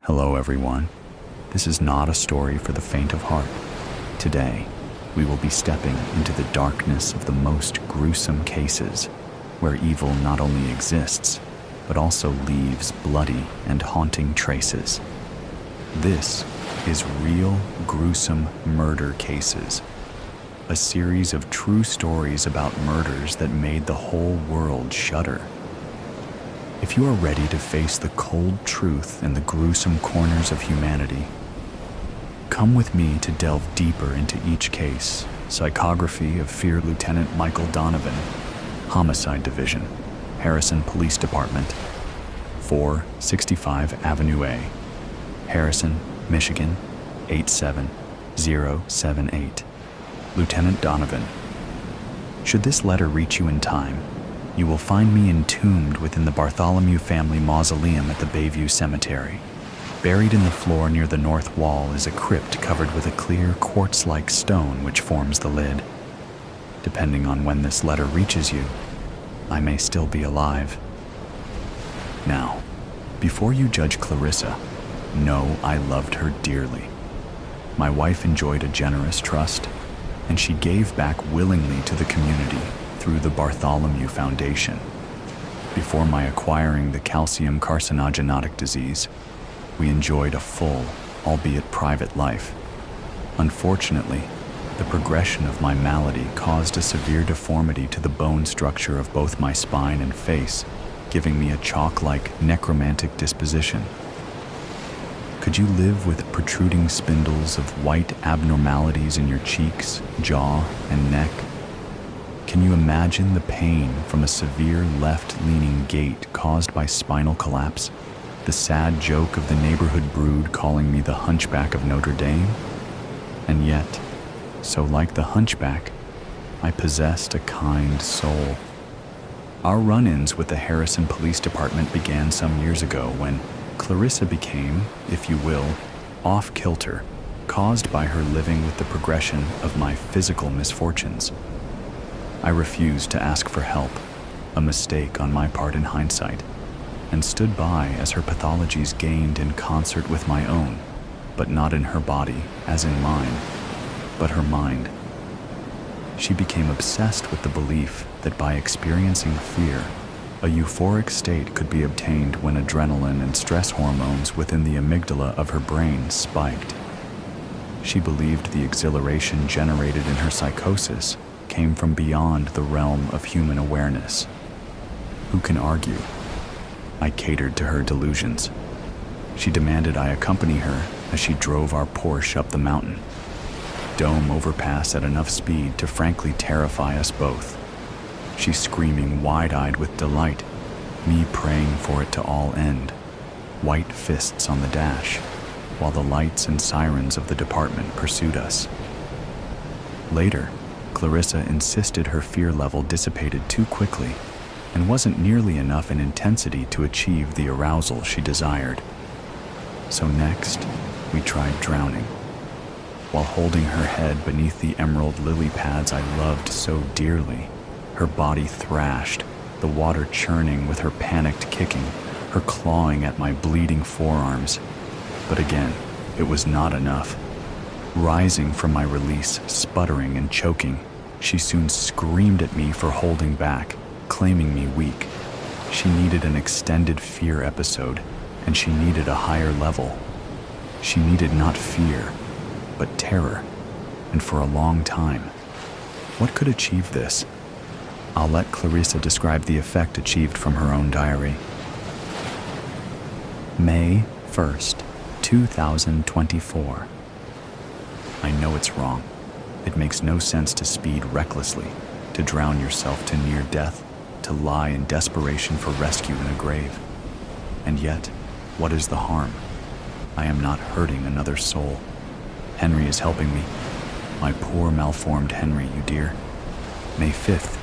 Hello everyone. This is not a story for the faint of heart. Today, we will be stepping into the darkness of the most gruesome cases, where evil not only exists, but also leaves bloody and haunting traces. This is Real Gruesome Murder Cases, a series of true stories about murders that made the whole world shudder. If you are ready to face the cold truth and the gruesome corners of humanity, come with me to delve deeper into each case. Psychography of Fear Lieutenant Michael Donovan, Homicide Division, Harrison Police Department, 465 Avenue A, Harrison, Michigan, 87078. Lieutenant Donovan. Should this letter reach you in time, you will find me entombed within the Bartholomew family mausoleum at the Bayview Cemetery. Buried in the floor near the north wall is a crypt covered with a clear quartz-like stone which forms the lid. Depending on when this letter reaches you, I may still be alive. Now, before you judge Clarissa, know I loved her dearly. My wife enjoyed a generous trust, and she gave back willingly to the community through the Bartholomew Foundation. Before my acquiring the calcium carcinogenic disease, we enjoyed a full, albeit private life. Unfortunately, the progression of my malady caused a severe deformity to the bone structure of both my spine and face, giving me a chalk-like necromantic disposition. Could you live with protruding spindles of white abnormalities in your cheeks, jaw, and neck? Can you imagine the pain from a severe left-leaning gait caused by spinal collapse? The sad joke of the neighborhood brood calling me the Hunchback of Notre Dame? And yet, so like the Hunchback, I possessed a kind soul. Our run-ins with the Harrison Police Department began some years ago when Clarissa became, if you will, off-kilter, caused by her living with the progression of my physical misfortunes. I refused to ask for help, a mistake on my part in hindsight, and stood by as her pathologies gained in concert with my own, but not in her body, as in mine, but her mind. She became obsessed with the belief that by experiencing fear, a euphoric state could be obtained when adrenaline and stress hormones within the amygdala of her brain spiked. She believed the exhilaration generated in her psychosis came from beyond the realm of human awareness. Who can argue? I catered to her delusions. She demanded I accompany her as she drove our Porsche up the mountain. Dome overpass at enough speed to frankly terrify us both. She screaming wide-eyed with delight, me praying for it to all end. White fists on the dash, while the lights and sirens of the department pursued us. Later, Clarissa insisted her fear level dissipated too quickly and wasn't nearly enough in intensity to achieve the arousal she desired. So next, we tried drowning. While holding her head beneath the emerald lily pads I loved so dearly, her body thrashed, the water churning with her panicked kicking, her clawing at my bleeding forearms. But again, it was not enough. Rising from my release, sputtering and choking, she soon screamed at me for holding back, claiming me weak. She needed an extended fear episode, and she needed a higher level. She needed not fear, but terror, and for a long time. What could achieve this? I'll let Clarissa describe the effect achieved from her own diary. May 1st, 2024. I know it's wrong. It makes no sense to speed recklessly, to drown yourself to near death, to lie in desperation for rescue in a grave. And yet, what is the harm? I am not hurting another soul. Henry is helping me. My poor malformed Henry, you dear. May 5th,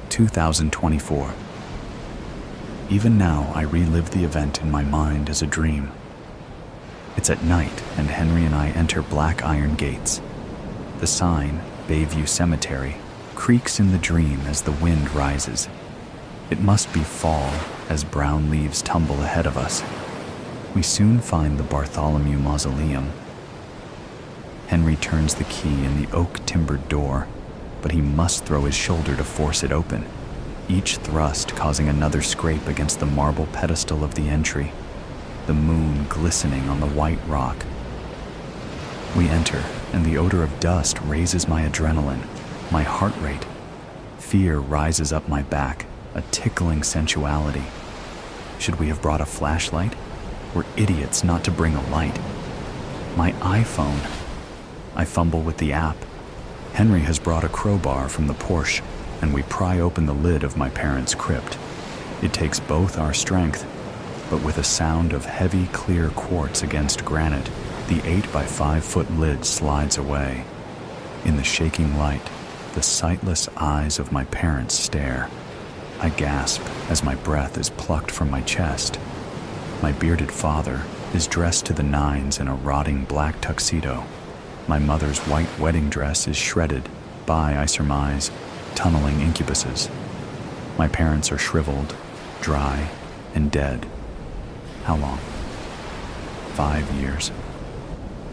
2024. Even now, I relive the event in my mind as a dream. It's at night, and Henry and I enter black iron gates. The sign, Bayview Cemetery, creaks in the dream as the wind rises. It must be fall as brown leaves tumble ahead of us. We soon find the Bartholomew Mausoleum. Henry turns the key in the oak-timbered door, but he must throw his shoulder to force it open, each thrust causing another scrape against the marble pedestal of the entry, the moon glistening on the white rock. We enter, and the odor of dust raises my adrenaline, my heart rate. Fear rises up my back, a tickling sensuality. Should we have brought a flashlight? We're idiots not to bring a light. My iPhone. I fumble with the app. Henry has brought a crowbar from the Porsche, and we pry open the lid of my parents' crypt. It takes both our strength, but with a sound of heavy, clear quartz against granite, the 8-by-5-foot lid slides away. In the shaking light, the sightless eyes of my parents stare. I gasp as my breath is plucked from my chest. My bearded father is dressed to the nines in a rotting black tuxedo. My mother's white wedding dress is shredded by, I surmise, tunneling incubuses. My parents are shriveled, dry, and dead. How long? 5 years.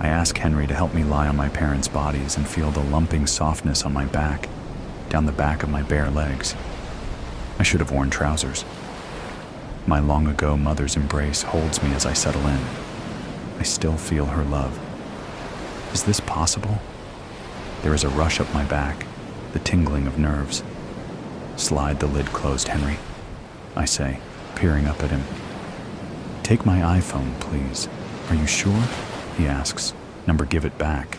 I ask Henry to help me lie on my parents' bodies and feel the lumping softness on my back, down the back of my bare legs. I should have worn trousers. My long-ago mother's embrace holds me as I settle in. I still feel her love. Is this possible? There is a rush up my back, the tingling of nerves. Slide the lid closed, Henry, I say, peering up at him. Take my iPhone, please. Are you sure? He asks. Number, give it back.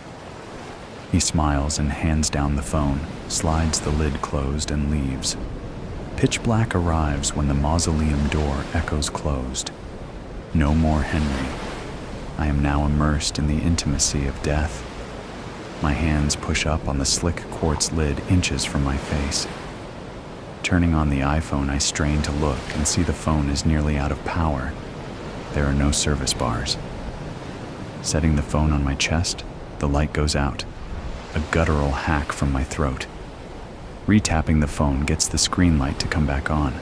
He smiles and hands down the phone, slides the lid closed, and leaves. Pitch black arrives when the mausoleum door echoes closed. No more Henry. I am now immersed in the intimacy of death. My hands push up on the slick quartz lid inches from my face. Turning on the iPhone, I strain to look and see the phone is nearly out of power. There are no service bars. Setting the phone on my chest, the light goes out. A guttural hack from my throat. Retapping the phone gets the screen light to come back on.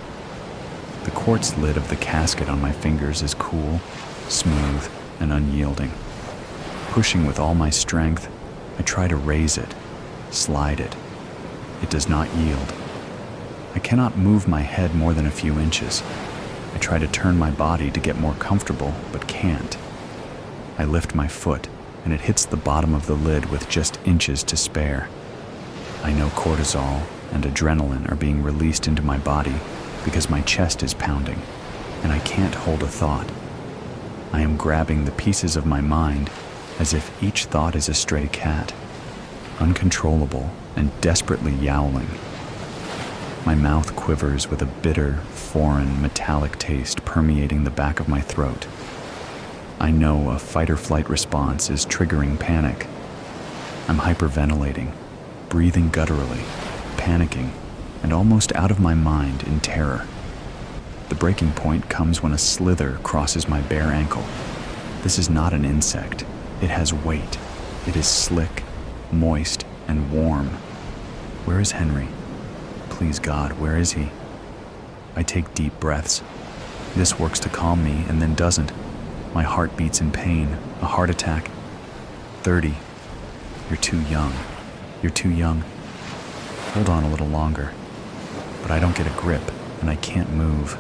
The quartz lid of the casket on my fingers is cool, smooth, and unyielding. Pushing with all my strength, I try to raise it, slide it. It does not yield. I cannot move my head more than a few inches. I try to turn my body to get more comfortable, but can't. I lift my foot, and it hits the bottom of the lid with just inches to spare. I know cortisol and adrenaline are being released into my body because my chest is pounding, and I can't hold a thought. I am grabbing the pieces of my mind as if each thought is a stray cat, uncontrollable and desperately yowling. My mouth quivers with a bitter, foreign, metallic taste permeating the back of my throat. I know a fight-or-flight response is triggering panic. I'm hyperventilating, breathing gutturally, panicking, and almost out of my mind in terror. The breaking point comes when a slither crosses my bare ankle. This is not an insect. It has weight. It is slick, moist, and warm. Where is Henry? Please God, where is he? I take deep breaths. This works to calm me and then doesn't. My heart beats in pain, a heart attack. 30. You're too young. You're too young. Hold on a little longer. But I don't get a grip, and I can't move.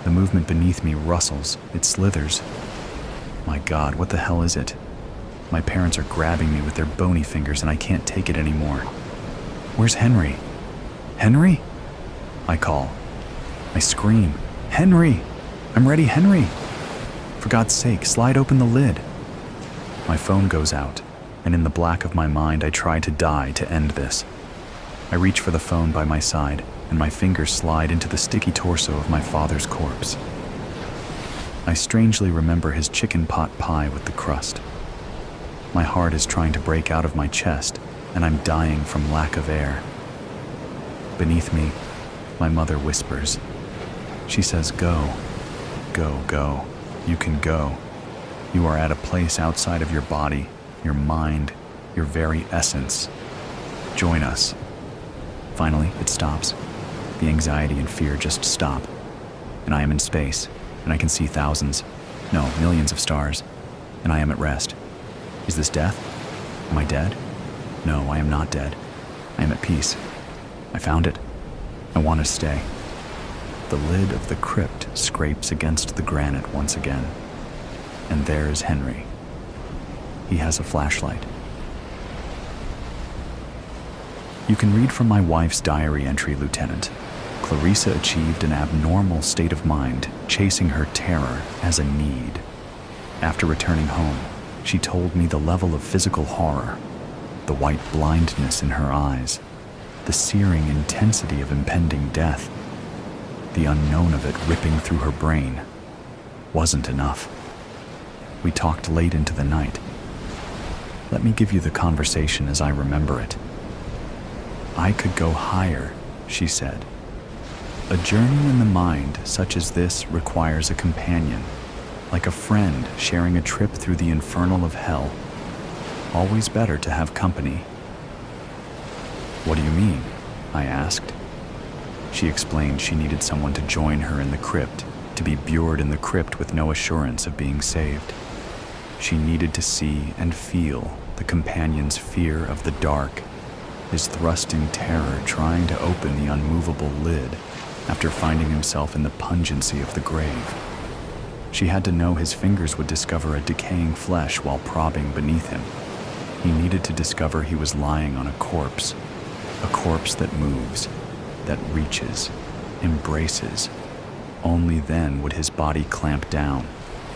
The movement beneath me rustles, it slithers. My God, what the hell is it? My parents are grabbing me with their bony fingers, and I can't take it anymore. Where's Henry? Henry? I call. I scream. Henry! I'm ready, Henry! For God's sake, slide open the lid. My phone goes out, and in the black of my mind, I try to die to end this. I reach for the phone by my side, and my fingers slide into the sticky torso of my father's corpse. I strangely remember his chicken pot pie with the crust. My heart is trying to break out of my chest, and I'm dying from lack of air. Beneath me, my mother whispers. She says, "Go, go, go. You can go. You are at a place outside of your body, your mind, your very essence. Join us." Finally, it stops. The anxiety and fear just stop. And I am in space, and I can see thousands, No, millions of stars, and I am at rest. Is this death? Am I dead? No, I am not dead. I am at peace. I found it. I want to stay. The lid of the crypt scrapes against the granite once again. And there is Henry. He has a flashlight. You can read from my wife's diary entry, Lieutenant. Clarissa achieved an abnormal state of mind, chasing her terror as a need. After returning home, she told me the level of physical horror, the white blindness in her eyes, the searing intensity of impending death, the unknown of it ripping through her brain, wasn't enough. We talked late into the night. Let me give you the conversation as I remember it. I could go higher, she said. A journey in the mind such as this requires a companion, like a friend sharing a trip through the infernal of hell. Always better to have company. What do you mean? I asked. She explained she needed someone to join her in the crypt, to be bured in the crypt with no assurance of being saved. She needed to see and feel the companion's fear of the dark, his thrusting terror trying to open the unmovable lid after finding himself in the pungency of the grave. She had to know his fingers would discover a decaying flesh while probing beneath him. He needed to discover he was lying on a corpse that moves, that reaches, embraces. Only then would his body clamp down.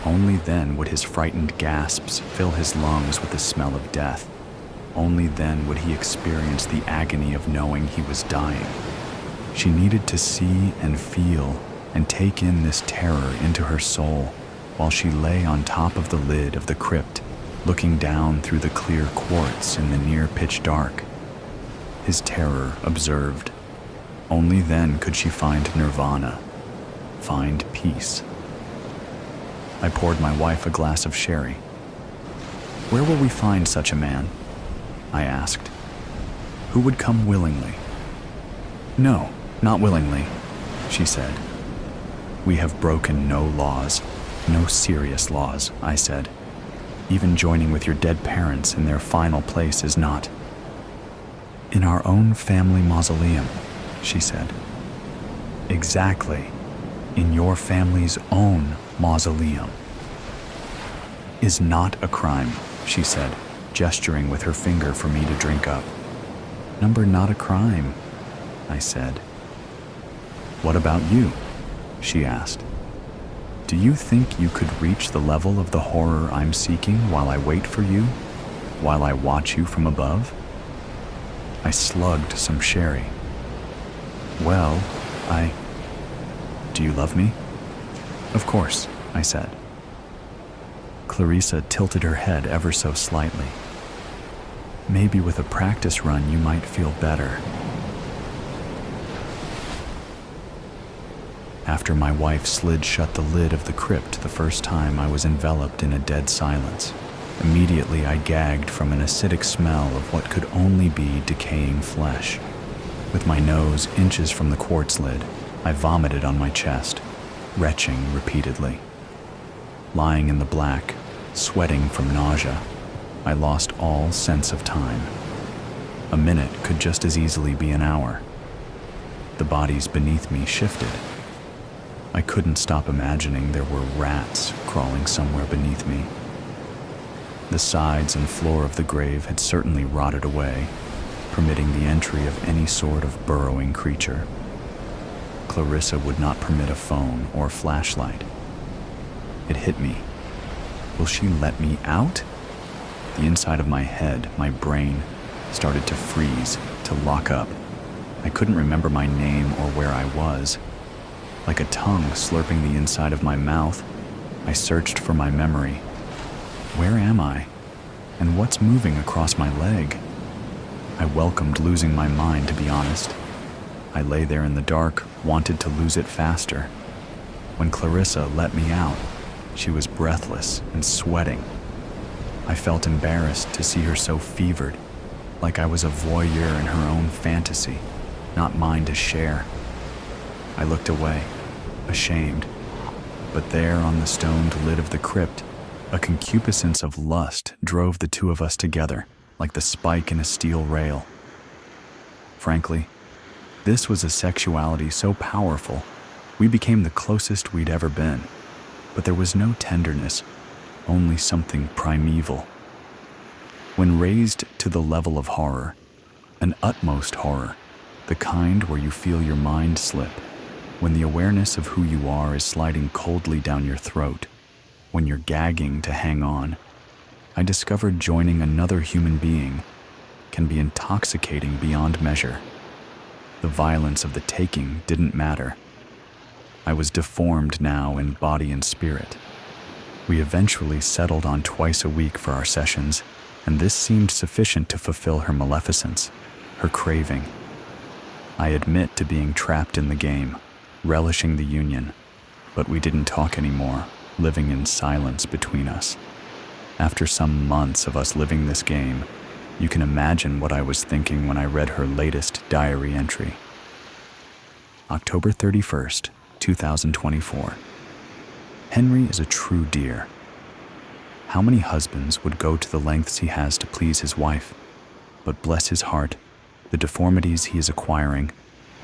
Only then would his frightened gasps fill his lungs with the smell of death. Only then would he experience the agony of knowing he was dying. She needed to see and feel and take in this terror into her soul while she lay on top of the lid of the crypt, looking down through the clear quartz in the near pitch dark. His terror observed. Only then could she find nirvana, find peace. I poured my wife a glass of sherry. Where will we find such a man? I asked. Who would come willingly? No, not willingly, she said. We have broken no laws, no serious laws, I said. Even joining with your dead parents in their final place is not. In our own family mausoleum, she said. Exactly, in your family's own mausoleum. Is not a crime, she said, gesturing with her finger for me to drink up. Number not a crime, I said. What about you? She asked. Do you think you could reach the level of the horror I'm seeking while I wait for you? While I watch you from above? I slugged some sherry. Well, Do you love me? Of course, I said. Clarissa tilted her head ever so slightly. Maybe with a practice run you might feel better. After my wife slid shut the lid of the crypt the first time, I was enveloped in a dead silence. Immediately I gagged from an acidic smell of what could only be decaying flesh. With my nose inches from the quartz lid, I vomited on my chest, retching repeatedly. Lying in the black, sweating from nausea, I lost all sense of time. A minute could just as easily be an hour. The bodies beneath me shifted. I couldn't stop imagining there were rats crawling somewhere beneath me. The sides and floor of the grave had certainly rotted away, permitting the entry of any sort of burrowing creature. Clarissa would not permit a phone or flashlight. It hit me. Will she let me out? The inside of my head, my brain, started to freeze, to lock up. I couldn't remember my name or where I was. Like a tongue slurping the inside of my mouth, I searched for my memory. Where am I? And what's moving across my leg? I welcomed losing my mind, to be honest. I lay there in the dark, wanted to lose it faster. When Clarissa let me out, she was breathless and sweating. I felt embarrassed to see her so fevered, like I was a voyeur in her own fantasy, not mine to share. I looked away, ashamed. But there on the stoned lid of the crypt, a concupiscence of lust drove the two of us together like the spike in a steel rail. Frankly, this was a sexuality so powerful, we became the closest we'd ever been. But there was no tenderness, only something primeval. When raised to the level of horror, an utmost horror, the kind where you feel your mind slip, when the awareness of who you are is sliding coldly down your throat, when you're gagging to hang on, I discovered joining another human being can be intoxicating beyond measure. The violence of the taking didn't matter. I was deformed now in body and spirit. We eventually settled on twice a week for our sessions, and this seemed sufficient to fulfill her maleficence, her craving. I admit to being trapped in the game, relishing the union, but we didn't talk anymore, living in silence between us. After some months of us living this game, you can imagine what I was thinking when I read her latest diary entry. October 31st, 2024. Henry is a true dear. How many husbands would go to the lengths he has to please his wife? But bless his heart, the deformities he is acquiring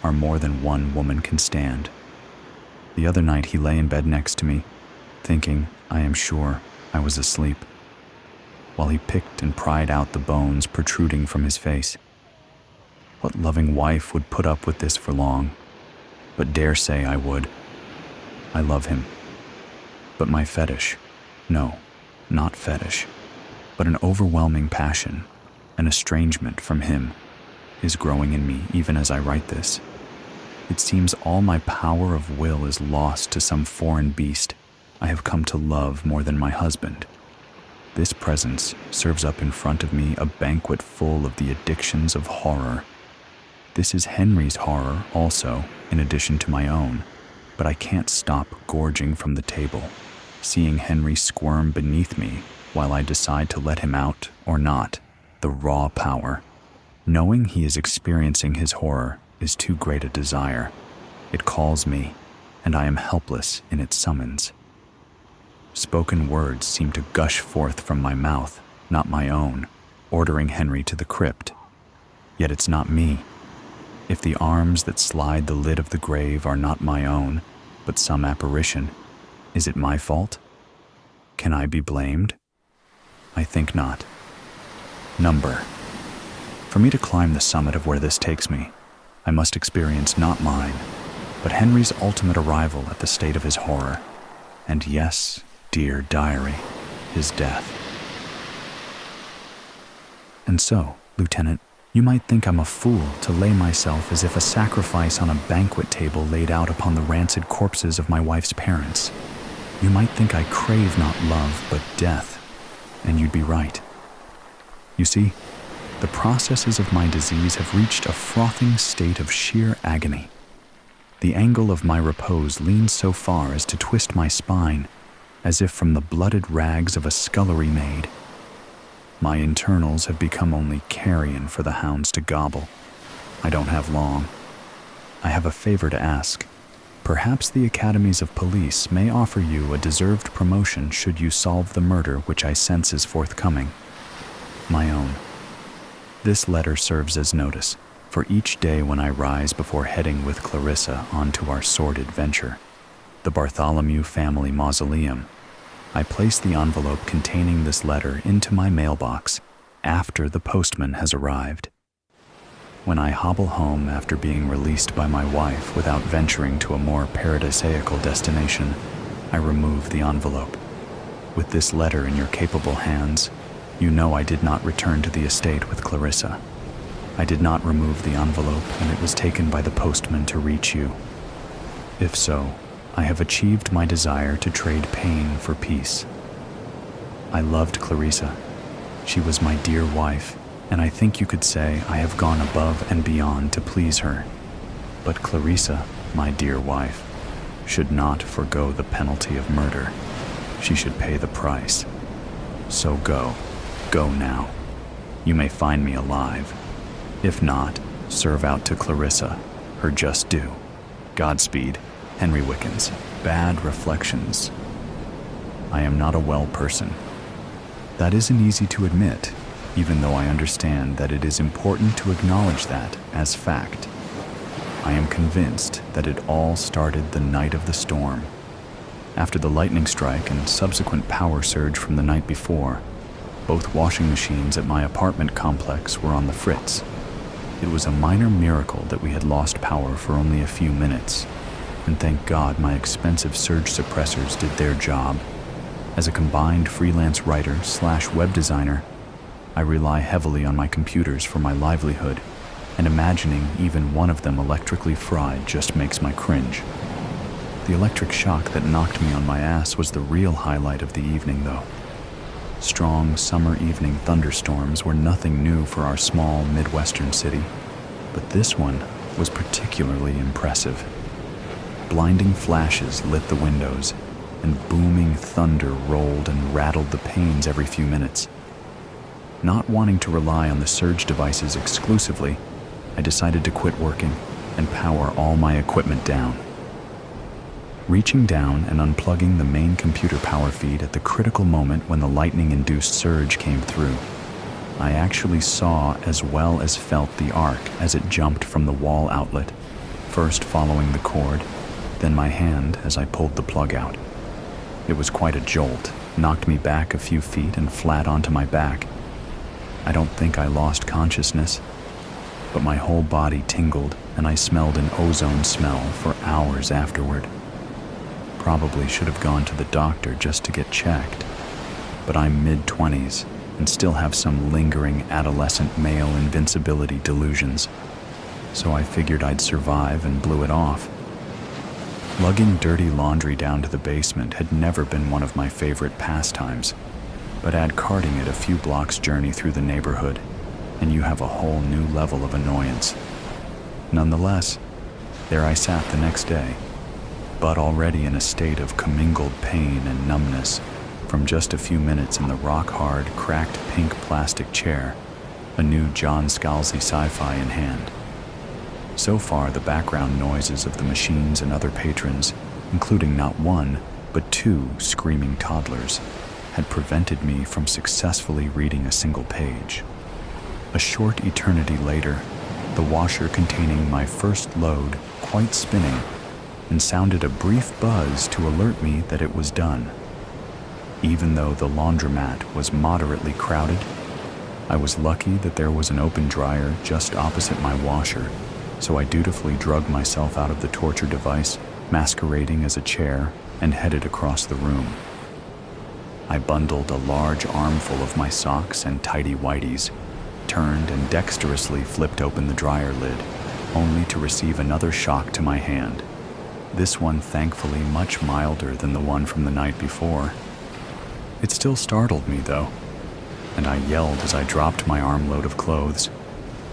are more than one woman can stand. The other night he lay in bed next to me, thinking, I am sure, I was asleep, while he picked and pried out the bones protruding from his face. What loving wife would put up with this for long? But dare say I would. I love him. But my fetish, no, not fetish, but an overwhelming passion, an estrangement from him, is growing in me even as I write this. It seems all my power of will is lost to some foreign beast I have come to love more than my husband. This presence serves up in front of me a banquet full of the addictions of horror. This is Henry's horror also, in addition to my own, but I can't stop gorging from the table, seeing Henry squirm beneath me while I decide to let him out or not. The raw power. Knowing he is experiencing his horror is too great a desire. It calls me, and I am helpless in its summons. Spoken words seem to gush forth from my mouth, not my own, ordering Henry to the crypt. Yet it's not me. If the arms that slide the lid of the grave are not my own, but some apparition, is it my fault? Can I be blamed? I think not. Number. For me to climb the summit of where this takes me, I must experience not mine, but Henry's ultimate arrival at the state of his horror. And yes, dear diary, his death. And so, Lieutenant, you might think I'm a fool to lay myself as if a sacrifice on a banquet table laid out upon the rancid corpses of my wife's parents. You might think I crave not love, but death, and you'd be right. You see, the processes of my disease have reached a frothing state of sheer agony. The angle of my repose leans so far as to twist my spine, as if from the blooded rags of a scullery maid. My internals have become only carrion for the hounds to gobble. I don't have long. I have a favor to ask. Perhaps the academies of police may offer you a deserved promotion should you solve the murder which I sense is forthcoming. My own. This letter serves as notice for each day when I rise before heading with Clarissa onto our sordid venture, the Bartholomew family mausoleum. I place the envelope containing this letter into my mailbox after the postman has arrived. When I hobble home after being released by my wife without venturing to a more paradisaical destination, I remove the envelope. With this letter in your capable hands, you know I did not return to the estate with Clarissa. I did not remove the envelope, and it was taken by the postman to reach you. If so, I have achieved my desire to trade pain for peace. I loved Clarissa. She was my dear wife, and I think you could say I have gone above and beyond to please her. But Clarissa, my dear wife, should not forgo the penalty of murder. She should pay the price. So go now. You may find me alive. If not, serve out to Clarissa her just due. Godspeed. Henry Wickens, Bad Reflections. I am not a well person. That isn't easy to admit, even though I understand that it is important to acknowledge that as fact. I am convinced that it all started the night of the storm. After the lightning strike and subsequent power surge from the night before, both washing machines at my apartment complex were on the fritz. It was a minor miracle that we had lost power for only a few minutes, and thank God my expensive surge suppressors did their job. As a combined freelance writer/web designer, I rely heavily on my computers for my livelihood, and imagining even one of them electrically fried just makes my cringe. The electric shock that knocked me on my ass was the real highlight of the evening, though. Strong summer evening thunderstorms were nothing new for our small Midwestern city, but this one was particularly impressive. Blinding flashes lit the windows, and booming thunder rolled and rattled the panes every few minutes. Not wanting to rely on the surge devices exclusively, I decided to quit working and power all my equipment down. Reaching down and unplugging the main computer power feed at the critical moment when the lightning-induced surge came through, I actually saw as well as felt the arc as it jumped from the wall outlet, first following the cord, then my hand as I pulled the plug out. It was quite a jolt, knocked me back a few feet and flat onto my back. I don't think I lost consciousness, but my whole body tingled and I smelled an ozone smell for hours afterward. Probably should have gone to the doctor just to get checked, but I'm mid-20s and still have some lingering adolescent male invincibility delusions, so I figured I'd survive and blew it off. Lugging dirty laundry down to the basement had never been one of my favorite pastimes, but add carting it a few blocks journey through the neighborhood, and you have a whole new level of annoyance. Nonetheless, there I sat the next day, but already in a state of commingled pain and numbness from just a few minutes in the rock-hard, cracked pink plastic chair, a new John Scalzi sci-fi in hand. So far, the background noises of the machines and other patrons, including not one, but two screaming toddlers, had prevented me from successfully reading a single page. A short eternity later, the washer containing my first load quite spinning, and sounded a brief buzz to alert me that it was done. Even though the laundromat was moderately crowded, I was lucky that there was an open dryer just opposite my washer, so I dutifully drug myself out of the torture device, masquerading as a chair, and headed across the room. I bundled a large armful of my socks and tighty-whities, turned and dexterously flipped open the dryer lid, only to receive another shock to my hand. This one thankfully much milder than the one from the night before. It still startled me, though, and I yelled as I dropped my armload of clothes.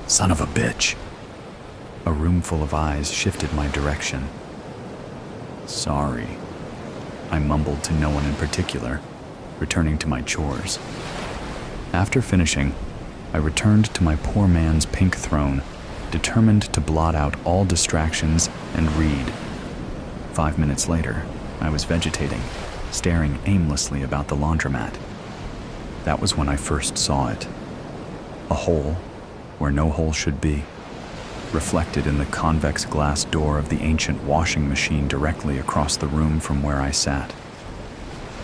"Son of a bitch!" A room full of eyes shifted my direction. "Sorry," I mumbled to no one in particular, returning to my chores. After finishing, I returned to my poor man's pink throne, determined to blot out all distractions and read. 5 minutes later, I was vegetating, staring aimlessly about the laundromat. That was when I first saw it. A hole where no hole should be, reflected in the convex glass door of the ancient washing machine directly across the room from where I sat.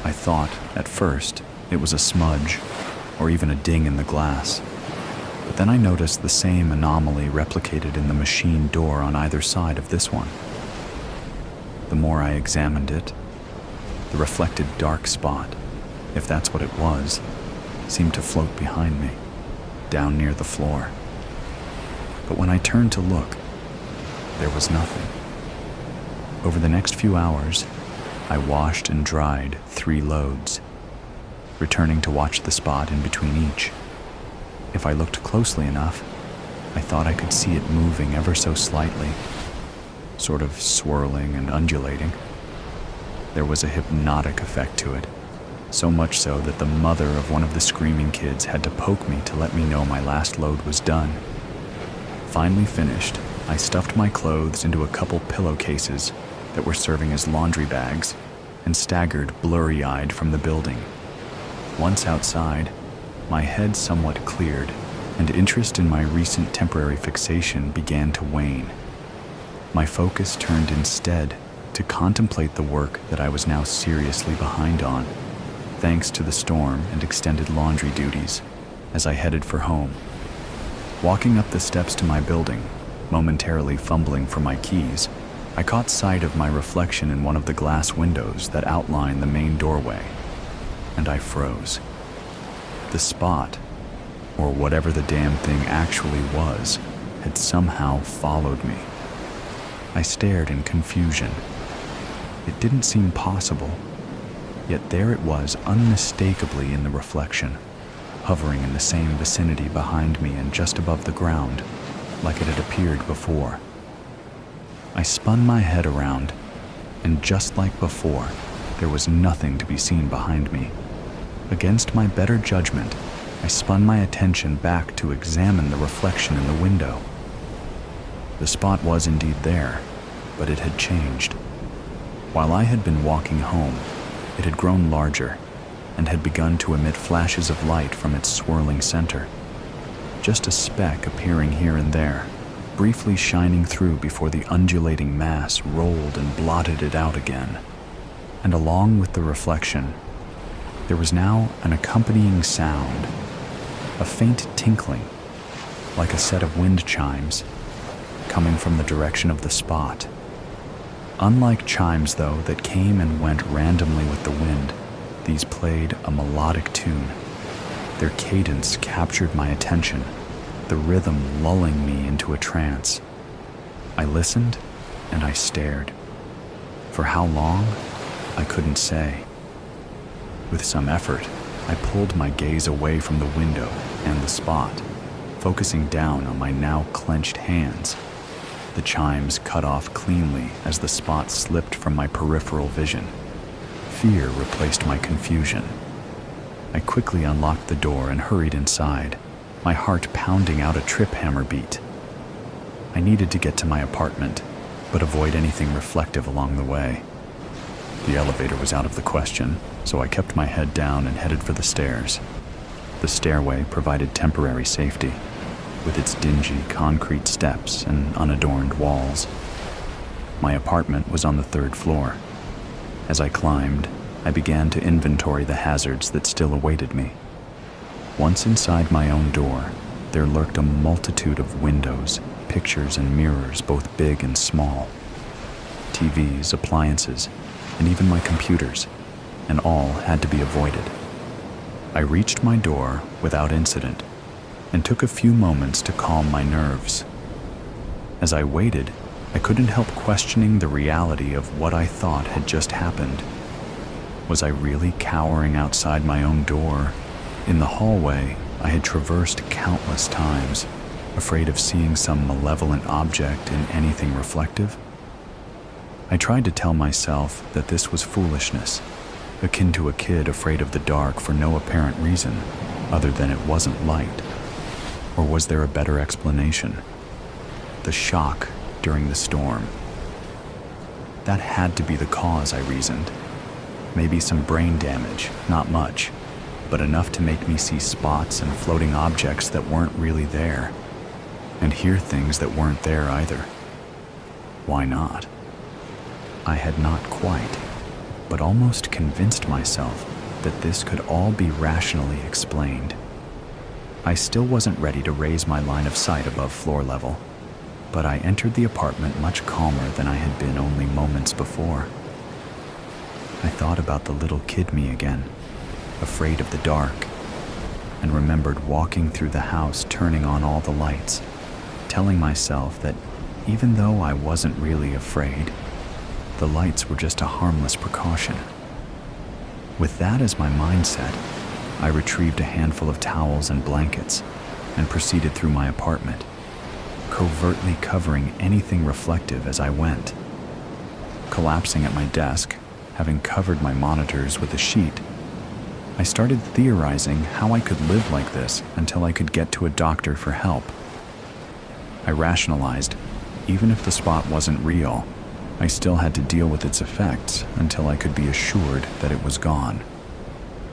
I thought, at first, it was a smudge, or even a ding in the glass. But then I noticed the same anomaly replicated in the machine door on either side of this one. The more I examined it, the reflected dark spot, if that's what it was, seemed to float behind me, down near the floor. But when I turned to look, there was nothing. Over the next few hours, I washed and dried 3 loads, returning to watch the spot in between each. If I looked closely enough, I thought I could see it moving ever so slightly, sort of swirling and undulating. There was a hypnotic effect to it, so much so that the mother of one of the screaming kids had to poke me to let me know my last load was done. Finally finished, I stuffed my clothes into a couple pillowcases that were serving as laundry bags and staggered blurry-eyed from the building. Once outside, my head somewhat cleared, and interest in my recent temporary fixation began to wane. My focus turned instead to contemplate the work that I was now seriously behind on, thanks to the storm and extended laundry duties, as I headed for home. Walking up the steps to my building, momentarily fumbling for my keys, I caught sight of my reflection in one of the glass windows that outline the main doorway, and I froze. The spot, or whatever the damn thing actually was, had somehow followed me. I stared in confusion. It didn't seem possible, yet there it was unmistakably in the reflection, hovering in the same vicinity behind me and just above the ground, like it had appeared before. I spun my head around, and just like before, there was nothing to be seen behind me. Against my better judgment, I spun my attention back to examine the reflection in the window. The spot was indeed there, but it had changed. While I had been walking home, it had grown larger and had begun to emit flashes of light from its swirling center. Just a speck appearing here and there, briefly shining through before the undulating mass rolled and blotted it out again. And along with the reflection, there was now an accompanying sound, a faint tinkling, like a set of wind chimes, coming from the direction of the spot. Unlike chimes, though, that came and went randomly with the wind, these played a melodic tune. Their cadence captured my attention, the rhythm lulling me into a trance. I listened and I stared. For how long, I couldn't say. With some effort, I pulled my gaze away from the window and the spot, focusing down on my now clenched hands. The chimes cut off cleanly as the spot slipped from my peripheral vision. Fear replaced my confusion. I quickly unlocked the door and hurried inside, my heart pounding out a trip hammer beat. I needed to get to my apartment, but avoid anything reflective along the way. The elevator was out of the question, so I kept my head down and headed for the stairs. The stairway provided temporary safety, with its dingy concrete steps and unadorned walls. My apartment was on the 3rd floor. As I climbed, I began to inventory the hazards that still awaited me. Once inside my own door, there lurked a multitude of windows, pictures, and mirrors, both big and small. TVs, appliances, and even my computers, and all had to be avoided. I reached my door without incident, and took a few moments to calm my nerves. As I waited, I couldn't help questioning the reality of what I thought had just happened. Was I really cowering outside my own door? In the hallway, I had traversed countless times, afraid of seeing some malevolent object in anything reflective. I tried to tell myself that this was foolishness, akin to a kid afraid of the dark for no apparent reason other than it wasn't light. Or was there a better explanation? The shock during the storm. That had to be the cause, I reasoned. Maybe some brain damage, not much, but enough to make me see spots and floating objects that weren't really there, and hear things that weren't there either. Why not? I had not quite, but almost convinced myself that this could all be rationally explained. I still wasn't ready to raise my line of sight above floor level, but I entered the apartment much calmer than I had been only moments before. I thought about the little kid me again, afraid of the dark, and remembered walking through the house turning on all the lights, telling myself that even though I wasn't really afraid, the lights were just a harmless precaution. With that as my mindset, I retrieved a handful of towels and blankets and proceeded through my apartment, covertly covering anything reflective as I went. Collapsing at my desk, having covered my monitors with a sheet, I started theorizing how I could live like this until I could get to a doctor for help. I rationalized, even if the spot wasn't real, I still had to deal with its effects until I could be assured that it was gone.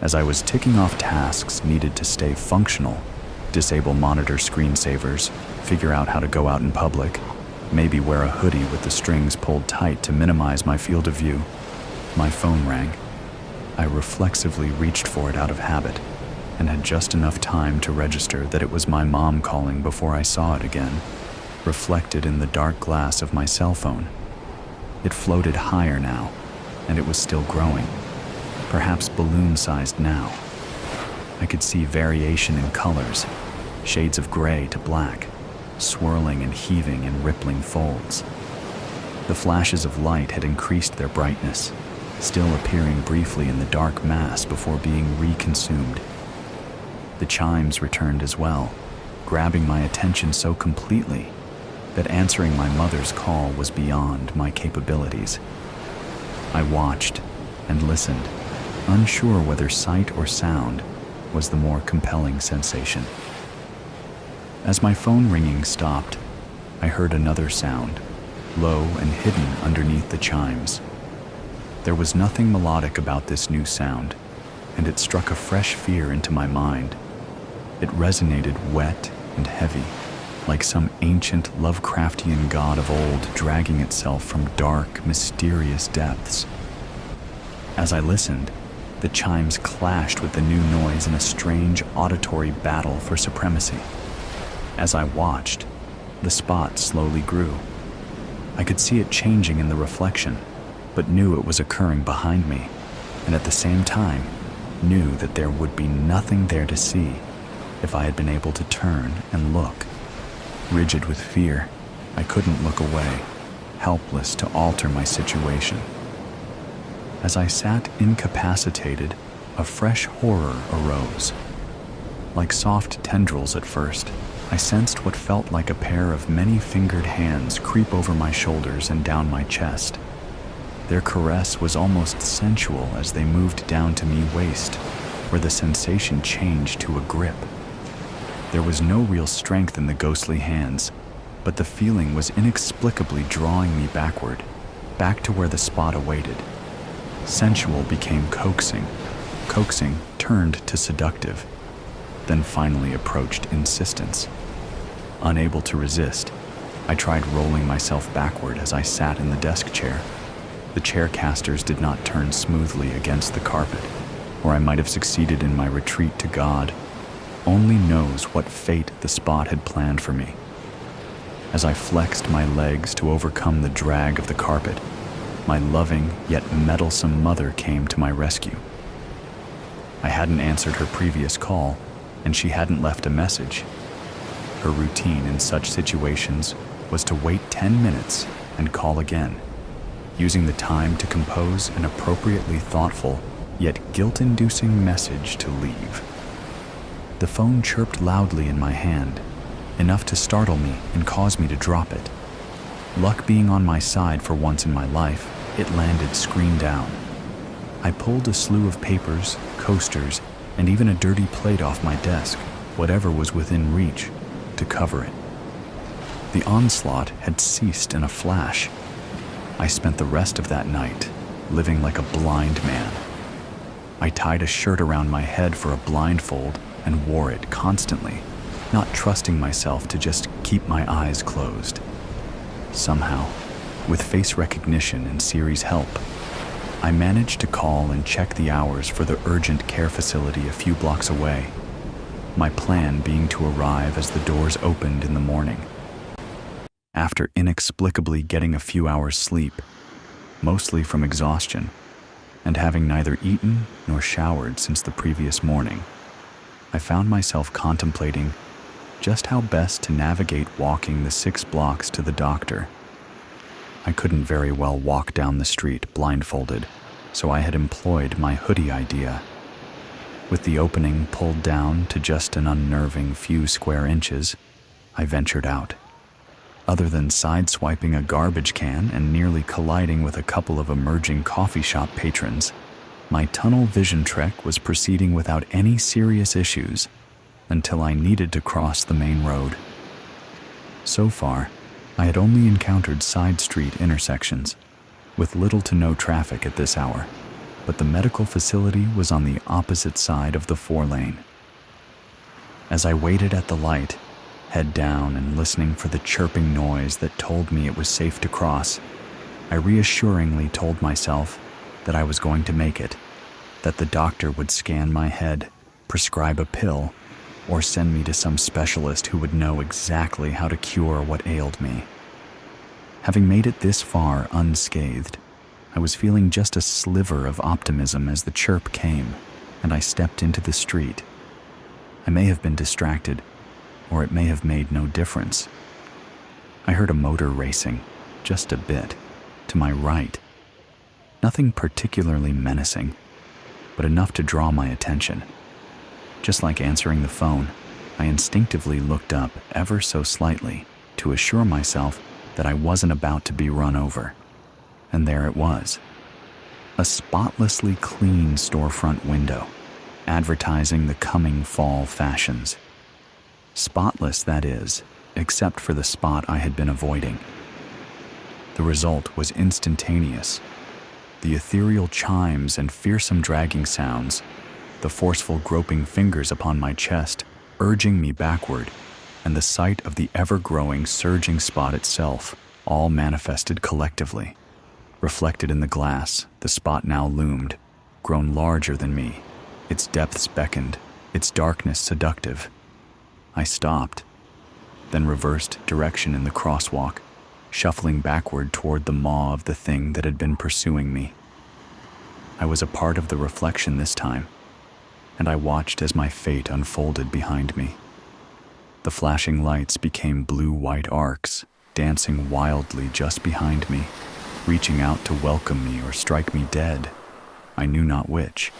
As I was ticking off tasks needed to stay functional, disable monitor screensavers, figure out how to go out in public, maybe wear a hoodie with the strings pulled tight to minimize my field of view, my phone rang. I reflexively reached for it out of habit and had just enough time to register that it was my mom calling before I saw it again, reflected in the dark glass of my cell phone. It floated higher now, and it was still growing, perhaps balloon-sized now. I could see variation in colors, shades of gray to black, swirling and heaving in rippling folds. The flashes of light had increased their brightness, still appearing briefly in the dark mass before being reconsumed. The chimes returned as well, grabbing my attention so completely that answering my mother's call was beyond my capabilities. I watched and listened, unsure whether sight or sound was the more compelling sensation. As my phone ringing stopped, I heard another sound, low and hidden underneath the chimes. There was nothing melodic about this new sound, and it struck a fresh fear into my mind. It resonated wet and heavy, like some ancient Lovecraftian god of old dragging itself from dark, mysterious depths. As I listened, the chimes clashed with the new noise in a strange auditory battle for supremacy. As I watched, the spot slowly grew. I could see it changing in the reflection, but knew it was occurring behind me, and at the same time, knew that there would be nothing there to see if I had been able to turn and look. Rigid with fear, I couldn't look away, helpless to alter my situation. As I sat incapacitated, a fresh horror arose. Like soft tendrils at first, I sensed what felt like a pair of many-fingered hands creep over my shoulders and down my chest. Their caress was almost sensual as they moved down to me waist, where the sensation changed to a grip. There was no real strength in the ghostly hands, but the feeling was inexplicably drawing me backward, back to where the spot awaited. Sensual became coaxing. Coaxing turned to seductive, then finally approached insistence. Unable to resist, I tried rolling myself backward as I sat in the desk chair. The chair casters did not turn smoothly against the carpet, or I might have succeeded in my retreat to God. Only knows what fate the spot had planned for me. As I flexed my legs to overcome the drag of the carpet, my loving yet meddlesome mother came to my rescue. I hadn't answered her previous call, and she hadn't left a message. Her routine in such situations was to wait 10 minutes and call again, using the time to compose an appropriately thoughtful yet guilt-inducing message to leave. The phone chirped loudly in my hand, enough to startle me and cause me to drop it. Luck being on my side for once in my life, it landed screen down. I pulled a slew of papers, coasters, and even a dirty plate off my desk, whatever was within reach, to cover it. The onslaught had ceased in a flash. I spent the rest of that night living like a blind man. I tied a shirt around my head for a blindfold and wore it constantly, not trusting myself to just keep my eyes closed. Somehow, with face recognition and Siri's help, I managed to call and check the hours for the urgent care facility a few blocks away, my plan being to arrive as the doors opened in the morning. After inexplicably getting a few hours sleep, mostly from exhaustion, and having neither eaten nor showered since the previous morning, I found myself contemplating just how best to navigate walking the 6 blocks to the doctor. I couldn't very well walk down the street blindfolded, so I had employed my hoodie idea. With the opening pulled down to just an unnerving few square inches, I ventured out. Other than sideswiping a garbage can and nearly colliding with a couple of emerging coffee shop patrons, my tunnel vision trek was proceeding without any serious issues until I needed to cross the main road. So far, I had only encountered side street intersections, with little to no traffic at this hour, but the medical facility was on the opposite side of the 4-lane. As I waited at the light, head down and listening for the chirping noise that told me it was safe to cross, I reassuringly told myself that I was going to make it, that the doctor would scan my head, prescribe a pill, or send me to some specialist who would know exactly how to cure what ailed me. Having made it this far unscathed, I was feeling just a sliver of optimism as the chirp came, and I stepped into the street. I may have been distracted, or it may have made no difference. I heard a motor racing, just a bit, to my right. Nothing particularly menacing, but enough to draw my attention. Just like answering the phone, I instinctively looked up ever so slightly to assure myself that I wasn't about to be run over. And there it was. A spotlessly clean storefront window, advertising the coming fall fashions. Spotless, that is, except for the spot I had been avoiding. The result was instantaneous. The ethereal chimes and fearsome dragging sounds, the forceful groping fingers upon my chest, urging me backward, and the sight of the ever-growing, surging spot itself, all manifested collectively. Reflected in the glass, the spot now loomed, grown larger than me, its depths beckoned, its darkness seductive. I stopped, then reversed direction in the crosswalk, shuffling backward toward the maw of the thing that had been pursuing me. I was a part of the reflection this time, and I watched as my fate unfolded behind me. The flashing lights became blue-white arcs, dancing wildly just behind me, reaching out to welcome me or strike me dead, I knew not which,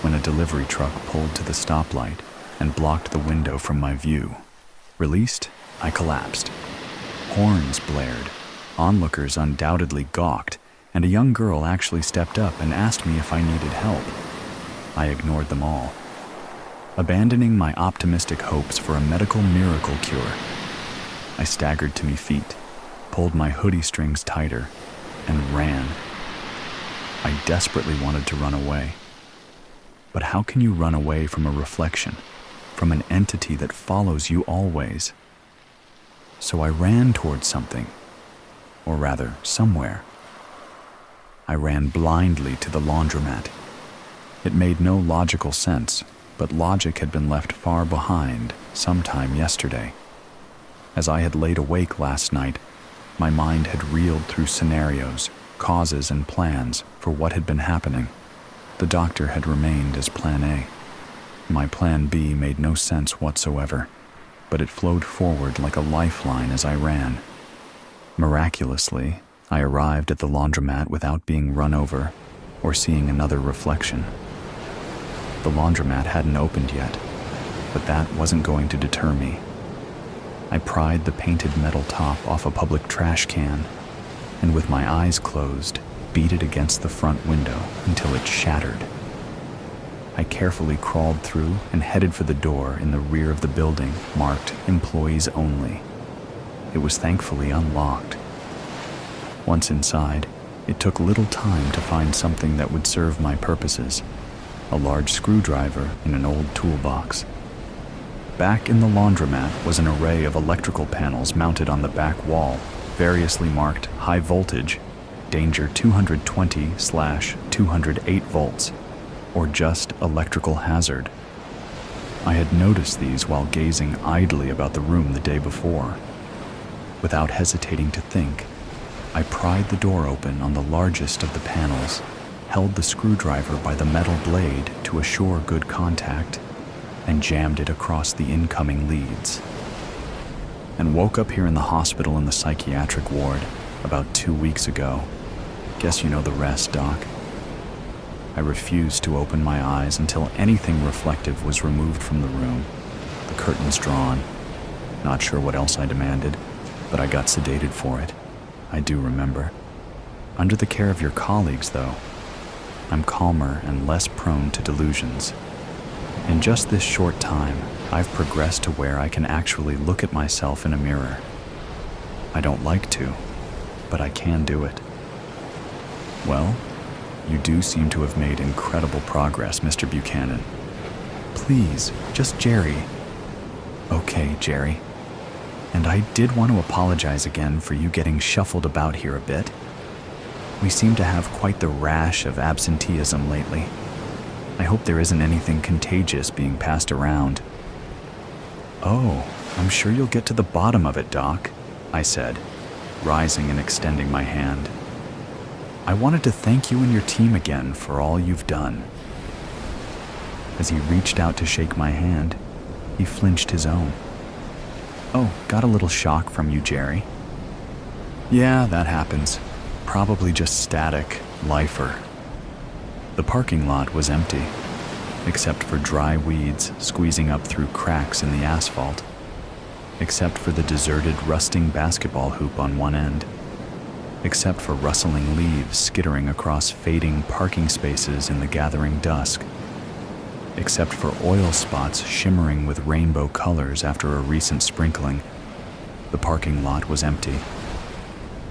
when a delivery truck pulled to the stoplight and blocked the window from my view. Released, I collapsed. Horns blared, onlookers undoubtedly gawked, and a young girl actually stepped up and asked me if I needed help. I ignored them all, abandoning my optimistic hopes for a medical miracle cure. I staggered to my feet, pulled my hoodie strings tighter, and ran. I desperately wanted to run away. But how can you run away from a reflection, from an entity that follows you always? So I ran towards something, or rather, somewhere. I ran blindly to the laundromat. It made no logical sense, but logic had been left far behind sometime yesterday. As I had laid awake last night, my mind had reeled through scenarios, causes, and plans for what had been happening. The doctor had remained as Plan A. My Plan B made no sense whatsoever, but it flowed forward like a lifeline as I ran. Miraculously, I arrived at the laundromat without being run over or seeing another reflection. The laundromat hadn't opened yet, but that wasn't going to deter me. I pried the painted metal top off a public trash can, and with my eyes closed, beat it against the front window until it shattered. I carefully crawled through and headed for the door in the rear of the building marked Employees Only. It was thankfully unlocked. Once inside, it took little time to find something that would serve my purposes, a large screwdriver in an old toolbox. Back in the laundromat was an array of electrical panels mounted on the back wall, variously marked high voltage, danger 220/208 volts, or just electrical hazard. I had noticed these while gazing idly about the room the day before. Without hesitating to think, I pried the door open on the largest of the panels, held the screwdriver by the metal blade to assure good contact, and jammed it across the incoming leads. And woke up here in the hospital in the psychiatric ward about 2 weeks ago. Guess you know the rest, Doc. I refused to open my eyes until anything reflective was removed from the room, the curtains drawn. Not sure what else I demanded, but I got sedated for it. I do remember. Under the care of your colleagues, though, I'm calmer and less prone to delusions. In just this short time, I've progressed to where I can actually look at myself in a mirror. I don't like to, but I can do it. Well, you do seem to have made incredible progress, Mr. Buchanan. Please, just Jerry. Okay, Jerry. And I did want to apologize again for you getting shuffled about here a bit. We seem to have quite the rash of absenteeism lately. I hope there isn't anything contagious being passed around. Oh, I'm sure you'll get to the bottom of it, Doc, I said, rising and extending my hand. I wanted to thank you and your team again for all you've done. As he reached out to shake my hand, he flinched his own. Oh, got a little shock from you, Jerry. Yeah, that happens. Probably just static, lifer. The parking lot was empty, except for dry weeds squeezing up through cracks in the asphalt, except for the deserted, rusting basketball hoop on one end, except for rustling leaves skittering across fading parking spaces in the gathering dusk, except for oil spots shimmering with rainbow colors after a recent sprinkling. The parking lot was empty.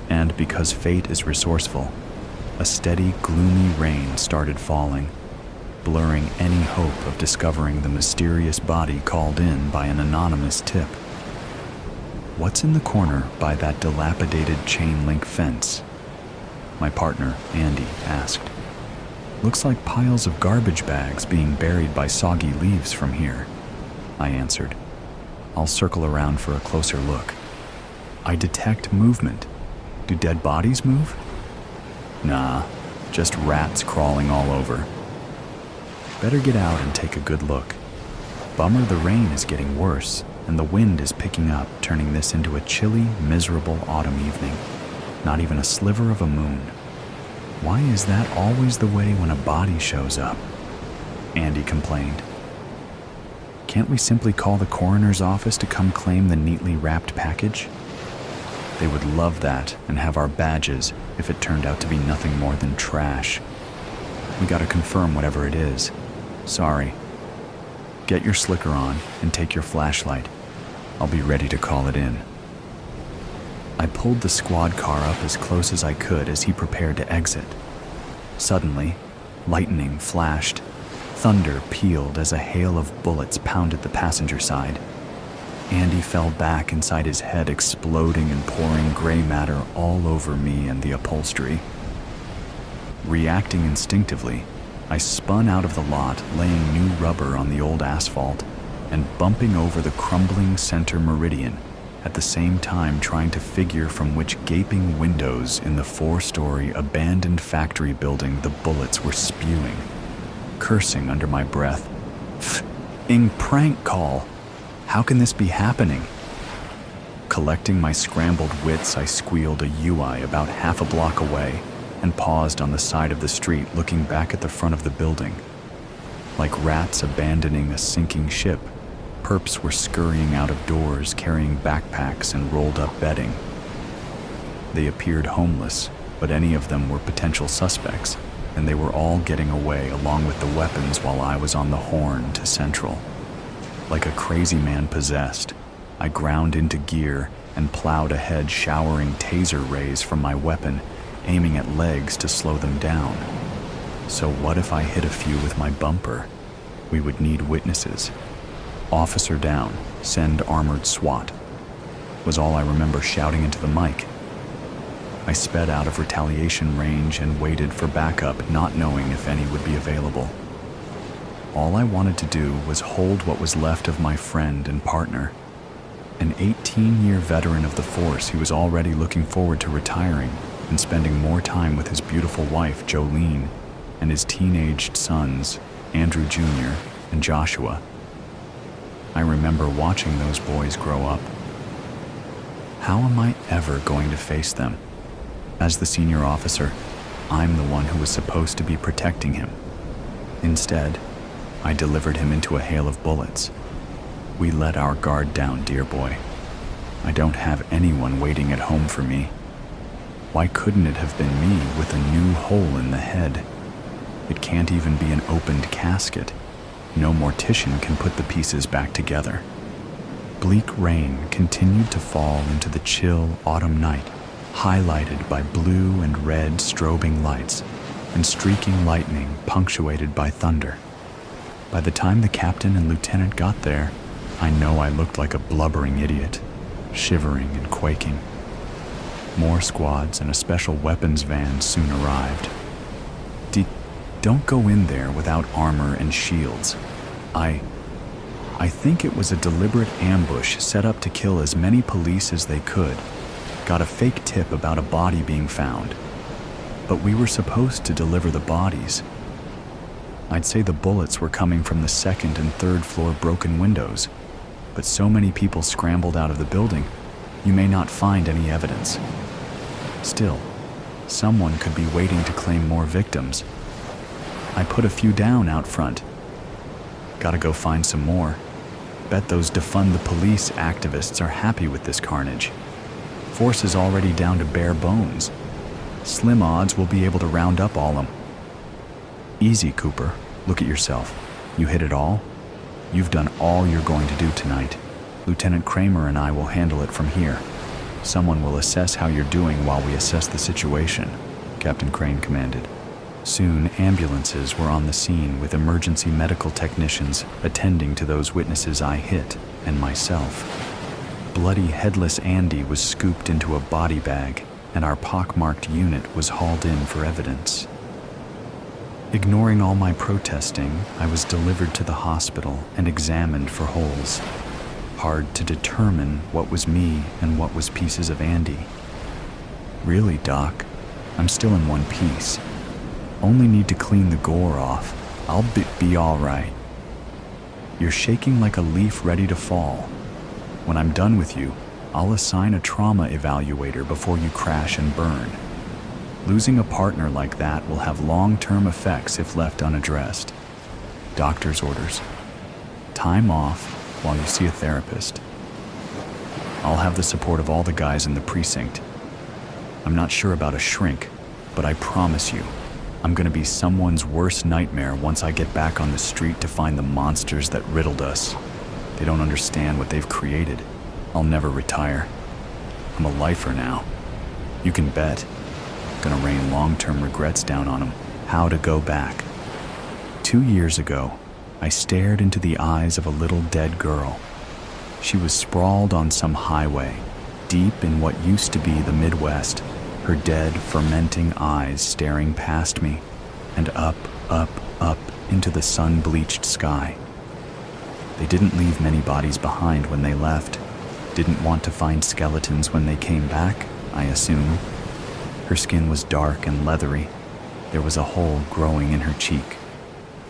And because fate is resourceful, a steady, gloomy rain started falling, blurring any hope of discovering the mysterious body called in by an anonymous tip. What's in the corner by that dilapidated chain-link fence? My partner, Andy, asked. Looks like piles of garbage bags being buried by soggy leaves from here, I answered. I'll circle around for a closer look. I detect movement. Do dead bodies move? Nah, just rats crawling all over. Better get out and take a good look. Bummer the rain is getting worse, and the wind is picking up, turning this into a chilly, miserable autumn evening. Not even a sliver of a moon. Why is that always the way when a body shows up? Andy complained. Can't we simply call the coroner's office to come claim the neatly wrapped package? They would love that and have our badges if it turned out to be nothing more than trash. We gotta confirm whatever it is. Sorry. Get your slicker on and take your flashlight. I'll be ready to call it in. I pulled the squad car up as close as I could as he prepared to exit. Suddenly, lightning flashed. Thunder pealed as a hail of bullets pounded the passenger side. Andy fell back inside his head, exploding and pouring gray matter all over me and the upholstery. Reacting instinctively, I spun out of the lot, laying new rubber on the old asphalt and bumping over the crumbling center meridian, at the same time trying to figure from which gaping windows in the 4-story abandoned factory building the bullets were spewing, cursing under my breath. F***ing prank call! How can this be happening? Collecting my scrambled wits, I squealed a UI about half a block away and paused on the side of the street, looking back at the front of the building. Like rats abandoning a sinking ship, perps were scurrying out of doors carrying backpacks and rolled up bedding. They appeared homeless, but any of them were potential suspects, and they were all getting away along with the weapons while I was on the horn to Central. Like a crazy man possessed, I ground into gear and plowed ahead, showering taser rays from my weapon, aiming at legs to slow them down. So what if I hit a few with my bumper? We would need witnesses. Officer down, send armored SWAT, was all I remember shouting into the mic. I sped out of retaliation range and waited for backup, not knowing if any would be available. All I wanted to do was hold what was left of my friend and partner. An 18-year veteran of the force, he was already looking forward to retiring and spending more time with his beautiful wife, Jolene, and his teenaged sons, Andrew Jr. and Joshua. I remember watching those boys grow up. How am I ever going to face them? As the senior officer, I'm the one who was supposed to be protecting him. Instead, I delivered him into a hail of bullets. We let our guard down, dear boy. I don't have anyone waiting at home for me. Why couldn't it have been me with a new hole in the head? It can't even be an opened casket. No mortician can put the pieces back together. Bleak rain continued to fall into the chill autumn night, highlighted by blue and red strobing lights and streaking lightning punctuated by thunder. By the time the captain and lieutenant got there, I know I looked like a blubbering idiot, shivering and quaking. More squads and a special weapons van soon arrived. Don't go in there without armor and shields. I think it was a deliberate ambush set up to kill as many police as they could. Got a fake tip about a body being found. But we were supposed to deliver the bodies. I'd say the bullets were coming from the second and third floor broken windows, but so many people scrambled out of the building, you may not find any evidence. Still, someone could be waiting to claim more victims. I put a few down out front. Gotta go find some more. Bet those defund the police activists are happy with this carnage. Force is already down to bare bones. Slim odds we'll be able to round up all them. Easy, Cooper. Look at yourself. You hit it all? You've done all you're going to do tonight. Lieutenant Kramer and I will handle it from here. Someone will assess how you're doing while we assess the situation, Captain Crane commanded. Soon, ambulances were on the scene with emergency medical technicians attending to those witnesses I hit and myself. Bloody headless Andy was scooped into a body bag, and our pockmarked unit was hauled in for evidence. Ignoring all my protesting, I was delivered to the hospital and examined for holes. Hard to determine what was me and what was pieces of Andy. Really, Doc, I'm still in one piece. Only need to clean the gore off. I'll be all right. You're shaking like a leaf ready to fall. When I'm done with you, I'll assign a trauma evaluator before you crash and burn. Losing a partner like that will have long-term effects if left unaddressed. Doctor's orders. Time off while you see a therapist. I'll have the support of all the guys in the precinct. I'm not sure about a shrink, but I promise you, I'm gonna be someone's worst nightmare once I get back on the street to find the monsters that riddled us. They don't understand what they've created. I'll never retire. I'm a lifer now. You can bet. Gonna rain long-term regrets down on them. How to go back. 2 years ago, I stared into the eyes of a little dead girl. She was sprawled on some highway, deep in what used to be the Midwest, her dead, fermenting eyes staring past me, and up, up, up into the sun-bleached sky. They didn't leave many bodies behind when they left. Didn't want to find skeletons when they came back, I assume. Her skin was dark and leathery. There was a hole growing in her cheek.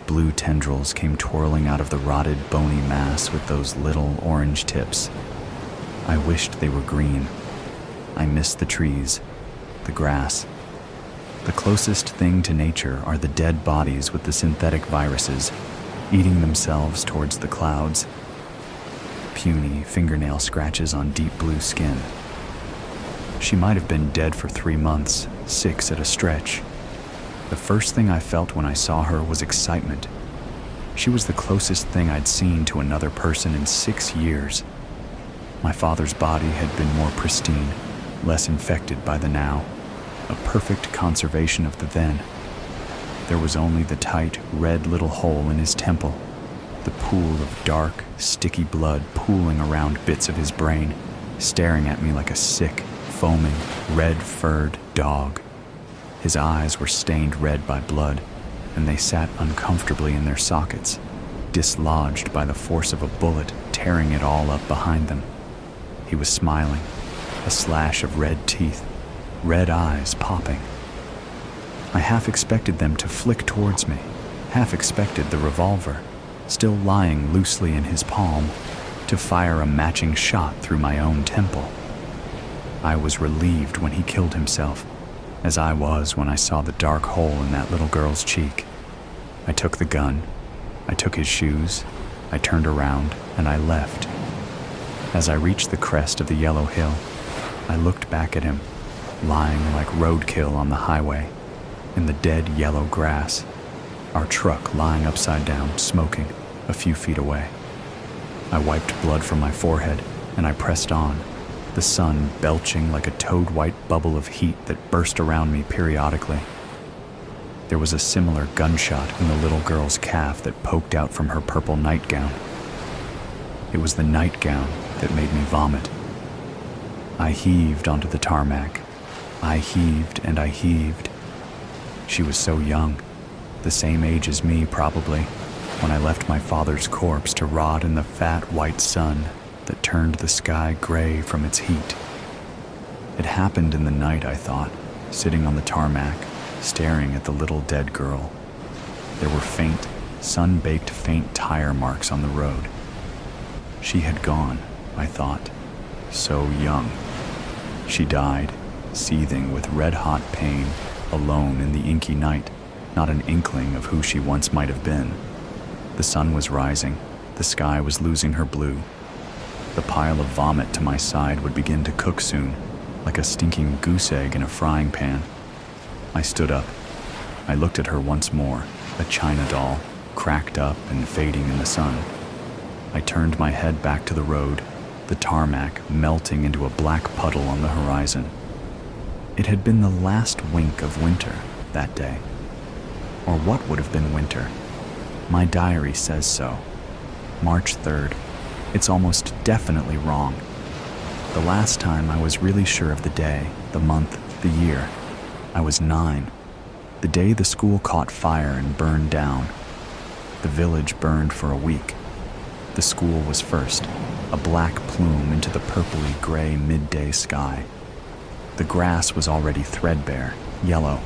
Blue tendrils came twirling out of the rotted, bony mass with those little orange tips. I wished they were green. I missed the trees, the grass. The closest thing to nature are the dead bodies with the synthetic viruses, eating themselves towards the clouds. Puny fingernail scratches on deep blue skin. She might have been dead for 3 months, 6 at a stretch. The first thing I felt when I saw her was excitement. She was the closest thing I'd seen to another person in 6 years. My father's body had been more pristine, less infected by the now. A perfect conservation of the then. There was only the tight, red little hole in his temple, the pool of dark, sticky blood pooling around bits of his brain, staring at me like a sick, foaming, red-furred dog. His eyes were stained red by blood, and they sat uncomfortably in their sockets, dislodged by the force of a bullet tearing it all up behind them. He was smiling, a slash of red teeth, red eyes popping. I half expected them to flick towards me, half expected the revolver, still lying loosely in his palm, to fire a matching shot through my own temple. I was relieved when he killed himself, as I was when I saw the dark hole in that little girl's cheek. I took the gun, I took his shoes, I turned around, and I left. As I reached the crest of the yellow hill, I looked back at him, lying like roadkill on the highway, in the dead yellow grass, our truck lying upside down, smoking, a few feet away. I wiped blood from my forehead, and I pressed on, the sun belching like a toad-white bubble of heat that burst around me periodically. There was a similar gunshot in the little girl's calf that poked out from her purple nightgown. It was the nightgown that made me vomit. I heaved onto the tarmac. I heaved and I heaved. She was so young, the same age as me probably, when I left my father's corpse to rot in the fat white sun that turned the sky gray from its heat. It happened in the night, I thought, sitting on the tarmac, staring at the little dead girl. There were faint, sun-baked faint tire marks on the road. She had gone, I thought, so young. She died, seething with red-hot pain, alone in the inky night, not an inkling of who she once might have been. The sun was rising, the sky was losing her blue. The pile of vomit to my side would begin to cook soon, like a stinking goose egg in a frying pan. I stood up. I looked at her once more, a china doll, cracked up and fading in the sun. I turned my head back to the road, the tarmac melting into a black puddle on the horizon. It had been the last wink of winter that day. Or what would have been winter? My diary says so. March 3rd. It's almost definitely wrong. The last time I was really sure of the day, the month, the year, I was 9. The day the school caught fire and burned down. The village burned for a week. The school was first, a black plume into the purpley gray midday sky. The grass was already threadbare, yellow.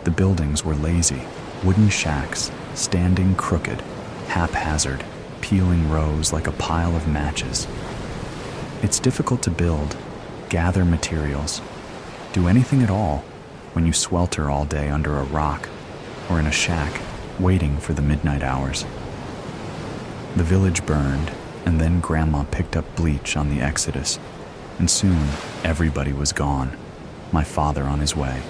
The buildings were lazy, wooden shacks, standing crooked, haphazard, peeling rows like a pile of matches. It's difficult to build, gather materials, do anything at all when you swelter all day under a rock or in a shack waiting for the midnight hours. The village burned, and then Grandma picked up bleach on the exodus, and soon everybody was gone, my father on his way.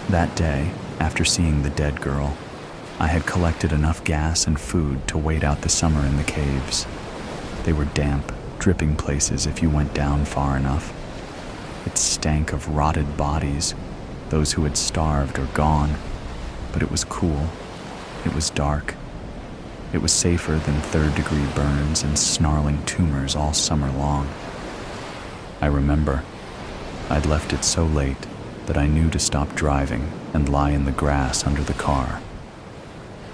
That day, after seeing the dead girl, I had collected enough gas and food to wait out the summer in the caves. They were damp, dripping places if you went down far enough. It stank of rotted bodies, those who had starved or gone, but it was cool. It was dark. It was safer than third-degree burns and snarling tumors all summer long. I remember, I'd left it so late that I knew to stop driving and lie in the grass under the car.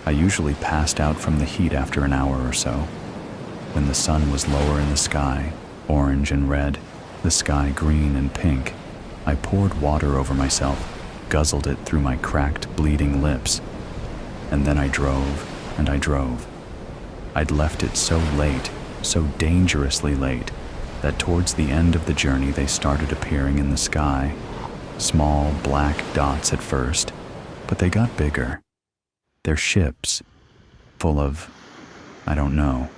I usually passed out from the heat after an hour or so. When the sun was lower in the sky, orange and red, the sky green and pink, I poured water over myself, guzzled it through my cracked, bleeding lips. And then I drove, and I drove. I'd left it so late, so dangerously late, that towards the end of the journey they started appearing in the sky. Small black dots at first, but they got bigger. They're ships, full of, I don't know,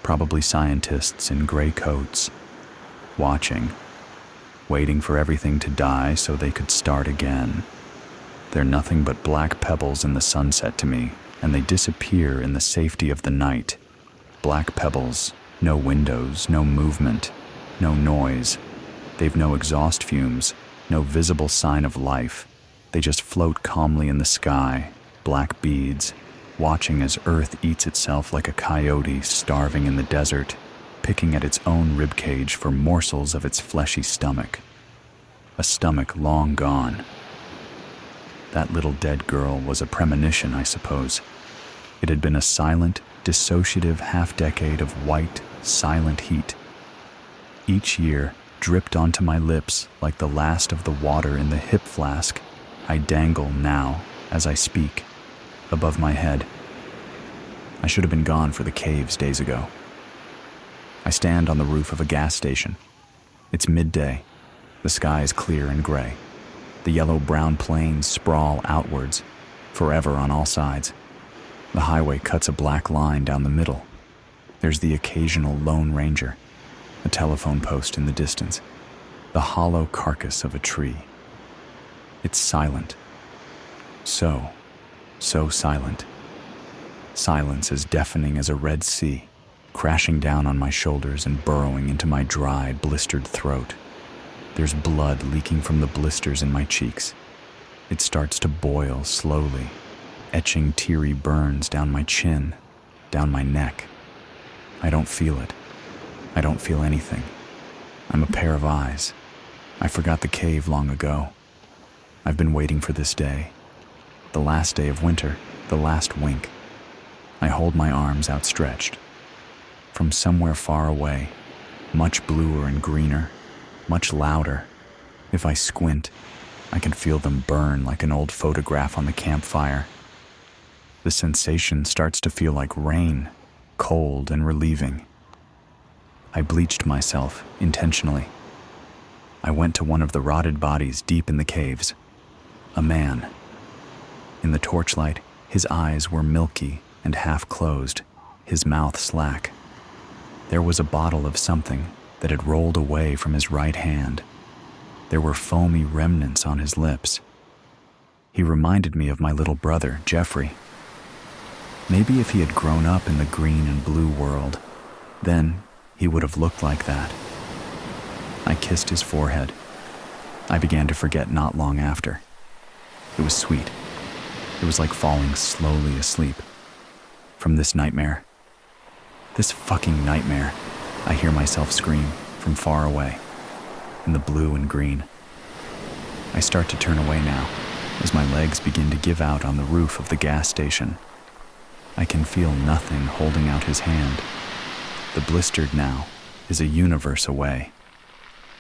probably scientists in gray coats, watching, waiting for everything to die so they could start again. They're nothing but black pebbles in the sunset to me, and they disappear in the safety of the night. Black pebbles, no windows, no movement, no noise. They've no exhaust fumes, no visible sign of life. They just float calmly in the sky, black beads, watching as Earth eats itself like a coyote starving in the desert, picking at its own ribcage for morsels of its fleshy stomach. A stomach long gone. That little dead girl was a premonition, I suppose. It had been a silent, dissociative half-decade of white, silent heat. Each year, dripped onto my lips like the last of the water in the hip flask I dangle now, as I speak, above my head. I should have been gone for the caves days ago. I stand on the roof of a gas station. It's midday. The sky is clear and gray. The yellow-brown plains sprawl outwards, forever on all sides. The highway cuts a black line down the middle. There's the occasional Lone Ranger, a telephone post in the distance, the hollow carcass of a tree. It's silent. So silent. Silence as deafening as a Red Sea. crashing down on my shoulders and burrowing into my dry, blistered throat. There's blood leaking from the blisters in my cheeks. It starts to boil slowly, etching teary burns down my chin, down my neck. I don't feel it. I don't feel anything. I'm a pair of eyes. I forgot the cave long ago. I've been waiting for this day. The last day of winter, the last wink. I hold my arms outstretched. From somewhere far away, much bluer and greener, much louder. If I squint, I can feel them burn like an old photograph on the campfire. The sensation starts to feel like rain, cold and relieving. I bleached myself intentionally. I went to one of the rotted bodies deep in the caves. A man. In the torchlight, his eyes were milky and half closed, his mouth slack. There was a bottle of something that had rolled away from his right hand. There were foamy remnants on his lips. He reminded me of my little brother, Jeffrey. Maybe if he had grown up in the green and blue world, then he would have looked like that. I kissed his forehead. I began to forget not long after. It was sweet. It was like falling slowly asleep. From this nightmare. This fucking nightmare, I hear myself scream from far away, in the blue and green. I start to turn away now, as my legs begin to give out on the roof of the gas station. I can feel nothing holding out his hand. The blistered now is a universe away.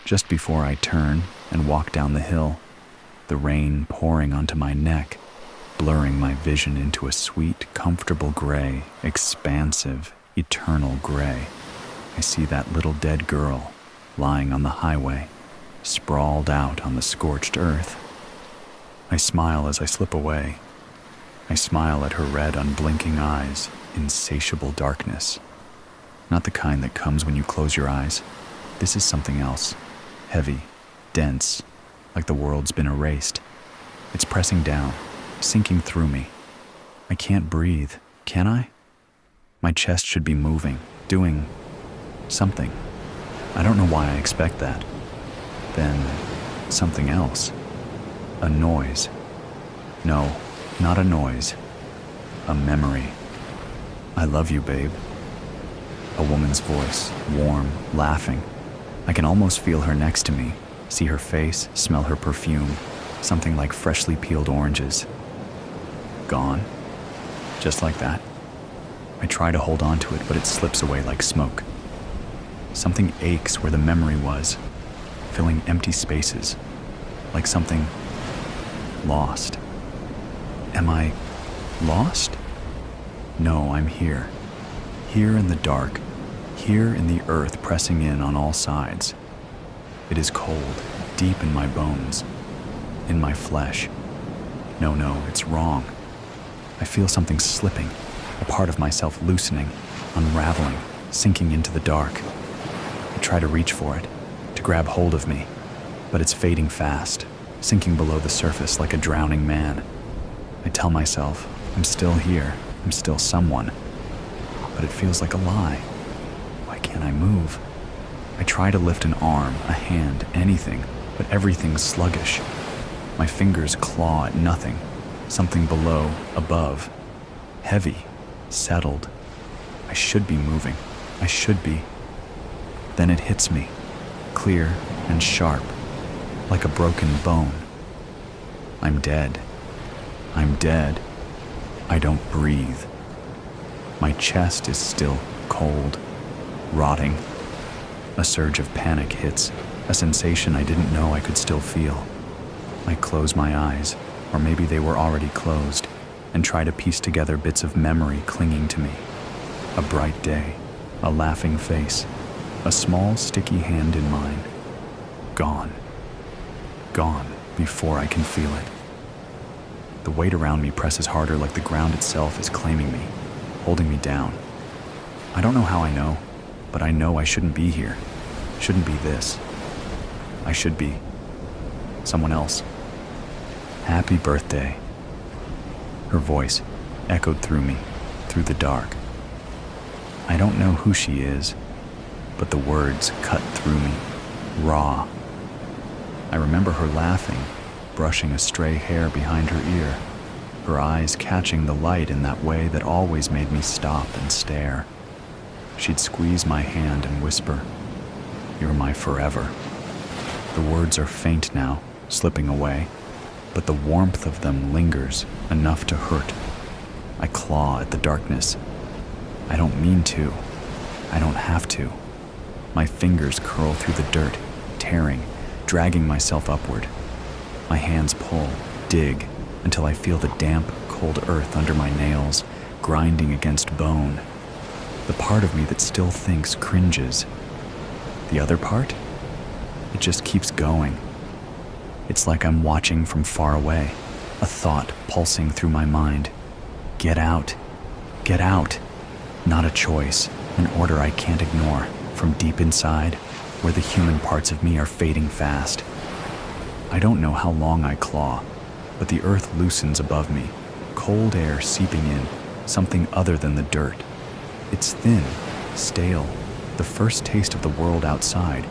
Just before I turn and walk down the hill, the rain pouring onto my neck, blurring my vision into a sweet, comfortable gray, expansive, eternal gray. I see that little dead girl lying on the highway, sprawled out on the scorched earth. I smile as I slip away. I smile at her red, unblinking eyes, insatiable darkness. Not the kind that comes when you close your eyes. This is something else. Heavy, dense, like the world's been erased. It's pressing down, sinking through me. I can't breathe, can I? My chest should be moving, doing something. I don't know why I expect that. Then, something else. A noise. No, not a noise. A memory. I love you, babe. A woman's voice, warm, laughing. I can almost feel her next to me, see her face, smell her perfume, something like freshly peeled oranges. Gone. Just like that. I try to hold on to it, but it slips away like smoke. Something aches where the memory was, filling empty spaces, like something lost. Am I lost? No, I'm here. Here in the dark, here in the earth pressing in on all sides. It is cold, deep in my bones, in my flesh. No, it's wrong. I feel something slipping, a part of myself loosening, unraveling, sinking into the dark. I try to reach for it, to grab hold of me, but it's fading fast, sinking below the surface like a drowning man. I tell myself, I'm still here, I'm still someone, but it feels like a lie. Why can't I move? I try to lift an arm, a hand, anything, but everything's sluggish. My fingers claw at nothing, something below, above, heavy, settled. I should be moving. I should be. Then it hits me, clear and sharp, like a broken bone. I'm dead. I'm dead. I don't breathe. My chest is still cold, rotting. A surge of panic hits, a sensation I didn't know I could still feel. I close my eyes, or maybe they were already closed, and try to piece together bits of memory clinging to me. A bright day, a laughing face, a small sticky hand in mine. Gone. Gone before I can feel it. The weight around me presses harder like the ground itself is claiming me, holding me down. I don't know how I know, but I know I shouldn't be here. Shouldn't be this. I should be someone else. Happy birthday. Her voice echoed through me, through the dark. I don't know who she is, but the words cut through me, raw. I remember her laughing, brushing a stray hair behind her ear, her eyes catching the light in that way that always made me stop and stare. She'd squeeze my hand and whisper, "You're my forever." The words are faint now, slipping away, but the warmth of them lingers, enough to hurt. I claw at the darkness. I don't mean to. I don't have to. My fingers curl through the dirt, tearing, dragging myself upward. My hands pull, dig, until I feel the damp, cold earth under my nails, grinding against bone. The part of me that still thinks cringes. The other part? It just keeps going. It's like I'm watching from far away, a thought pulsing through my mind. Get out. Get out. Not a choice, an order I can't ignore, from deep inside, where the human parts of me are fading fast. I don't know how long I claw, but the earth loosens above me, cold air seeping in, something other than the dirt. It's thin, stale, the first taste of the world outside,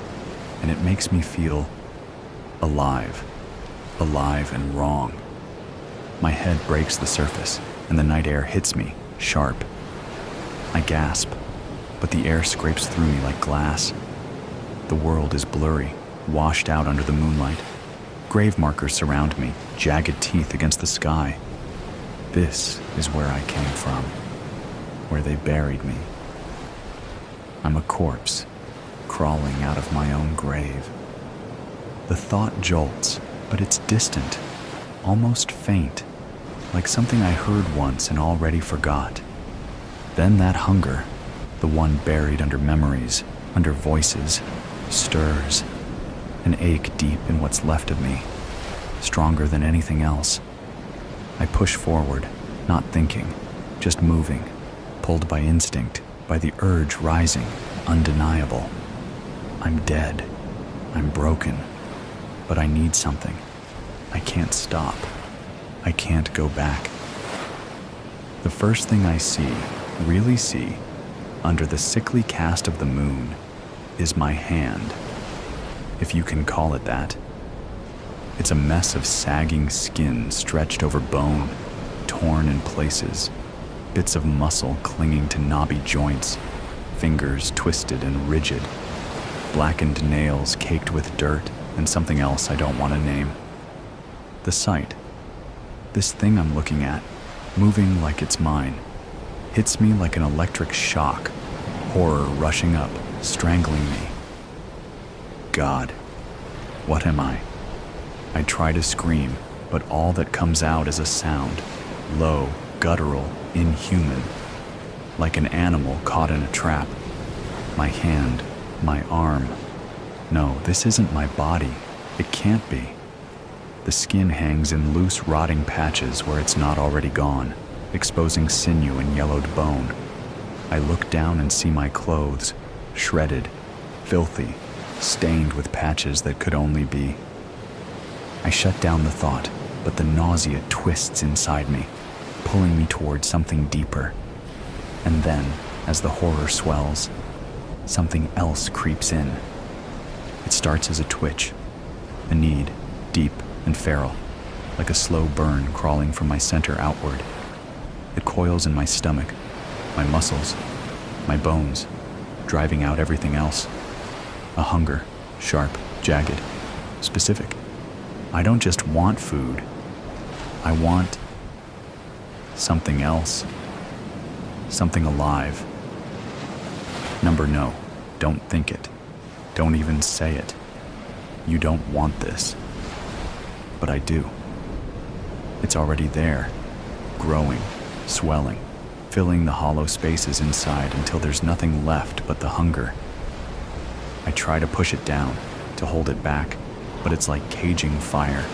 and it makes me feel alive and wrong. My head breaks the surface, and the night air hits me, sharp. I gasp, but the air scrapes through me like glass. The world is blurry, washed out under the moonlight. Grave markers surround me, jagged teeth against the sky. This is where I came from, where they buried me. I'm a corpse, crawling out of my own grave. The thought jolts, but it's distant, almost faint, like something I heard once and already forgot. Then that hunger, the one buried under memories, under voices, stirs, an ache deep in what's left of me, stronger than anything else. I push forward, not thinking, just moving, pulled by instinct, by the urge rising, undeniable. I'm dead. I'm broken. But I need something. I can't stop. I can't go back. The first thing I see, really see, under the sickly cast of the moon, is my hand, if you can call it that. It's a mess of sagging skin stretched over bone, torn in places, bits of muscle clinging to knobby joints, fingers twisted and rigid, blackened nails caked with dirt and something else I don't want to name. The sight, this thing I'm looking at, moving like it's mine, hits me like an electric shock, horror rushing up, strangling me. God, what am I? I try to scream, but all that comes out is a sound, low, guttural, inhuman, like an animal caught in a trap. My hand, my arm. No, this isn't my body. It can't be. The skin hangs in loose, rotting patches where it's not already gone, exposing sinew and yellowed bone. I look down and see my clothes, shredded, filthy, stained with patches that could only be. I shut down the thought, but the nausea twists inside me, pulling me toward something deeper. And then, as the horror swells, something else creeps in. It starts as a twitch, a need, deep and feral, like a slow burn crawling from my center outward. It coils in my stomach, my muscles, my bones, driving out everything else. A hunger, sharp, jagged, specific. I don't just want food. I want something else. Something alive. Number no, don't think it. Don't even say it. You don't want this. But I do. It's already there, growing, swelling, filling the hollow spaces inside until there's nothing left but the hunger. I try to push it down, to hold it back, but it's like caging fire.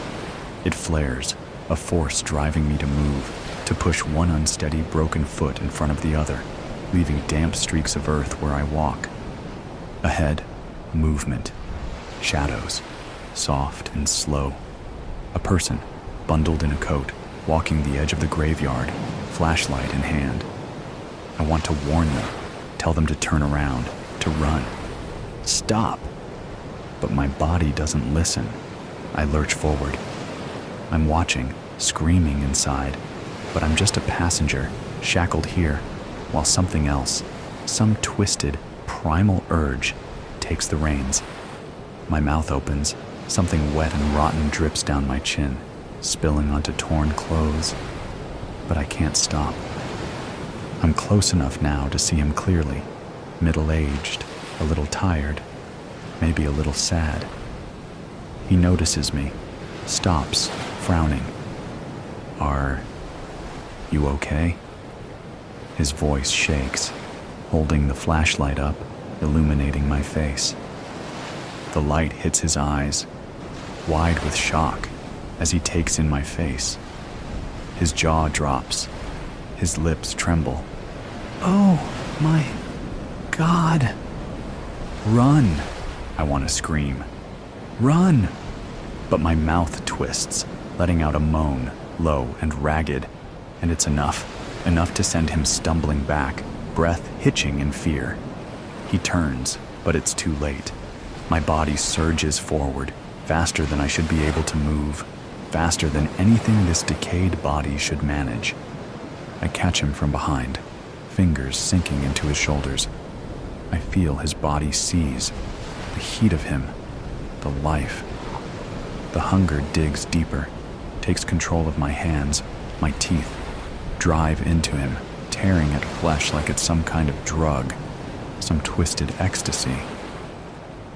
It flares, a force driving me to move, to push one unsteady, broken foot in front of the other, leaving damp streaks of earth where I walk. Ahead, movement, shadows, soft and slow. A person, bundled in a coat, walking the edge of the graveyard, flashlight in hand. I want to warn them, tell them to turn around, to run. Stop! But my body doesn't listen. I lurch forward. I'm watching, screaming inside, but I'm just a passenger, shackled here, while something else, some twisted, primal urge, takes the reins. My mouth opens, something wet and rotten drips down my chin, spilling onto torn clothes. But I can't stop. I'm close enough now to see him clearly, middle-aged, a little tired, maybe a little sad. He notices me, stops, frowning. Are you okay? His voice shakes, holding the flashlight up, illuminating my face. The light hits his eyes, wide with shock, as he takes in my face. His jaw drops, his lips tremble. Oh my God! Run! I want to scream. Run! But my mouth twists, letting out a moan, low and ragged, and it's enough to send him stumbling back, breath hitching in fear. He turns, but it's too late. My body surges forward, faster than I should be able to move, faster than anything this decayed body should manage. I catch him from behind, fingers sinking into his shoulders. I feel his body seize, the heat of him, the life. The hunger digs deeper, takes control of my hands, my teeth, drive into him, tearing at flesh like it's some kind of drug, some twisted ecstasy.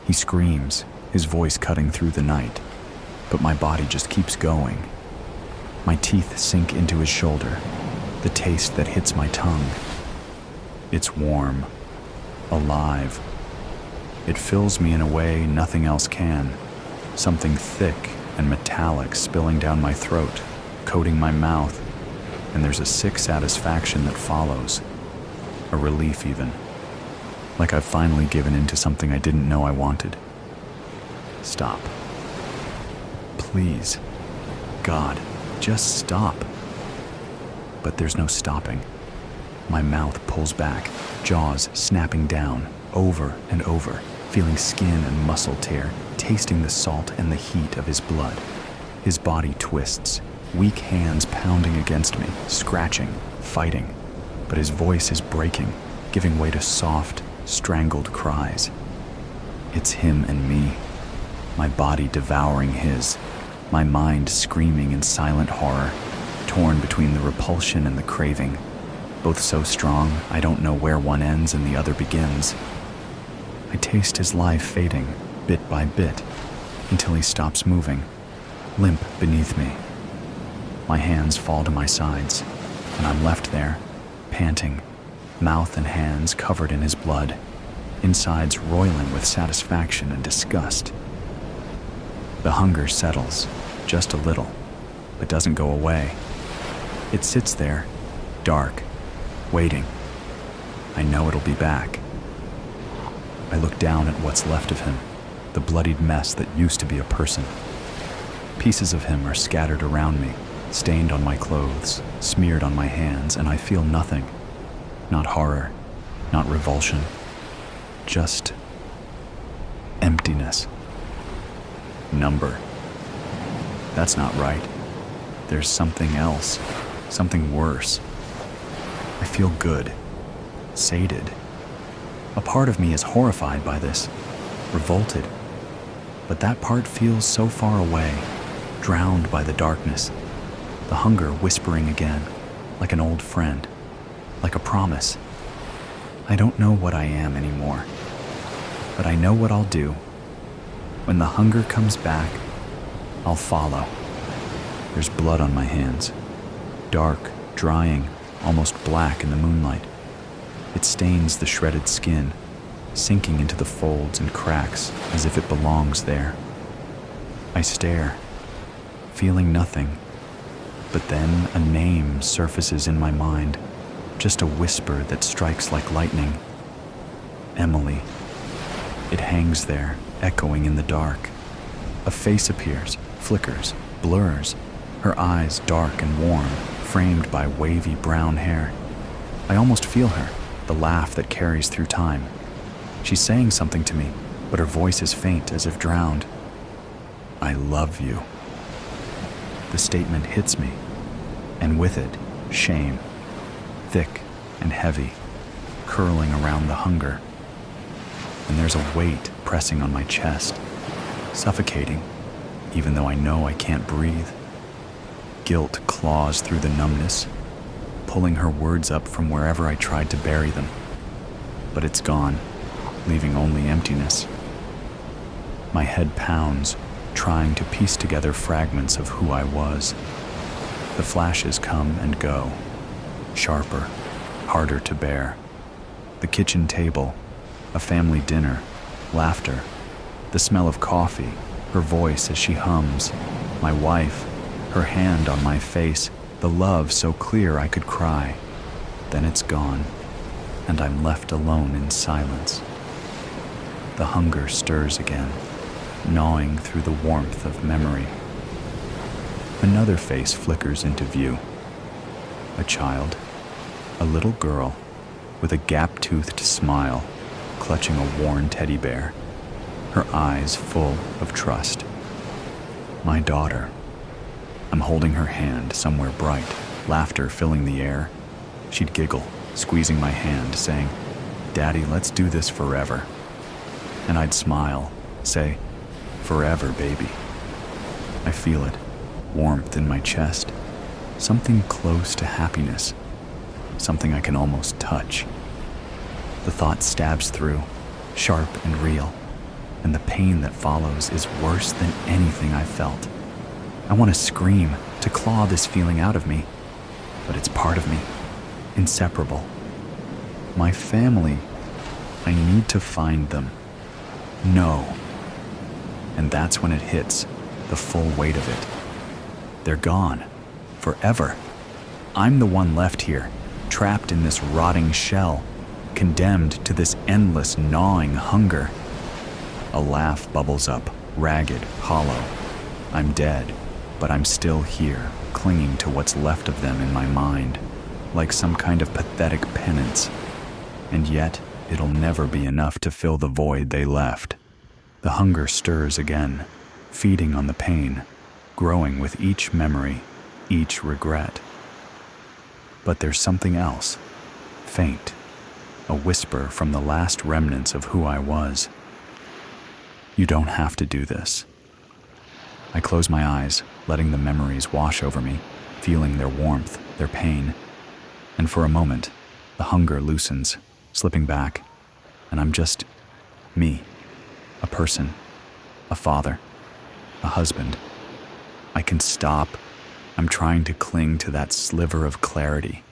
He screams, his voice cutting through the night, but my body just keeps going. My teeth sink into his shoulder, the taste that hits my tongue. It's warm, alive. It fills me in a way nothing else can, something thick and metallic spilling down my throat, coating my mouth, and there's a sick satisfaction that follows, a relief even, like I've finally given in to something I didn't know I wanted. Stop. Please. God, just stop. But there's no stopping. My mouth pulls back, jaws snapping down, over and over, feeling skin and muscle tear, tasting the salt and the heat of his blood. His body twists, weak hands pounding against me, scratching, fighting. But his voice is breaking, giving way to soft, strangled cries. It's him and me, my body devouring his, my mind screaming in silent horror, torn between the repulsion and the craving, both so strong I don't know where one ends and the other begins. I taste his life fading, bit by bit, until he stops moving, limp beneath me. My hands fall to my sides, and I'm left there, panting, mouth and hands covered in his blood, insides roiling with satisfaction and disgust. The hunger settles, just a little, but doesn't go away. It sits there, dark, waiting. I know it'll be back. I look down at what's left of him, the bloodied mess that used to be a person. Pieces of him are scattered around me, stained on my clothes, smeared on my hands, and I feel nothing. Not horror, not revulsion, just emptiness. Number. That's not right. There's something else, something worse. I feel good, sated. A part of me is horrified by this, revolted. But that part feels so far away, drowned by the darkness. The hunger whispering again, like an old friend, like a promise. I don't know what I am anymore, but I know what I'll do. When the hunger comes back, I'll follow. There's blood on my hands, dark, drying, almost black in the moonlight. It stains the shredded skin, sinking into the folds and cracks as if it belongs there. I stare, feeling nothing, but then a name surfaces in my mind, just a whisper that strikes like lightning. Emily. It hangs there, echoing in the dark. A face appears, flickers, blurs, her eyes dark and warm, framed by wavy brown hair. I almost feel her, the laugh that carries through time. She's saying something to me, but her voice is faint as if drowned. I love you. The statement hits me, and with it, shame, thick and heavy, curling around the hunger. And there's a weight pressing on my chest, suffocating, even though I know I can't breathe. Guilt claws through the numbness, pulling her words up from wherever I tried to bury them. But it's gone, leaving only emptiness. My head pounds, trying to piece together fragments of who I was. The flashes come and go, sharper, harder to bear. The kitchen table, a family dinner, laughter, the smell of coffee, her voice as she hums, my wife, her hand on my face, the love so clear I could cry. Then it's gone, and I'm left alone in silence. The hunger stirs again, gnawing through the warmth of memory. Another face flickers into view. A child, a little girl, with a gap-toothed smile, clutching a worn teddy bear, her eyes full of trust. My daughter. I'm holding her hand somewhere bright, laughter filling the air. She'd giggle, squeezing my hand, saying, "Daddy, let's do this forever." And I'd smile, say, "Forever, baby." I feel it, warmth in my chest, something close to happiness, something I can almost touch. The thought stabs through, sharp and real, and the pain that follows is worse than anything I've felt. I want to scream, to claw this feeling out of me, but it's part of me, inseparable. My family, I need to find them. No. And that's when it hits, the full weight of it. They're gone, forever. I'm the one left here, trapped in this rotting shell, condemned to this endless gnawing hunger. A laugh bubbles up, ragged, hollow. I'm dead, but I'm still here, clinging to what's left of them in my mind, like some kind of pathetic penance. And yet, it'll never be enough to fill the void they left. The hunger stirs again, feeding on the pain, growing with each memory, each regret. But there's something else, faint, a whisper from the last remnants of who I was. You don't have to do this. I close my eyes, letting the memories wash over me, feeling their warmth, their pain. And for a moment, the hunger loosens, slipping back, and I'm just me, a person, a father, a husband. I can stop. I'm trying to cling to that sliver of clarity.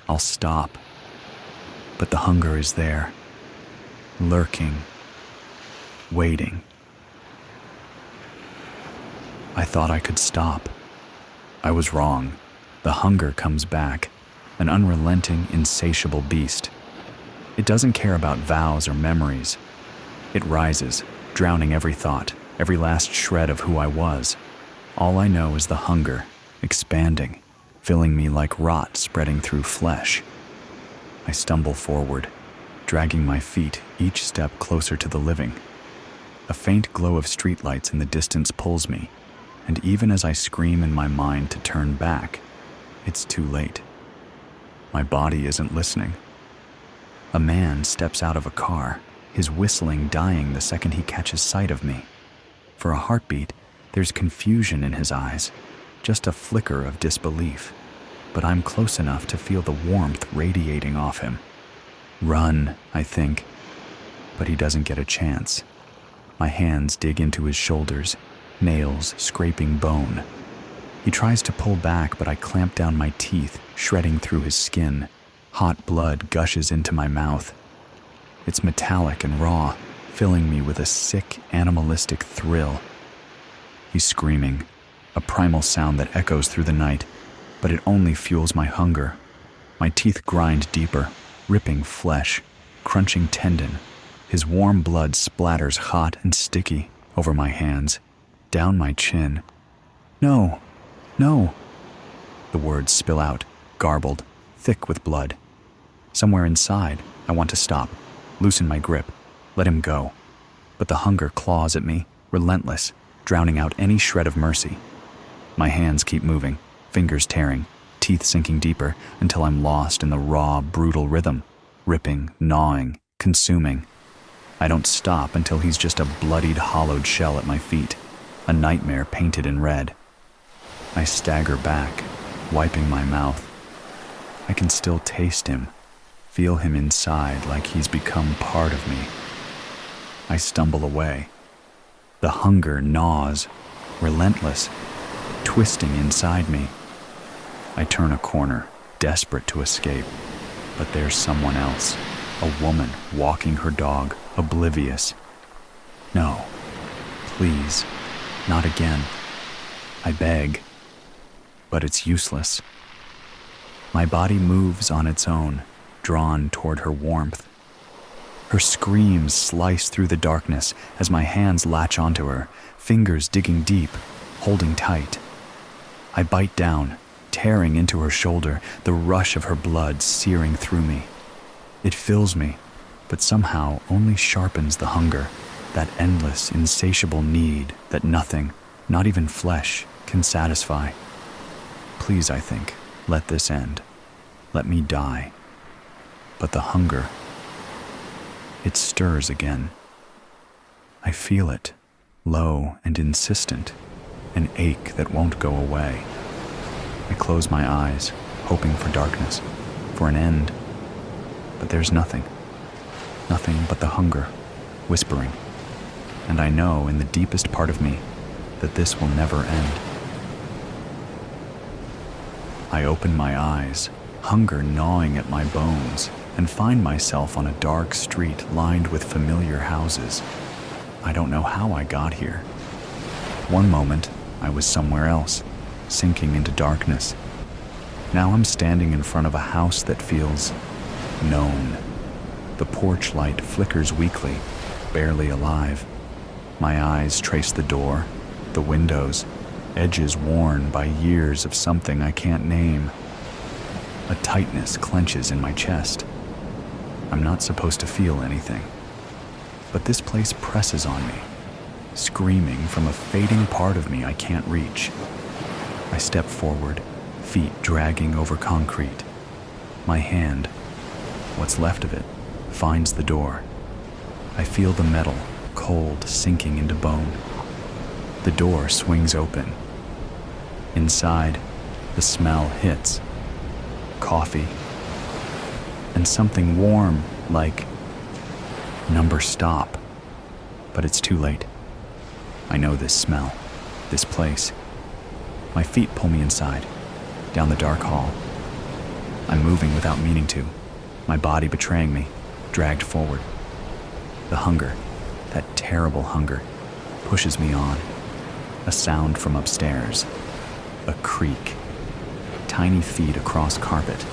I'll stop. But the hunger is there, lurking, waiting. I thought I could stop. I was wrong. The hunger comes back, an unrelenting, insatiable beast. It doesn't care about vows or memories. It rises, drowning every thought, every last shred of who I was. All I know is the hunger, expanding, filling me like rot spreading through flesh. I stumble forward, dragging my feet each step closer to the living. A faint glow of streetlights in the distance pulls me, and even as I scream in my mind to turn back, it's too late. My body isn't listening. A man steps out of a car, his whistling dying the second he catches sight of me. For a heartbeat, there's confusion in his eyes, just a flicker of disbelief. But I'm close enough to feel the warmth radiating off him. Run, I think, but he doesn't get a chance. My hands dig into his shoulders, nails scraping bone. He tries to pull back, but I clamp down my teeth, shredding through his skin. Hot blood gushes into my mouth. It's metallic and raw, filling me with a sick, animalistic thrill. He's screaming, a primal sound that echoes through the night, but it only fuels my hunger. My teeth grind deeper, ripping flesh, crunching tendon. His warm blood splatters hot and sticky over my hands, down my chin. No, no. The words spill out, garbled, thick with blood. Somewhere inside, I want to stop, loosen my grip, let him go. But the hunger claws at me, relentless, drowning out any shred of mercy. My hands keep moving, fingers tearing, teeth sinking deeper until I'm lost in the raw, brutal rhythm, ripping, gnawing, consuming. I don't stop until he's just a bloodied, hollowed shell at my feet, a nightmare painted in red. I stagger back, wiping my mouth. I can still taste him, feel him inside like he's become part of me. I stumble away. The hunger gnaws, relentless, twisting inside me. I turn a corner, desperate to escape, but there's someone else, a woman walking her dog, oblivious. No, please, not again. I beg, but it's useless. My body moves on its own, drawn toward her warmth. Her screams slice through the darkness as my hands latch onto her, fingers digging deep, holding tight. I bite down, tearing into her shoulder, the rush of her blood searing through me. It fills me, but somehow only sharpens the hunger, that endless, insatiable need that nothing, not even flesh, can satisfy. Please, I think, let this end. Let me die. But the hunger, it stirs again. I feel it, low and insistent, an ache that won't go away. I close my eyes, hoping for darkness, for an end. But there's nothing but the hunger, whispering. And I know in the deepest part of me that this will never end. I open my eyes, hunger gnawing at my bones, and find myself on a dark street lined with familiar houses. I don't know how I got here. One moment, I was somewhere else, sinking into darkness. Now I'm standing in front of a house that feels known. The porch light flickers weakly, barely alive. My eyes trace the door, the windows, edges worn by years of something I can't name. A tightness clenches in my chest. I'm not supposed to feel anything. But this place presses on me, screaming from a fading part of me I can't reach. I step forward, feet dragging over concrete. My hand, what's left of it, finds the door. I feel the metal, cold, sinking into bone. The door swings open. Inside, the smell hits. Coffee. And something warm, like number stop. But it's too late. I know this smell, this place. My feet pull me inside, down the dark hall. I'm moving without meaning to, my body betraying me, dragged forward. The hunger, that terrible hunger, pushes me on. A sound from upstairs. A creak. Tiny feet across carpet.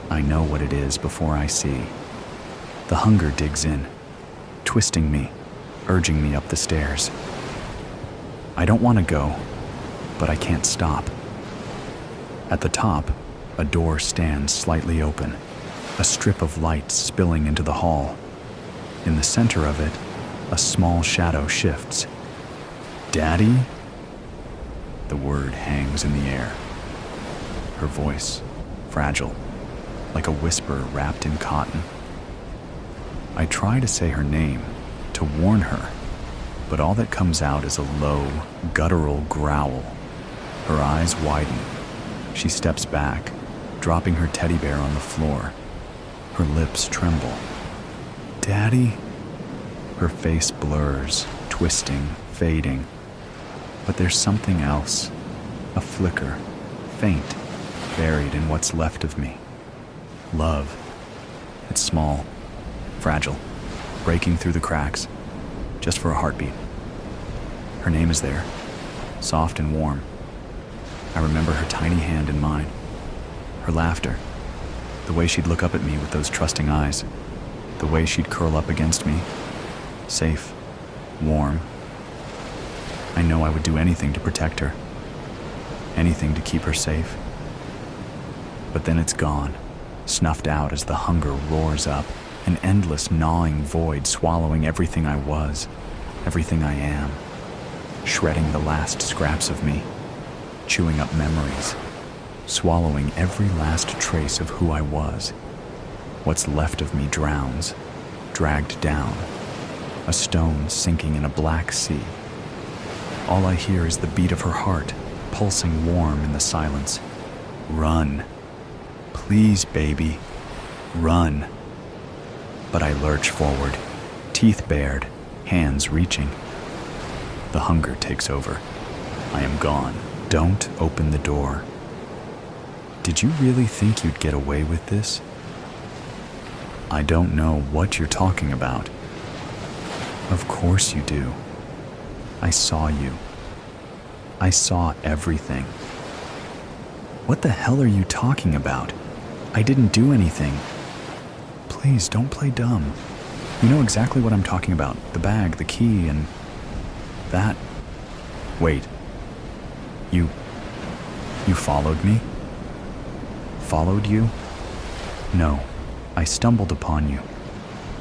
I know what it is before I see. The hunger digs in, twisting me, urging me up the stairs. I don't want to go, but I can't stop. At the top, a door stands slightly open, a strip of light spilling into the hall. In the center of it, a small shadow shifts. Daddy? The word hangs in the air. Her voice, fragile, like a whisper wrapped in cotton. I try to say her name, to warn her, but all that comes out is a low, guttural growl. Her eyes widen. She steps back, dropping her teddy bear on the floor. Her lips tremble. Daddy? Her face blurs, twisting, fading. But there's something else, a flicker, faint, buried in what's left of me. Love. It's small, fragile, breaking through the cracks, just for a heartbeat. Her name is there, soft and warm. I remember her tiny hand in mine, her laughter, the way she'd look up at me with those trusting eyes, the way she'd curl up against me, safe, warm. I know I would do anything to protect her, anything to keep her safe. But then it's gone, snuffed out as the hunger roars up, an endless gnawing void swallowing everything I was, everything I am, shredding the last scraps of me, chewing up memories, swallowing every last trace of who I was. What's left of me drowns, dragged down, a stone sinking in a black sea. All I hear is the beat of her heart, pulsing warm in the silence. Run. Please, baby, run. But I lurch forward, teeth bared, hands reaching. The hunger takes over. I am gone. Don't open the door. Did you really think you'd get away with this? I don't know what you're talking about. Of course you do. I saw you. I saw everything. What the hell are you talking about? I didn't do anything. Please, don't play dumb. You know exactly what I'm talking about. The bag, the key, and that. Wait. You followed me? Followed you? No, I stumbled upon you.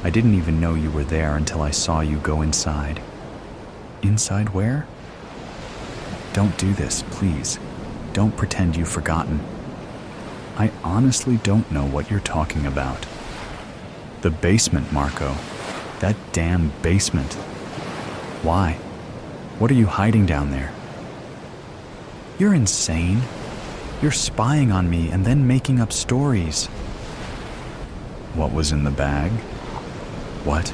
I didn't even know you were there until I saw you go inside. Inside where? Don't do this, please. Don't pretend you've forgotten. I honestly don't know what you're talking about. The basement, Marco. That damn basement. Why? What are you hiding down there? You're insane. You're spying on me and then making up stories. What was in the bag? What?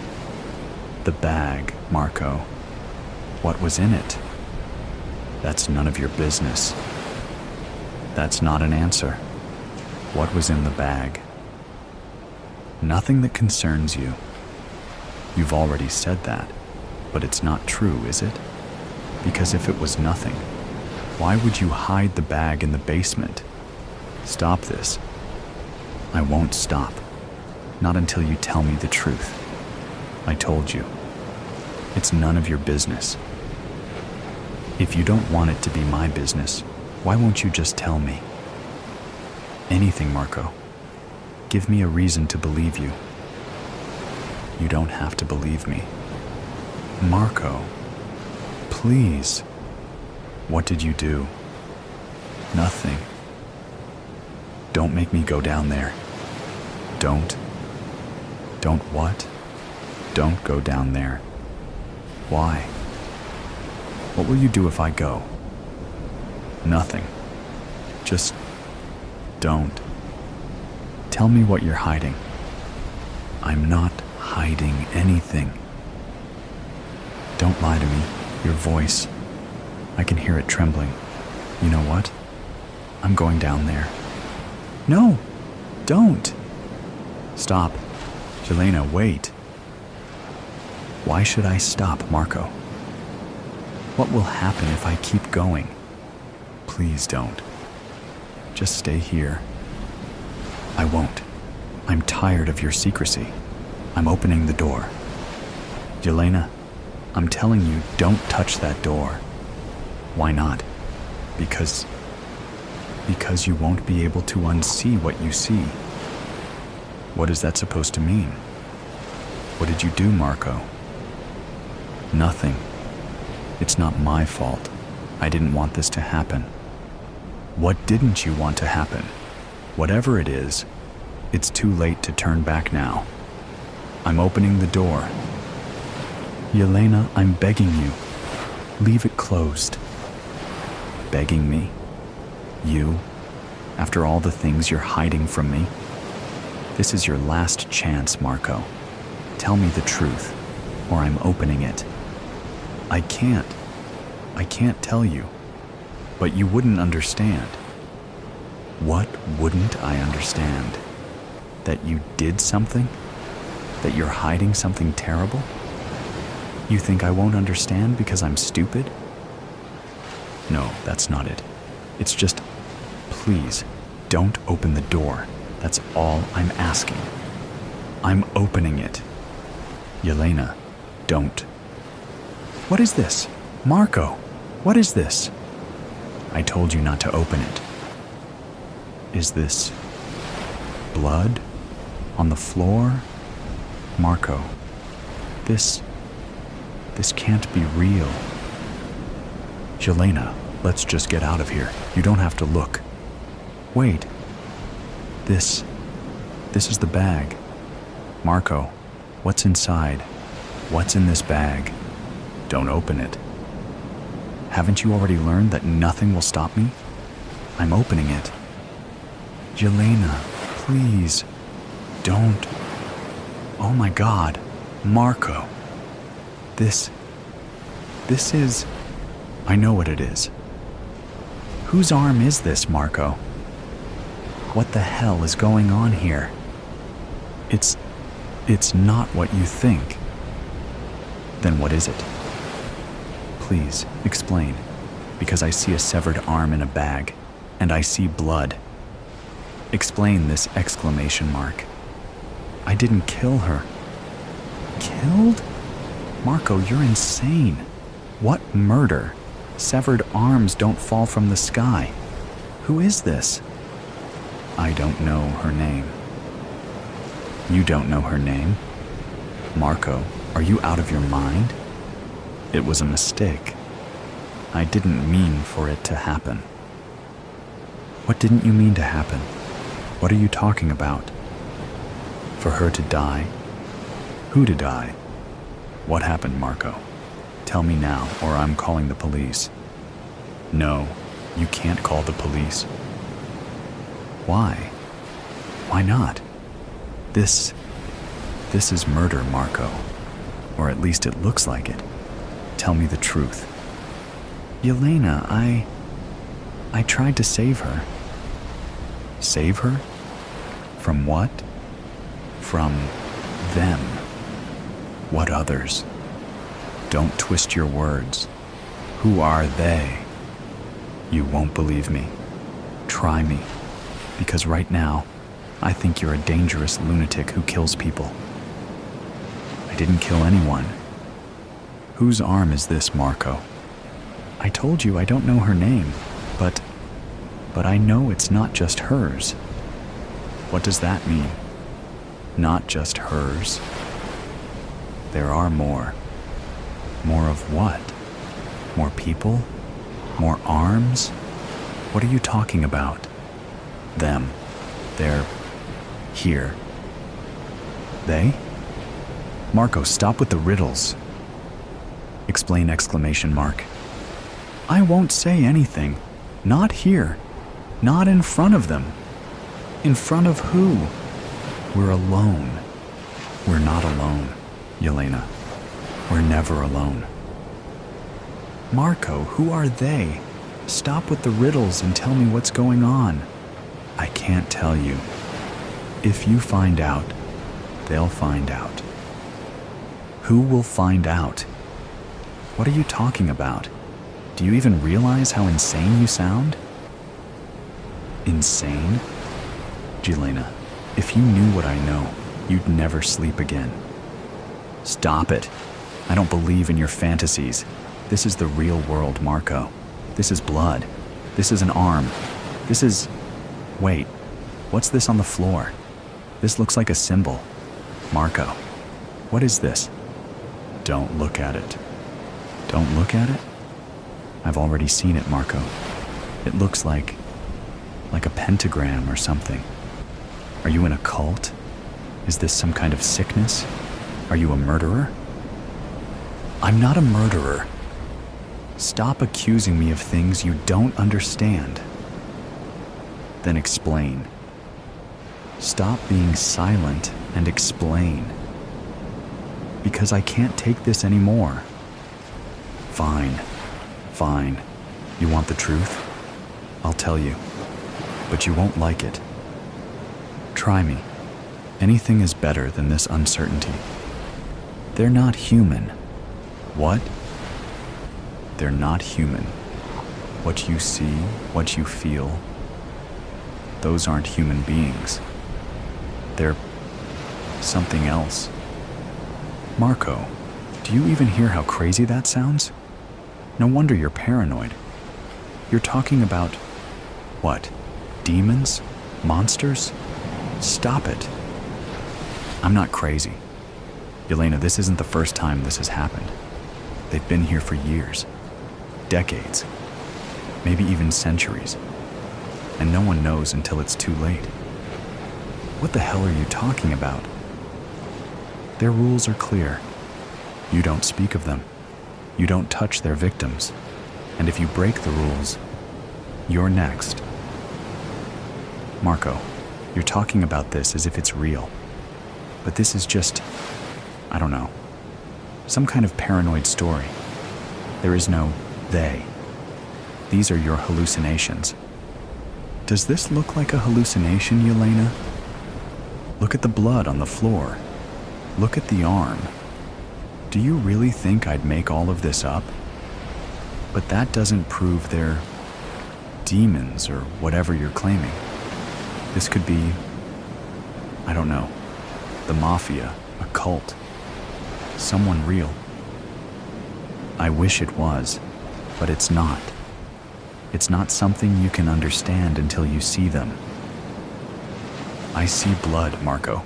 The bag, Marco. What was in it? That's none of your business. That's not an answer. What was in the bag? Nothing that concerns you. You've already said that, but it's not true, is it? Because if it was nothing, why would you hide the bag in the basement? Stop this. I won't stop. Not until you tell me the truth. I told you. It's none of your business. If you don't want it to be my business, why won't you just tell me? Anything, Marco. Give me a reason to believe you. You don't have to believe me. Marco, please. What did you do? Nothing. Don't make me go down there. Don't what? Don't go down there. Why? What will you do if I go? Nothing. Just don't. Tell me what you're hiding. I'm not hiding anything. Don't lie to me. Your voice. I can hear it trembling. You know what? I'm going down there. No! Don't! Stop. Jelena, wait. Why should I stop, Marco? What will happen if I keep going? Please don't. Just stay here. I won't. I'm tired of your secrecy. I'm opening the door. Jelena, I'm telling you, don't touch that door. Why not? Because you won't be able to unsee what you see. What is that supposed to mean? What did you do, Marco? Nothing. It's not my fault. I didn't want this to happen. What didn't you want to happen? Whatever it is, it's too late to turn back now. I'm opening the door. Yelena, I'm begging you. Leave it closed. Begging me? You? After all the things you're hiding from me? This is your last chance, Marco. Tell me the truth, or I'm opening it. I can't tell you, but you wouldn't understand. What wouldn't I understand? That you did something? That you're hiding something terrible? You think I won't understand because I'm stupid? No, that's not it. It's just, please, don't open the door. That's all I'm asking. I'm opening it. Yelena, don't. What is this? Marco, what is this? I told you not to open it. Is this Blood? On the floor? Marco, this can't be real. Yelena, let's just get out of here. You don't have to look. Wait. This is the bag. Marco, what's inside? What's in this bag? Don't open it. Haven't you already learned that nothing will stop me? I'm opening it. Yelena, please, don't. Oh my God, Marco. This is... I know what it is. Whose arm is this, Marco? What the hell is going on here? It's not what you think. Then what is it? Please, explain. Because I see a severed arm in a bag, and I see blood. Explain this exclamation mark. I didn't kill her. Killed? Marco, you're insane. What murder? Severed arms don't fall from the sky. Who is this? I don't know her name. You don't know her name? Marco, are you out of your mind? It was a mistake. I didn't mean for it to happen. What didn't you mean to happen? What are you talking about? For her to die? Who to die? What happened, Marco? Tell me now, or I'm calling the police. No, you can't call the police. Why? Why not? This is murder, Marco. Or at least it looks like it. Tell me the truth. Yelena, I tried to save her. Save her? From what? From them. What others? Don't twist your words. Who are they? You won't believe me. Try me. Because right now, I think you're a dangerous lunatic who kills people. I didn't kill anyone. Whose arm is this, Marco? I told you I don't know her name, but I know it's not just hers. What does that mean? Not just hers. There are more. More of what? More people? More arms? What are you talking about? Them. They're here. They? Marco, stop with the riddles. Explain exclamation mark. I won't say anything. Not here. Not in front of them. In front of who? We're alone. We're not alone, Yelena. We're never alone. Marco, who are they? Stop with the riddles and tell me what's going on. I can't tell you. If you find out, they'll find out. Who will find out? What are you talking about? Do you even realize how insane you sound? Insane? Yelena, if you knew what I know, you'd never sleep again. Stop it. I don't believe in your fantasies. This is the real world, Marco. This is blood. This is an arm. This is... Wait, what's this on the floor? This looks like a symbol. Marco, what is this? Don't look at it. Don't look at it? I've already seen it, Marco. It looks like a pentagram or something. Are you in a cult? Is this some kind of sickness? Are you a murderer? I'm not a murderer. Stop accusing me of things you don't understand. Then explain. Stop being silent and explain. Because I can't take this anymore. Fine. Fine. You want the truth? I'll tell you. But you won't like it. Try me. Anything is better than this uncertainty. They're not human. What? They're not human. What you see, what you feel, those aren't human beings. They're something else. Marco, do you even hear how crazy that sounds? No wonder you're paranoid. You're talking about, what, demons? Monsters? Stop it. I'm not crazy. Yelena, this isn't the first time this has happened. They've been here for years, decades, maybe even centuries, and no one knows until it's too late. What the hell are you talking about? Their rules are clear. You don't speak of them. You don't touch their victims. And if you break the rules, you're next. Marco, you're talking about this as if it's real. But this is just, I don't know, some kind of paranoid story. There is no they. These are your hallucinations. Does this look like a hallucination, Yelena? Look at the blood on the floor. Look at the arm. Do you really think I'd make all of this up? But that doesn't prove they're demons or whatever you're claiming. This could be, I don't know, the mafia, a cult, someone real. I wish it was, but it's not. It's not something you can understand until you see them. I see blood, Marco.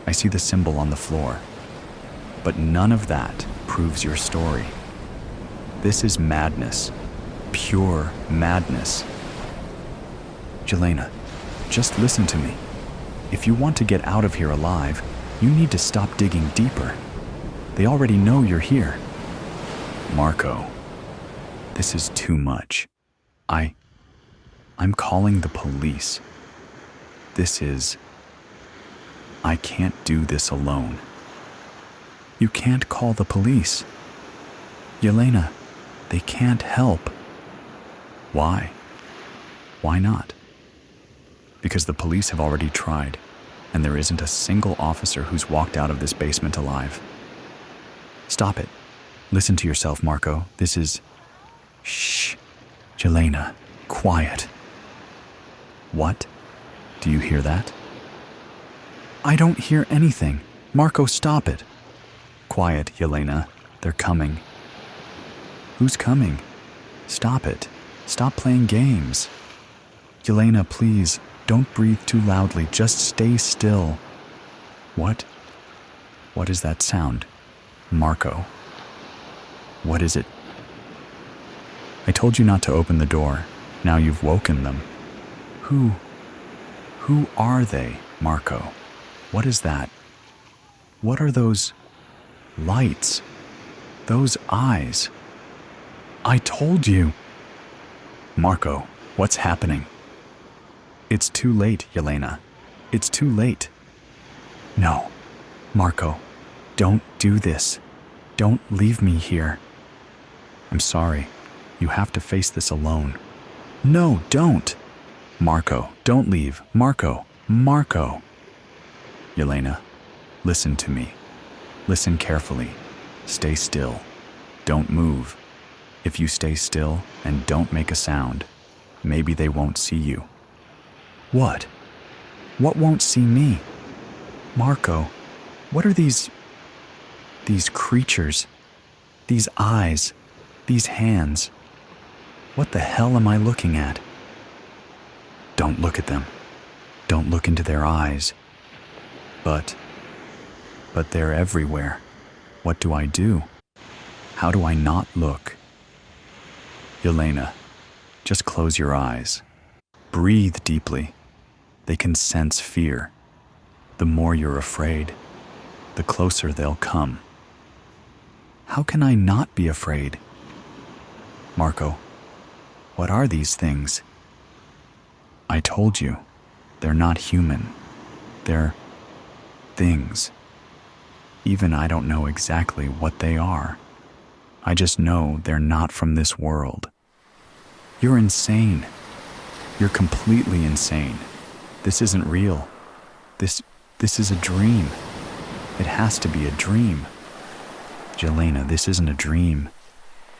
I see the symbol on the floor. But none of that proves your story. This is madness. Pure madness. Jelena, just listen to me. If you want to get out of here alive, you need to stop digging deeper. They already know you're here. Marco, this is too much. I'm calling the police. I can't do this alone. You can't call the police. Yelena, they can't help. Why? Why not? Because the police have already tried, and there isn't a single officer who's walked out of this basement alive. Stop it. Listen to yourself, Marco. This is... Shh. Yelena, quiet. What? Do you hear that? I don't hear anything. Marco, stop it. Quiet, Yelena. They're coming. Who's coming? Stop it. Stop playing games. Yelena, please, don't breathe too loudly. Just stay still. What? What is that sound? Marco. What is it? I told you not to open the door. Now you've woken them. Who are they, Marco? What is that? What are those lights? Those eyes? I told you. Marco, what's happening? It's too late, Yelena. It's too late. No, Marco, don't do this. Don't leave me here. I'm sorry. You have to face this alone. No, don't. Marco, don't leave. Marco. Yelena, listen to me. Listen carefully. Stay still. Don't move. If you stay still and don't make a sound, maybe they won't see you. What? What won't see me? Marco, what are these creatures? These eyes? These hands? What the hell am I looking at? Don't look at them. Don't look into their eyes. But they're everywhere. What do I do? How do I not look? Yelena, just close your eyes. Breathe deeply. They can sense fear. The more you're afraid, the closer they'll come. How can I not be afraid? Marco, what are these things? I told you, they're not human. They're things. Even I don't know exactly what they are. I just know they're not from this world. You're insane. You're completely insane. This isn't real. This is a dream. It has to be a dream. Jelena, this isn't a dream.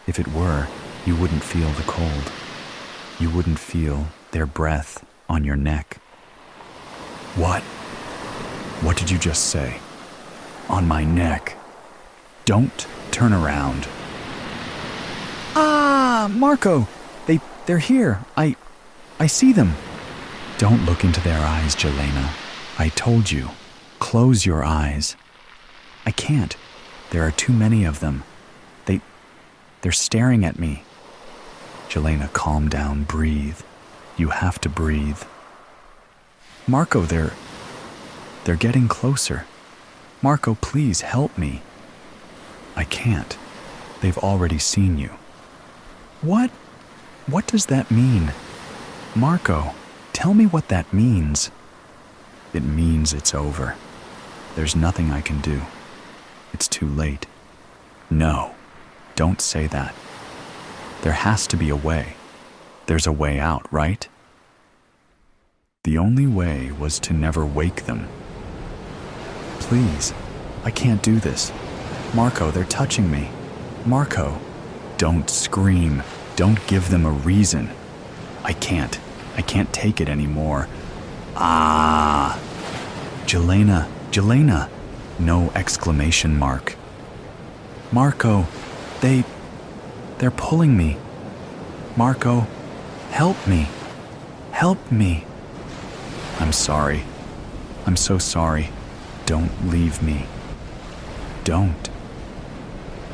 If it were, you wouldn't feel the cold. You wouldn't feel their breath on your neck. What? What did you just say? On my neck. Don't turn around. Ah, Marco! They're here. I see them. Don't look into their eyes, Jelena. I told you, close your eyes. I can't. There are too many of them. They're staring at me. Jelena, calm down, breathe. You have to breathe. Marco, they're getting closer. Marco, please help me. I can't. They've already seen you. What? What does that mean? Marco, tell me what that means. It means it's over. There's nothing I can do. It's too late. No, don't say that. There has to be a way. There's a way out, right? The only way was to never wake them. Please, I can't do this. Marco, they're touching me. Marco, don't scream. Don't give them a reason. I can't take it anymore. Ah! Jelena, no exclamation mark. Marco, they're pulling me. Marco, help me. Help me. I'm sorry. I'm so sorry. Don't leave me. Don't.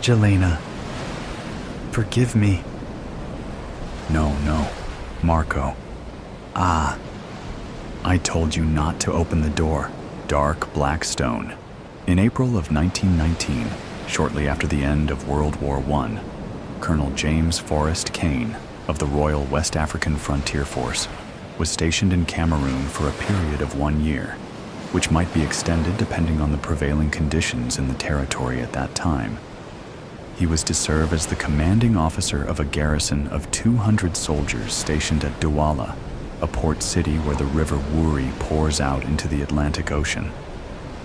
Jelena, forgive me. No, Marco. Ah, I told you not to open the door. Dark black stone. In April of 1919, shortly after the end of World War I, Colonel James Forrest Kane of the Royal West African Frontier Force was stationed in Cameroon for a period of 1 year, which might be extended depending on the prevailing conditions in the territory at that time. He was to serve as the commanding officer of a garrison of 200 soldiers stationed at Douala, a port city where the river Wouri pours out into the Atlantic Ocean.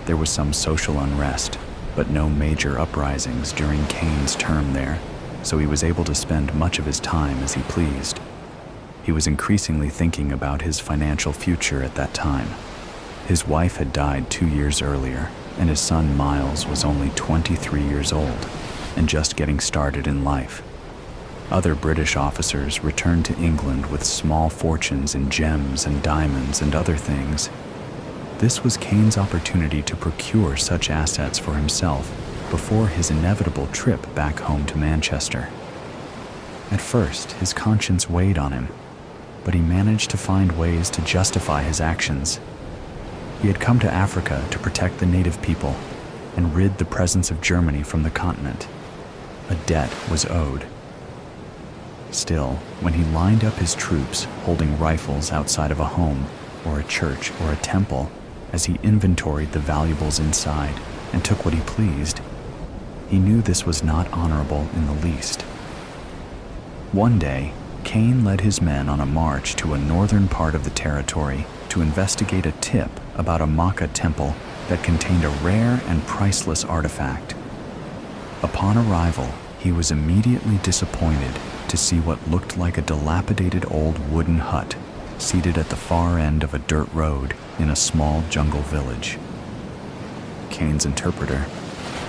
There was some social unrest, but no major uprisings during Kane's term there, so he was able to spend much of his time as he pleased. He was increasingly thinking about his financial future at that time. His wife had died 2 years earlier, and his son Miles was only 23 years old and just getting started in life. Other British officers returned to England with small fortunes in gems and diamonds and other things. This was Kane's opportunity to procure such assets for himself before his inevitable trip back home to Manchester. At first, his conscience weighed on him, but he managed to find ways to justify his actions. He had come to Africa to protect the native people and rid the presence of Germany from the continent. A debt was owed. Still, when he lined up his troops holding rifles outside of a home or a church or a temple, as he inventoried the valuables inside and took what he pleased, he knew this was not honorable in the least. One day, Kane led his men on a march to a northern part of the territory to investigate a tip about a Maka temple that contained a rare and priceless artifact. Upon arrival, he was immediately disappointed to see what looked like a dilapidated old wooden hut seated at the far end of a dirt road in a small jungle village. Kane's interpreter,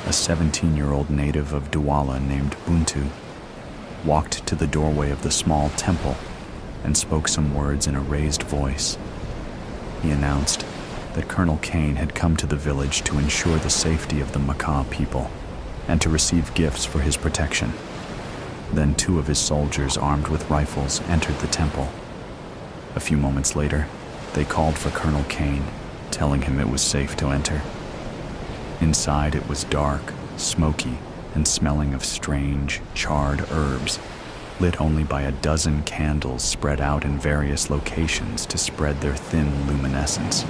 a 17-year-old native of Douala named Buntu, walked to the doorway of the small temple and spoke some words in a raised voice. He announced that Colonel Kane had come to the village to ensure the safety of the Maka people and to receive gifts for his protection. Then 2 of his soldiers armed with rifles entered the temple. A few moments later, they called for Colonel Kane, telling him it was safe to enter. Inside it was dark, smoky, and smelling of strange, charred herbs, lit only by a dozen candles spread out in various locations to spread their thin luminescence.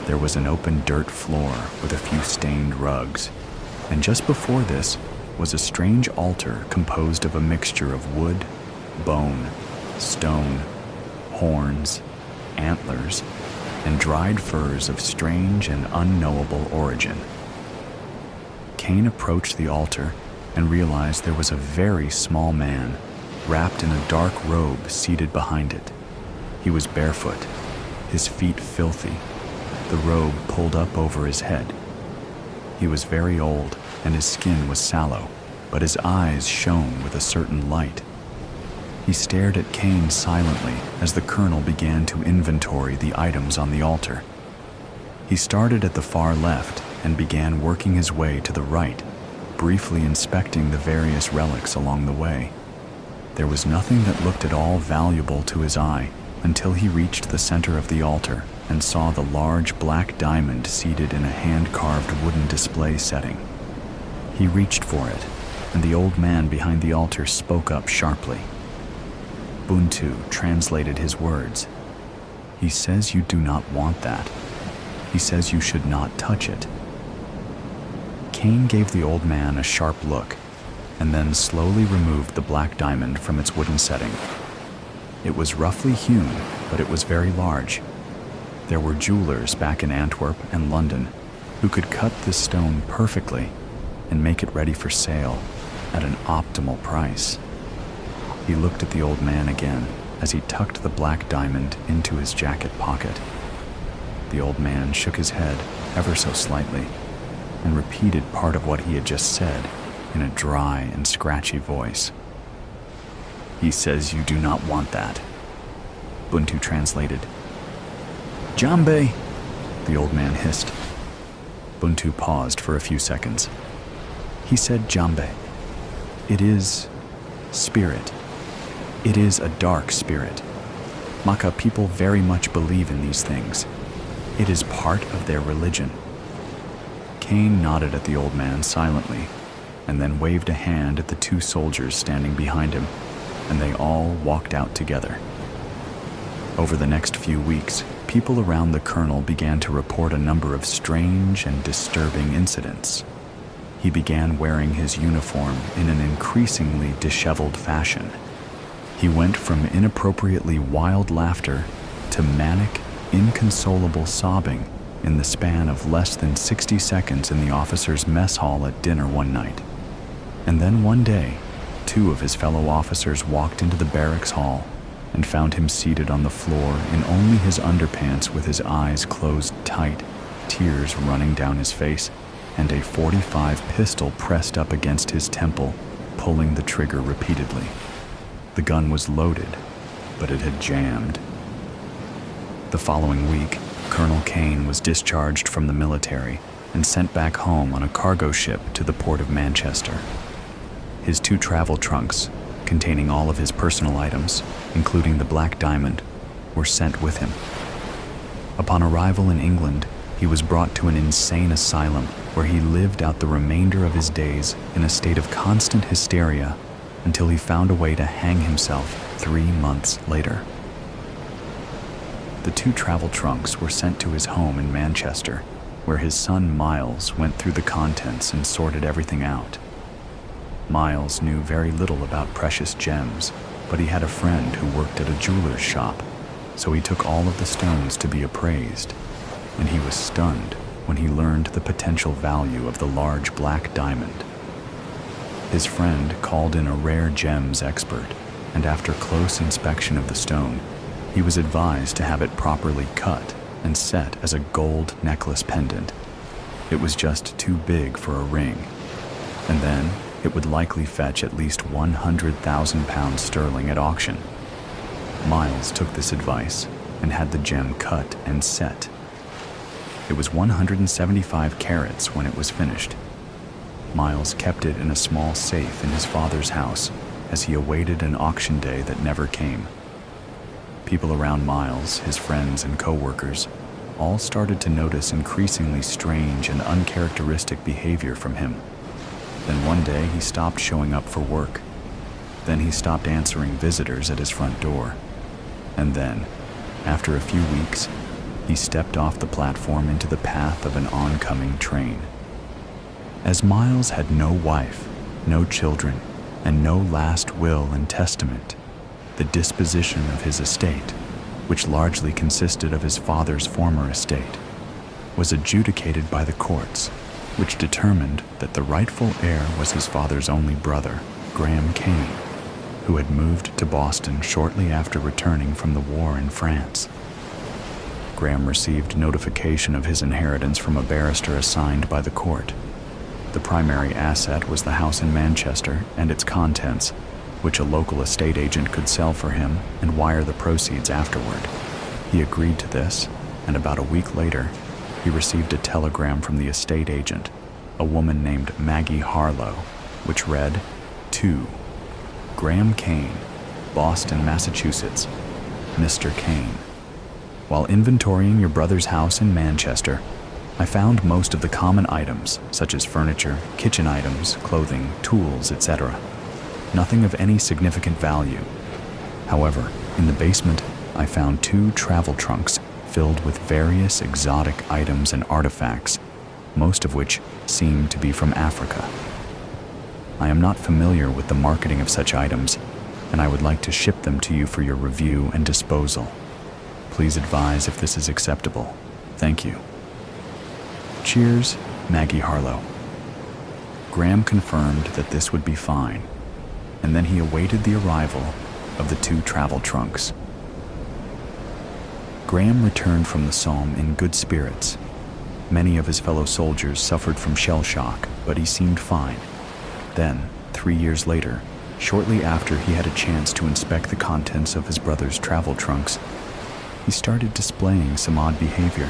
There was an open dirt floor with a few stained rugs, and just before this was a strange altar composed of a mixture of wood, bone, stone, horns, antlers, and dried furs of strange and unknowable origin. Kane approached the altar and realized there was a very small man, wrapped in a dark robe, seated behind it. He was barefoot, his feet filthy, the robe pulled up over his head. He was very old, and his skin was sallow, but his eyes shone with a certain light. He stared at Kane silently as the colonel began to inventory the items on the altar. He started at the far left and began working his way to the right, briefly inspecting the various relics along the way. There was nothing that looked at all valuable to his eye until he reached the center of the altar and saw the large black diamond seated in a hand-carved wooden display setting. He reached for it, and the old man behind the altar spoke up sharply. Buntu translated his words. "He says you do not want that. He says you should not touch it." Cain gave the old man a sharp look, and then slowly removed the black diamond from its wooden setting. It was roughly hewn, but it was very large. There were jewelers back in Antwerp and London who could cut this stone perfectly and make it ready for sale at an optimal price. He looked at the old man again as he tucked the black diamond into his jacket pocket. The old man shook his head ever so slightly and repeated part of what he had just said in a dry and scratchy voice. "He says you do not want that." Buntu translated. "Jambe," the old man hissed. Buntu paused for a few seconds. He said Jambe. "It is spirit. It is a dark spirit. Maka people very much believe in these things. It is part of their religion." Cain nodded at the old man silently, and then waved a hand at the two soldiers standing behind him, and they all walked out together. Over the next few weeks, people around the colonel began to report a number of strange and disturbing incidents. He began wearing his uniform in an increasingly disheveled fashion. He went from inappropriately wild laughter to manic, inconsolable sobbing in the span of less than 60 seconds in the officers' mess hall at dinner one night. And then one day, two of his fellow officers walked into the barracks hall and found him seated on the floor in only his underpants with his eyes closed tight, tears running down his face, and a .45 pistol pressed up against his temple, pulling the trigger repeatedly. The gun was loaded, but it had jammed. The following week, Colonel Cain was discharged from the military and sent back home on a cargo ship to the port of Manchester. His 2 travel trunks, containing all of his personal items, including the black diamond, were sent with him. Upon arrival in England, he was brought to an insane asylum where he lived out the remainder of his days in a state of constant hysteria until he found a way to hang himself 3 months later. The 2 travel trunks were sent to his home in Manchester, where his son Miles went through the contents and sorted everything out. Miles knew very little about precious gems, but he had a friend who worked at a jeweler's shop, so he took all of the stones to be appraised, and he was stunned when he learned the potential value of the large black diamond. His friend called in a rare gems expert, and after close inspection of the stone, he was advised to have it properly cut and set as a gold necklace pendant. It was just too big for a ring, and then it would likely fetch at least £100,000 sterling at auction. Miles took this advice and had the gem cut and set. It was 175 carats when it was finished. Miles kept it in a small safe in his father's house as he awaited an auction day that never came. People around Miles, his friends and co-workers, all started to notice increasingly strange and uncharacteristic behavior from him. Then one day he stopped showing up for work. Then he stopped answering visitors at his front door. And then, after a few weeks, he stepped off the platform into the path of an oncoming train. As Miles had no wife, no children, and no last will and testament, the disposition of his estate, which largely consisted of his father's former estate, was adjudicated by the courts, which determined that the rightful heir was his father's only brother, Graham Cain, who had moved to Boston shortly after returning from the war in France. Graham received notification of his inheritance from a barrister assigned by the court. The primary asset was the house in Manchester and its contents, which a local estate agent could sell for him and wire the proceeds afterward. He agreed to this, and about a week later, he received a telegram from the estate agent, a woman named Maggie Harlow, which read, "To Graham Kane, Boston, Massachusetts, Mr. Kane. While inventorying your brother's house in Manchester, I found most of the common items, such as furniture, kitchen items, clothing, tools, etc. Nothing of any significant value. However, in the basement, I found 2 travel trunks filled with various exotic items and artifacts, most of which seem to be from Africa. I am not familiar with the marketing of such items, and I would like to ship them to you for your review and disposal. Please advise if this is acceptable. Thank you. Cheers, Maggie Harlow." Graham confirmed that this would be fine, and then he awaited the arrival of the 2 travel trunks. Graham returned from the Somme in good spirits. Many of his fellow soldiers suffered from shell shock, but he seemed fine. Then, 3 years later, shortly after he had a chance to inspect the contents of his brother's travel trunks, he started displaying some odd behavior.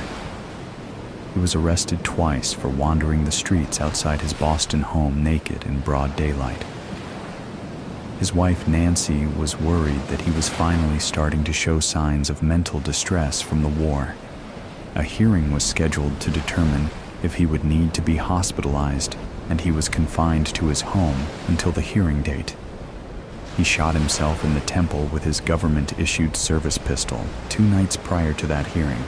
He was arrested twice for wandering the streets outside his Boston home naked in broad daylight. His wife Nancy was worried that he was finally starting to show signs of mental distress from the war. A hearing was scheduled to determine if he would need to be hospitalized, and he was confined to his home until the hearing date. He shot himself in the temple with his government-issued service pistol 2 nights prior to that hearing.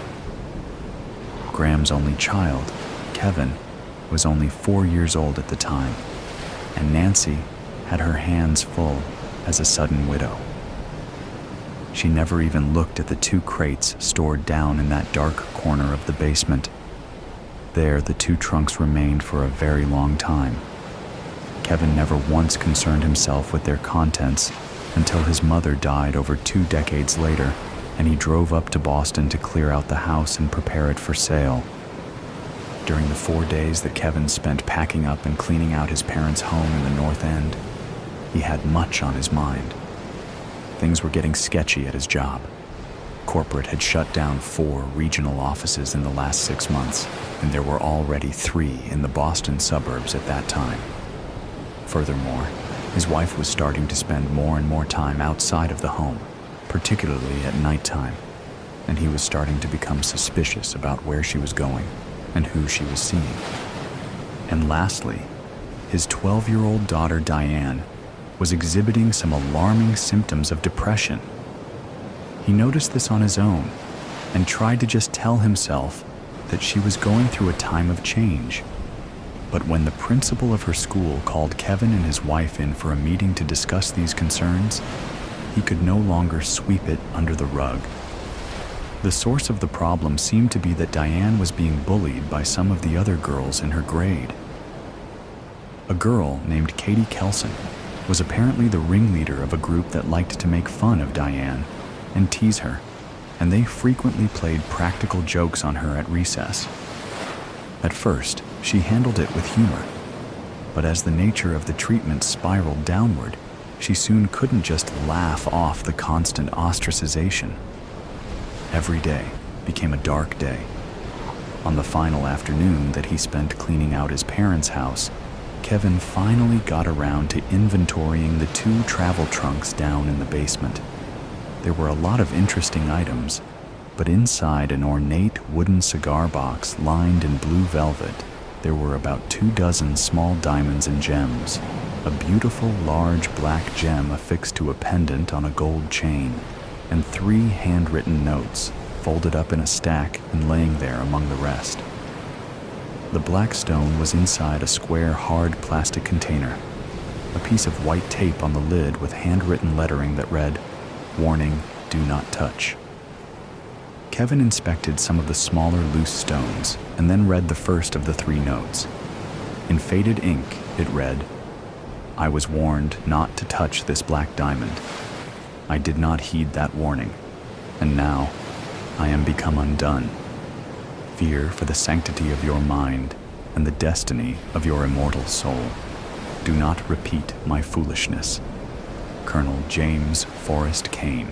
Graham's only child, Kevin, was only 4 years old at the time, and Nancy had her hands full as a sudden widow. She never even looked at the 2 crates stored down in that dark corner of the basement. There, the 2 trunks remained for a very long time. Kevin never once concerned himself with their contents until his mother died over 2 decades later, and he drove up to Boston to clear out the house and prepare it for sale. During the 4 days that Kevin spent packing up and cleaning out his parents' home in the North End, he had much on his mind. Things were getting sketchy at his job. Corporate had shut down 4 regional offices in the last 6 months, and there were already 3 in the Boston suburbs at that time. Furthermore, his wife was starting to spend more and more time outside of the home, particularly at nighttime, and he was starting to become suspicious about where she was going and who she was seeing. And lastly, his 12-year-old daughter Diane was exhibiting some alarming symptoms of depression. He noticed this on his own and tried to just tell himself that she was going through a time of change. But when the principal of her school called Kevin and his wife in for a meeting to discuss these concerns, he could no longer sweep it under the rug. The source of the problem seemed to be that Diane was being bullied by some of the other girls in her grade. A girl named Katie Kelson was apparently the ringleader of a group that liked to make fun of Diane and tease her, and they frequently played practical jokes on her at recess. At first, she handled it with humor, but as the nature of the treatment spiraled downward, she soon couldn't just laugh off the constant ostracization. Every day became a dark day. On the final afternoon that he spent cleaning out his parents' house, Kevin finally got around to inventorying the 2 travel trunks down in the basement. There were a lot of interesting items, but inside an ornate wooden cigar box lined in blue velvet, there were about 24 small diamonds and gems, a beautiful large black gem affixed to a pendant on a gold chain, and 3 handwritten notes folded up in a stack and laying there among the rest. The black stone was inside a square hard plastic container, a piece of white tape on the lid with handwritten lettering that read, "Warning, do not touch." Kevin inspected some of the smaller loose stones and then read the first of the 3 notes. In faded ink, it read, "I was warned not to touch this black diamond. I did not heed that warning, and now I am become undone. Fear for the sanctity of your mind and the destiny of your immortal soul. Do not repeat my foolishness. Colonel James Forrest Kane,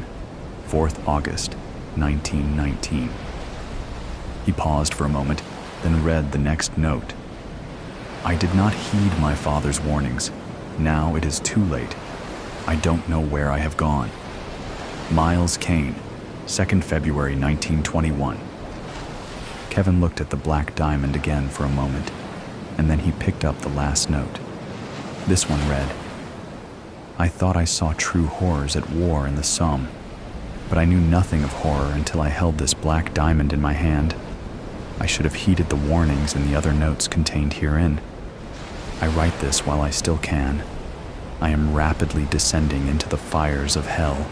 4th August, 1919. He paused for a moment then read the next note. I did not heed my father's warnings. Now it is too late. I don't know where I have gone. Miles Kane, 2nd February 1921. Kevin looked at the black diamond again for a moment, and then he picked up the last note. This one read, I thought I saw true horrors at war in the Somme, but I knew nothing of horror until I held this black diamond in my hand. I should have heeded the warnings in the other notes contained herein. I write this while I still can. I am rapidly descending into the fires of hell.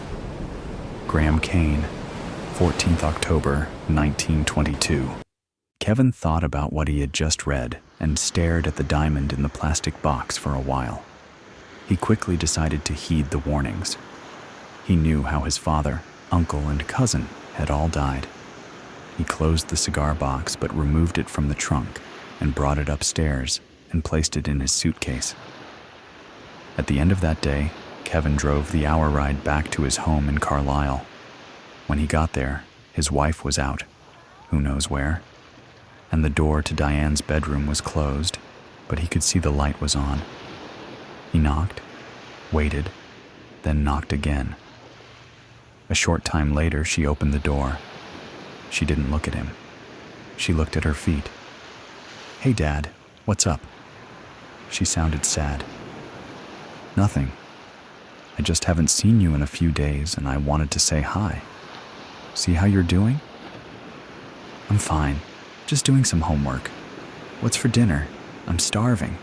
Graham Kane, 14th October, 1922. Kevin thought about what he had just read and stared at the diamond in the plastic box for a while. He quickly decided to heed the warnings. He knew how his father, uncle, and cousin had all died. He closed the cigar box but removed it from the trunk and brought it upstairs and placed it in his suitcase. At the end of that day, Kevin drove the hour ride back to his home in Carlisle. When he got there, his wife was out, who knows where, and the door to Diane's bedroom was closed, but he could see the light was on. He knocked, waited, then knocked again. A short time later, she opened the door. She didn't look at him. She looked at her feet. Hey, Dad, what's up? She sounded sad. Nothing. I just haven't seen you in a few days and I wanted to say hi. See how you're doing? I'm fine. Just doing some homework. What's for dinner? I'm starving.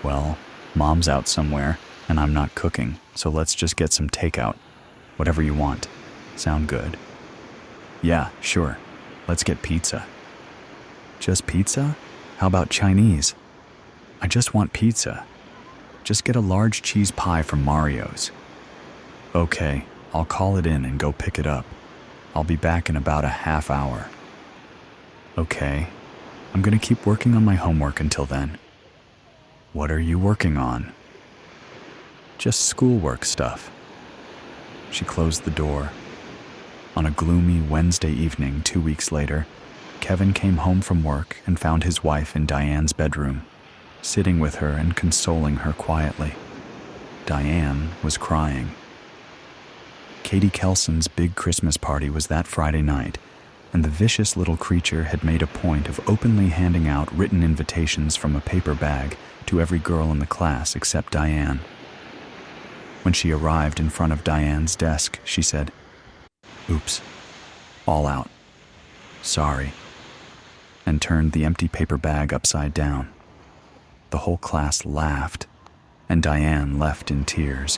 Well, Mom's out somewhere and I'm not cooking, so let's just get some takeout. Whatever you want. Sound good? Yeah, sure. Let's get pizza. Just pizza? How about Chinese? I just want pizza. Just get a large cheese pie from Mario's. Okay, I'll call it in and go pick it up. I'll be back in about a half hour. Okay, I'm gonna keep working on my homework until then. What are you working on? Just schoolwork stuff. She closed the door. On a gloomy Wednesday evening 2 weeks later, Kevin came home from work and found his wife in Diane's bedroom, sitting with her and consoling her quietly. Diane was crying. Katie Kelson's big Christmas party was that Friday night, and the vicious little creature had made a point of openly handing out written invitations from a paper bag to every girl in the class except Diane. When she arrived in front of Diane's desk, she said, "Oops, all out. Sorry," and turned the empty paper bag upside down. The whole class laughed, and Diane left in tears.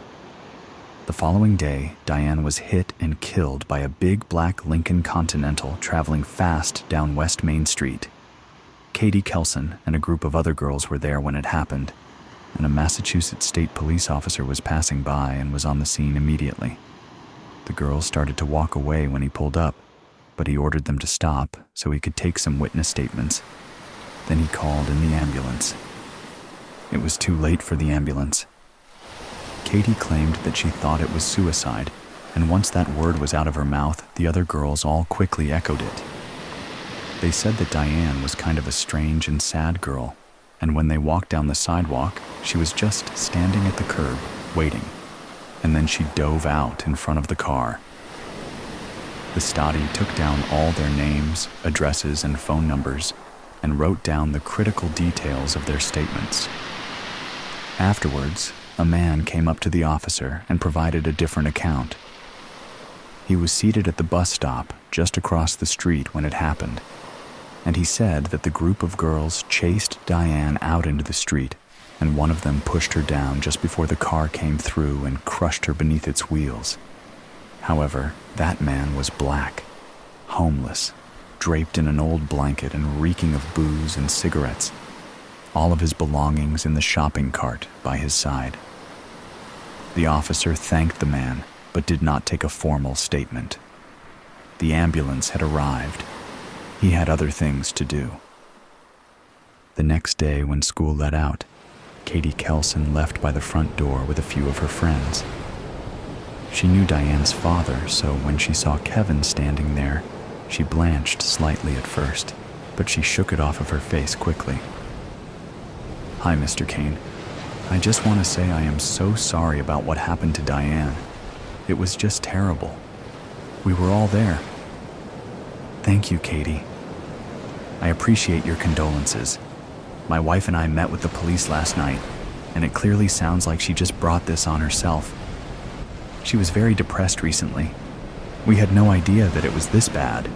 The following day, Diane was hit and killed by a big black Lincoln Continental traveling fast down West Main Street. Katie Kelson and a group of other girls were there when it happened, and a Massachusetts state police officer was passing by and was on the scene immediately. The girls started to walk away when he pulled up, but he ordered them to stop so he could take some witness statements. Then he called in the ambulance. It was too late for the ambulance. Katie claimed that she thought it was suicide, and once that word was out of her mouth, the other girls all quickly echoed it. They said that Diane was kind of a strange and sad girl, and when they walked down the sidewalk, she was just standing at the curb, waiting, and then she dove out in front of the car. The Stasi took down all their names, addresses, and phone numbers, and wrote down the critical details of their statements. Afterwards, a man came up to the officer and provided a different account. He was seated at the bus stop just across the street when it happened, and he said that the group of girls chased Diane out into the street, and one of them pushed her down just before the car came through and crushed her beneath its wheels. However, that man was black, homeless, draped in an old blanket and reeking of booze and cigarettes, all of his belongings in the shopping cart by his side. The officer thanked the man, but did not take a formal statement. The ambulance had arrived. He had other things to do. The next day, when school let out, Katie Kelson left by the front door with a few of her friends. She knew Diane's father, so when she saw Kevin standing there, she blanched slightly at first. but she shook it off of her face quickly. "Hi, Mr. Kane. I just want to say I am so sorry about what happened to Diane. It was just terrible. We were all there." "Thank you, Katie. I appreciate your condolences. My wife and I met with the police last night, and it clearly sounds like she just brought this on herself. She was very depressed recently. We had no idea that it was this bad.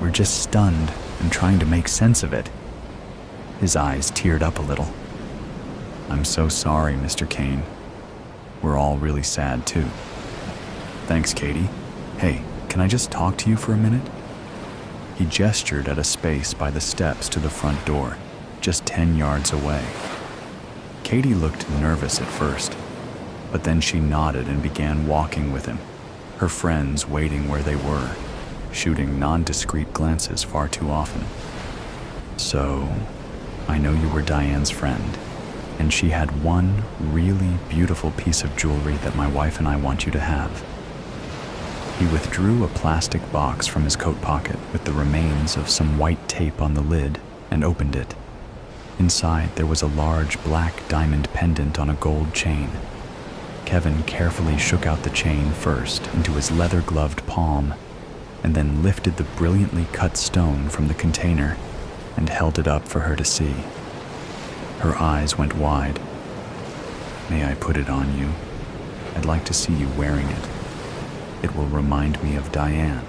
We're just stunned and trying to make sense of it." His eyes teared up a little. "I'm so sorry, Mr. Kane. We're all really sad, too." "Thanks, Katie. Hey, can I just talk to you for a minute?" He gestured at a space by the steps to the front door, just 10 yards away. Katie looked nervous at first, but then she nodded and began walking with him, her friends waiting where they were, shooting non-discreet glances far too often. "So, I know you were Diane's friend, and she had one really beautiful piece of jewelry that my wife and I want you to have." He withdrew a plastic box from his coat pocket with the remains of some white tape on the lid and opened it. Inside, there was a large black diamond pendant on a gold chain. Kevin carefully shook out the chain first into his leather-gloved palm, and then lifted the brilliantly cut stone from the container and held it up for her to see. Her eyes went wide. "May I put it on you? I'd like to see you wearing it. It will remind me of Diane."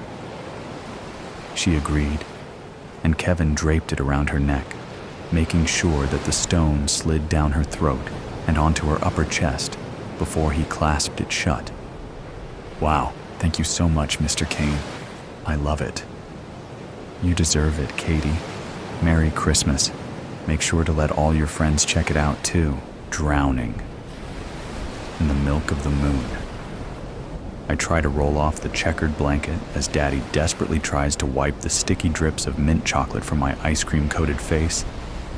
She agreed, and Kevin draped it around her neck, making sure that the stone slid down her throat and onto her upper chest before he clasped it shut. "Wow, thank you so much, Mr. Kane. I love it." "You deserve it, Katie. Merry Christmas. Make sure to let all your friends check it out too. Drowning in the milk of the moon." I try to roll off the checkered blanket as Daddy desperately tries to wipe the sticky drips of mint chocolate from my ice cream-coated face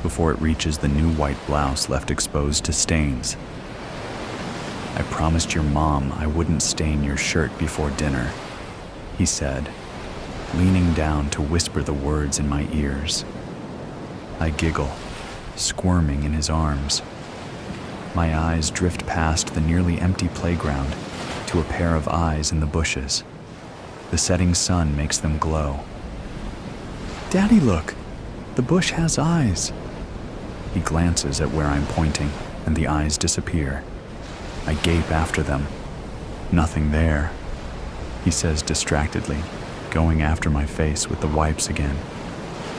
before it reaches the new white blouse left exposed to stains. "I promised your mom I wouldn't stain your shirt before dinner," he said, leaning down to whisper the words in my ears. I giggle, squirming in his arms. My eyes drift past the nearly empty playground to a pair of eyes in the bushes. The setting sun makes them glow. "Daddy, look! The bush has eyes!" He glances at where I'm pointing, and the eyes disappear. I gape after them. "Nothing there," he says distractedly, going after my face with the wipes again.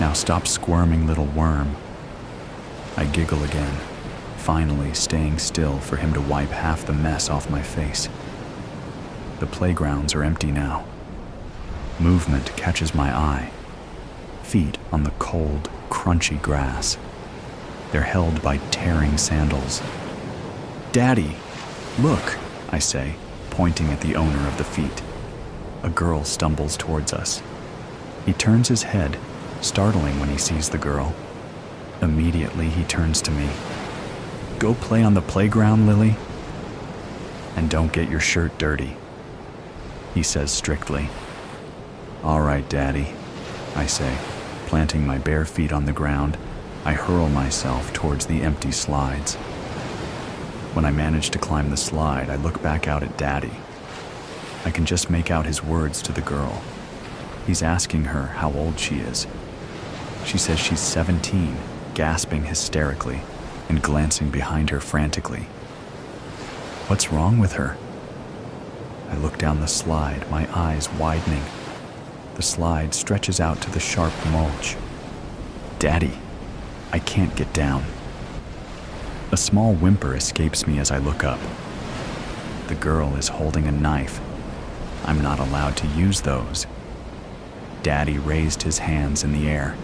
"Now stop squirming, little worm." I giggle again, finally staying still for him to wipe half the mess off my face. The playgrounds are empty now. Movement catches my eye. Feet on the cold, crunchy grass. They're held by tearing sandals. "Daddy, look," I say, pointing at the owner of the feet. A girl stumbles towards us. He turns his head, startling when he sees the girl. Immediately he turns to me. "Go play on the playground, Lily. And don't get your shirt dirty," he says strictly. "All right, Daddy," I say, planting my bare feet on the ground. I hurl myself towards the empty slides. When I manage to climb the slide, I look back out at Daddy. I can just make out his words to the girl. He's asking her how old she is. She says she's 17, gasping hysterically and glancing behind her frantically. What's wrong with her? I look down the slide, my eyes widening. The slide stretches out to the sharp mulch. "Daddy, I can't get down." A small whimper escapes me as I look up. The girl is holding a knife. I'm not allowed to use those. Daddy raised his hands in the air.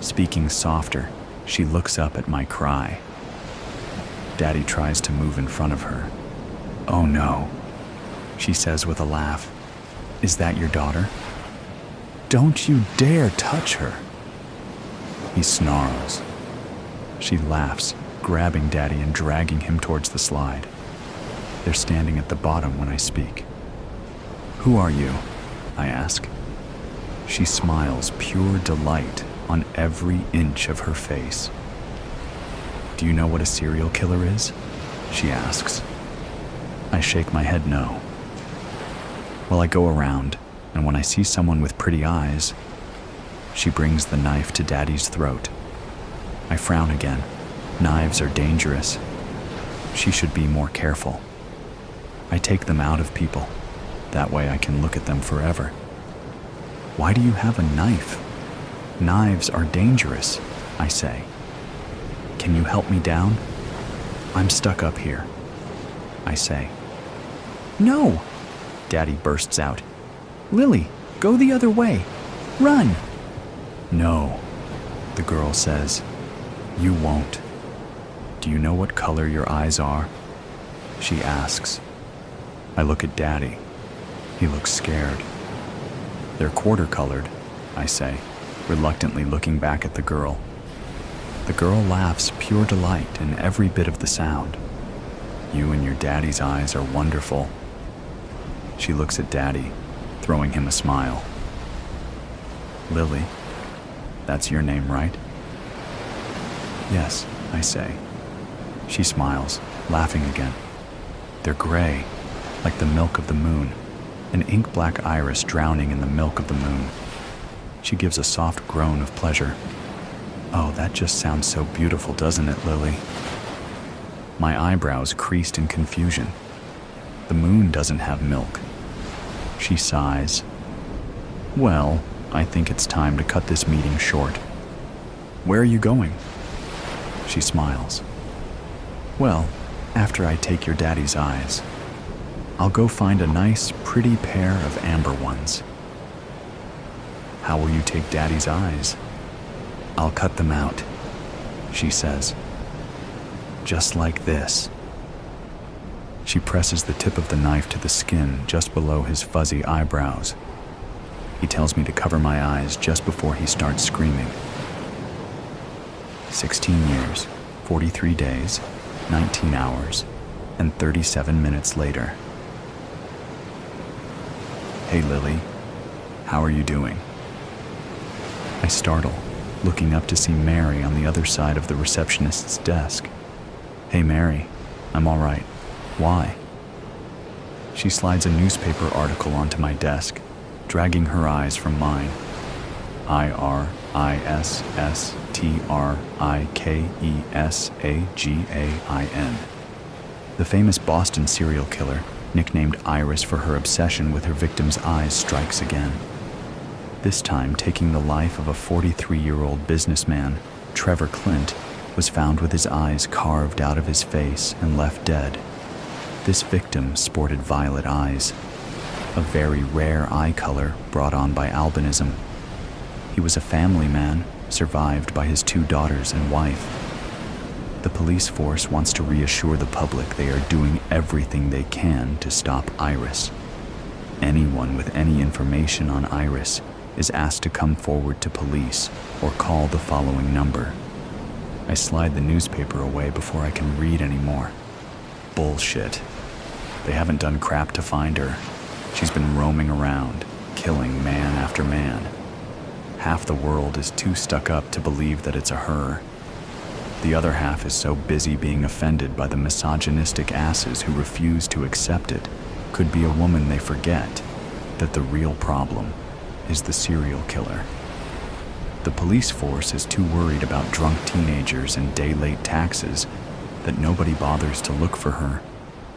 Speaking softer, she looks up at my cry. Daddy tries to move in front of her. "Oh no," she says with a laugh. "Is that your daughter? Don't you dare touch her." He snarls. She laughs, grabbing Daddy and dragging him towards the slide. They're standing at the bottom when I speak. "Who are you?" I ask. She smiles pure delight on every inch of her face. "Do you know what a serial killer is?" she asks. I shake my head no. Well, I go around, and when I see someone with pretty eyes, she brings the knife to Daddy's throat. I frown again. Knives are dangerous. She should be more careful. I take them out of people. That way I can look at them forever. "Why do you have a knife?" "Knives are dangerous," I say. "Can you help me down? I'm stuck up here," I say. "No!" Daddy bursts out. "Lily, go the other way. Run!" "No," the girl says. "You won't. Do you know what color your eyes are?" she asks. I look at Daddy. He looks scared. "They're quarter-colored," I say, reluctantly looking back at the girl. The girl laughs pure delight in every bit of the sound. "You and your daddy's eyes are wonderful." She looks at Daddy, throwing him a smile. "Lily, that's your name, right?" "Yes," I say. She smiles, laughing again. "They're gray, like the milk of the moon, an ink-black iris drowning in the milk of the moon." She gives a soft groan of pleasure. "Oh, that just sounds so beautiful, doesn't it, Lily?" My eyebrows creased in confusion. The moon doesn't have milk. She sighs. "Well, I think it's time to cut this meeting short. Where are you going?" She smiles. "Well, after I take your daddy's eyes, I'll go find a nice, pretty pair of amber ones." "How will you take Daddy's eyes?" "I'll cut them out," she says. "Just like this." She presses the tip of the knife to the skin just below his fuzzy eyebrows. He tells me to cover my eyes just before he starts screaming. 16 years, 43 days, 19 hours, and 37 minutes later. "Hey, Lily, how are you doing?" I startle, looking up to see Mary on the other side of the receptionist's desk. "Hey, Mary, I'm all right. Why?" She slides a newspaper article onto my desk, dragging her eyes from mine. IRISSTRIKESAGAIN. The famous Boston serial killer, nicknamed Iris for her obsession with her victim's eyes, strikes again. This time taking the life of a 43-year-old businessman, Trevor Clint, was found with his eyes carved out of his face and left dead. This victim sported violet eyes, a very rare eye color brought on by albinism. He was a family man, survived by his 2 daughters and wife. The police force wants to reassure the public they are doing everything they can to stop Iris. Anyone with any information on Iris is asked to come forward to police or call the following number. I slide the newspaper away before I can read anymore. Bullshit. They haven't done crap to find her. She's been roaming around, killing man after man. Half the world is too stuck up to believe that it's a her. The other half is so busy being offended by the misogynistic asses who refuse to accept it could be a woman they forget that the real problem is the serial killer. The police force is too worried about drunk teenagers and day-late taxes that nobody bothers to look for her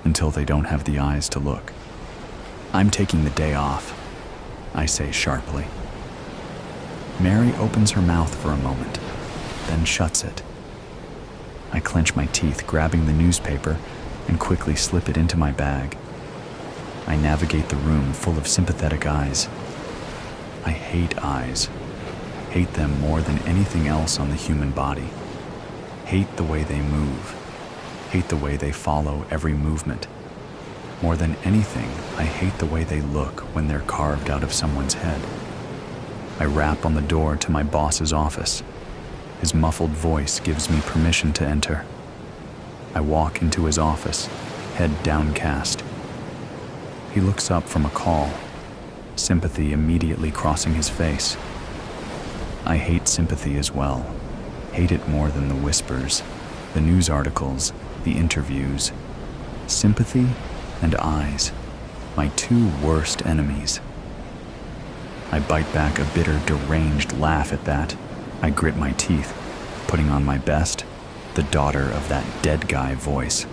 until they don't have the eyes to look. "I'm taking the day off," I say sharply. Mary opens her mouth for a moment, then shuts it. I clench my teeth, grabbing the newspaper, and quickly slip it into my bag. I navigate the room full of sympathetic eyes. I hate eyes. Hate them more than anything else on the human body. Hate the way they move. Hate the way they follow every movement. More than anything, I hate the way they look when they're carved out of someone's head. I rap on the door to my boss's office. His muffled voice gives me permission to enter. I walk into his office, head downcast. He looks up from a call. sympathy immediately crossing his face. I hate sympathy as well. Hate it more than the whispers, the news articles, the interviews. Sympathy and eyes, my two worst enemies. I bite back a bitter, deranged laugh at that. I grit my teeth, putting on my best, the daughter of that dead guy voice.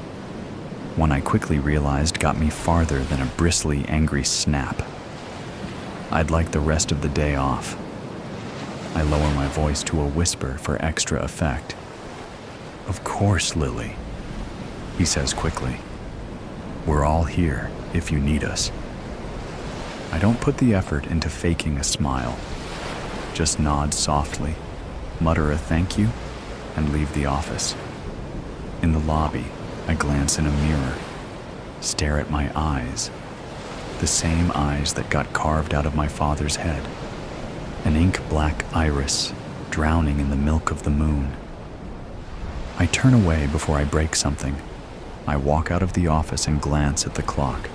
One I quickly realized got me farther than a bristly, angry snap. I'd like the rest of the day off. I lower my voice to a whisper for extra effect. "Of course, Lily," he says quickly. "We're all here if you need us." I don't put the effort into faking a smile. Just nod softly, mutter a thank you, and leave the office. In the lobby, I glance in a mirror, stare at my eyes, the same eyes that got carved out of my father's head. An ink-black iris drowning in the milk of the moon. I turn away before I break something. I walk out of the office and glance at the clock.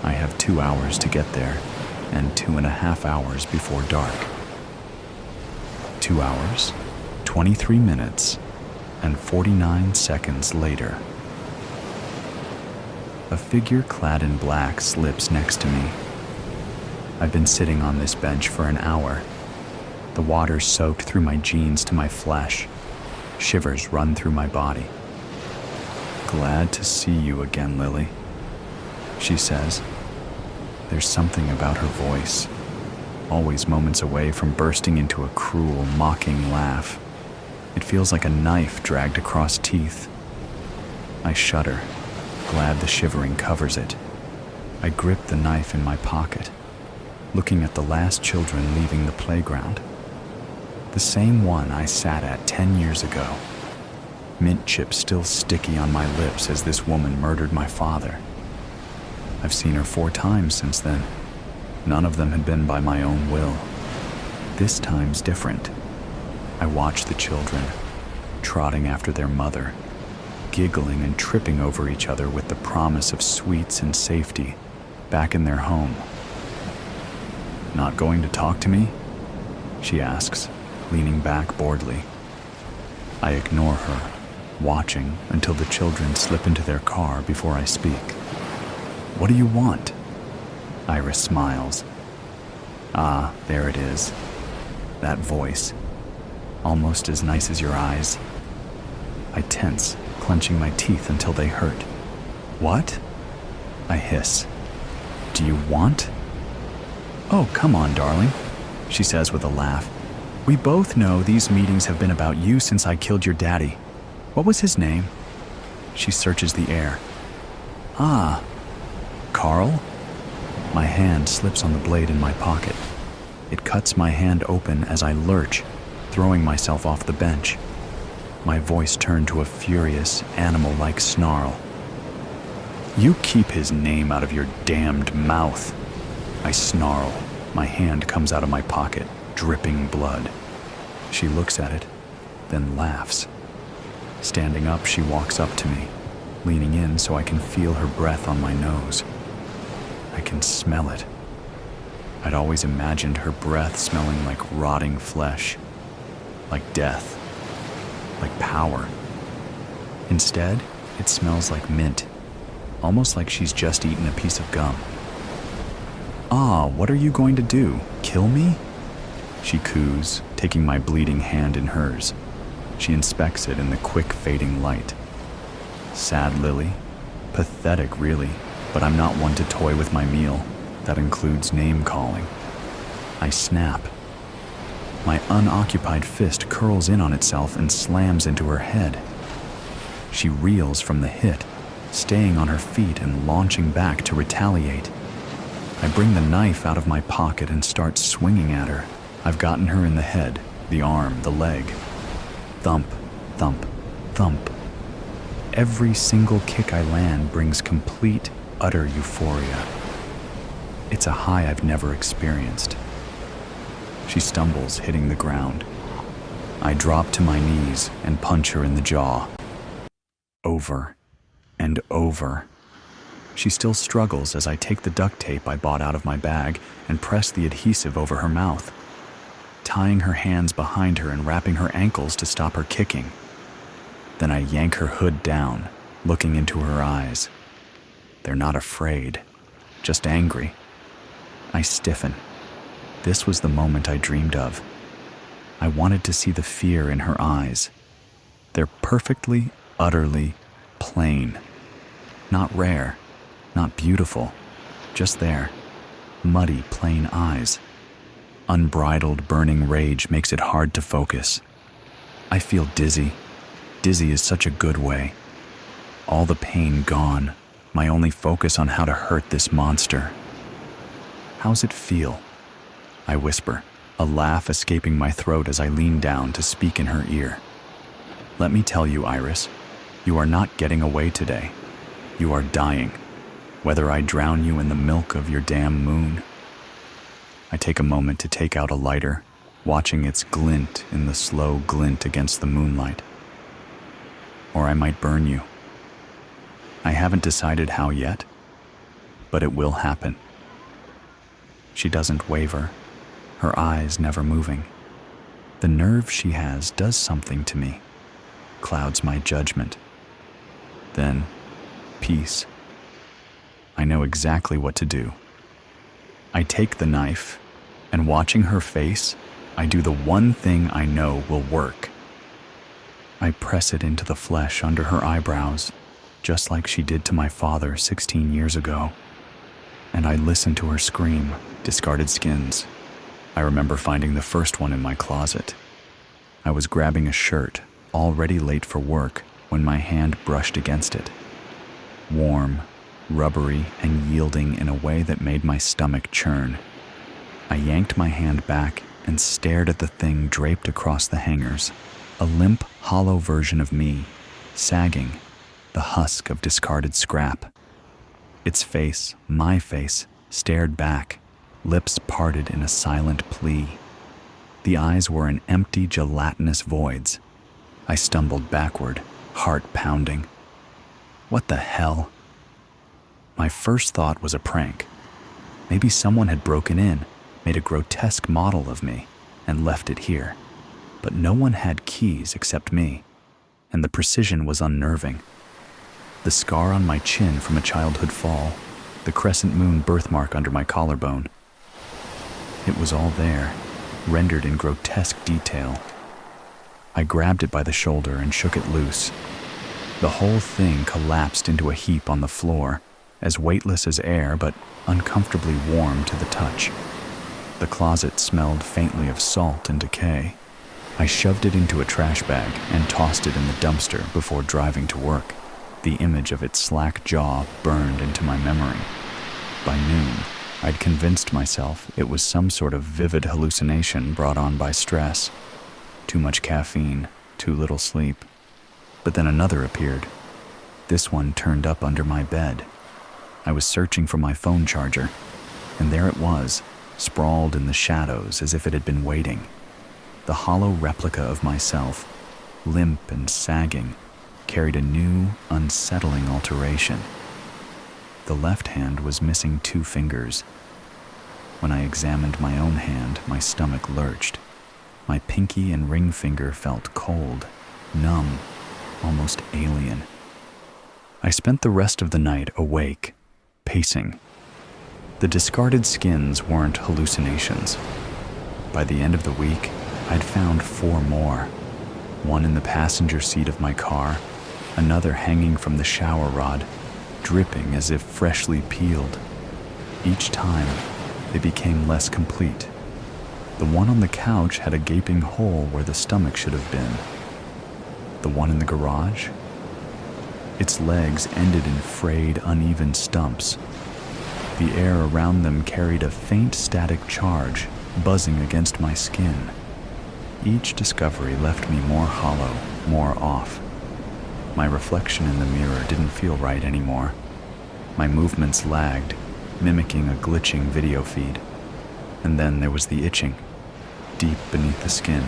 I have 2 hours to get there, and 2.5 hours before dark. 2 hours, 23 minutes, and 49 seconds later. A figure clad in black slips next to me. I've been sitting on this bench for an hour. The water soaked through my jeans to my flesh. Shivers run through my body. "Glad to see you again, Lily," she says. There's something about her voice, always moments away from bursting into a cruel, mocking laugh. It feels like a knife dragged across teeth. I shudder, glad the shivering covers it. I grip the knife in my pocket, looking at the last children leaving the playground. The same one I sat at 10 years ago. Mint chips still sticky on my lips as this woman murdered my father. I've seen her 4 times since then. None of them had been by my own will. This time's different. I watch the children, trotting after their mother, giggling and tripping over each other with the promise of sweets and safety back in their home. "Not going to talk to me?" she asks, leaning back boredly. I ignore her, watching until the children slip into their car before I speak. "What do you want?" Iris smiles. Ah, there it is. That voice. Almost as nice as your eyes. I tense, clenching my teeth until they hurt. "What?" I hiss. "Do you want?" "Oh, come on, darling," she says with a laugh. "We both know these meetings have been about you since I killed your daddy. What was his name?" She searches the air. "Ah, Carl?" My hand slips on the blade in my pocket. It cuts my hand open as I lurch, throwing myself off the bench. My voice turned to a furious, animal-like snarl. "You keep his name out of your damned mouth." I snarl. My hand comes out of my pocket, dripping blood. She looks at it, then laughs. Standing up, she walks up to me, leaning in so I can feel her breath on my nose. I can smell it. I'd always imagined her breath smelling like rotting flesh, like death, like power. Instead, it smells like mint, almost like she's just eaten a piece of gum. "Ah, what are you going to do? Kill me?" She coos, taking my bleeding hand in hers. She inspects it in the quick fading light. Sad Lily. Pathetic, really, but I'm not one to toy with my meal. That includes name-calling. I snap. My unoccupied fist curls in on itself and slams into her head. She reels from the hit, staying on her feet and launching back to retaliate. I bring the knife out of my pocket and start swinging at her. I've gotten her in the head, the arm, the leg. Thump, thump, thump. Every single kick I land brings complete, utter euphoria. It's a high I've never experienced. She stumbles, hitting the ground. I drop to my knees and punch her in the jaw. Over and over. She still struggles as I take the duct tape I bought out of my bag and press the adhesive over her mouth, tying her hands behind her and wrapping her ankles to stop her kicking. Then I yank her hood down, looking into her eyes. They're not afraid, just angry. I stiffen. This was the moment I dreamed of. I wanted to see the fear in her eyes. They're perfectly, utterly plain. Not rare, not beautiful, just there. Muddy, plain eyes. Unbridled, burning rage makes it hard to focus. I feel dizzy. Dizzy is such a good way. All the pain gone, my only focus on how to hurt this monster. How's it feel? I whisper, a laugh escaping my throat as I lean down to speak in her ear. Let me tell you, Iris, you are not getting away today. You are dying, whether I drown you in the milk of your damn moon. I take a moment to take out a lighter, watching its glint in the slow glint against the moonlight. Or I might burn you. I haven't decided how yet, but it will happen. She doesn't waver, her eyes never moving. The nerve she has does something to me, clouds my judgment. Then, peace. I know exactly what to do. I take the knife, and watching her face, I do the one thing I know will work. I press it into the flesh under her eyebrows, just like she did to my father 16 years ago. And I listen to her scream, discarded skins. I remember finding the first one in my closet. I was grabbing a shirt, already late for work, when my hand brushed against it. Warm, rubbery, and yielding in a way that made my stomach churn. I yanked my hand back and stared at the thing draped across the hangers, a limp, hollow version of me, sagging, the husk of discarded scrap. Its face, my face, stared back, lips parted in a silent plea. The eyes were in empty, gelatinous voids. I stumbled backward, heart pounding. What the hell? My first thought was a prank. Maybe someone had broken in, made a grotesque model of me, and left it here. But no one had keys except me, and the precision was unnerving. The scar on my chin from a childhood fall, the crescent moon birthmark under my collarbone. It was all there, rendered in grotesque detail. I grabbed it by the shoulder and shook it loose. The whole thing collapsed into a heap on the floor, as weightless as air but uncomfortably warm to the touch. The closet smelled faintly of salt and decay. I shoved it into a trash bag and tossed it in the dumpster before driving to work. The image of its slack jaw burned into my memory. By noon, I'd convinced myself it was some sort of vivid hallucination brought on by stress. Too much caffeine, too little sleep. But then another appeared. This one turned up under my bed. I was searching for my phone charger, and there it was, sprawled in the shadows as if it had been waiting. The hollow replica of myself, limp and sagging, carried a new, unsettling alteration. The left hand was missing 2 fingers. When I examined my own hand, my stomach lurched. My pinky and ring finger felt cold, numb, almost alien. I spent the rest of the night awake, pacing. The discarded skins weren't hallucinations. By the end of the week, I'd found 4 more. One in the passenger seat of my car, another hanging from the shower rod, dripping as if freshly peeled. Each time, they became less complete. The one on the couch had a gaping hole where the stomach should have been. The one in the garage? Its legs ended in frayed, uneven stumps. The air around them carried a faint static charge, buzzing against my skin. Each discovery left me more hollow, more off. My reflection in the mirror didn't feel right anymore. My movements lagged, mimicking a glitching video feed. And then there was the itching, deep beneath the skin,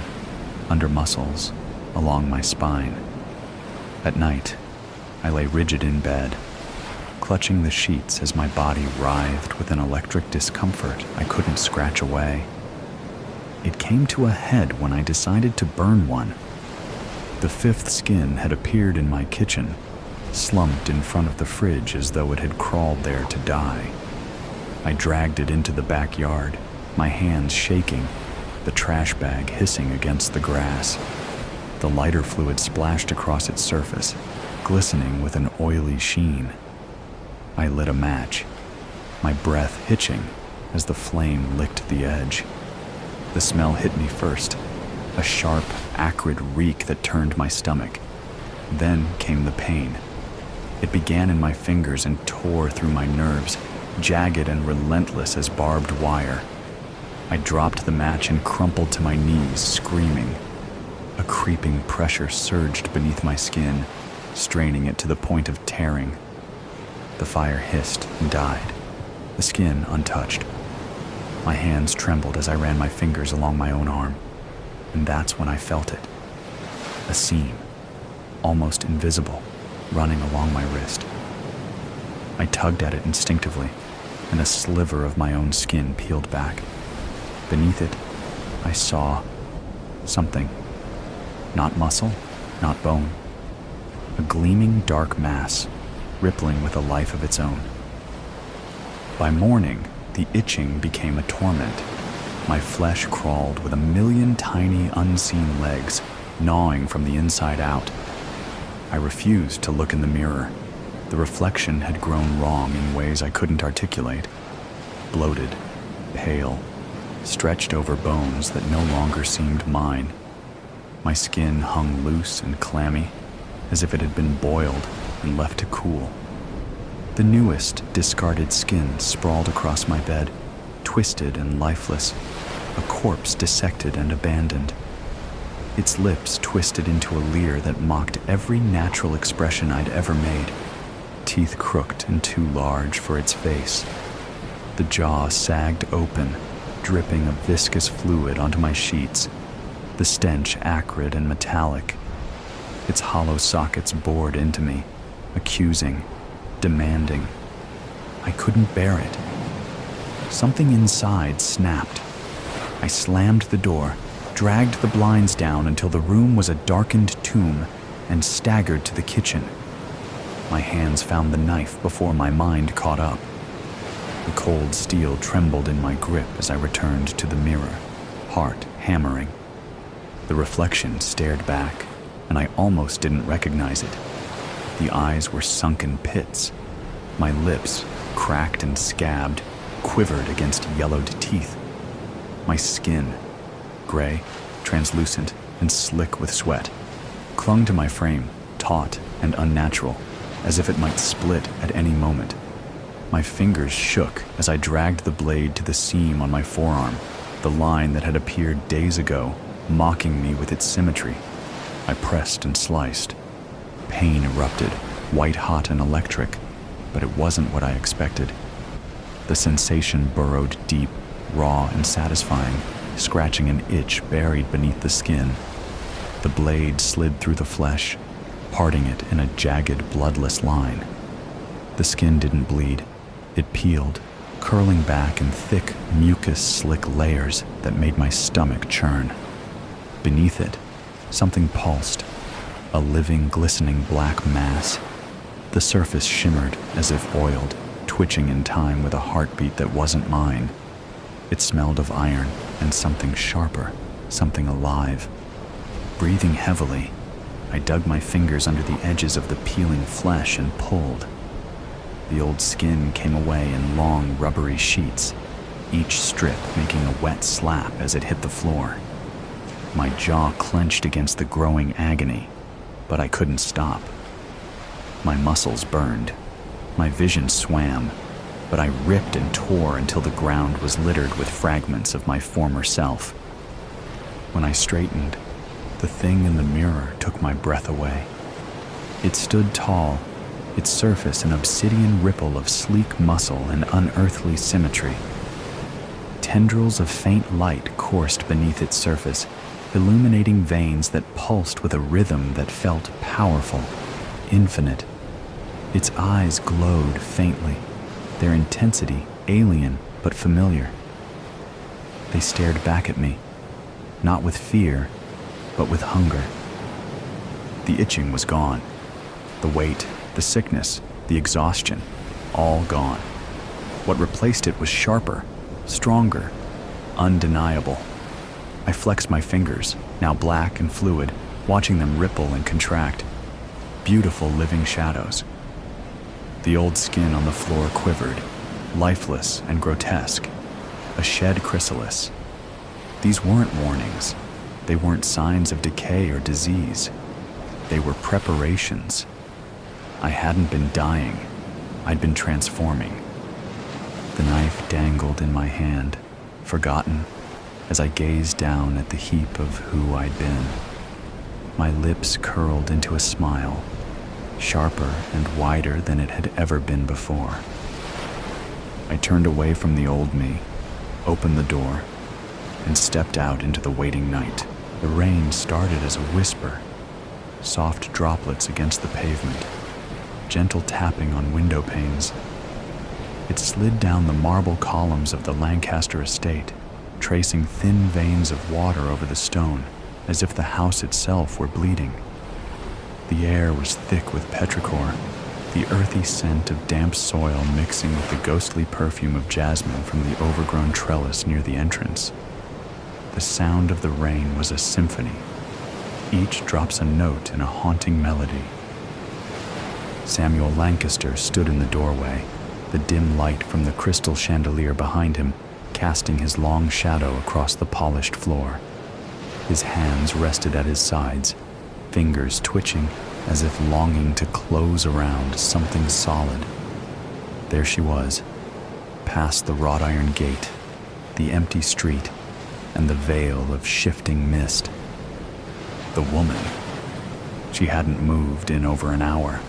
under muscles, along my spine. At night, I lay rigid in bed, clutching the sheets as my body writhed with an electric discomfort I couldn't scratch away. It came to a head when I decided to burn one. The fifth skin had appeared in my kitchen, slumped in front of the fridge as though it had crawled there to die. I dragged it into the backyard, my hands shaking, the trash bag hissing against the grass. The lighter fluid splashed across its surface, glistening with an oily sheen. I lit a match, my breath hitching as the flame licked the edge. The smell hit me first, a sharp, acrid reek that turned my stomach. Then came the pain. It began in my fingers and tore through my nerves, jagged and relentless as barbed wire. I dropped the match and crumpled to my knees, screaming. A creeping pressure surged beneath my skin, straining it to the point of tearing. The fire hissed and died, the skin untouched. My hands trembled as I ran my fingers along my own arm, and that's when I felt it. A seam, almost invisible, running along my wrist. I tugged at it instinctively, and a sliver of my own skin peeled back. Beneath it, I saw something. Not muscle, not bone. A gleaming dark mass, rippling with a life of its own. By morning, the itching became a torment. My flesh crawled with a million tiny, unseen legs, gnawing from the inside out. I refused to look in the mirror. The reflection had grown wrong in ways I couldn't articulate. Bloated, pale, stretched over bones that no longer seemed mine. My skin hung loose and clammy, as if it had been boiled and left to cool. The newest, discarded skin sprawled across my bed, twisted and lifeless, a corpse dissected and abandoned. Its lips twisted into a leer that mocked every natural expression I'd ever made, teeth crooked and too large for its face. The jaw sagged open, dripping a viscous fluid onto my sheets, the stench acrid and metallic. Its hollow sockets bored into me, accusing, demanding. I couldn't bear it. Something inside snapped. I slammed the door, dragged the blinds down until the room was a darkened tomb, and staggered to the kitchen. My hands found the knife before my mind caught up. The cold steel trembled in my grip as I returned to the mirror, heart hammering. The reflection stared back, and I almost didn't recognize it. The eyes were sunken pits. My lips, cracked and scabbed, quivered against yellowed teeth. My skin, gray, translucent, and slick with sweat, clung to my frame, taut and unnatural, as if it might split at any moment. My fingers shook as I dragged the blade to the seam on my forearm, the line that had appeared days ago, mocking me with its symmetry. I pressed and sliced. Pain erupted, white-hot and electric, but it wasn't what I expected. The sensation burrowed deep, raw and satisfying, scratching an itch buried beneath the skin. The blade slid through the flesh, parting it in a jagged, bloodless line. The skin didn't bleed. It peeled, curling back in thick, mucus-slick layers that made my stomach churn. Beneath it, something pulsed, a living, glistening black mass. The surface shimmered as if oiled, twitching in time with a heartbeat that wasn't mine. It smelled of iron and something sharper, something alive. Breathing heavily, I dug my fingers under the edges of the peeling flesh and pulled. The old skin came away in long, rubbery sheets, each strip making a wet slap as it hit the floor. My jaw clenched against the growing agony, but I couldn't stop. My muscles burned. My vision swam, but I ripped and tore until the ground was littered with fragments of my former self. When I straightened, the thing in the mirror took my breath away. It stood tall, its surface an obsidian ripple of sleek muscle and unearthly symmetry. Tendrils of faint light coursed beneath its surface, illuminating veins that pulsed with a rhythm that felt powerful, infinite. Its eyes glowed faintly, their intensity alien but familiar. They stared back at me, not with fear, but with hunger. The itching was gone. The weight, the sickness, the exhaustion, all gone. What replaced it was sharper, stronger, undeniable. I flexed my fingers, now black and fluid, watching them ripple and contract. Beautiful living shadows. The old skin on the floor quivered, lifeless and grotesque, a shed chrysalis. These weren't warnings. They weren't signs of decay or disease. They were preparations. I hadn't been dying. I'd been transforming. The knife dangled in my hand, forgotten, as I gazed down at the heap of who I'd been. My lips curled into a smile, sharper and wider than it had ever been before. I turned away from the old me, opened the door, and stepped out into the waiting night. The rain started as a whisper, soft droplets against the pavement, gentle tapping on window panes. It slid down the marble columns of the Lancaster estate, tracing thin veins of water over the stone, as if the house itself were bleeding. The air was thick with petrichor, the earthy scent of damp soil mixing with the ghostly perfume of jasmine from the overgrown trellis near the entrance. The sound of the rain was a symphony. Each drops a note in a haunting melody. Samuel Lancaster stood in the doorway, the dim light from the crystal chandelier behind him casting his long shadow across the polished floor. His hands rested at his sides, fingers twitching as if longing to close around something solid. There she was, past the wrought iron gate, the empty street, and the veil of shifting mist. The woman. She hadn't moved in over an hour.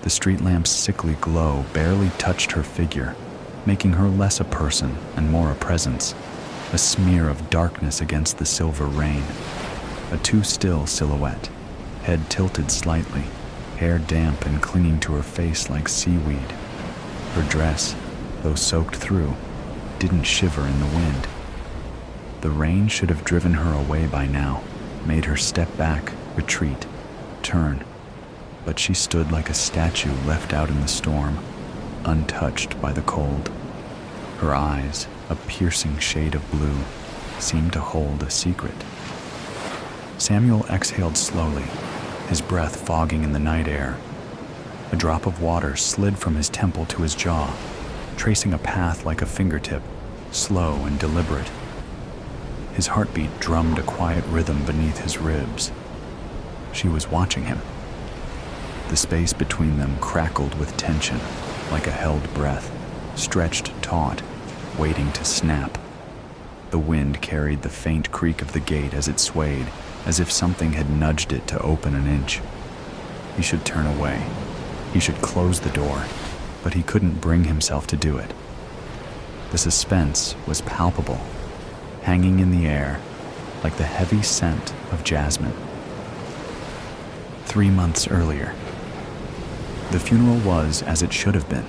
The street lamp's sickly glow barely touched her figure, making her less a person and more a presence, a smear of darkness against the silver rain, a too-still silhouette, head tilted slightly, hair damp and clinging to her face like seaweed. Her dress, though soaked through, didn't shiver in the wind. The rain should have driven her away by now, made her step back, retreat, turn. But she stood like a statue left out in the storm, untouched by the cold. Her eyes, a piercing shade of blue, seemed to hold a secret. Samuel exhaled slowly, his breath fogging in the night air. A drop of water slid from his temple to his jaw, tracing a path like a fingertip, slow and deliberate. His heartbeat drummed a quiet rhythm beneath his ribs. She was watching him. The space between them crackled with tension, like a held breath, stretched taut, waiting to snap. The wind carried the faint creak of the gate as it swayed, as if something had nudged it to open an inch. He should turn away. He should close the door, but he couldn't bring himself to do it. The suspense was palpable, hanging in the air like the heavy scent of jasmine. 3 months earlier. The funeral was as it should have been,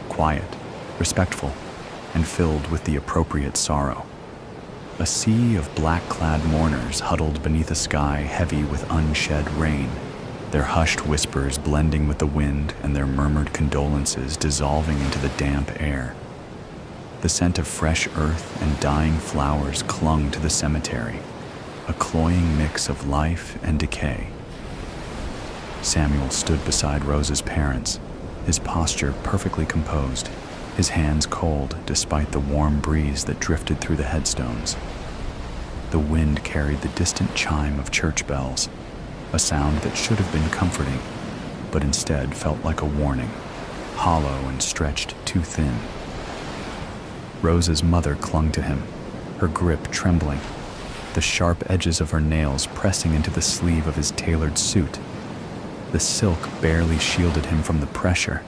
quiet, respectful, and filled with the appropriate sorrow. A sea of black-clad mourners huddled beneath a sky heavy with unshed rain, their hushed whispers blending with the wind and their murmured condolences dissolving into the damp air. The scent of fresh earth and dying flowers clung to the cemetery, a cloying mix of life and decay. Samuel stood beside Rose's parents, his posture perfectly composed, his hands cold despite the warm breeze that drifted through the headstones. The wind carried the distant chime of church bells, a sound that should have been comforting, but instead felt like a warning, hollow and stretched too thin. Rose's mother clung to him, her grip trembling, the sharp edges of her nails pressing into the sleeve of his tailored suit. The silk barely shielded him from the pressure,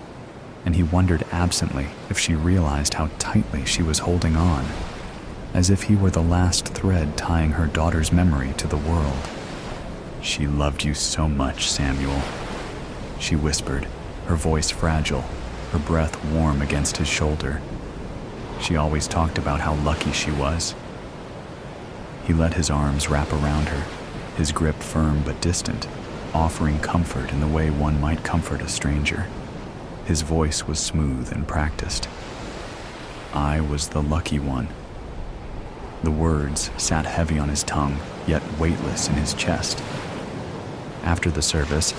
and he wondered absently if she realized how tightly she was holding on, as if he were the last thread tying her daughter's memory to the world. "She loved you so much, Samuel," she whispered, her voice fragile, her breath warm against his shoulder. She always talked about how lucky she was. He let his arms wrap around her, his grip firm but distant, offering comfort in the way one might comfort a stranger. His voice was smooth and practiced. I was the lucky one. The words sat heavy on his tongue, yet weightless in his chest. After the service,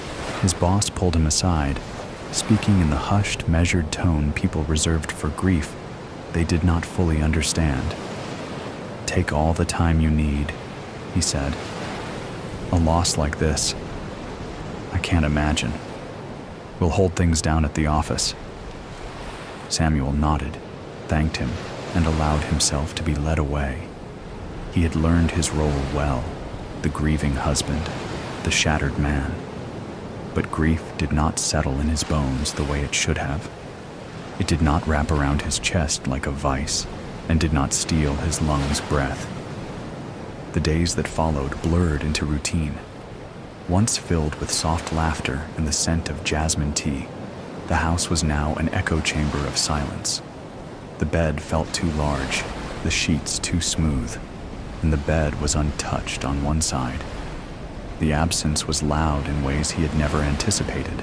his boss pulled him aside, speaking in the hushed, measured tone people reserved for grief they did not fully understand. "Take all the time you need," he said. "A loss like this, I can't imagine. We'll hold things down at the office." Samuel nodded, thanked him, and allowed himself to be led away. He had learned his role well, the grieving husband, the shattered man. But grief did not settle in his bones the way it should have. It did not wrap around his chest like a vice, and did not steal his lungs' breath. The days that followed blurred into routine. Once filled with soft laughter and the scent of jasmine tea, the house was now an echo chamber of silence. The bed felt too large, the sheets too smooth, and the bed was untouched on one side. The absence was loud in ways he had never anticipated.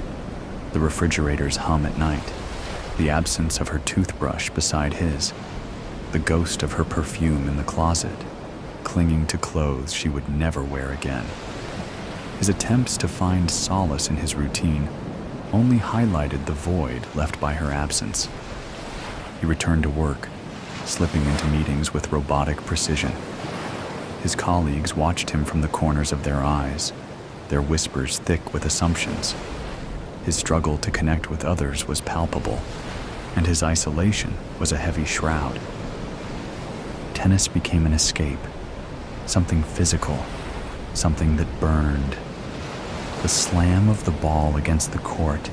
The refrigerator's hum at night, the absence of her toothbrush beside his, the ghost of her perfume in the closet, clinging to clothes she would never wear again. His attempts to find solace in his routine only highlighted the void left by her absence. He returned to work, slipping into meetings with robotic precision. His colleagues watched him from the corners of their eyes, their whispers thick with assumptions. His struggle to connect with others was palpable, and his isolation was a heavy shroud. Tennis became an escape, something physical, something that burned. The slam of the ball against the court,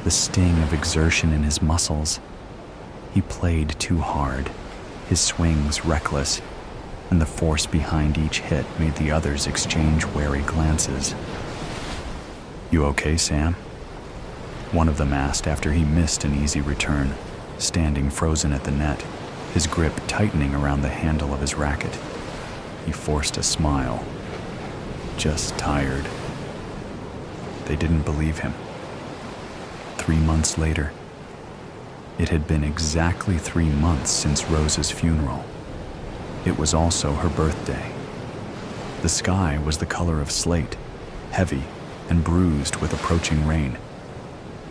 the sting of exertion in his muscles. He played too hard, his swings reckless, and the force behind each hit made the others exchange wary glances. "You okay, Sam?" One of them asked after he missed an easy return, standing frozen at the net, his grip tightening around the handle of his racket. He forced a smile. "Just tired." They didn't believe him. 3 months later. It had been exactly 3 months since Rose's funeral. It was also her birthday. The sky was the color of slate, heavy and bruised with approaching rain.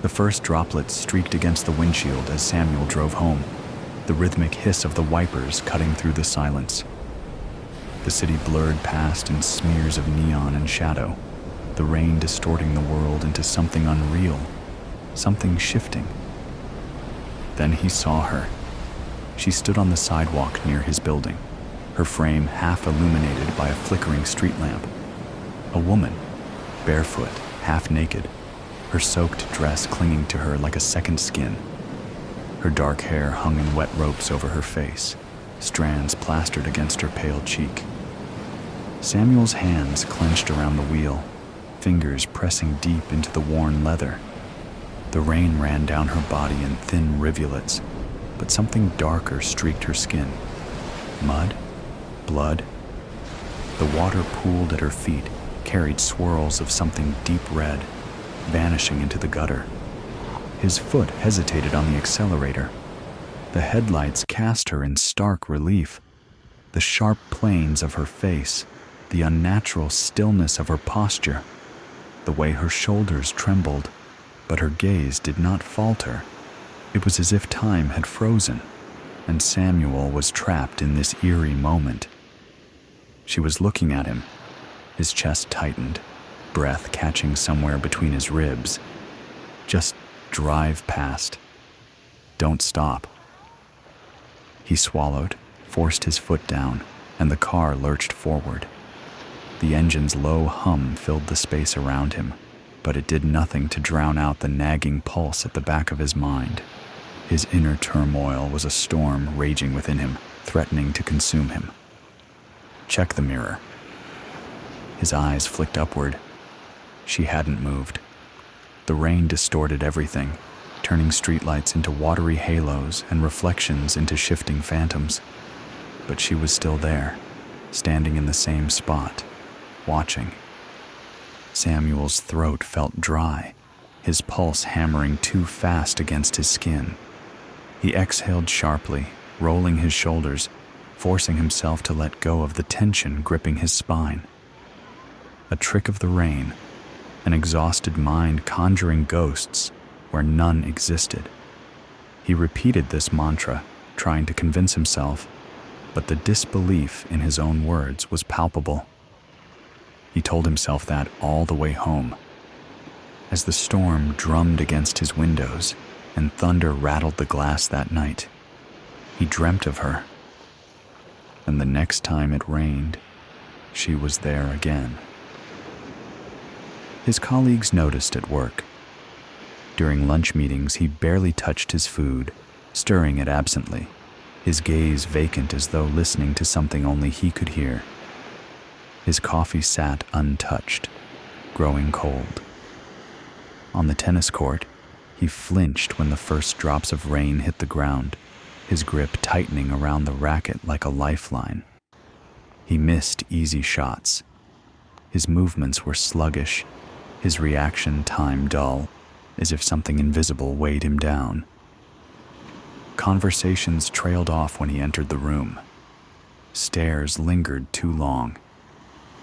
The first droplets streaked against the windshield as Samuel drove home, the rhythmic hiss of the wipers cutting through the silence. The city blurred past in smears of neon and shadow, the rain distorting the world into something unreal, something shifting. Then he saw her. She stood on the sidewalk near his building, her frame half illuminated by a flickering street lamp. A woman, barefoot, half naked, her soaked dress clinging to her like a second skin. Her dark hair hung in wet ropes over her face, strands plastered against her pale cheek. Samuel's hands clenched around the wheel, fingers pressing deep into the worn leather. The rain ran down her body in thin rivulets, but something darker streaked her skin. Mud? Blood? The water pooled at her feet, carried swirls of something deep red, vanishing into the gutter. His foot hesitated on the accelerator. The headlights cast her in stark relief. The sharp planes of her face, the unnatural stillness of her posture, the way her shoulders trembled, but her gaze did not falter. It was as if time had frozen, and Samuel was trapped in this eerie moment. She was looking at him, his chest tightened, breath catching somewhere between his ribs. "Just drive past. Don't stop." He swallowed, forced his foot down, and the car lurched forward. The engine's low hum filled the space around him, but it did nothing to drown out the nagging pulse at the back of his mind. His inner turmoil was a storm raging within him, threatening to consume him. "Check the mirror." His eyes flicked upward. She hadn't moved. The rain distorted everything, turning streetlights into watery halos and reflections into shifting phantoms. But she was still there, standing in the same spot, watching. Samuel's throat felt dry, his pulse hammering too fast against his skin. He exhaled sharply, rolling his shoulders, forcing himself to let go of the tension gripping his spine. A trick of the rain, an exhausted mind conjuring ghosts where none existed. He repeated this mantra, trying to convince himself, but the disbelief in his own words was palpable. He told himself that all the way home. As the storm drummed against his windows and thunder rattled the glass that night, he dreamt of her. And the next time it rained, she was there again. His colleagues noticed at work. During lunch meetings, he barely touched his food, stirring it absently, his gaze vacant as though listening to something only he could hear. His coffee sat untouched, growing cold. On the tennis court, he flinched when the first drops of rain hit the ground, his grip tightening around the racket like a lifeline. He missed easy shots. His movements were sluggish, his reaction time dull, as if something invisible weighed him down. Conversations trailed off when he entered the room. Stares lingered too long.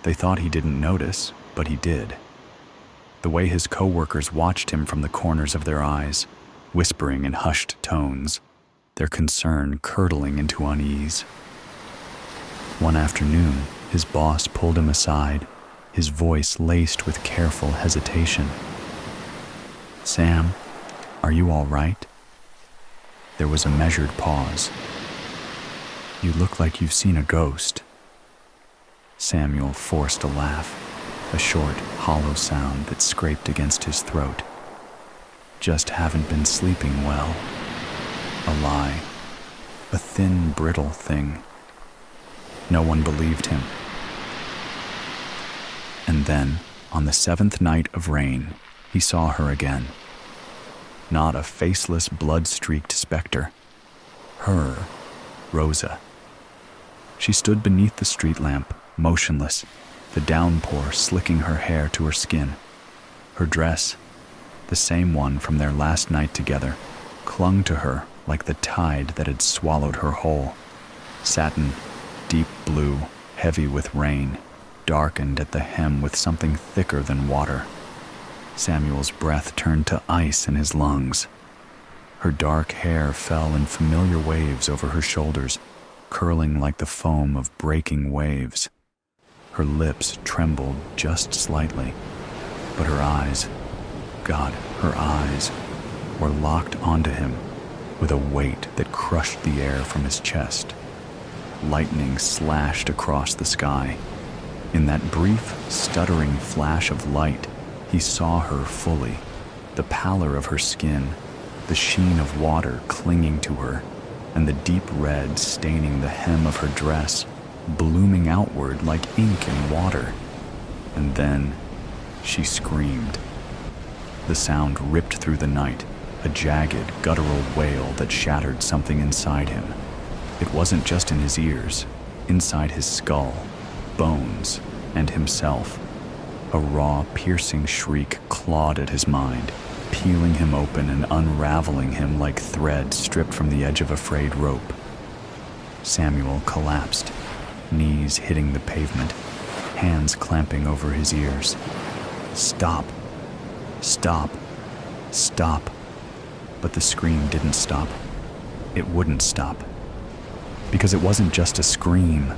They thought he didn't notice, but he did. The way his coworkers watched him from the corners of their eyes, whispering in hushed tones, their concern curdling into unease. One afternoon, his boss pulled him aside, his voice laced with careful hesitation. "Sam, are you all right?" There was a measured pause. "You look like you've seen a ghost." Samuel forced a laugh, a short, hollow sound that scraped against his throat. "Just haven't been sleeping well." A lie. A thin, brittle thing. No one believed him. And then, on the 7th night of rain, he saw her again. Not a faceless, blood-streaked specter. Her, Rosa. She stood beneath the street lamp, motionless, the downpour slicking her hair to her skin. Her dress, the same one from their last night together, clung to her like the tide that had swallowed her whole. Satin, deep blue, heavy with rain, darkened at the hem with something thicker than water. Samuel's breath turned to ice in his lungs. Her dark hair fell in familiar waves over her shoulders, curling like the foam of breaking waves. Her lips trembled just slightly, but her eyes, God, her eyes, were locked onto him with a weight that crushed the air from his chest. Lightning slashed across the sky. In that brief, stuttering flash of light, he saw her fully, the pallor of her skin, the sheen of water clinging to her, and the deep red staining the hem of her dress, blooming outward like ink in water. And then she screamed. The sound ripped through the night, a jagged, guttural wail that shattered something inside him. It wasn't just in his ears, inside his skull, bones, and himself. A raw, piercing shriek clawed at his mind, peeling him open and unraveling him like thread stripped from the edge of a frayed rope. Samuel collapsed, knees hitting the pavement, hands clamping over his ears. Stop! Stop! Stop! But the scream didn't stop. It wouldn't stop. Because it wasn't just a scream.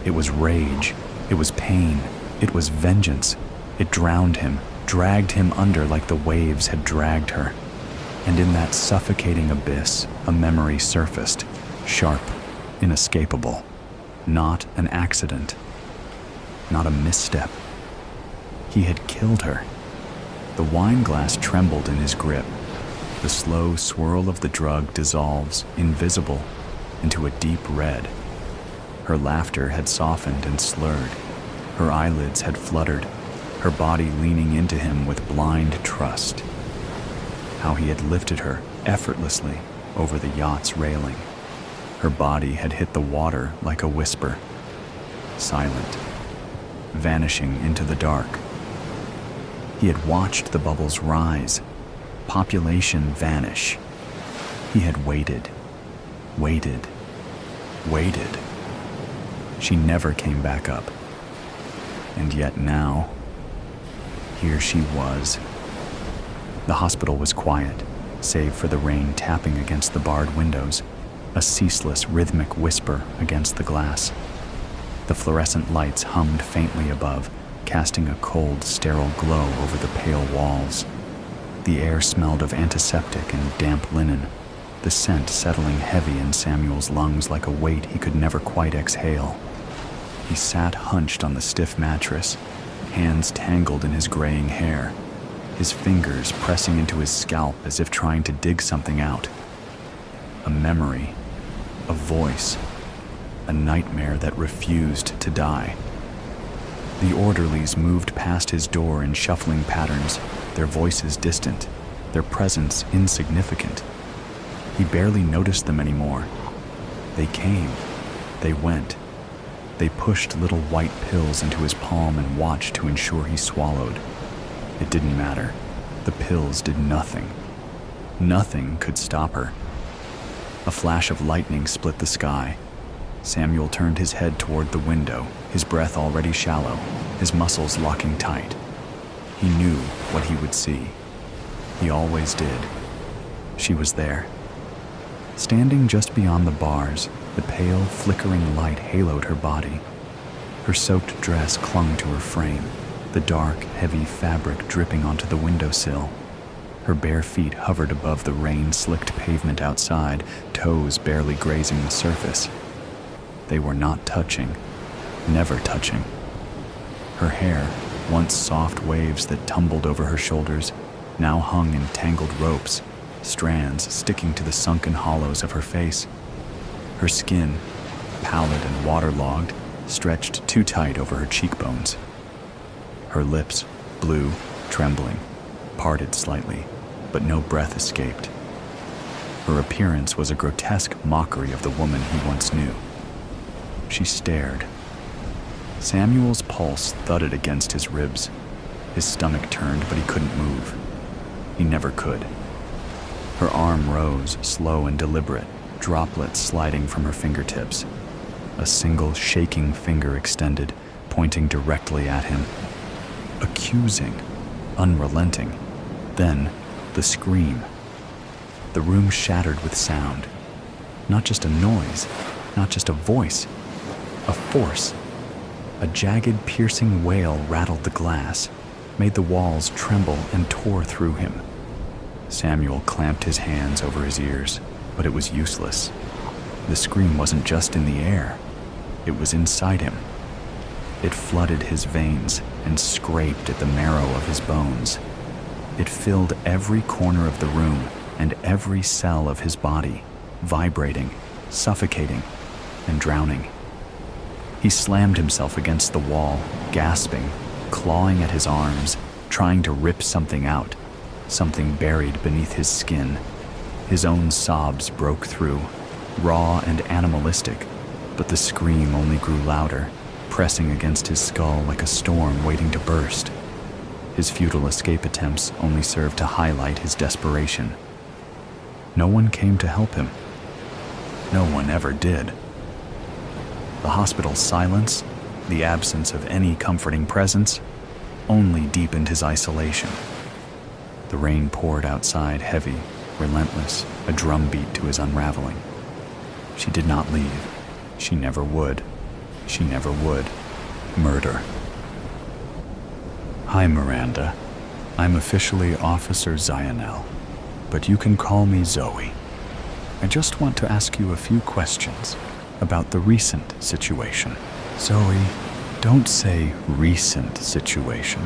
It was rage. It was pain. It was vengeance. It drowned him, dragged him under like the waves had dragged her. And in that suffocating abyss, a memory surfaced, sharp, inescapable. Not an accident. Not a misstep. He had killed her. The wine glass trembled in his grip. The slow swirl of the drug dissolves, invisible, into a deep red. Her laughter had softened and slurred. Her eyelids had fluttered, her body leaning into him with blind trust. how he had lifted her effortlessly over the yacht's railing. Her body had hit the water like a whisper, silent, vanishing into the dark. He had watched the bubbles rise, population vanish. He had waited, waited, waited. She never came back up. And yet now, here she was. The hospital was quiet, save for the rain tapping against the barred windows, a ceaseless rhythmic whisper against the glass. The fluorescent lights hummed faintly above, casting a cold, sterile glow over the pale walls. The air smelled of antiseptic and damp linen, the scent settling heavy in Samuel's lungs like a weight he could never quite exhale. He sat hunched on the stiff mattress, hands tangled in his graying hair, his fingers pressing into his scalp as if trying to dig something out. A memory, a voice, a nightmare that refused to die. The orderlies moved past his door in shuffling patterns, their voices distant, their presence insignificant. He barely noticed them anymore. They came, they went. They pushed little white pills into his palm and watched to ensure he swallowed. It didn't matter. The pills did nothing. Nothing could stop her. A flash of lightning split the sky. Samuel turned his head toward the window, his breath already shallow, his muscles locking tight. He knew what he would see. He always did. She was there. Standing just beyond the bars, the pale, flickering light haloed her body. Her soaked dress clung to her frame, the dark, heavy fabric dripping onto the windowsill. Her bare feet hovered above the rain-slicked pavement outside, toes barely grazing the surface. They were not touching, never touching. Her hair, once soft waves that tumbled over her shoulders, now hung in tangled ropes, strands sticking to the sunken hollows of her face. Her skin, pallid and waterlogged, stretched too tight over her cheekbones. Her lips, blue, trembling, parted slightly, but no breath escaped. Her appearance was a grotesque mockery of the woman he once knew. She stared. Samuel's pulse thudded against his ribs. His stomach turned, but he couldn't move. He never could. Her arm rose, slow and deliberate, droplets sliding from her fingertips. A single shaking finger extended, pointing directly at him. Accusing, unrelenting. Then, the scream. The room shattered with sound. Not just a noise, not just a voice, a force. A jagged, piercing wail rattled the glass, made the walls tremble and tore through him. Samuel clamped his hands over his ears, but it was useless. The scream wasn't just in the air. It was inside him. It flooded his veins and scraped at the marrow of his bones. It filled every corner of the room and every cell of his body, vibrating, suffocating, and drowning. He slammed himself against the wall, gasping, clawing at his arms, trying to rip something out, something buried beneath his skin. His own sobs broke through, raw and animalistic, but the scream only grew louder, pressing against his skull like a storm waiting to burst. His futile escape attempts only served to highlight his desperation. No one came to help him. No one ever did. The hospital's silence, the absence of any comforting presence, only deepened his isolation. The rain poured outside, heavy, relentless, a drumbeat to his unraveling. She did not leave. She never would. She never would. Murder. Hi, Miranda. I'm officially Officer Zionel, but you can call me Zoe. I just want to ask you a few questions about the recent situation. Zoe, don't say recent situation.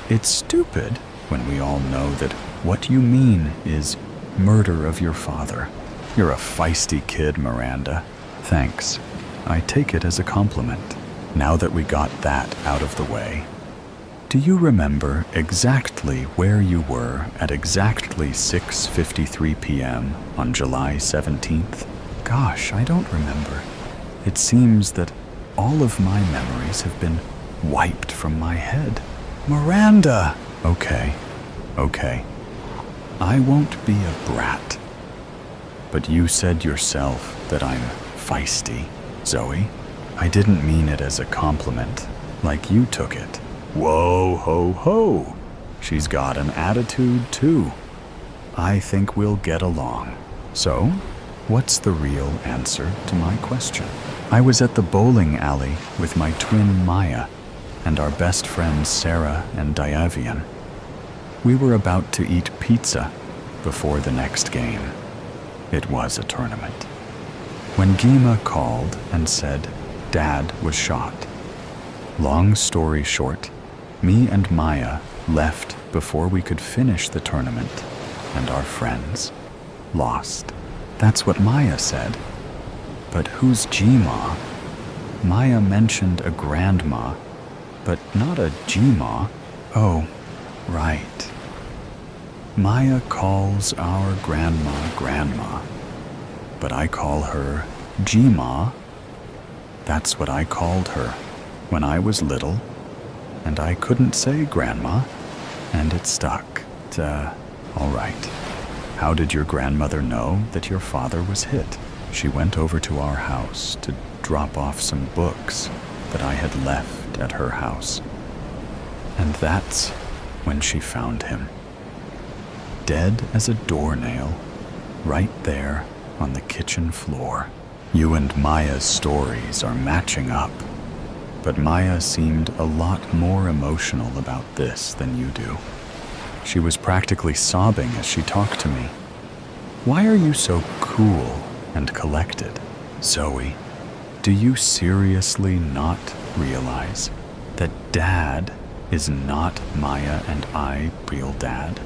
It's stupid when we all know that what you mean is murder of your father. You're a feisty kid, Miranda. Thanks. I take it as a compliment. Now that we got that out of the way, do you remember exactly where you were at exactly exactly 6:53 p.m. on July 17th? Gosh, I don't remember. It seems that all of my memories have been wiped from my head. Miranda! Okay. I won't be a brat. But you said yourself that I'm feisty, Zoe. I didn't mean it as a compliment, like you took it. Whoa, ho, ho. She's got an attitude, too. I think we'll get along. So, what's the real answer to my question? I was at the bowling alley with my twin Maya and our best friends Sarah and Diavian. We were about to eat pizza before the next game. It was a tournament. When Gima called and said Dad was shot. Long story short, me and Maya left before we could finish the tournament, and our friends lost. That's what Maya said. But who's Gma? Maya mentioned a grandma, but not a Gma. Oh, right. Maya calls our grandma, but I call her Gma. That's what I called her when I was little, and I couldn't say grandma, and it stuck. All right. How did your grandmother know that your father was hit? She went over to our house to drop off some books that I had left at her house. And that's when she found him. Dead as a doornail, right there on the kitchen floor. You and Maya's stories are matching up, but Maya seemed a lot more emotional about this than you do. She was practically sobbing as she talked to me. Why are you so cool and collected? Zoe, do you seriously not realize that Dad is not Maya and I real dad?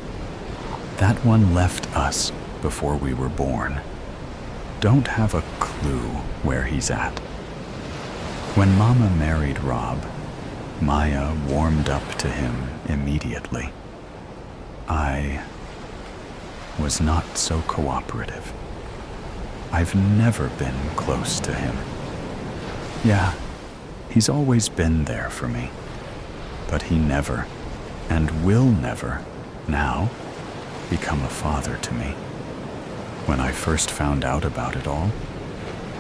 That one left us before we were born. Don't have a clue where he's at. When Mama married Rob, Maya warmed up to him immediately. I was not so cooperative. I've never been close to him. Yeah, he's always been there for me. But he never, and will never, now, become a father to me. When I first found out about it all,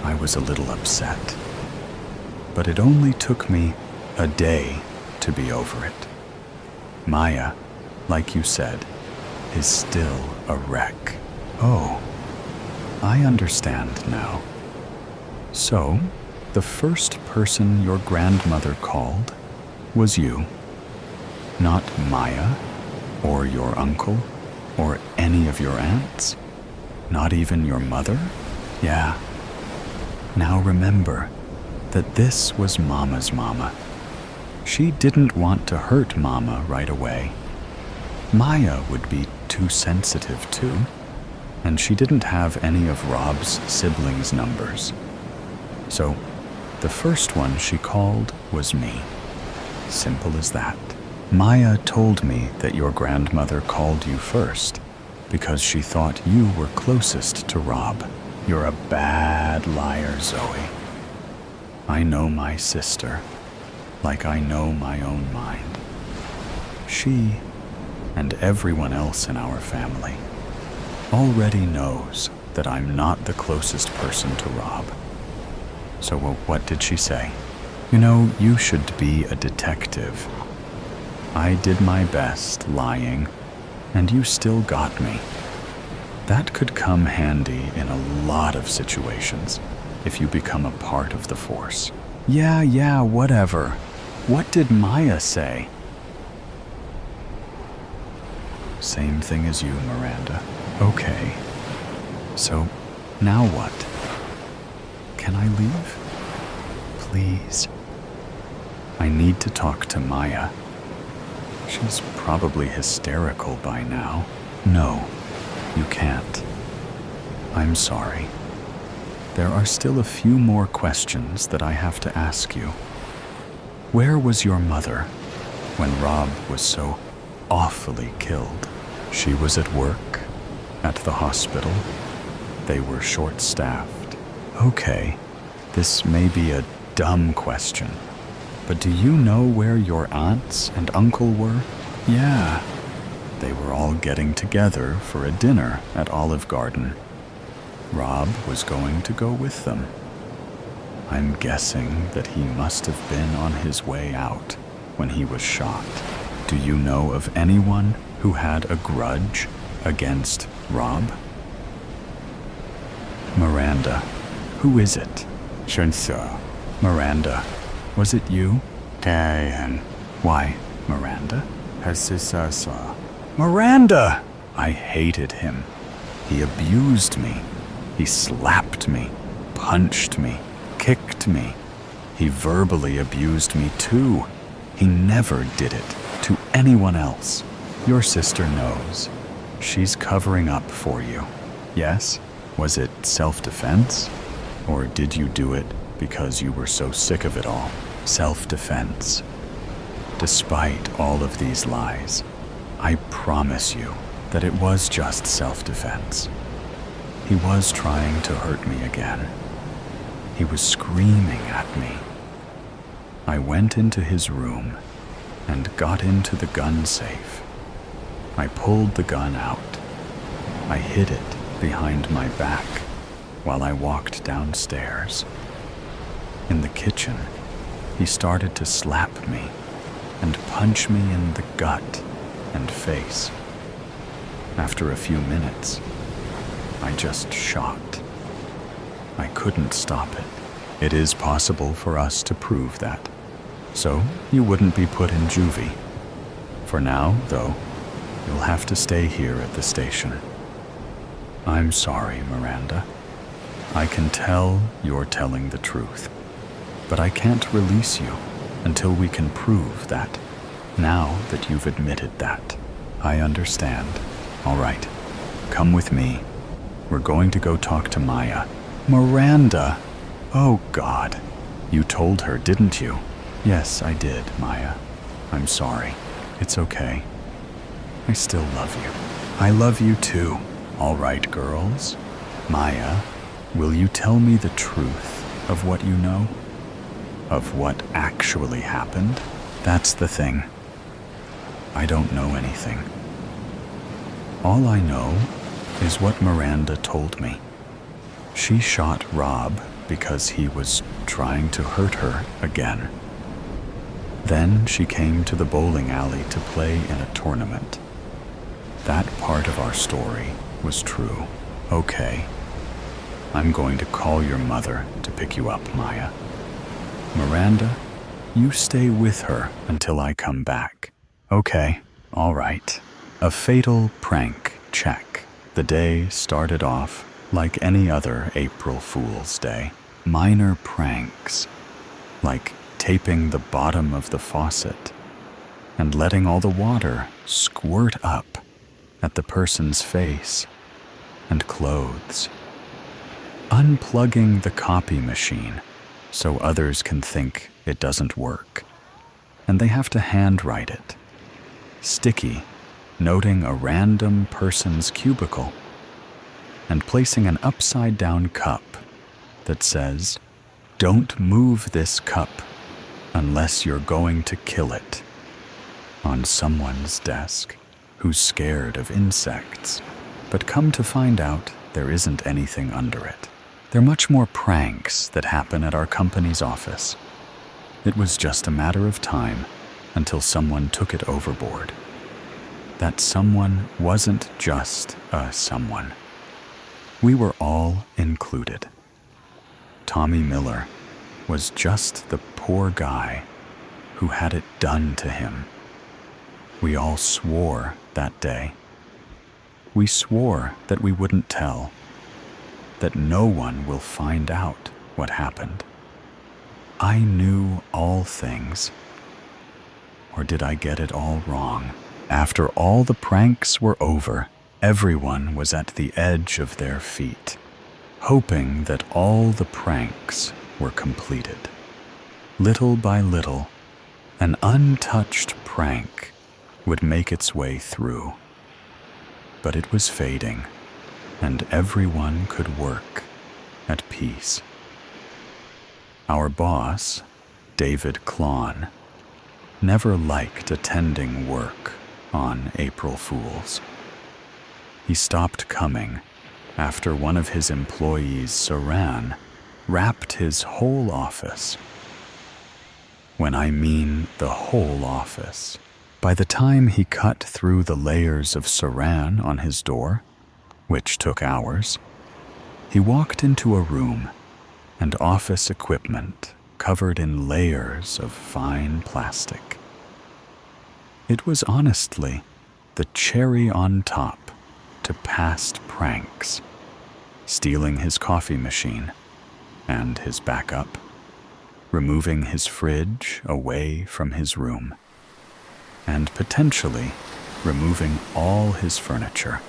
I was a little upset. But it only took me a day to be over it. Maya, like you said, is still a wreck. Oh, I understand now. So, the first person your grandmother called was you. Not Maya, or your uncle, or any of your aunts? Not even your mother? Yeah. Now remember that this was Mama's mama. She didn't want to hurt Mama right away. Maya would be too sensitive too, and she didn't have any of Rob's siblings' numbers. So, the first one she called was me. Simple as that. Maya told me that your grandmother called you first because she thought you were closest to Rob. You're a bad liar, Zoe. I know my sister like I know my own mind. She, and everyone else in our family, already knows that I'm not the closest person to Rob. So what did she say? You know, you should be a detective. I did my best lying, and you still got me. That could come handy in a lot of situations if you become a part of the force. Yeah, whatever. What did Maya say? Same thing as you, Miranda. Okay. So, now what? Can I leave? Please. I need to talk to Maya. She's probably hysterical by now. No, you can't. I'm sorry. There are still a few more questions that I have to ask you. Where was your mother when Rob was so awfully killed? She was at work At the hospital, they were short-staffed. Okay, this may be a dumb question, but do you know where your aunts and uncle were? Yeah, they were all getting together for a dinner at Olive Garden. Rob was going to go with them. I'm guessing that he must have been on his way out when he was shot. Do you know of anyone who had a grudge against Rob? Miranda, who is it? Sure. Miranda, was it you? Diane. Why, Miranda? Miranda! I hated him. He abused me. He slapped me, punched me, kicked me. He verbally abused me too. He never did it to anyone else. Your sister knows. She's covering up for you. Yes? Was it self-defense? Or did you do it because you were so sick of it all? Self-defense. Despite all of these lies, I promise you that it was just self-defense. He was trying to hurt me again. He was screaming at me. I went into his room and got into the gun safe. I pulled the gun out. I hid it behind my back while I walked downstairs. In the kitchen, he started to slap me and punch me in the gut and face. After a few minutes, I just shot. I couldn't stop it. It is possible for us to prove that, so you wouldn't be put in juvie. For now, though, you'll have to stay here at the station. I'm sorry, Miranda. I can tell you're telling the truth, but I can't release you until we can prove that. Now that you've admitted that, I understand. All right, come with me. We're going to go talk to Maya. Miranda! Oh, God. You told her, didn't you? Yes, I did, Maya. I'm sorry. It's okay. I still love you. I love you too. All right, girls. Maya, will you tell me the truth of what you know? Of what actually happened? That's the thing. I don't know anything. All I know is what Miranda told me. She shot Rob because he was trying to hurt her again. Then she came to the bowling alley to play in a tournament. That part of our story was true. Okay. I'm going to call your mother to pick you up, Maya. Miranda, you stay with her until I come back. Okay, all right. A fatal prank check. The day started off like any other April Fool's Day. Minor pranks, like taping the bottom of the faucet and letting all the water squirt up at the person's face and clothes. Unplugging the copy machine so others can think it doesn't work, and they have to handwrite it. Sticky, noting a random person's cubicle, and placing an upside-down cup that says, "Don't move this cup unless you're going to kill it," on someone's desk who's scared of insects. But come to find out, there isn't anything under it. There are much more pranks that happen at our company's office. It was just a matter of time until someone took it overboard. That someone wasn't just a someone. We were all included. Tommy Miller was just the poor guy who had it done to him. We all swore that day. We swore that we wouldn't tell, that no one will find out what happened. I knew all things. Or did I get it all wrong? After all the pranks were over, everyone was at the edge of their feet, hoping that all the pranks were completed. Little by little, an untouched prank would make its way through. But it was fading. and everyone could work at peace. Our boss, David Klon, never liked attending work on April Fools. He stopped coming after one of his employees, Saran, wrapped his whole office. When I mean the whole office, by the time he cut through the layers of Saran on his door, which took hours, he walked into a room and office equipment covered in layers of fine plastic. It was honestly the cherry on top to past pranks, stealing his coffee machine and his backup, removing his fridge away from his room, and potentially removing all his furniture.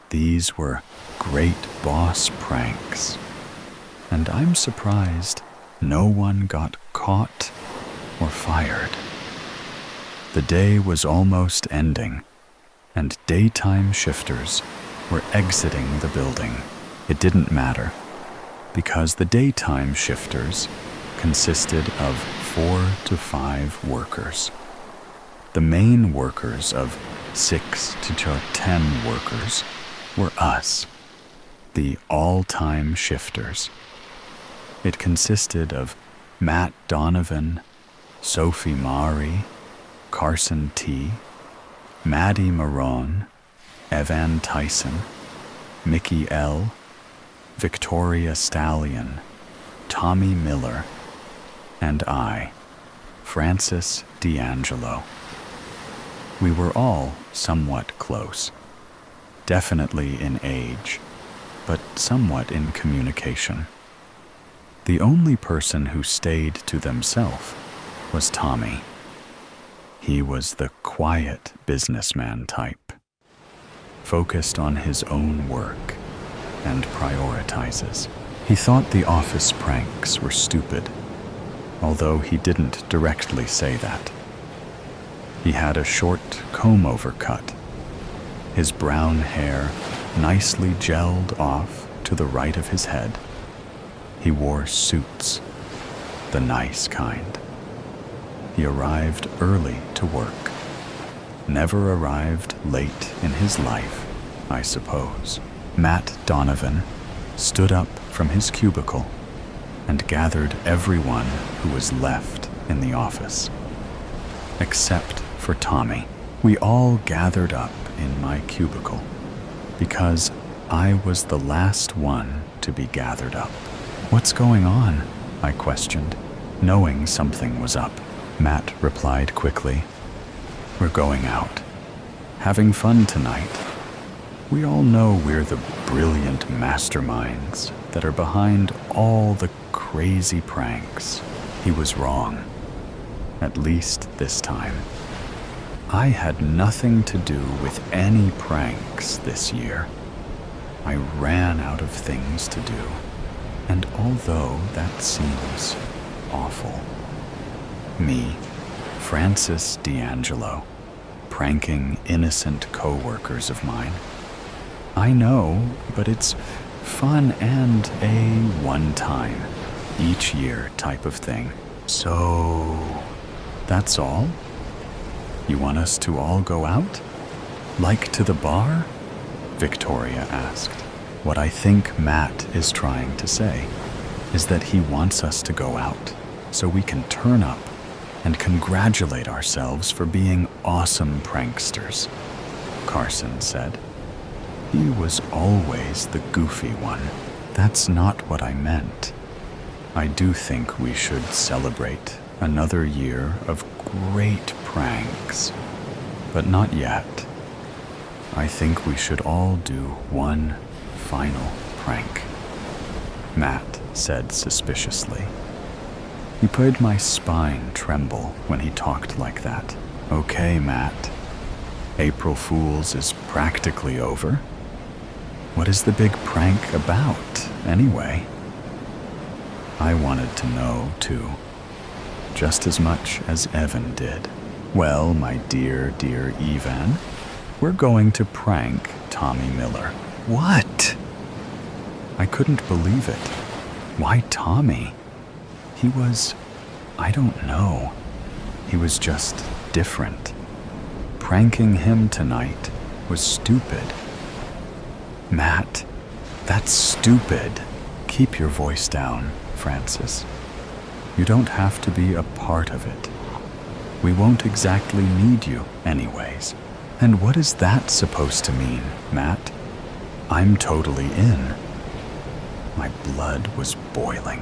These were great boss pranks, and I'm surprised no one got caught or fired. The day was almost ending, and daytime shifters were exiting the building. It didn't matter, because the daytime shifters consisted of 4 to 5 workers. The main workers of 6 to 10 workers were us, the all-time shifters. It consisted of Matt Donovan, Sophie Mari, Carson T., Maddie Marone, Evan Tyson, Mickey L., Victoria Stallion, Tommy Miller, and I, Francis D'Angelo. We were all somewhat close, definitely in age, but somewhat in communication. The only person who stayed to themselves was Tommy. He was the quiet businessman type, focused on his own work and prioritizes. He thought the office pranks were stupid, although he didn't directly say that. He had a short comb-over cut, his brown hair nicely gelled off to the right of his head. He wore suits, the nice kind. He arrived early to work, never arrived late in his life, I suppose. Matt Donovan stood up from his cubicle and gathered everyone who was left in the office, except for Tommy. We all gathered up in my cubicle because I was the last one to be gathered up. "What's going on?" I questioned, knowing something was up. Matt replied quickly, "We're going out, having fun tonight. We all know we're the brilliant masterminds that are behind all the crazy pranks." He was wrong, at least this time. I had nothing to do with any pranks this year. I ran out of things to do, and although that seems awful, me, Francis D'Angelo, pranking innocent co-workers of mine, I know, but it's fun and a one-time, each year type of thing. So, that's all? You want us to all go out? Like to the bar? Victoria asked. What I think Matt is trying to say is that he wants us to go out so we can turn up and congratulate ourselves for being awesome pranksters, Carson said. He was always the goofy one. That's not what I meant. I do think we should celebrate another year of great pranks, but not yet. I think we should all do one final prank, Matt said suspiciously. He made my spine tremble when he talked like that. Okay, Matt. April Fool's is practically over. What is the big prank about, anyway? I wanted to know, too, just as much as Evan did. Well, my dear, dear Evan, we're going to prank Tommy Miller. What? I couldn't believe it. Why Tommy? He was, I don't know. He was just different. Pranking him tonight was stupid. Matt, that's stupid. Keep your voice down, Francis. You don't have to be a part of it. We won't exactly need you anyways. And what is that supposed to mean, Matt? I'm totally in. My blood was boiling.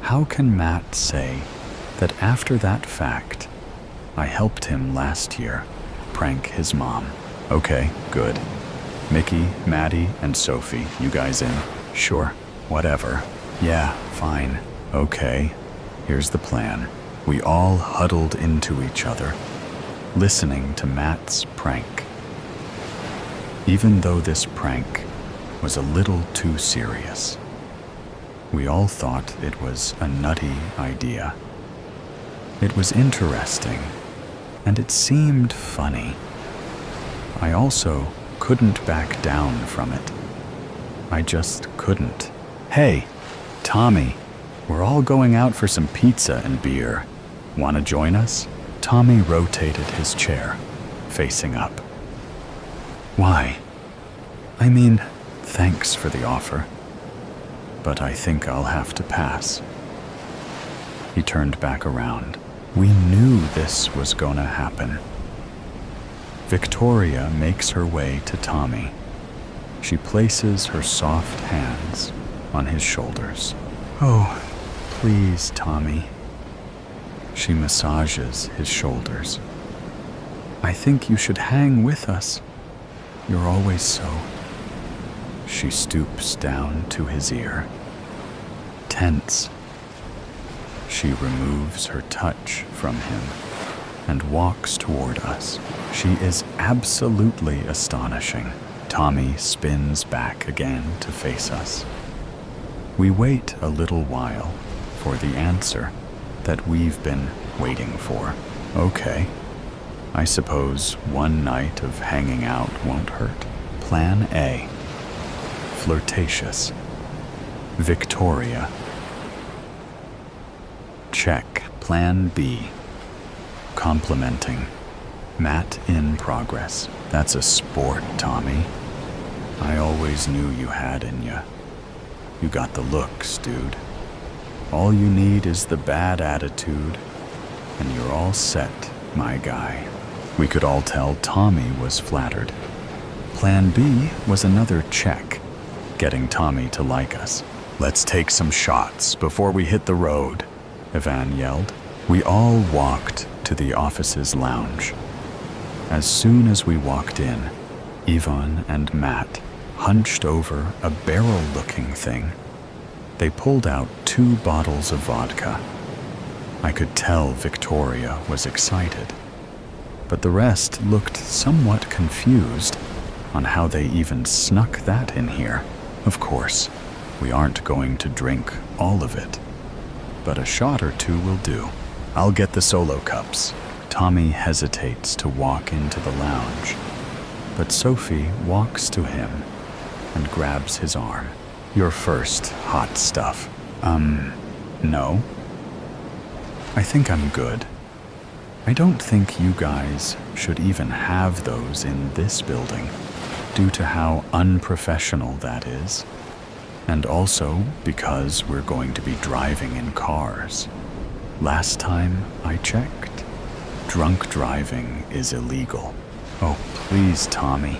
How can Matt say that after that fact, I helped him last year prank his mom? Okay, good. Mickey, Maddie, and Sophie, you guys in? Sure, whatever. Yeah, fine. Okay, here's the plan. We all huddled into each other, listening to Matt's prank. Even though this prank was a little too serious, we all thought it was a nutty idea. It was interesting, and it seemed funny. I also couldn't back down from it. I just couldn't. Hey, Tommy, we're all going out for some pizza and beer. Want to join us? Tommy rotated his chair, facing up. Why? I mean, thanks for the offer, but I think I'll have to pass. He turned back around. We knew this was gonna happen. Victoria makes her way to Tommy. She places her soft hands on his shoulders. Oh, please, Tommy. She massages his shoulders. I think you should hang with us. You're always so. She stoops down to his ear. Tense. She removes her touch from him and walks toward us. She is absolutely astonishing. Tommy spins back again to face us. We wait a little while for the answer that we've been waiting for. Okay, I suppose one night of hanging out won't hurt. Plan A. Flirtatious. Victoria. Check. Plan B. Complimenting. Matt in progress. That's a sport, Tommy. I always knew you had in ya. You got the looks, dude. All you need is the bad attitude, and you're all set, my guy. We could all tell Tommy was flattered. Plan B was another check, getting Tommy to like us. Let's take some shots before we hit the road, Ivan yelled. We all walked to the office's lounge. As soon as we walked in, Ivan and Matt hunched over a barrel-looking thing. They pulled out 2 bottles of vodka. I could tell Victoria was excited, but the rest looked somewhat confused on how they even snuck that in here. Of course, we aren't going to drink all of it, but a shot or 2 will do. I'll get the solo cups. Tommy hesitates to walk into the lounge, but Sophie walks to him and grabs his arm. You're first, hot stuff. No. I think I'm good. I don't think you guys should even have those in this building, due to how unprofessional that is, and also because we're going to be driving in cars. Last time I checked, drunk driving is illegal. Oh, please, Tommy,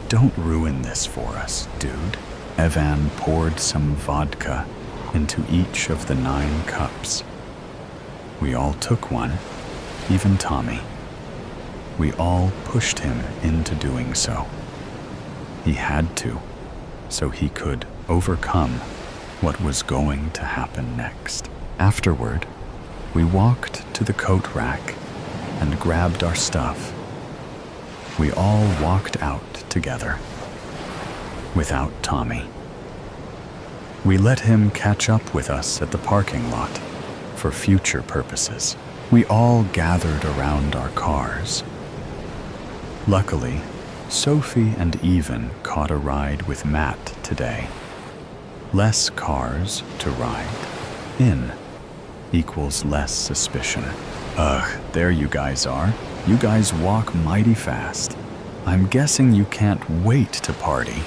don't ruin this for us, dude. Evan poured some vodka into each of the 9 cups. We all took one, even Tommy. We all pushed him into doing so. He had to, so he could overcome what was going to happen next. Afterward, we walked to the coat rack and grabbed our stuff. We all walked out together, without Tommy. We let him catch up with us at the parking lot for future purposes. We all gathered around our cars. Luckily, Sophie and Even caught a ride with Matt today. Less cars to ride in equals less suspicion. Ugh, there you guys are. You guys walk mighty fast. I'm guessing you can't wait to party.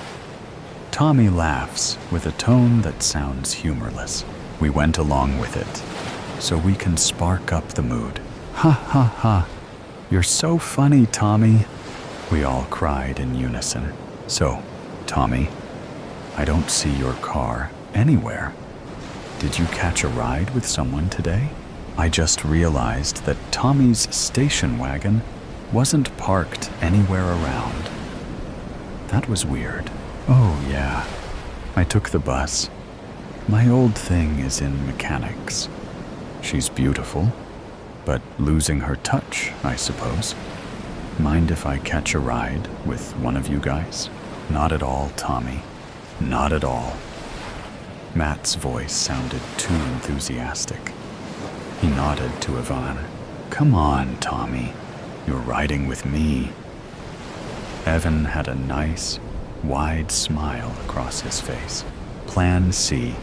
Tommy laughs with a tone that sounds humorless. We went along with it, so we can spark up the mood. Ha ha ha. You're so funny, Tommy. We all cried in unison. So, Tommy, I don't see your car anywhere. Did you catch a ride with someone today? I just realized that Tommy's station wagon wasn't parked anywhere around. That was weird. Oh yeah, I took the bus. My old thing is in mechanics. She's beautiful, but losing her touch, I suppose. Mind if I catch a ride with one of you guys? Not at all, Tommy. Not at all. Matt's voice sounded too enthusiastic. He nodded to Evan. Come on, Tommy. You're riding with me. Evan had a nice, wide smile across his face. Plan C.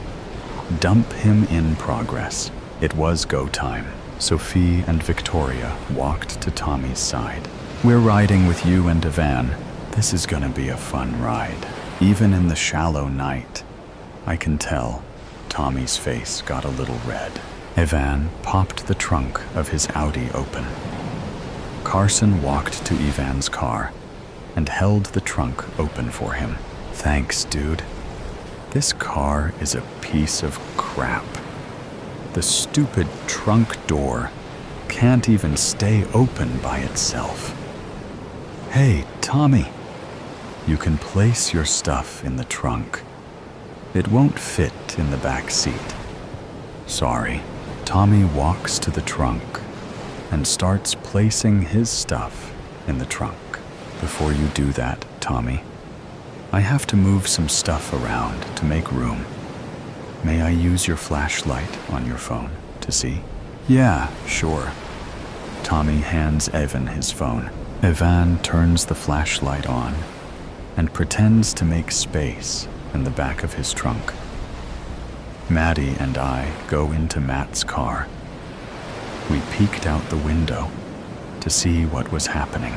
Dump him in progress. It was go time. Sophie and Victoria walked to Tommy's side. We're riding with you and Evan. This is gonna be a fun ride. Even in the shallow night, I can tell Tommy's face got a little red. Evan popped the trunk of his Audi open. Carson walked to Evan's car and held the trunk open for him. Thanks, dude. This car is a piece of crap. The stupid trunk door can't even stay open by itself. Hey, Tommy, you can place your stuff in the trunk. It won't fit in the back seat. Sorry. Tommy walks to the trunk and starts placing his stuff in the trunk. Before you do that, Tommy, I have to move some stuff around to make room. May I use your flashlight on your phone to see? Yeah, sure. Tommy hands Evan his phone. Evan turns the flashlight on and pretends to make space in the back of his trunk. Maddie and I go into Matt's car. We peeked out the window to see what was happening.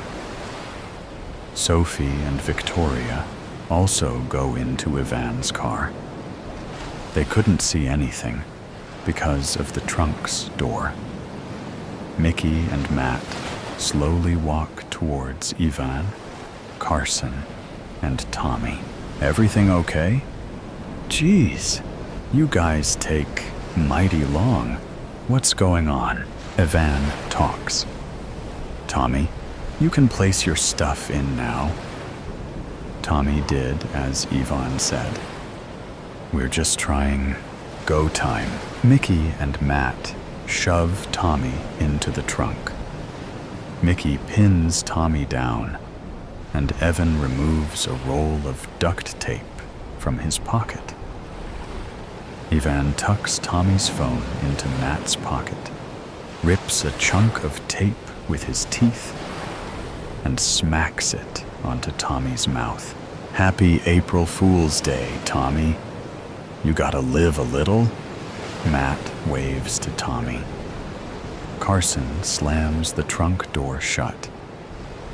Sophie and Victoria also go into Evan's car. They couldn't see anything because of the trunk's door. Mickey and Matt slowly walk towards Evan, Carson, and Tommy. Everything okay? Jeez, you guys take mighty long. What's going on? Evan talks. Tommy, you can place your stuff in now. Tommy did as Evan said. We're just trying go time. Mickey and Matt shove Tommy into the trunk. Mickey pins Tommy down, and Evan removes a roll of duct tape from his pocket. Evan tucks Tommy's phone into Matt's pocket, rips a chunk of tape with his teeth, and smacks it onto Tommy's mouth. Happy April Fool's Day, Tommy. You gotta live a little. Matt waves to Tommy. Carson slams the trunk door shut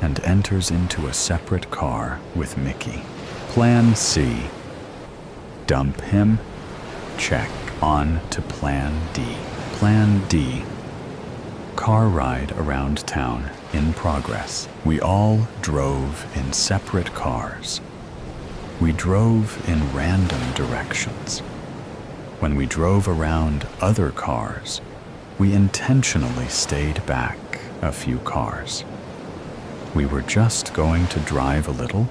and enters into a separate car with Mickey. Plan C. Dump him. Check. On to Plan D. Plan D. Car ride around town in progress. We all drove in separate cars. We drove in random directions. When we drove around other cars, we intentionally stayed back a few cars. We were just going to drive a little,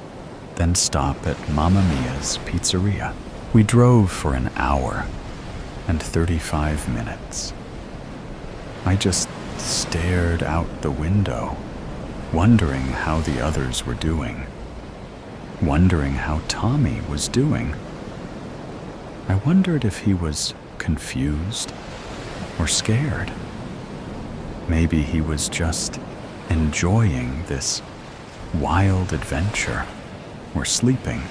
then stop at Mamma Mia's Pizzeria. We drove for an hour and 35 minutes. I just stared out the window, wondering how the others were doing, wondering how Tommy was doing. I wondered if he was confused or scared. Maybe he was just enjoying this wild adventure, or sleeping.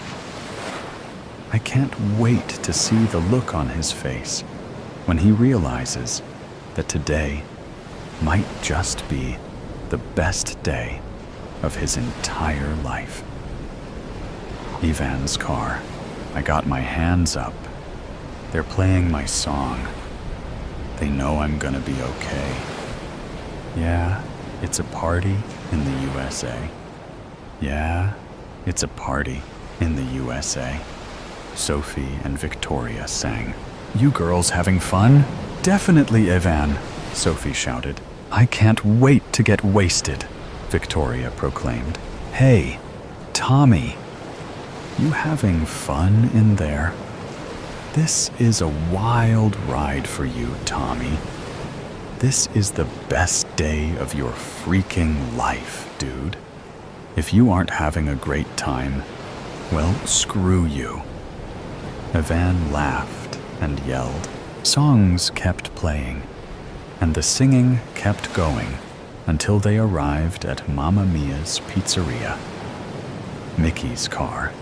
I can't wait to see the look on his face when he realizes that today might just be the best day of his entire life. Ivan's car. I got my hands up. They're playing my song. They know I'm gonna be okay. Yeah, it's a party in the USA. Yeah, it's a party in the USA. Sophie and Victoria sang. You girls having fun? Definitely, Ivan, Sophie shouted. I can't wait to get wasted, Victoria proclaimed. Hey, Tommy, you having fun in there? This is a wild ride for you, Tommy. This is the best day of your freaking life, dude. If you aren't having a great time, well, screw you. Ivan laughed and yelled. Songs kept playing, and the singing kept going until they arrived at Mamma Mia's pizzeria. Mickey's car.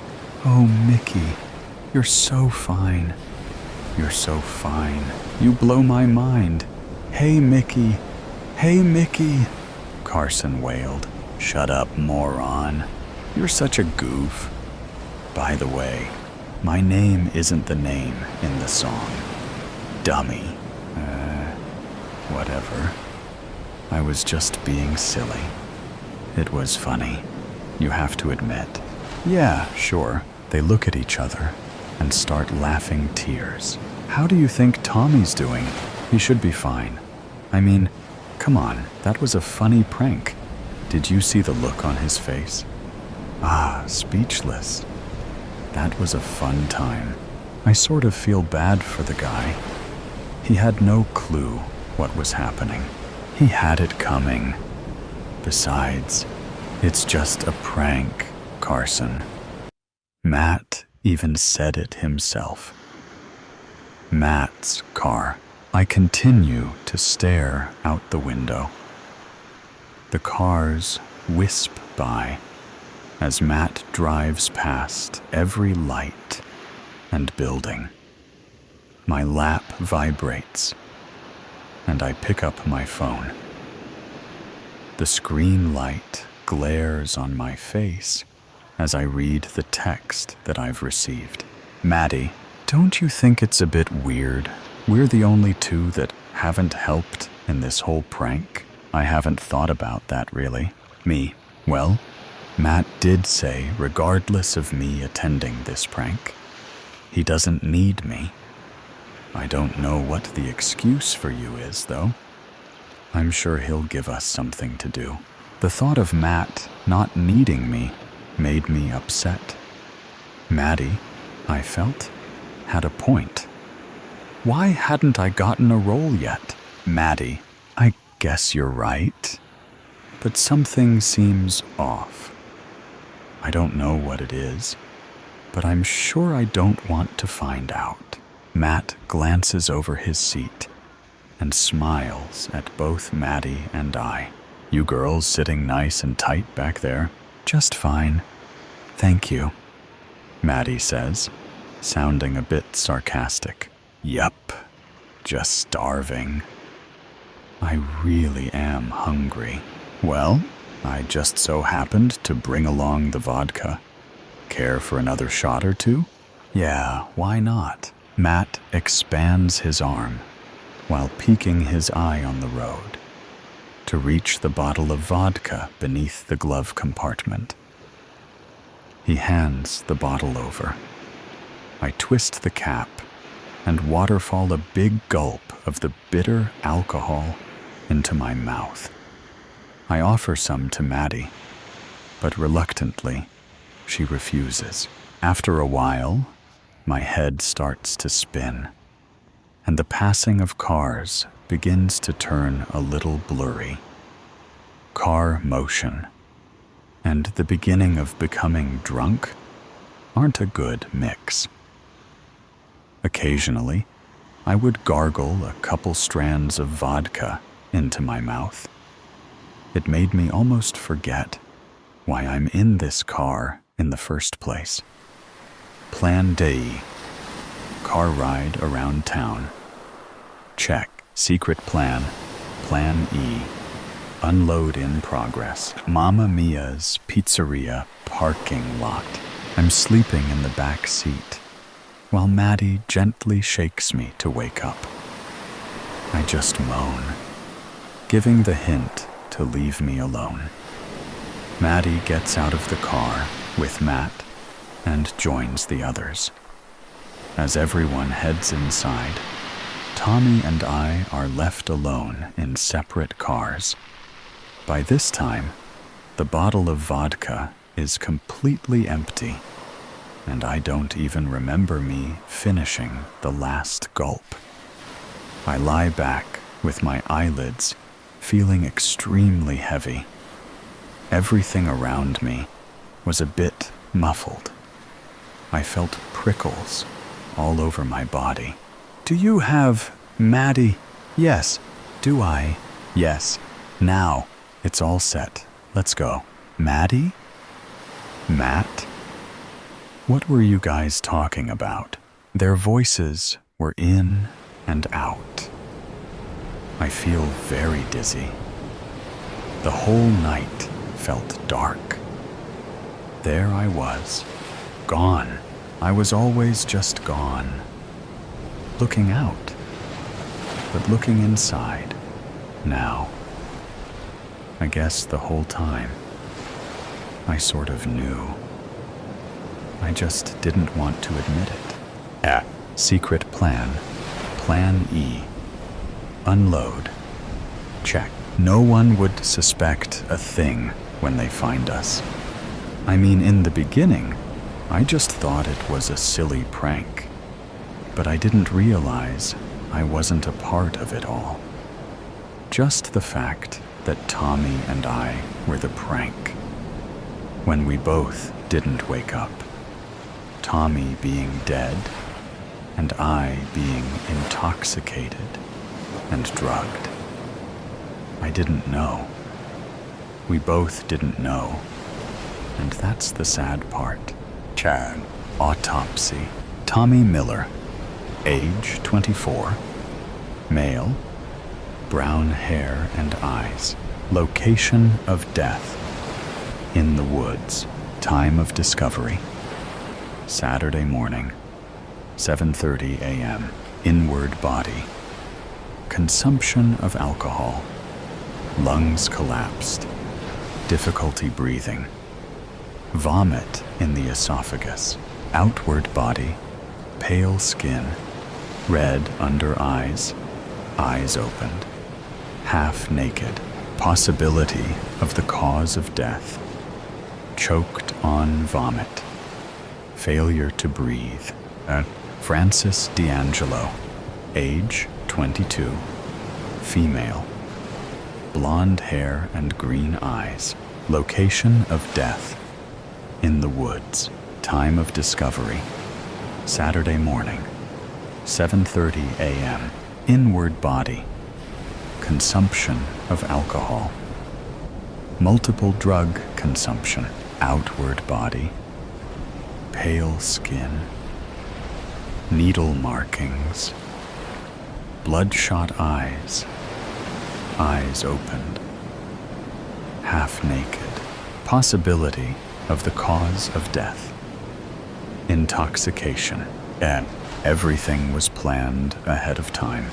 Oh, Mickey, you're so fine. You're so fine. You blow my mind. Hey, Mickey. Hey, Mickey. Carson wailed. Shut up, moron. You're such a goof. By the way, my name isn't the name in the song. Dummy. Whatever. I was just being silly. It was funny. You have to admit. Yeah, sure. They look at each other and start laughing tears. How do you think Tommy's doing? He should be fine. I mean, come on, that was a funny prank. Did you see the look on his face? Ah, speechless. That was a fun time. I sort of feel bad for the guy. He had no clue what was happening. He had it coming. Besides, it's just a prank, Carson. Matt even said it himself. Matt's car. I continue to stare out the window. The cars wisp by as Matt drives past every light and building. My lap vibrates, and I pick up my phone. The screen light glares on my face as I read the text that I've received. Maddie, don't you think it's a bit weird? We're the only two that haven't helped in this whole prank. I haven't thought about that, really. Me. Well, Matt did say, regardless of me attending this prank, he doesn't need me. I don't know what the excuse for you is, though. I'm sure he'll give us something to do. The thought of Matt not needing me made me upset. Maddie, I felt, had a point. Why hadn't I gotten a role yet? Maddie, I guess you're right, but something seems off. I don't know what it is, but I'm sure I don't want to find out. Matt glances over his seat and smiles at both Maddie and I. You girls sitting nice and tight back there? Just fine. Thank you, Maddie says, sounding a bit sarcastic. Yup, just starving. I really am hungry. Well, I just so happened to bring along the vodka. Care for another shot or two? Yeah, why not? Matt expands his arm while peeking his eye on the road to reach the bottle of vodka beneath the glove compartment. He hands the bottle over. I twist the cap and waterfall a big gulp of the bitter alcohol into my mouth. I offer some to Maddie, but reluctantly, she refuses. After a while, my head starts to spin, and the passing of cars begins to turn a little blurry. Car motion and the beginning of becoming drunk aren't a good mix. Occasionally, I would gargle a couple strands of vodka into my mouth. It made me almost forget why I'm in this car in the first place. Plan day. Car ride around town. Check. Secret plan. Plan E. Unload in progress. Mamma Mia's Pizzeria parking lot. I'm sleeping in the back seat, while Maddie gently shakes me to wake up. I just moan, giving the hint to leave me alone. Maddie gets out of the car with Matt and joins the others. As everyone heads inside, Tommy and I are left alone in separate cars. By this time, the bottle of vodka is completely empty, and I don't even remember me finishing the last gulp. I lie back with my eyelids feeling extremely heavy. Everything around me was a bit muffled. I felt prickles all over my body. Do you have Maddie? Yes. Do I? Yes. Now. It's all set. Let's go. Maddie? Matt? What were you guys talking about? Their voices were in and out. I feel very dizzy. The whole night felt dark. There I was, gone. I was always just gone. Looking out, but looking inside now. I guess the whole time, I sort of knew. I just didn't want to admit it. Secret plan. Plan E. Unload. Check. No one would suspect a thing when they find us. I mean, in the beginning, I just thought it was a silly prank. But I didn't realize I wasn't a part of it all. Just the fact that Tommy and I were the prank. When we both didn't wake up. Tommy being dead, and I being intoxicated and drugged. I didn't know. We both didn't know. And that's the sad part. Chad. Autopsy. Tommy Miller. Age 24. Male. Brown hair and eyes. Location of death. In the woods. Time of discovery. Saturday morning. 7:30 a.m. Inward body. Consumption of alcohol. Lungs collapsed. Difficulty breathing. Vomit in the esophagus. Outward body. Pale skin. Red under eyes. Eyes opened. Half naked. Possibility of the cause of death. Choked on vomit. Failure to breathe. Francis D'Angelo. Age 22. Female. Blonde hair and green eyes. Location of death. In the woods. Time of discovery. Saturday morning. 7:30 a.m. Inward body. Consumption of alcohol. Multiple drug consumption. Outward body. Pale skin. Needle markings. Bloodshot eyes. Eyes opened. Half naked. Possibility of the cause of death. Intoxication. And everything was planned ahead of time.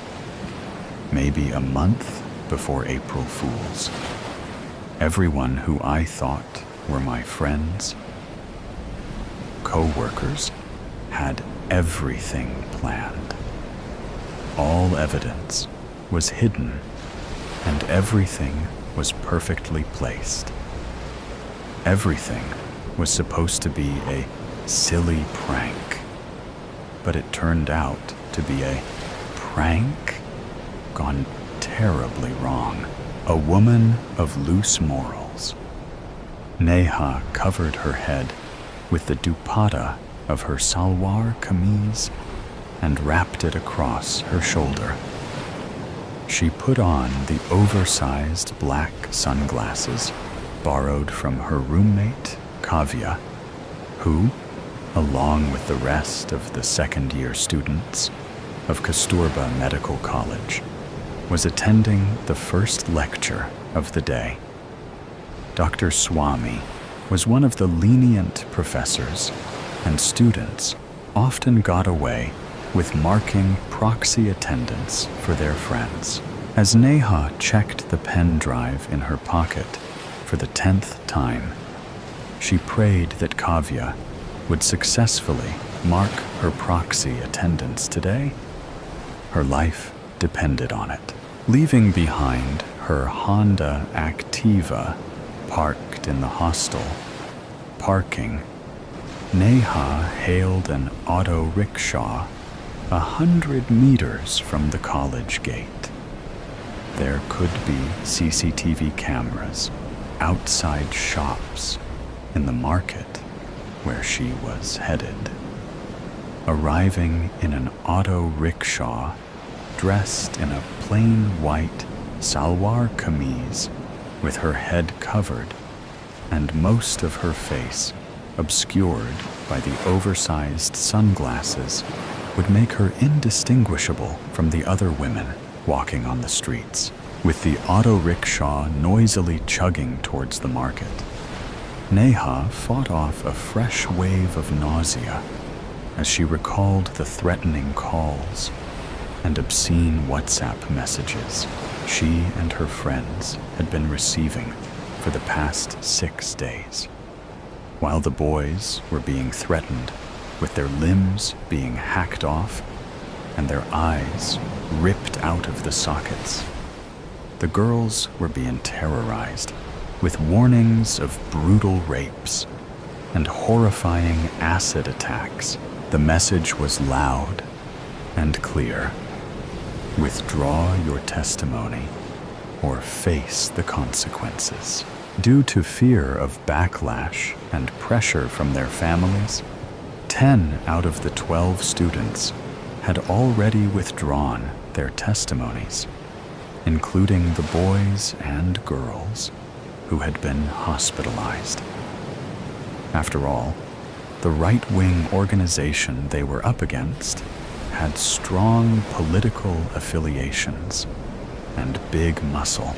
Maybe a month before April Fools. Everyone who I thought were my friends, co-workers, had everything planned. All evidence was hidden, and everything was perfectly placed. Everything was supposed to be a silly prank, but it turned out to be a prank gone terribly wrong. A woman of loose morals. Neha covered her head with the dupatta of her salwar kameez and wrapped it across her shoulder. She put on the oversized black sunglasses borrowed from her roommate, Kavya, who, along with the rest of the second-year students of Kasturba Medical College, was attending the first lecture of the day. Dr. Swami was one of the lenient professors, and students often got away with marking proxy attendance for their friends. As Neha checked the pen drive in her pocket for the 10th time, she prayed that Kavya would successfully mark her proxy attendance today. Her life depended on it. Leaving behind her Honda Activa parked in the hostel parking, Neha hailed an auto rickshaw 100 meters from the college gate. There could be CCTV cameras outside shops in the market where she was headed. Arriving in an auto rickshaw, dressed in a plain white salwar kameez with her head covered and most of her face obscured by the oversized sunglasses, would make her indistinguishable from the other women walking on the streets. With the auto rickshaw noisily chugging towards the market, Neha fought off a fresh wave of nausea as she recalled the threatening calls and obscene WhatsApp messages she and her friends had been receiving for the past 6 days. While the boys were being threatened with their limbs being hacked off and their eyes ripped out of the sockets, the girls were being terrorized with warnings of brutal rapes and horrifying acid attacks. The message was loud and clear. Withdraw your testimony or face the consequences. Due to fear of backlash and pressure from their families, 10 out of the 12 students had already withdrawn their testimonies, including the boys and girls who had been hospitalized. After all, the right-wing organization they were up against had strong political affiliations and big muscle.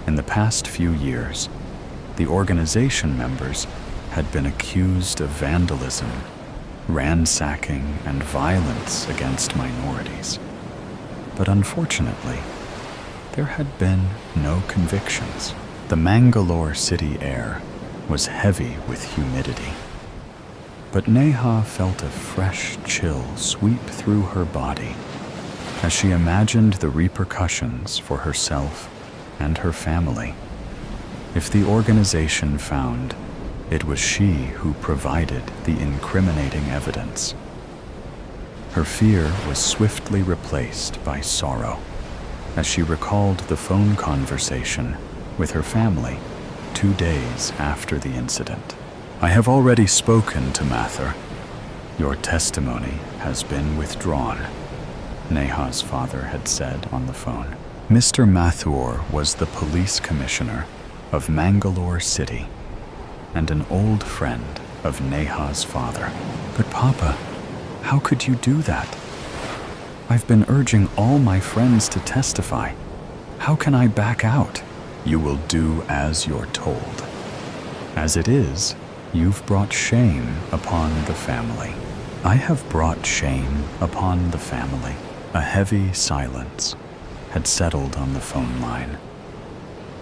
In the past few years, the organization members had been accused of vandalism, ransacking, and violence against minorities. But unfortunately, there had been no convictions. The Mangalore city air was heavy with humidity, but Neha felt a fresh chill sweep through her body as she imagined the repercussions for herself and her family if the organization found it was she who provided the incriminating evidence. Her fear was swiftly replaced by sorrow as she recalled the phone conversation with her family 2 days after the incident. I have already spoken to Mathur. Your testimony has been withdrawn, Neha's father had said on the phone. Mr. Mathur was the police commissioner of Mangalore City and an old friend of Neha's father. But Papa, how could you do that? I've been urging all my friends to testify. How can I back out? You will do as you're told. As it is, you've brought shame upon the family. I have brought shame upon the family. A heavy silence had settled on the phone line.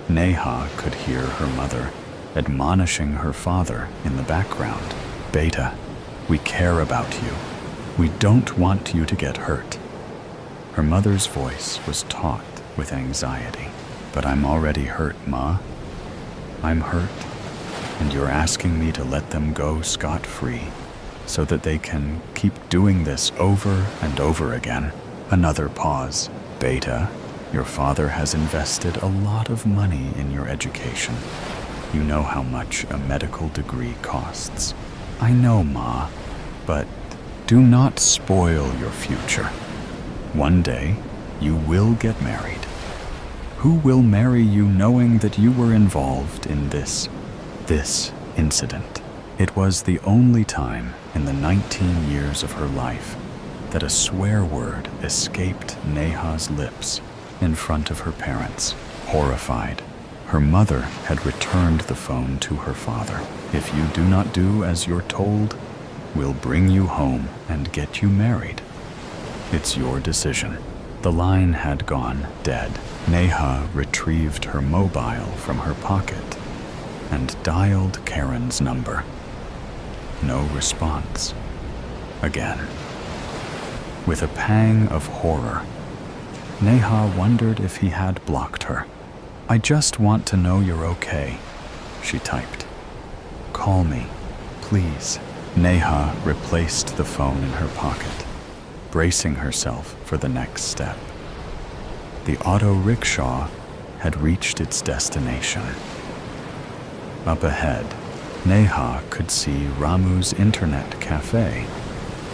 Neha could hear her mother admonishing her father in the background. Beta, we care about you. We don't want you to get hurt. Her mother's voice was taut with anxiety. But I'm already hurt, Ma. I'm hurt, and you're asking me to let them go scot-free so that they can keep doing this over and over again. Another pause. Beta, your father has invested a lot of money in your education. You know how much a medical degree costs. I know, Ma, but do not spoil your future. One day, you will get married. Who will marry you knowing that you were involved in this incident? It was the only time in the 19 years of her life that a swear word escaped Neha's lips in front of her parents. Horrified, her mother had returned the phone to her father. "If you do not do as you're told, we'll bring you home and get you married. It's your decision." The line had gone dead. Neha retrieved her mobile from her pocket and dialed Karen's number. No response. Again. With a pang of horror, Neha wondered if he had blocked her. "I just want to know you're okay," she typed. "Call me, please." Neha replaced the phone in her pocket, bracing herself for the next step. The auto rickshaw had reached its destination. Up ahead, Neha could see Ramu's internet cafe,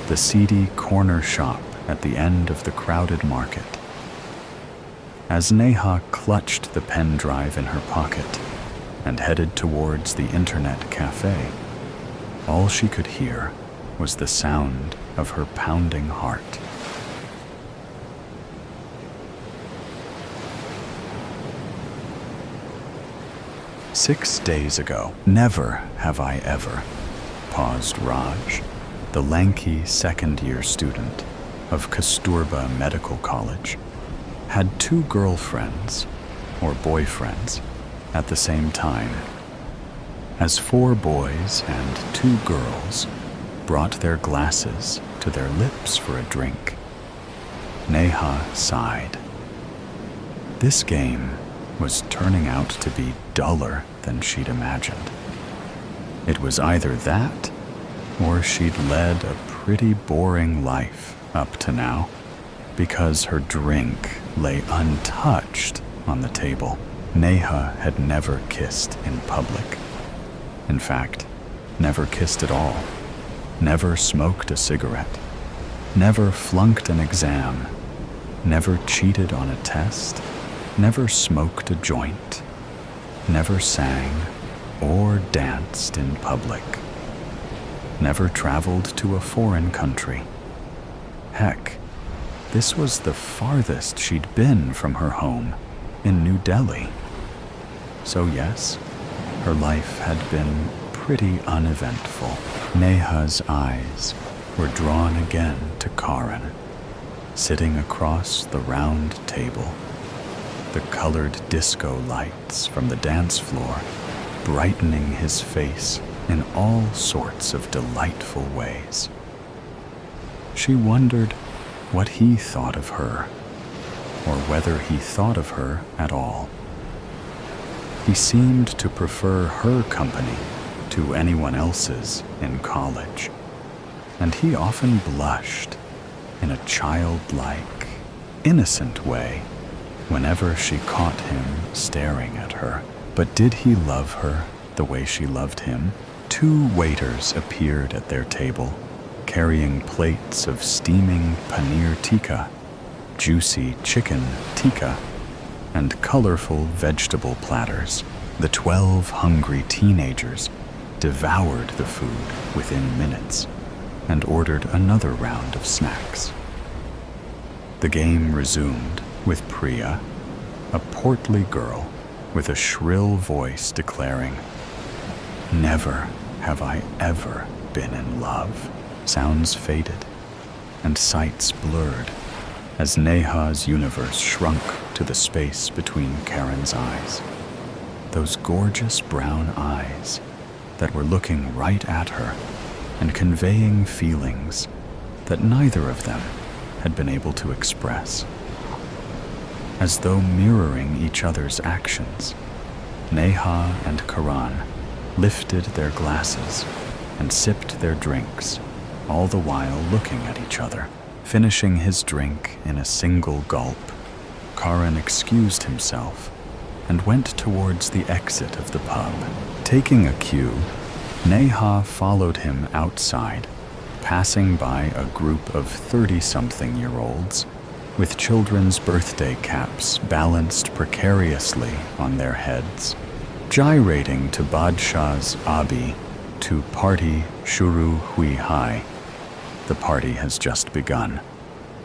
the seedy corner shop at the end of the crowded market. As Neha clutched the pen drive in her pocket and headed towards the internet cafe, all she could hear was the sound of her pounding heart. "6 days ago, never have I ever," paused Raj, the lanky second-year student of Kasturba Medical College, "had 2 girlfriends, or boyfriends, at the same time. As 4 boys and 2 girls brought their glasses to their lips for a drink, Neha sighed. This game was turning out to be duller than she'd imagined. It was either that, or she'd led a pretty boring life up to now, because her drink lay untouched on the table. Neha had never kissed in public. In fact, never kissed at all. Never smoked a cigarette. Never flunked an exam. Never cheated on a test. Never smoked a joint. Never sang or danced in public. Never traveled to a foreign country. Heck, this was the farthest she'd been from her home in New Delhi. So yes, her life had been pretty uneventful. Neha's eyes were drawn again to Karan, sitting across the round table, the colored disco lights from the dance floor brightening his face in all sorts of delightful ways. She wondered what he thought of her, or whether he thought of her at all. He seemed to prefer her company to anyone else's in college, and he often blushed in a childlike, innocent way whenever she caught him staring at her. But did he love her the way she loved him? 2 waiters appeared at their table, carrying plates of steaming paneer tikka, juicy chicken tikka, and colorful vegetable platters. The 12 hungry teenagers devoured the food within minutes and ordered another round of snacks. The game resumed with Priya, a portly girl with a shrill voice declaring, "Never have I ever been in love." Sounds faded and sights blurred as Neha's universe shrunk to the space between Karen's eyes. Those gorgeous brown eyes that were looking right at her and conveying feelings that neither of them had been able to express. As though mirroring each other's actions, Neha and Karan lifted their glasses and sipped their drinks, all the while looking at each other. Finishing his drink in a single gulp, Karan excused himself and went towards the exit of the pub. Taking a cue, Neha followed him outside, passing by a group of 30-something-year-olds with children's birthday caps balanced precariously on their heads, gyrating to Badshah's Abi, to party Shuru Hui Hai. The party has just begun.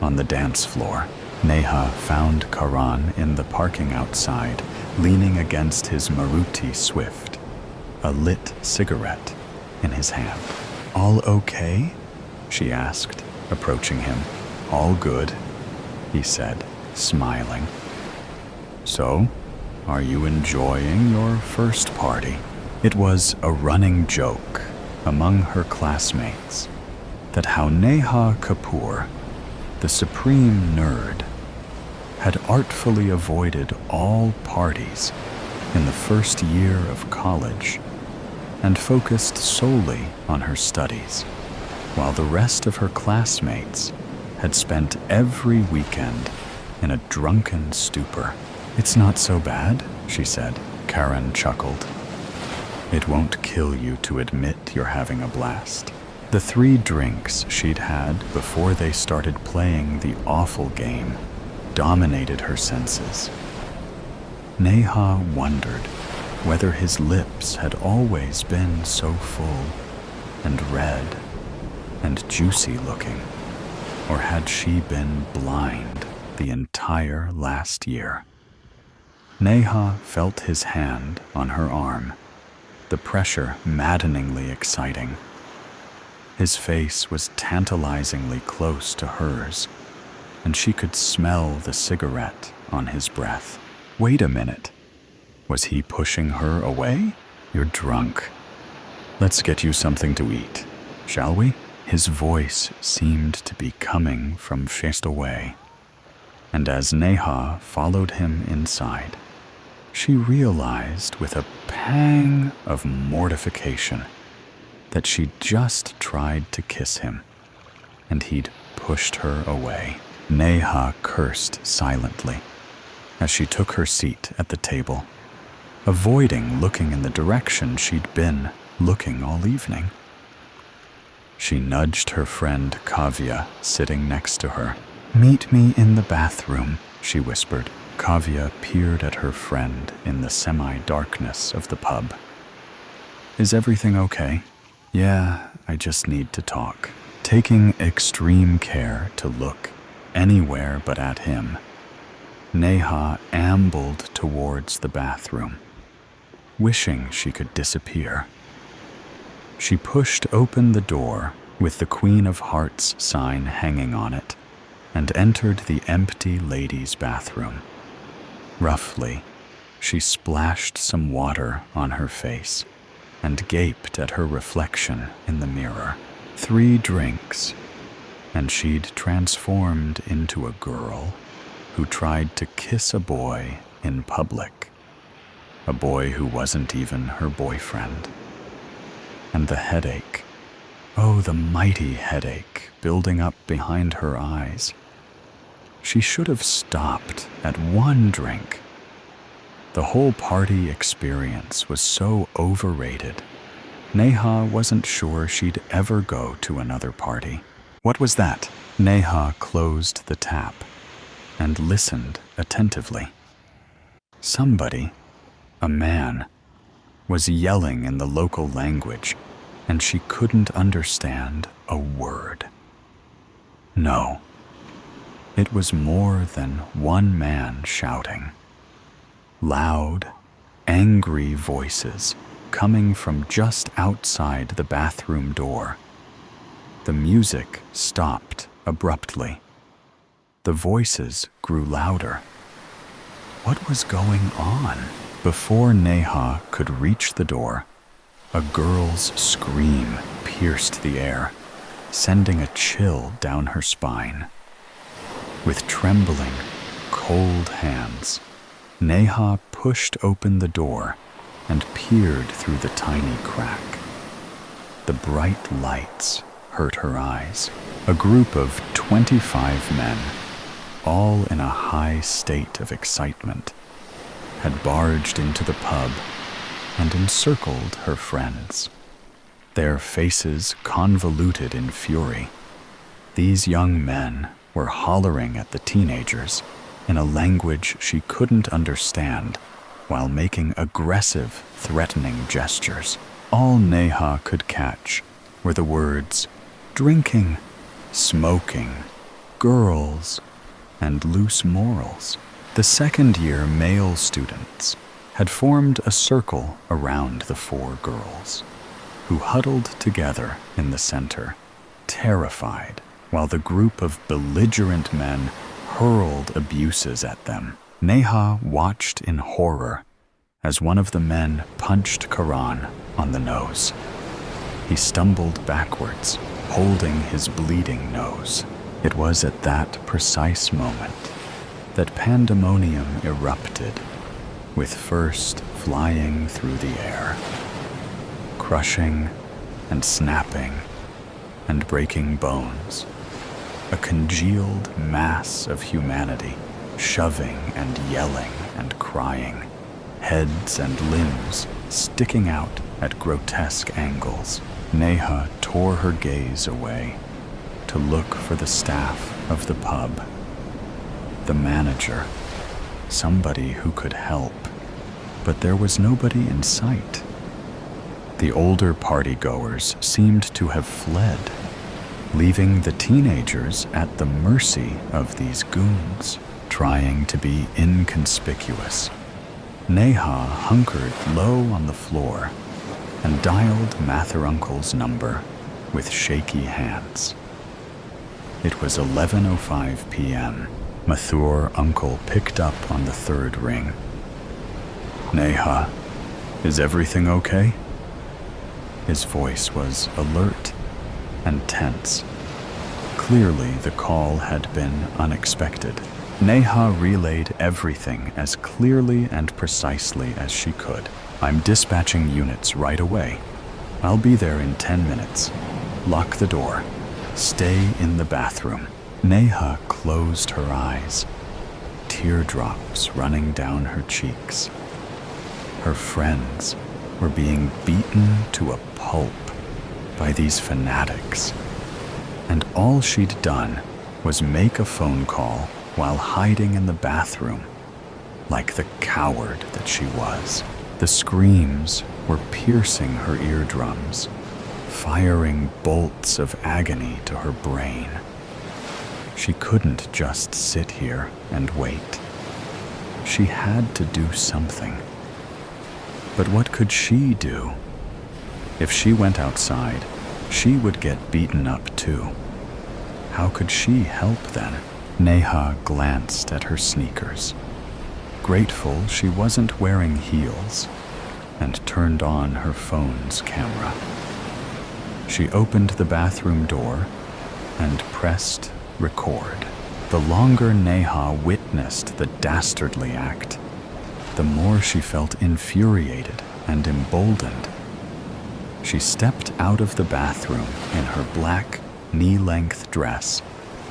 On the dance floor, Neha found Karan in the parking outside, leaning against his Maruti Swift, a lit cigarette in his hand. "All okay?" she asked, approaching him. "All good," he said, smiling. "So, are you enjoying your first party?" It was a running joke among her classmates that how Neha Kapoor, the supreme nerd, had artfully avoided all parties in the first year of college and focused solely on her studies, while the rest of her classmates had spent every weekend in a drunken stupor. "It's not so bad," she said. Karen chuckled. "It won't kill you to admit you're having a blast." The 3 drinks she'd had before they started playing the awful game dominated her senses. Neha wondered whether his lips had always been so full and red and juicy looking, or had she been blind the entire last year. Neha felt his hand on her arm, the pressure maddeningly exciting. His face was tantalizingly close to hers, and she could smell the cigarette on his breath. Wait a minute. Was he pushing her away? "You're drunk. Let's get you something to eat, shall we?" His voice seemed to be coming from far away, and as Neha followed him inside, she realized with a pang of mortification that she'd just tried to kiss him, and he'd pushed her away. Neha cursed silently as she took her seat at the table, avoiding looking in the direction she'd been looking all evening. She nudged her friend Kavya sitting next to her. "Meet me in the bathroom," she whispered. Kavya peered at her friend in the semi-darkness of the pub. "Is everything okay?" "Yeah, I just need to talk." Taking extreme care to look anywhere but at him, Neha ambled towards the bathroom, wishing she could disappear. She pushed open the door with the Queen of Hearts sign hanging on it and entered the empty ladies' bathroom. Roughly, she splashed some water on her face and gaped at her reflection in the mirror. 3 drinks, and she'd transformed into a girl who tried to kiss a boy in public, a boy who wasn't even her boyfriend. And the headache, oh, the mighty headache building up behind her eyes. She should have stopped at 1 drink. The whole party experience was so overrated. Neha wasn't sure she'd ever go to another party. What was that? Neha closed the tap and listened attentively. Somebody, a man, was yelling in the local language, and she couldn't understand a word. No, it was more than one man shouting. Loud, angry voices coming from just outside the bathroom door. The music stopped abruptly. The voices grew louder. What was going on? Before Neha could reach the door, a girl's scream pierced the air, sending a chill down her spine. With trembling, cold hands, Neha pushed open the door and peered through the tiny crack. The bright lights hurt her eyes. A group of 25 men, all in a high state of excitement, had barged into the pub and encircled her friends, their faces convoluted in fury. These young men were hollering at the teenagers in a language she couldn't understand while making aggressive, threatening gestures. All Neha could catch were the words drinking, smoking, girls, and loose morals. The second-year male students had formed a circle around the four girls, who huddled together in the center, terrified, while the group of belligerent men hurled abuses at them. Neha watched in horror as one of the men punched Karan on the nose. He stumbled backwards, holding his bleeding nose. It was at that precise moment that pandemonium erupted, with first flying through the air, crushing and snapping and breaking bones, a congealed mass of humanity, shoving and yelling and crying, heads and limbs sticking out at grotesque angles. Neha tore her gaze away to look for the staff of the pub, the manager, somebody who could help, but there was nobody in sight. The older partygoers seemed to have fled, leaving the teenagers at the mercy of these goons, trying to be inconspicuous. Neha hunkered low on the floor and dialed Mather-uncle's number with shaky hands. It was 11:05 p.m. Mathur-uncle picked up on the third ring. "Neha, is everything okay?" His voice was alert and tense. Clearly, the call had been unexpected. Neha relayed everything as clearly and precisely as she could. "I'm dispatching units right away. I'll be there in 10 minutes. Lock the door. Stay in the bathroom." Neha closed her eyes, teardrops running down her cheeks. Her friends were being beaten to a pulp by these fanatics, and all she'd done was make a phone call while hiding in the bathroom, like the coward that she was. The screams were piercing her eardrums, firing bolts of agony to her brain. She couldn't just sit here and wait. She had to do something. But what could she do? If she went outside, she would get beaten up too. How could she help then? Neha glanced at her sneakers, grateful she wasn't wearing heels, and turned on her phone's camera. She opened the bathroom door and pressed record. The longer Neha witnessed the dastardly act, the more she felt infuriated and emboldened. She stepped out of the bathroom in her black, knee-length dress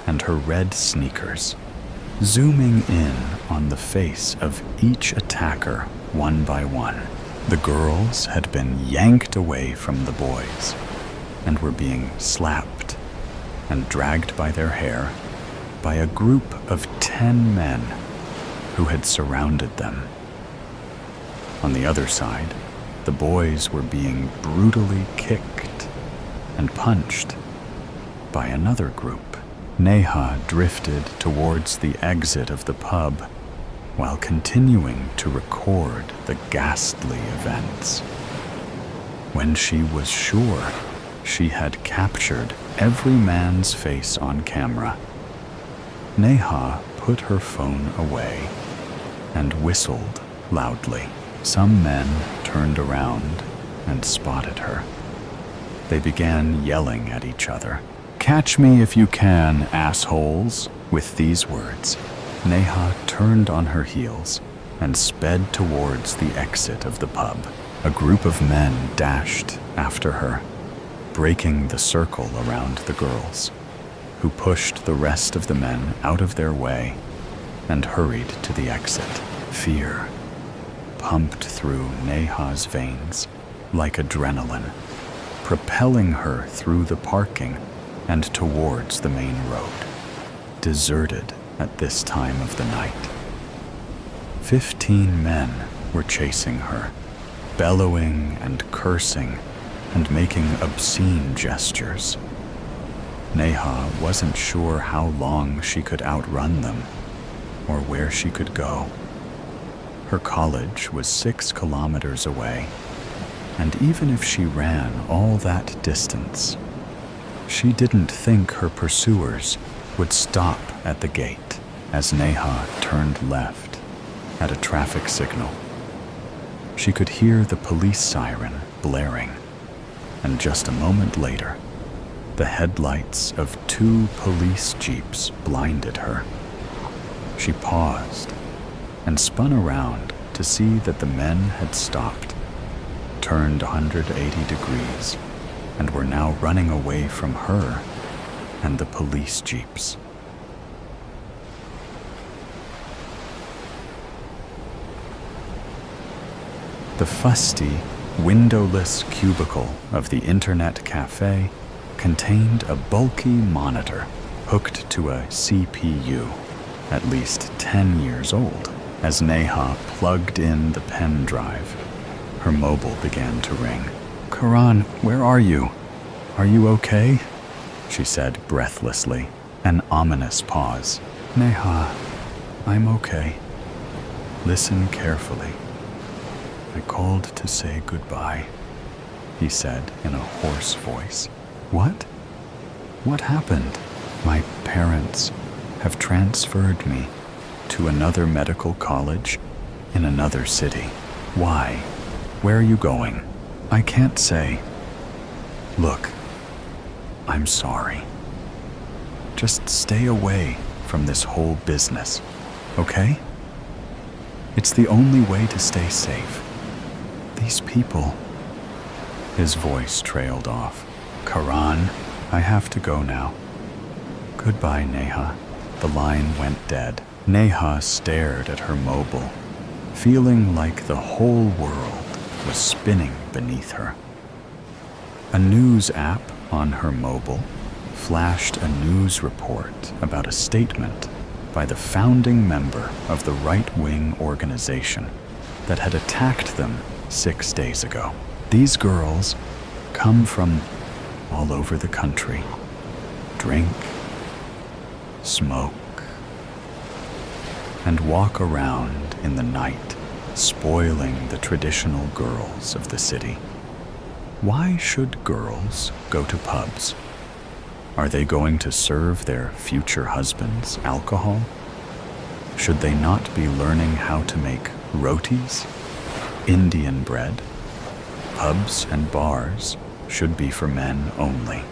and her red sneakers, zooming in on the face of each attacker one by one. The girls had been yanked away from the boys and were being slapped and dragged by their hair by a group of 10 men who had surrounded them. On the other side, the boys were being brutally kicked and punched by another group. Neha drifted towards the exit of the pub while continuing to record the ghastly events. When she was sure she had captured every man's face on camera, Neha put her phone away and whistled loudly. Some men turned around and spotted her. They began yelling at each other. "Catch me if you can, assholes!" With these words, Neha turned on her heels and sped towards the exit of the pub. A group of men dashed after her, breaking the circle around the girls, who pushed the rest of the men out of their way and hurried to the exit. Fear pumped through Neha's veins like adrenaline, propelling her through the parking and towards the main road. deserted at this time of the night. 15 men were chasing her, bellowing and cursing and making obscene gestures. Neha wasn't sure how long she could outrun them or where she could go. Her college was 6 kilometers away, and even if she ran all that distance, she didn't think her pursuers would stop at the gate as Neha turned left at a traffic signal. She could hear the police siren blaring, and just a moment later, the headlights of 2 police jeeps blinded her. She paused and spun around to see that the men had stopped, turned 180 degrees, and were now running away from her and the police jeeps. The fusty, windowless cubicle of the internet cafe contained a bulky monitor hooked to a CPU, at least 10 years old. As Neha plugged in the pen drive, her mobile began to ring. "Karan, where are you? Are you okay?" she said breathlessly, an ominous pause. "Neha, I'm okay. Listen carefully. I called to say goodbye," he said in a hoarse voice. "What? What happened?" "My parents have transferred me to another medical college in another city." "Why? Where are you going?" "I can't say." "Look, I'm sorry. Just stay away from this whole business, okay? It's the only way to stay safe. These people..." His voice trailed off. "Karan, I have to go now." "Goodbye, Neha." The line went dead. Neha stared at her mobile, feeling like the whole world was spinning beneath her. A news app on her mobile flashed a news report about a statement by the founding member of the right-wing organization that had attacked them 6 days ago. "These girls come from all over the country, drink, smoke, and walk around in the night, spoiling the traditional girls of the city. Why should girls go to pubs? Are they going to serve their future husbands alcohol? Should they not be learning how to make rotis, Indian bread? Pubs and bars should be for men only."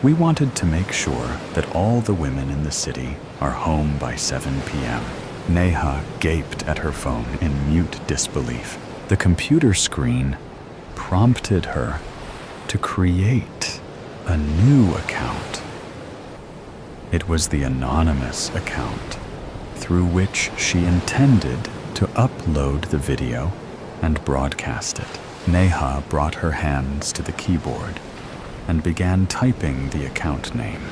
We wanted to make sure that all the women in the city are home by 7 p.m. Neha gaped at her phone in mute disbelief. The computer screen prompted her to create a new account. It was the anonymous account through which she intended to upload the video and broadcast it. Neha brought her hands to the keyboard and began typing the account name.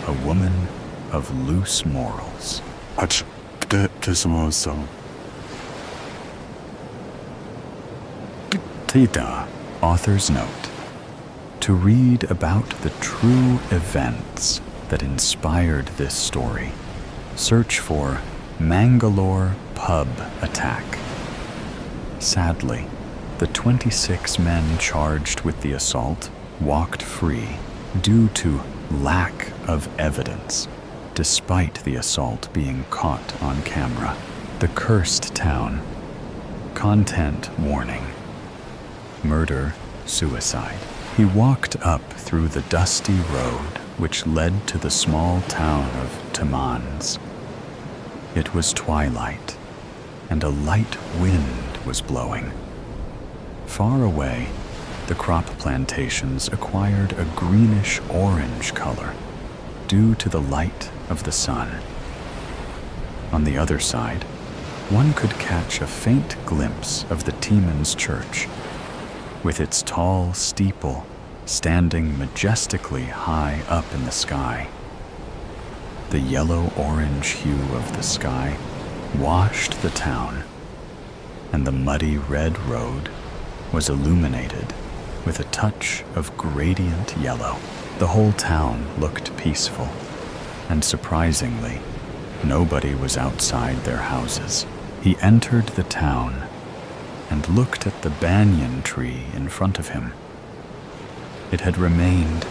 A woman of loose morals. Tita, author's note. To read about the true events that inspired this story, search for Mangalore pub attack. Sadly, the 26 men charged with the assault walked free due to lack of evidence, despite the assault being caught on camera. The cursed town. Content warning. Murder, suicide. He walked up through the dusty road which led to the small town of Tamans. It was twilight, and a light wind was blowing. Far away, the crop plantations acquired a greenish-orange color due to the light of the sun. On the other side, one could catch a faint glimpse of the Tiemens Church, with its tall steeple standing majestically high up in the sky. The yellow-orange hue of the sky washed the town, and the muddy red road was illuminated with a touch of gradient yellow. The whole town looked peaceful, and surprisingly, nobody was outside their houses. He entered the town and looked at the banyan tree in front of him. It had remained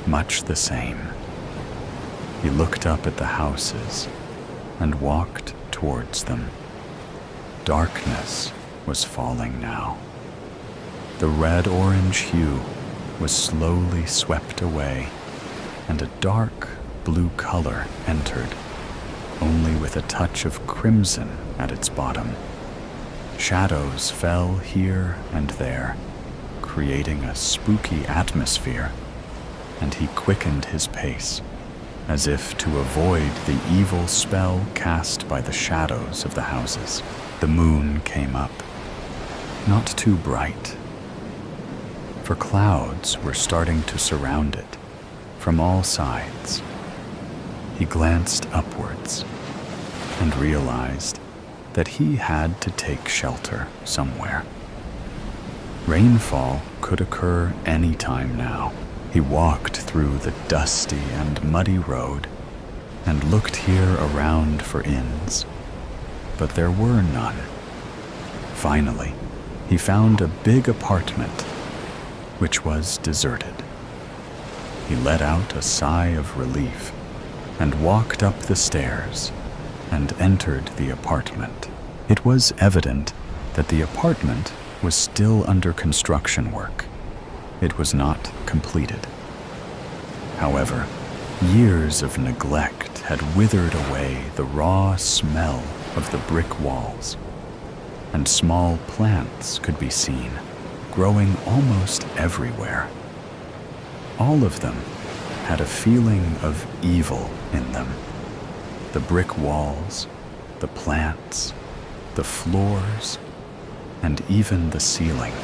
much the same. He looked up at the houses and walked towards them. Darkness was falling now. The red-orange hue was slowly swept away, and a dark blue color entered, only with a touch of crimson at its bottom. Shadows fell here and there, creating a spooky atmosphere, and he quickened his pace, as if to avoid the evil spell cast by the shadows of the houses. The moon came up, not too bright, for clouds were starting to surround it from all sides. He glanced upwards and realized that he had to take shelter somewhere. Rainfall could occur any time now. He walked through the dusty and muddy road and looked here around for inns, but there were none. Finally, he found a big apartment, which was deserted. He let out a sigh of relief and walked up the stairs and entered the apartment. It was evident that the apartment was still under construction work. It was not completed. However, years of neglect had withered away the raw smell of the brick walls, and small plants could be seen growing almost everywhere. All of them had a feeling of evil in them. The brick walls, the plants, the floors, and even the ceiling.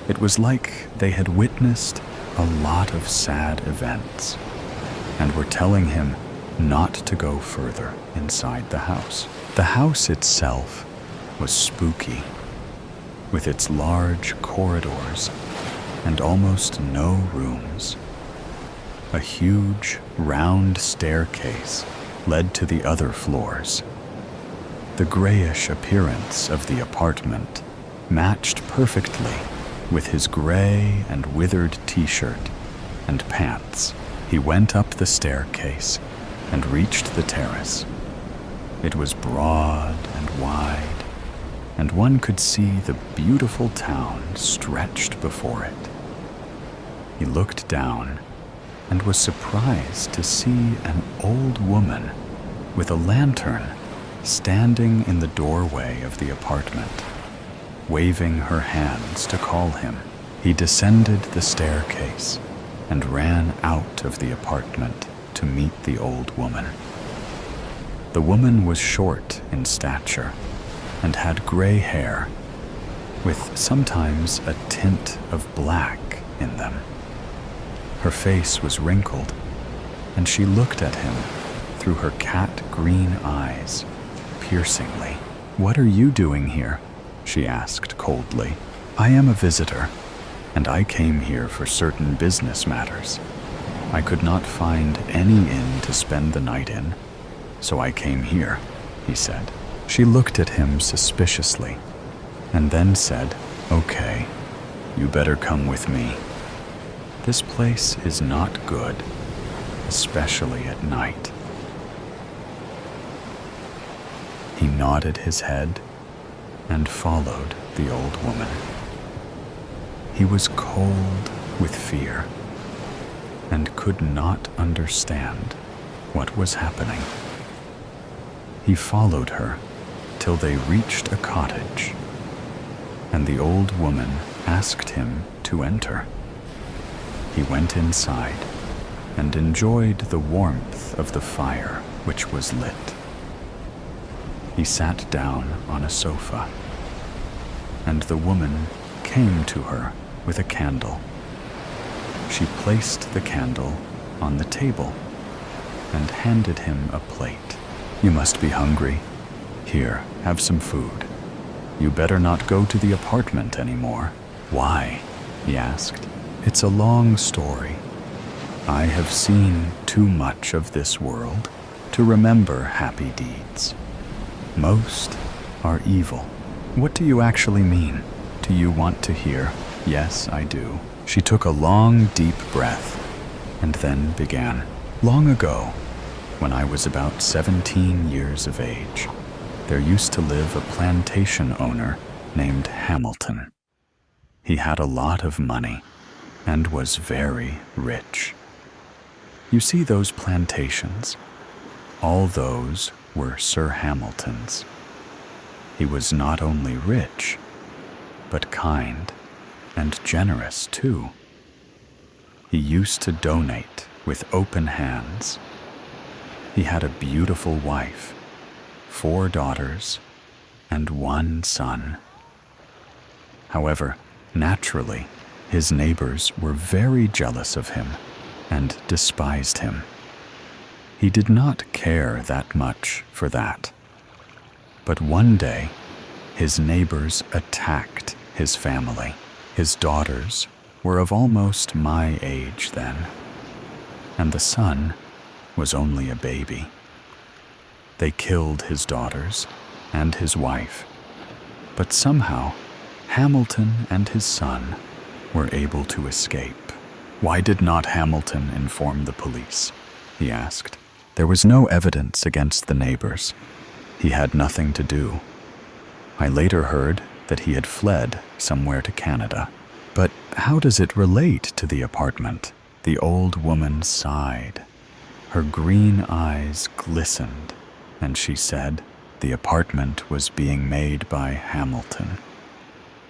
It was like they had witnessed a lot of sad events and were telling him not to go further inside the house. The house itself was spooky, with its large corridors and almost no rooms. A huge, round staircase led to the other floors. The grayish appearance of the apartment matched perfectly with his gray and withered t-shirt and pants. He went up the staircase and reached the terrace. It was broad and wide, and one could see the beautiful town stretched before it. He looked down and was surprised to see an old woman with a lantern standing in the doorway of the apartment, waving her hands to call him. He descended the staircase and ran out of the apartment to meet the old woman. The woman was short in stature and had gray hair, with sometimes a tint of black in them. Her face was wrinkled, and she looked at him through her cat-green eyes, piercingly. "What are you doing here?" she asked coldly. "I am a visitor, and I came here for certain business matters. I could not find any inn to spend the night in, so I came here," he said. She looked at him suspiciously, and then said, "Okay, you better come with me. This place is not good, especially at night." He nodded his head and followed the old woman. He was cold with fear and could not understand what was happening. He followed her till they reached a cottage, and the old woman asked him to enter. He went inside and enjoyed the warmth of the fire which was lit. He sat down on a sofa, and the woman came to her with a candle. She placed the candle on the table and handed him a plate. "You must be hungry. Here, have some food. You better not go to the apartment anymore." "Why?" he asked. "It's a long story. I have seen too much of this world to remember happy deeds. Most are evil." "What do you actually mean? Do you want to hear?" "Yes, I do." She took a long, deep breath and then began. "Long ago, when I was about 17 years of age, there used to live a plantation owner named Hamilton. He had a lot of money and was very rich. You see those plantations? All those were Sir Hamilton's. He was not only rich, but kind and generous too. He used to donate with open hands. He had a beautiful wife, 4 daughters, and 1 son. However, naturally, his neighbors were very jealous of him and despised him. He did not care that much for that. But one day, his neighbors attacked his family. His daughters were of almost my age then, and the son was only a baby. They killed his daughters and his wife, but somehow Hamilton and his son were able to escape. "Why did not Hamilton inform the police?" he asked. "There was no evidence against the neighbors. He had nothing to do. I later heard that he had fled somewhere to Canada." "But how does it relate to the apartment?" The old woman sighed. Her green eyes glistened, and she said the apartment was being made by Hamilton.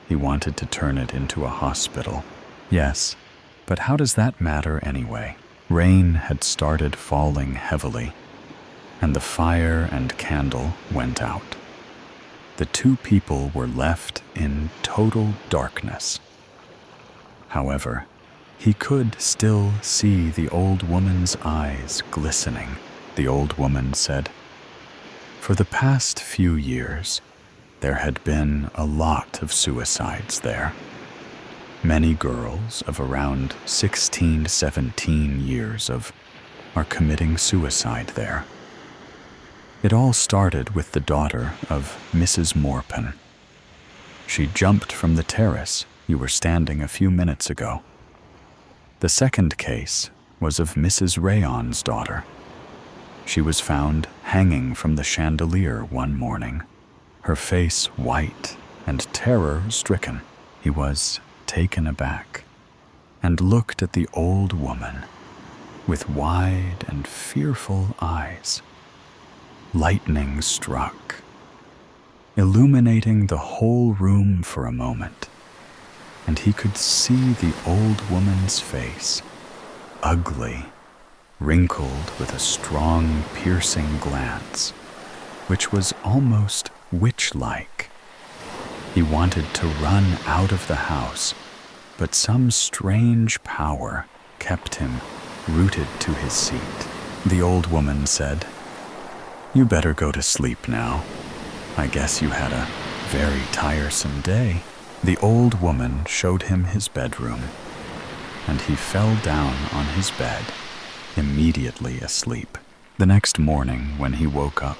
He wanted to turn it into a hospital. "Yes, but how does that matter anyway?" Rain had started falling heavily, and the fire and candle went out. The 2 people were left in total darkness. However, he could still see the old woman's eyes glistening. The old woman said, "For the past few years, there had been a lot of suicides there. Many girls of around 16 to 17 years are committing suicide there. It all started with the daughter of Mrs. Morpin. She jumped from the terrace you were standing a few minutes ago. The second case was of Mrs. Rayon's daughter. She was found hanging from the chandelier one morning, her face white and terror-stricken. He was taken aback and looked at the old woman with wide and fearful eyes. Lightning struck, illuminating the whole room for a moment, and he could see the old woman's face, ugly, wrinkled with a strong, piercing glance, which was almost witch-like. He wanted to run out of the house, but some strange power kept him rooted to his seat. The old woman said, "You better go to sleep now. I guess you had a very tiresome day." The old woman showed him his bedroom, and he fell down on his bed, immediately asleep. The next morning, when he woke up,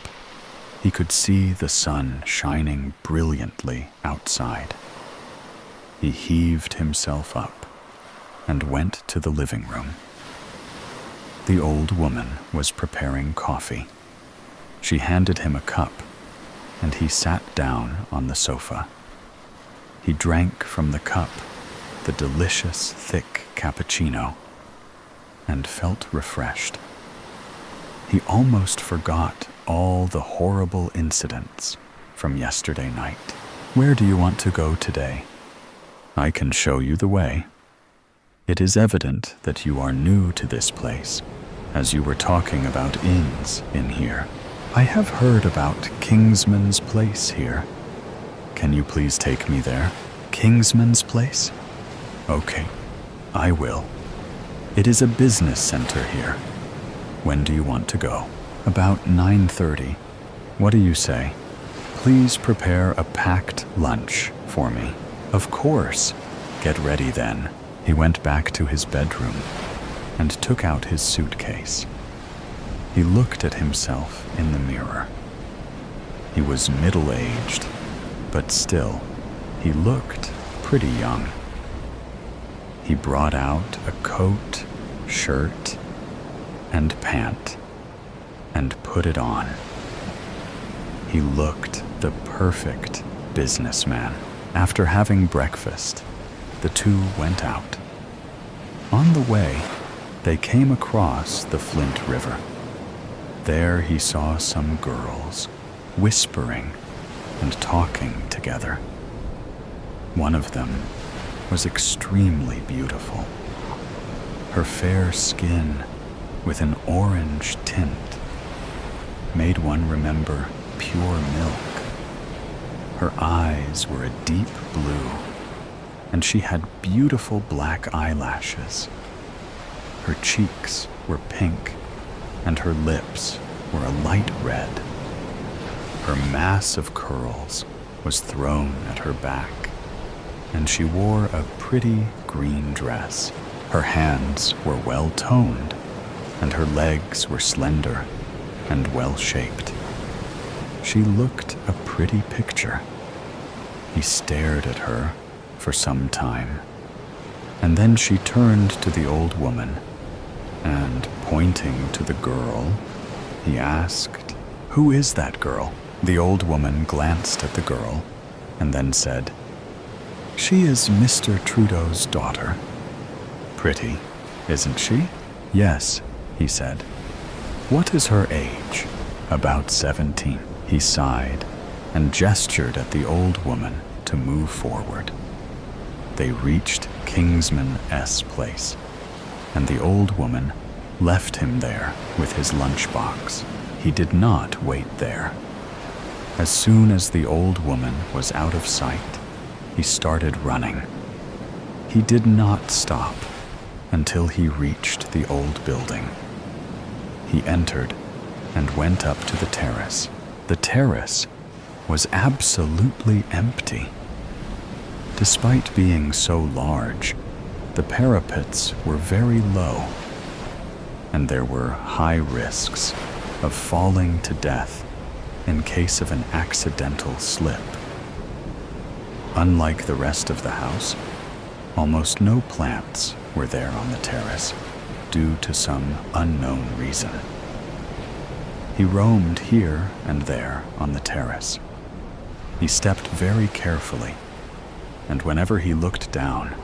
he could see the sun shining brilliantly outside. He heaved himself up and went to the living room. The old woman was preparing coffee. She handed him a cup, and he sat down on the sofa. He drank from the cup the delicious, thick cappuccino and felt refreshed. He almost forgot all the horrible incidents from yesterday night. "Where do you want to go today?" "I can show you the way. It is evident that you are new to this place, as you were talking about inns in here. I have heard about Kingsman's Place here. Can you please take me there?" "Kingsman's Place? Okay, I will. It is a business center here. When do you want to go? About 9:30. What do you say? Please prepare a packed lunch for me. Of course. Get ready then. He went back to his bedroom and took out his suitcase. He looked at himself in the mirror. He was middle-aged, but still, he looked pretty young. He brought out a coat, shirt, and pant and put it on. He looked the perfect businessman. After having breakfast, the two went out. On the way, they came across the Flint River. There he saw some girls whispering and talking together. One of them was extremely beautiful. Her fair skin with an orange tint made one remember pure milk. Her eyes were a deep blue, and she had beautiful black eyelashes. Her cheeks were pink, and her lips were a light red. Her mass of curls was thrown at her back, and she wore a pretty green dress. Her hands were well toned, and her legs were slender and well shaped. She looked a pretty picture. He stared at her for some time, and then she turned to the old woman, and pointing to the girl, he asked, "Who is that girl?" The old woman glanced at the girl and then said, "She is Mr. Trudeau's daughter." "Pretty, isn't she?" "Yes," he said. "What is her age?" "About 17. He sighed and gestured at the old woman to move forward. They reached Kingsman S. Place, and the old woman left him there with his lunchbox. He did not wait there. As soon as the old woman was out of sight, he started running. He did not stop until he reached the old building. He entered and went up to the terrace. The terrace was absolutely empty. Despite being so large, the parapets were very low, and there were high risks of falling to death in case of an accidental slip. Unlike the rest of the house, almost no plants were there on the terrace due to some unknown reason. He roamed here and there on the terrace. He stepped very carefully, and whenever he looked down,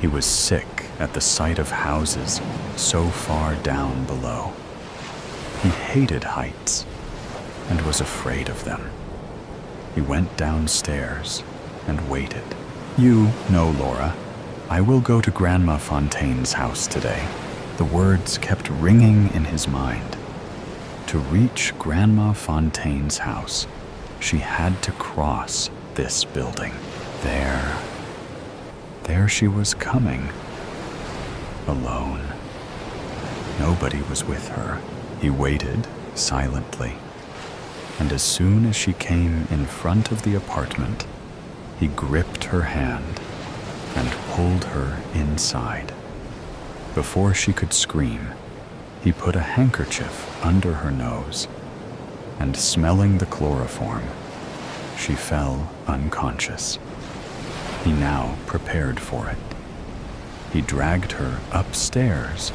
he was sick at the sight of houses so far down below. He hated heights and was afraid of them. He went downstairs and waited. "You know, Laura, I will go to Grandma Fontaine's house today." The words kept ringing in his mind. To reach Grandma Fontaine's house, she had to cross this building. There she was coming, alone. Nobody was with her. He waited silently, and as soon as she came in front of the apartment, he gripped her hand and pulled her inside. Before she could scream, he put a handkerchief under her nose, and smelling the chloroform, she fell unconscious. He now prepared for it. He dragged her upstairs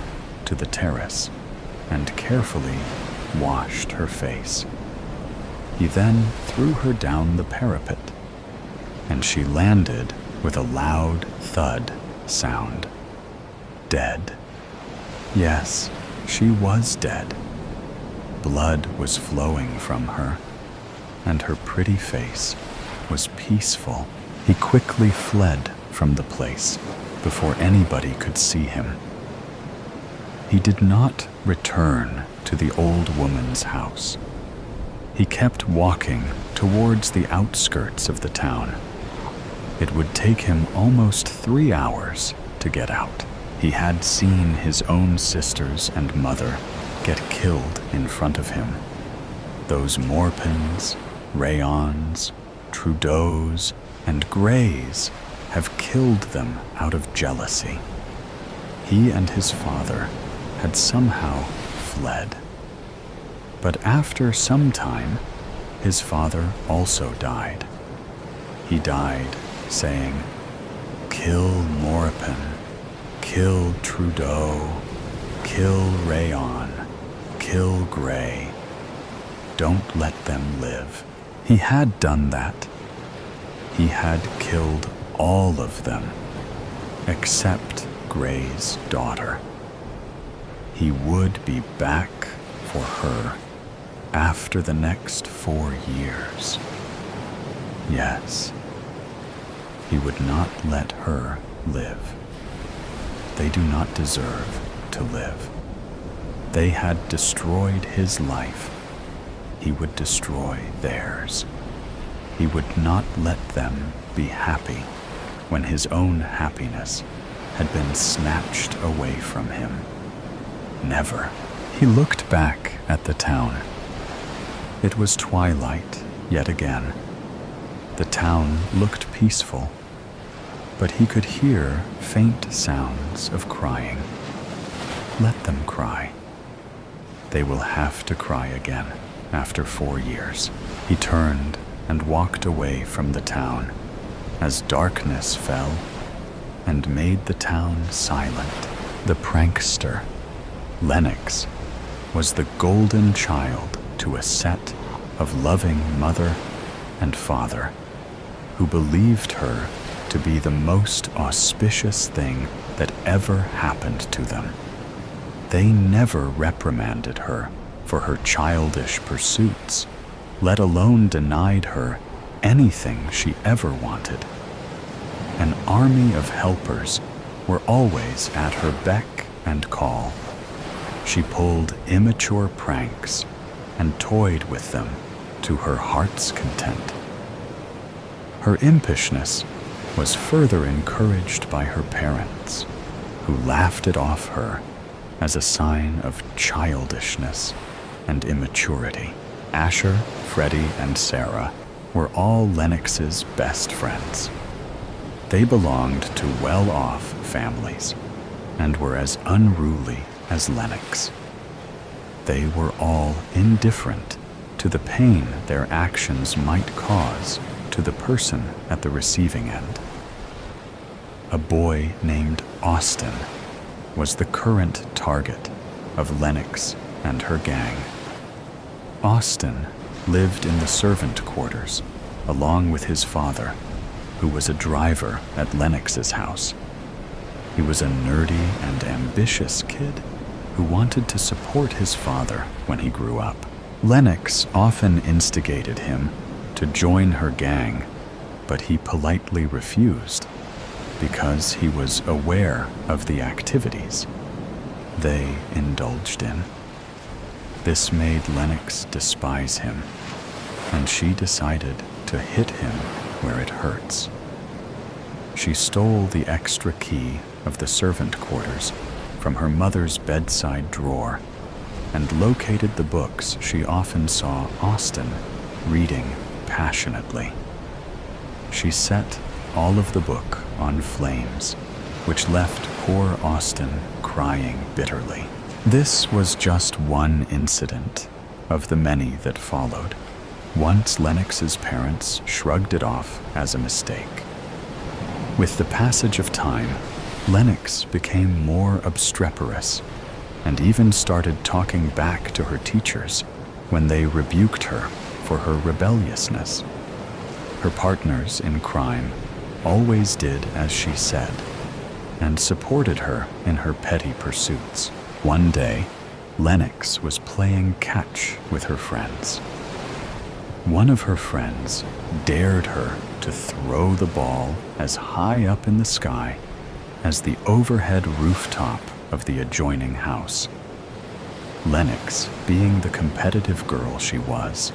to the terrace and carefully washed her face. He then threw her down the parapet, and she landed with a loud thud sound. Dead. Yes, she was dead. Blood was flowing from her, and her pretty face was peaceful. He quickly fled from the place before anybody could see him. He did not return to the old woman's house. He kept walking towards the outskirts of the town. It would take him almost 3 hours to get out. He had seen his own sisters and mother get killed in front of him. Those Morpins, Rayons, Trudeaus, and Greys have killed them out of jealousy. He and his father had somehow fled. But after some time, his father also died. He died saying, "Kill Morpin, kill Trudeau, kill Rayon, kill Grey. Don't let them live." He had done that. He had killed all of them, except Grey's daughter. He would be back for her after the next 4 years. Yes, he would not let her live. They do not deserve to live. They had destroyed his life. He would destroy theirs. He would not let them be happy when his own happiness had been snatched away from him. Never. He looked back at the town. It was twilight yet again. The town looked peaceful, but he could hear faint sounds of crying. Let them cry. They will have to cry again after 4 years. He turned and walked away from the town as darkness fell and made the town silent. The prankster, Lennox, was the golden child to a set of loving mother and father who believed her to be the most auspicious thing that ever happened to them. They never reprimanded her for her childish pursuits, let alone denied her anything she ever wanted. An army of helpers were always at her beck and call. She pulled immature pranks and toyed with them to her heart's content. Her impishness was further encouraged by her parents, who laughed it off her as a sign of childishness and immaturity. Asher, Freddie, and Sarah were all Lennox's best friends. They belonged to well-off families and were as unruly as Lennox. They were all indifferent to the pain their actions might cause to the person at the receiving end. A boy named Austin was the current target of Lennox and her gang. Austin lived in the servant quarters along with his father, who was a driver at Lennox's house. He was a nerdy and ambitious kid who wanted to support his father when he grew up. Lennox often instigated him to join her gang, but he politely refused because he was aware of the activities they indulged in. This made Lennox despise him, and she decided to hit him where it hurts. She stole the extra key of the servant quarters from her mother's bedside drawer and located the books she often saw Austin reading passionately. She set all of the book on flames, which left poor Austin crying bitterly. This was just one incident of the many that followed. Once Lennox's parents shrugged it off as a mistake. With the passage of time, Lennox became more obstreperous and even started talking back to her teachers when they rebuked her for her rebelliousness. Her partners in crime always did as she said and supported her in her petty pursuits. One day, Lennox was playing catch with her friends. One of her friends dared her to throw the ball as high up in the sky as the overhead rooftop of the adjoining house. Lennox, being the competitive girl she was,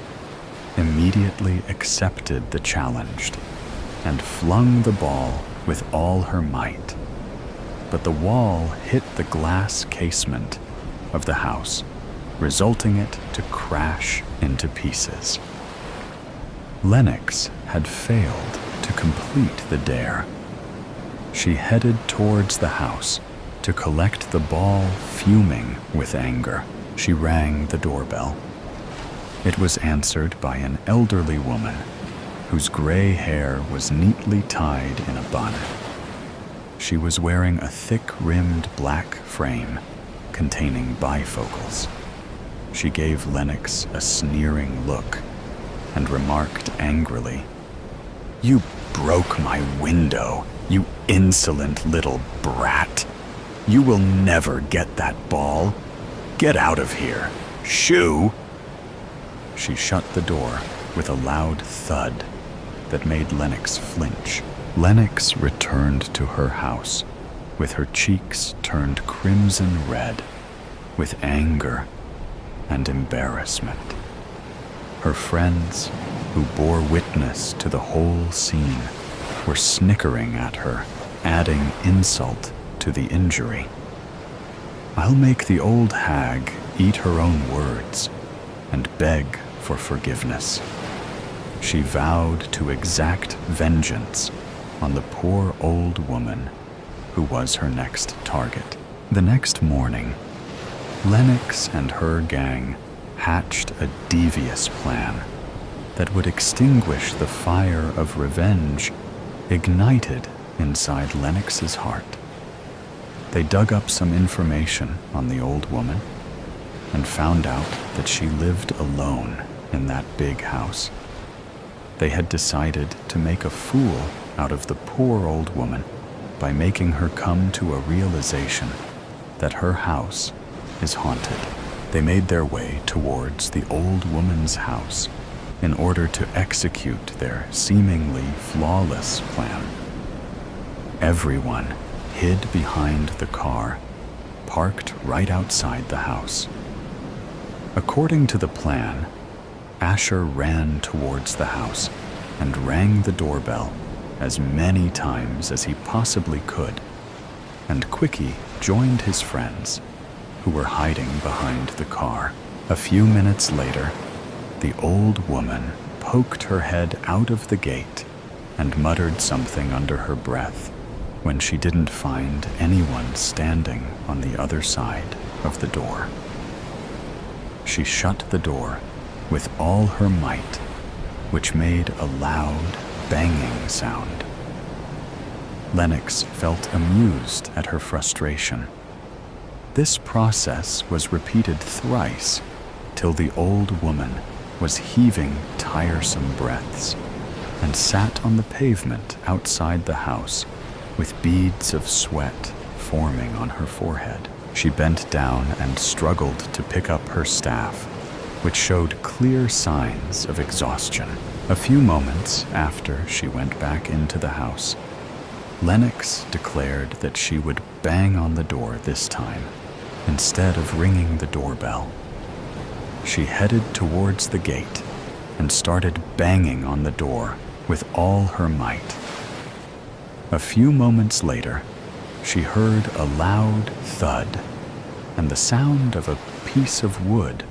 immediately accepted the challenge and flung the ball with all her might. But the wall hit the glass casement of the house resulting it to crash into pieces. Lennox had failed to complete the dare. She headed towards the house to collect the ball, fuming with anger. She rang the doorbell. It was answered by an elderly woman whose gray hair was neatly tied in a bun. She was wearing a thick-rimmed black frame containing bifocals. She gave Lennox a sneering look and remarked angrily, "You broke my window, you insolent little brat. You will never get that ball. Get out of here. Shoo!" She shut the door with a loud thud that made Lennox flinch. Lennox returned to her house with her cheeks turned crimson red with anger and embarrassment. Her friends, who bore witness to the whole scene, were snickering at her, adding insult to the injury. "I'll make the old hag eat her own words and beg for forgiveness." She vowed to exact vengeance on the poor old woman who was her next target. The next morning, Lennox and her gang hatched a devious plan that would extinguish the fire of revenge ignited inside Lennox's heart. They dug up some information on the old woman and found out that she lived alone in that big house. They had decided to make a fool out of the poor old woman by making her come to a realization that her house is haunted. They made their way towards the old woman's house in order to execute their seemingly flawless plan. Everyone hid behind the car, parked right outside the house. According to the plan, Asher ran towards the house and rang the doorbell as many times as he possibly could, and Quickie joined his friends, who were hiding behind the car. A few minutes later, the old woman poked her head out of the gate and muttered something under her breath when she didn't find anyone standing on the other side of the door. She shut the door with all her might, which made a loud, banging sound. Lennox felt amused at her frustration. This process was repeated thrice till the old woman was heaving tiresome breaths and sat on the pavement outside the house with beads of sweat forming on her forehead. She bent down and struggled to pick up her staff, which showed clear signs of exhaustion. A few moments after she went back into the house, Lennox declared that she would bang on the door this time, instead of ringing the doorbell. She headed towards the gate and started banging on the door with all her might. A few moments later, she heard a loud thud and the sound of a piece of wood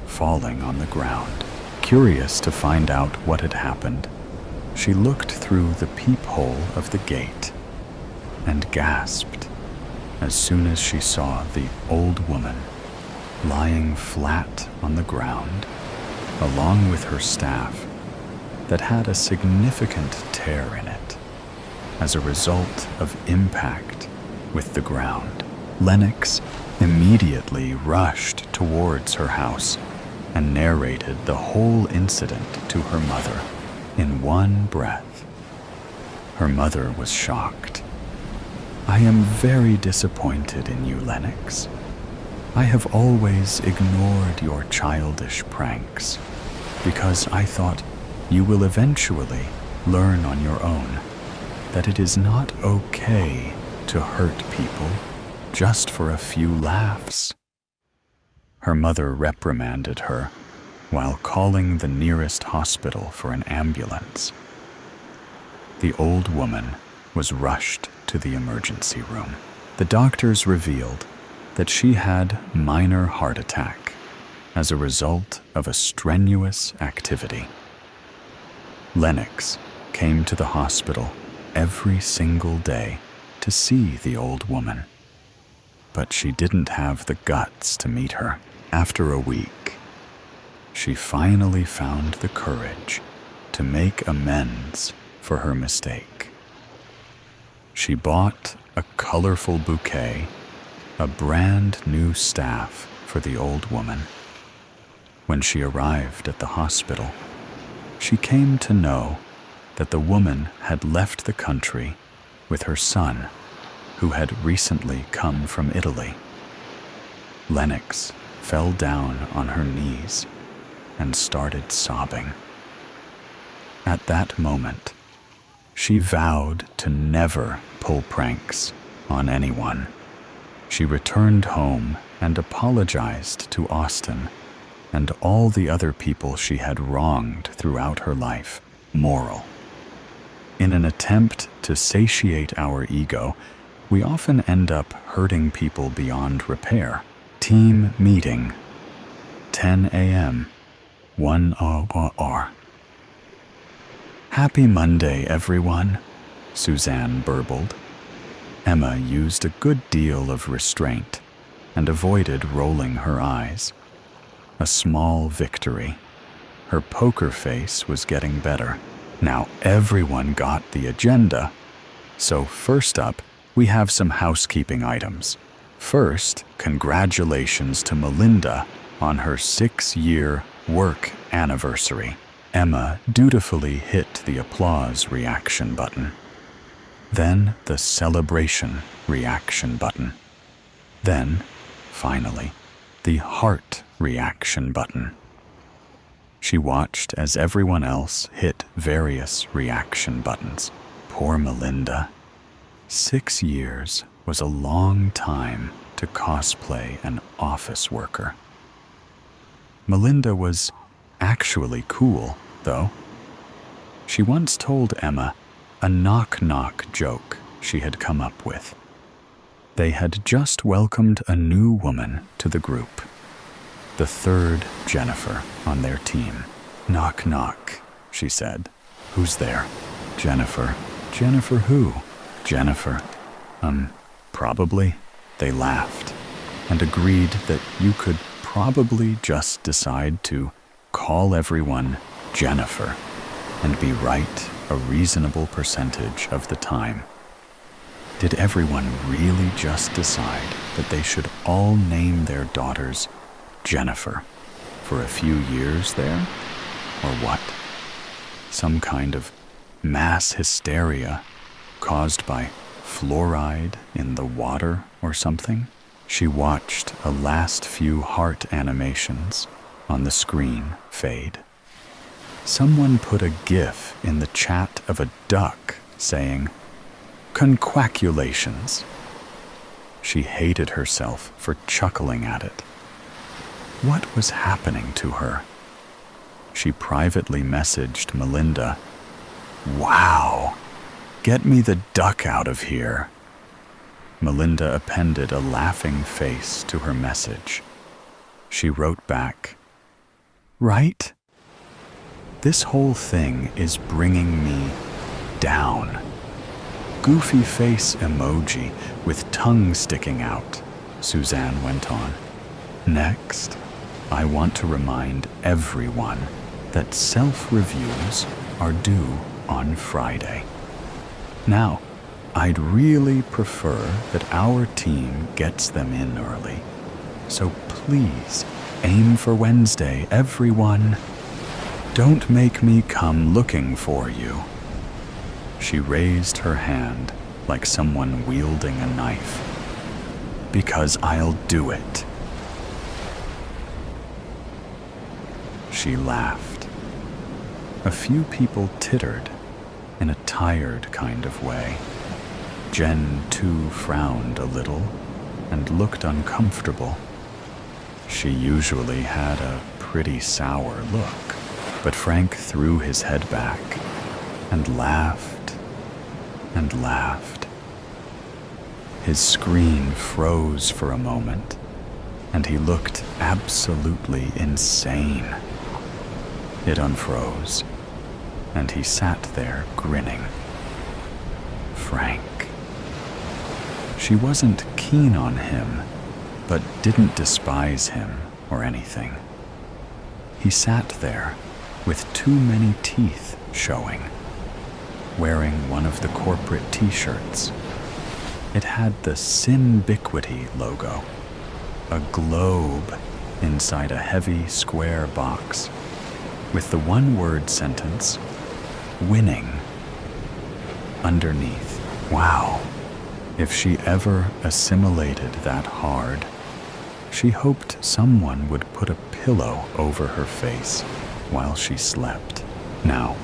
falling on the ground. Curious to find out what had happened, she looked through the peephole of the gate and gasped as soon as she saw the old woman lying flat on the ground, along with her staff that had a significant tear in it as a result of impact with the ground. Lennox immediately rushed towards her house and narrated the whole incident to her mother in one breath. Her mother was shocked. "I am very disappointed in you, Lennox. I have always ignored your childish pranks because I thought you will eventually learn on your own that it is not okay to hurt people just for a few laughs." Her mother reprimanded her while calling the nearest hospital for an ambulance. The old woman was rushed to the emergency room. The doctors revealed that she had minor heart attack as a result of a strenuous activity. Lennox came to the hospital every single day to see the old woman, but she didn't have the guts to meet her. After a week, she finally found the courage to make amends for her mistake. She bought a colorful bouquet, a brand new staff for the old woman. When she arrived at the hospital, she came to know that the woman had left the country with her son, who had recently come from Italy. Lennox fell down on her knees and started sobbing. At that moment, she vowed to never pull pranks on anyone. She returned home and apologized to Austin and all the other people she had wronged throughout her life. Moral: in an attempt to satiate our ego, we often end up hurting people beyond repair. Team meeting, 10 a.m., 1 hour. "Happy Monday, everyone," Suzanne burbled. Emma used a good deal of restraint and avoided rolling her eyes. A small victory. Her poker face was getting better. Now everyone got the agenda. So first up, we have some housekeeping items. First, congratulations to Melinda on her 6-year work anniversary. Emma dutifully hit the applause reaction button. Then the celebration reaction button. Then, finally, the heart reaction button. She watched as everyone else hit various reaction buttons. Poor Melinda. 6 years was a long time to cosplay an office worker. Melinda was actually cool, though. She once told Emma a knock-knock joke she had come up with. They had just welcomed a new woman to the group, the third Jennifer on their team. "Knock, knock," she said. "Who's there?" "Jennifer." "Jennifer who?" "Jennifer. Probably." They laughed and agreed that you could probably just decide to call everyone Jennifer and be right a reasonable percentage of the time. Did everyone really just decide that they should all name their daughters Jennifer for a few years there? Or what? Some kind of mass hysteria caused by fluoride in the water or something? She watched a last few heart animations on the screen fade. Someone put a GIF in the chat of a duck saying, "Conquaculations." She hated herself for chuckling at it. What was happening to her? She privately messaged Melinda, "Wow, get me the duck out of here." Melinda appended a laughing face to her message. She wrote back, "Right? This whole thing is bringing me down." Goofy face emoji with tongue sticking out, Suzanne went on. "Next, I want to remind everyone that self-reviews are due on Friday. Now, I'd really prefer that our team gets them in early. So please aim for Wednesday, everyone. Don't make me come looking for you." She raised her hand like someone wielding a knife. "Because I'll do it." She laughed. A few people tittered in a tired kind of way. Jen, too, frowned a little and looked uncomfortable. She usually had a pretty sour look, but Frank threw his head back and laughed and laughed. His screen froze for a moment, and he looked absolutely insane. It unfroze, and he sat there grinning. Frank. She wasn't keen on him, but didn't despise him or anything. He sat there with too many teeth showing, wearing one of the corporate t-shirts. It had the Sinbiquity logo, a globe inside a heavy square box, with the one-word sentence, winning, underneath. Wow, if she ever assimilated that hard, she hoped someone would put a pillow over her face while she slept. Now,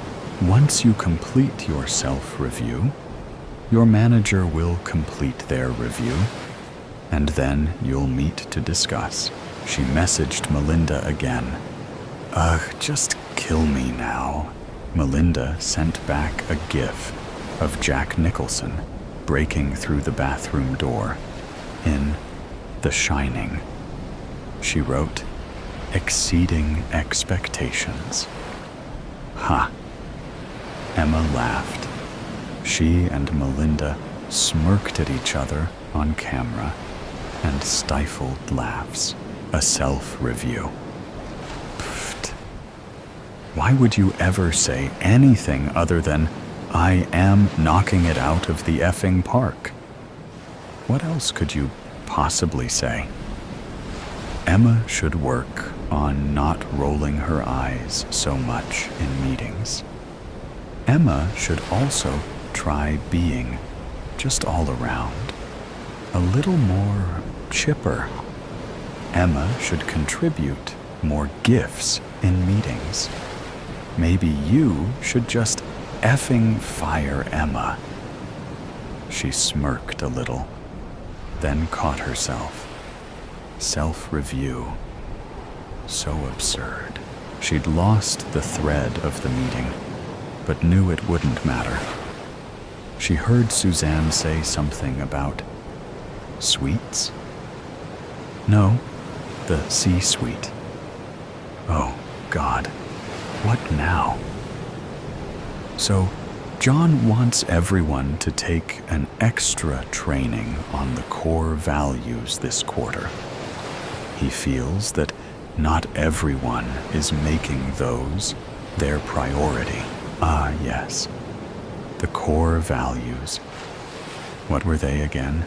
once you complete your self-review, your manager will complete their review, and then you'll meet to discuss. She messaged Melinda again. Ugh, just kill me now. Melinda sent back a gif of Jack Nicholson breaking through the bathroom door in The Shining. She wrote, exceeding expectations. Ha. Emma laughed. She and Melinda smirked at each other on camera and stifled laughs. A self-review. Pfft. Why would you ever say anything other than, I am knocking it out of the effing park? What else could you possibly say? Emma should work on not rolling her eyes so much in meetings. Emma should also try being, just all around, a little more chipper. Emma should contribute more gifts in meetings. Maybe you should just effing fire Emma. She smirked a little, then caught herself. Self-review. So absurd. She'd lost the thread of the meeting, but knew it wouldn't matter. She heard Suzanne say something about sweets? No, the C-suite. Oh, God. What now? So, John wants everyone to take an extra training on the core values this quarter. He feels that not everyone is making those their priority. Ah, yes. The core values. What were they again?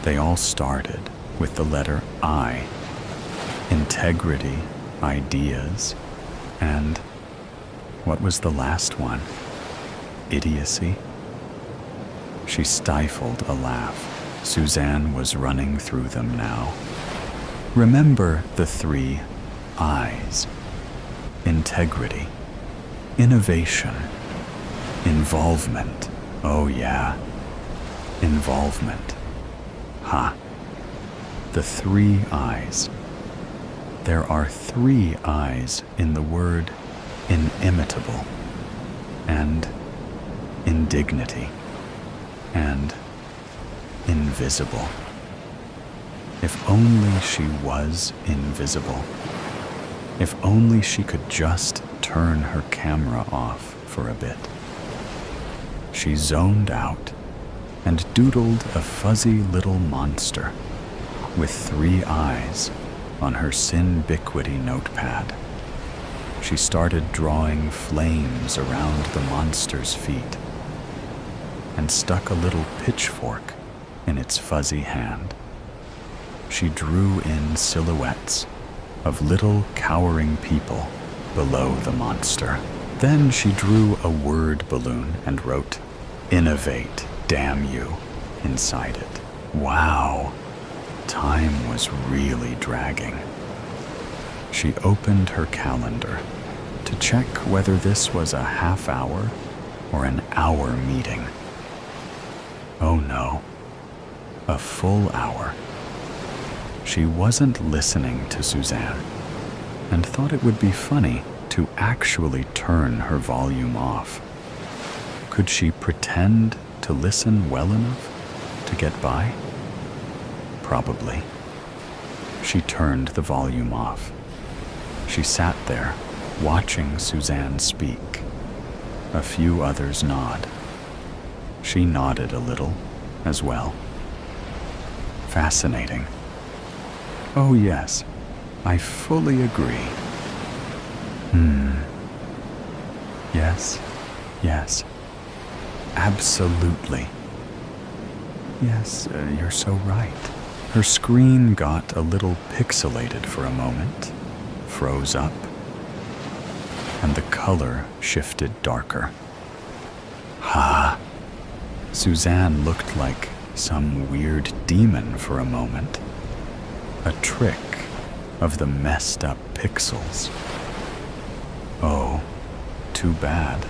They all started with the letter I. Integrity, ideas, and what was the last one? Idiocy? She stifled a laugh. Suzanne was running through them now. Remember the 3 I's. Integrity, innovation, involvement. Oh yeah, involvement. Ha. The 3 I's. There are 3 I's in the word inimitable, and indignity, and invisible. If only she was invisible. If only she could just turn her camera off for a bit. She zoned out and doodled a fuzzy little monster with 3 eyes on her Sinbiquity notepad. She started drawing flames around the monster's feet and stuck a little pitchfork in its fuzzy hand. She drew in silhouettes of little cowering people below the monster. Then she drew a word balloon and wrote, "Innovate, damn you," inside it. Wow, time was really dragging. She opened her calendar to check whether this was a half-hour or an hour meeting. Oh no, a full hour. She wasn't listening to Suzanne and thought it would be funny to actually turn her volume off. Could she pretend to listen well enough to get by? Probably. She turned the volume off. She sat there, watching Suzanne speak. A few others nod. She nodded a little, as well. Fascinating. Oh yes, I fully agree. Yes. Absolutely. Yes, you're so right. Her screen got a little pixelated for a moment, froze up, and the color shifted darker. Ha! Suzanne looked like some weird demon for a moment. A trick of the messed up pixels. Oh, too bad.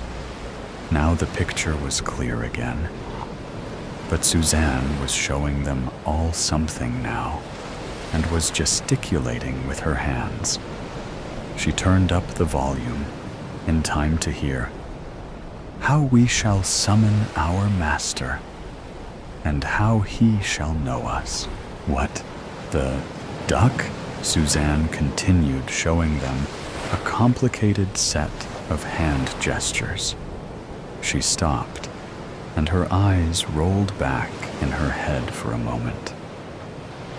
Now the picture was clear again. But Suzanne was showing them all something now, and was gesticulating with her hands. She turned up the volume, in time to hear, "How we shall summon our master, and how he shall know us." What? The duck? Suzanne continued showing them a complicated set of hand gestures. She stopped, and her eyes rolled back in her head for a moment.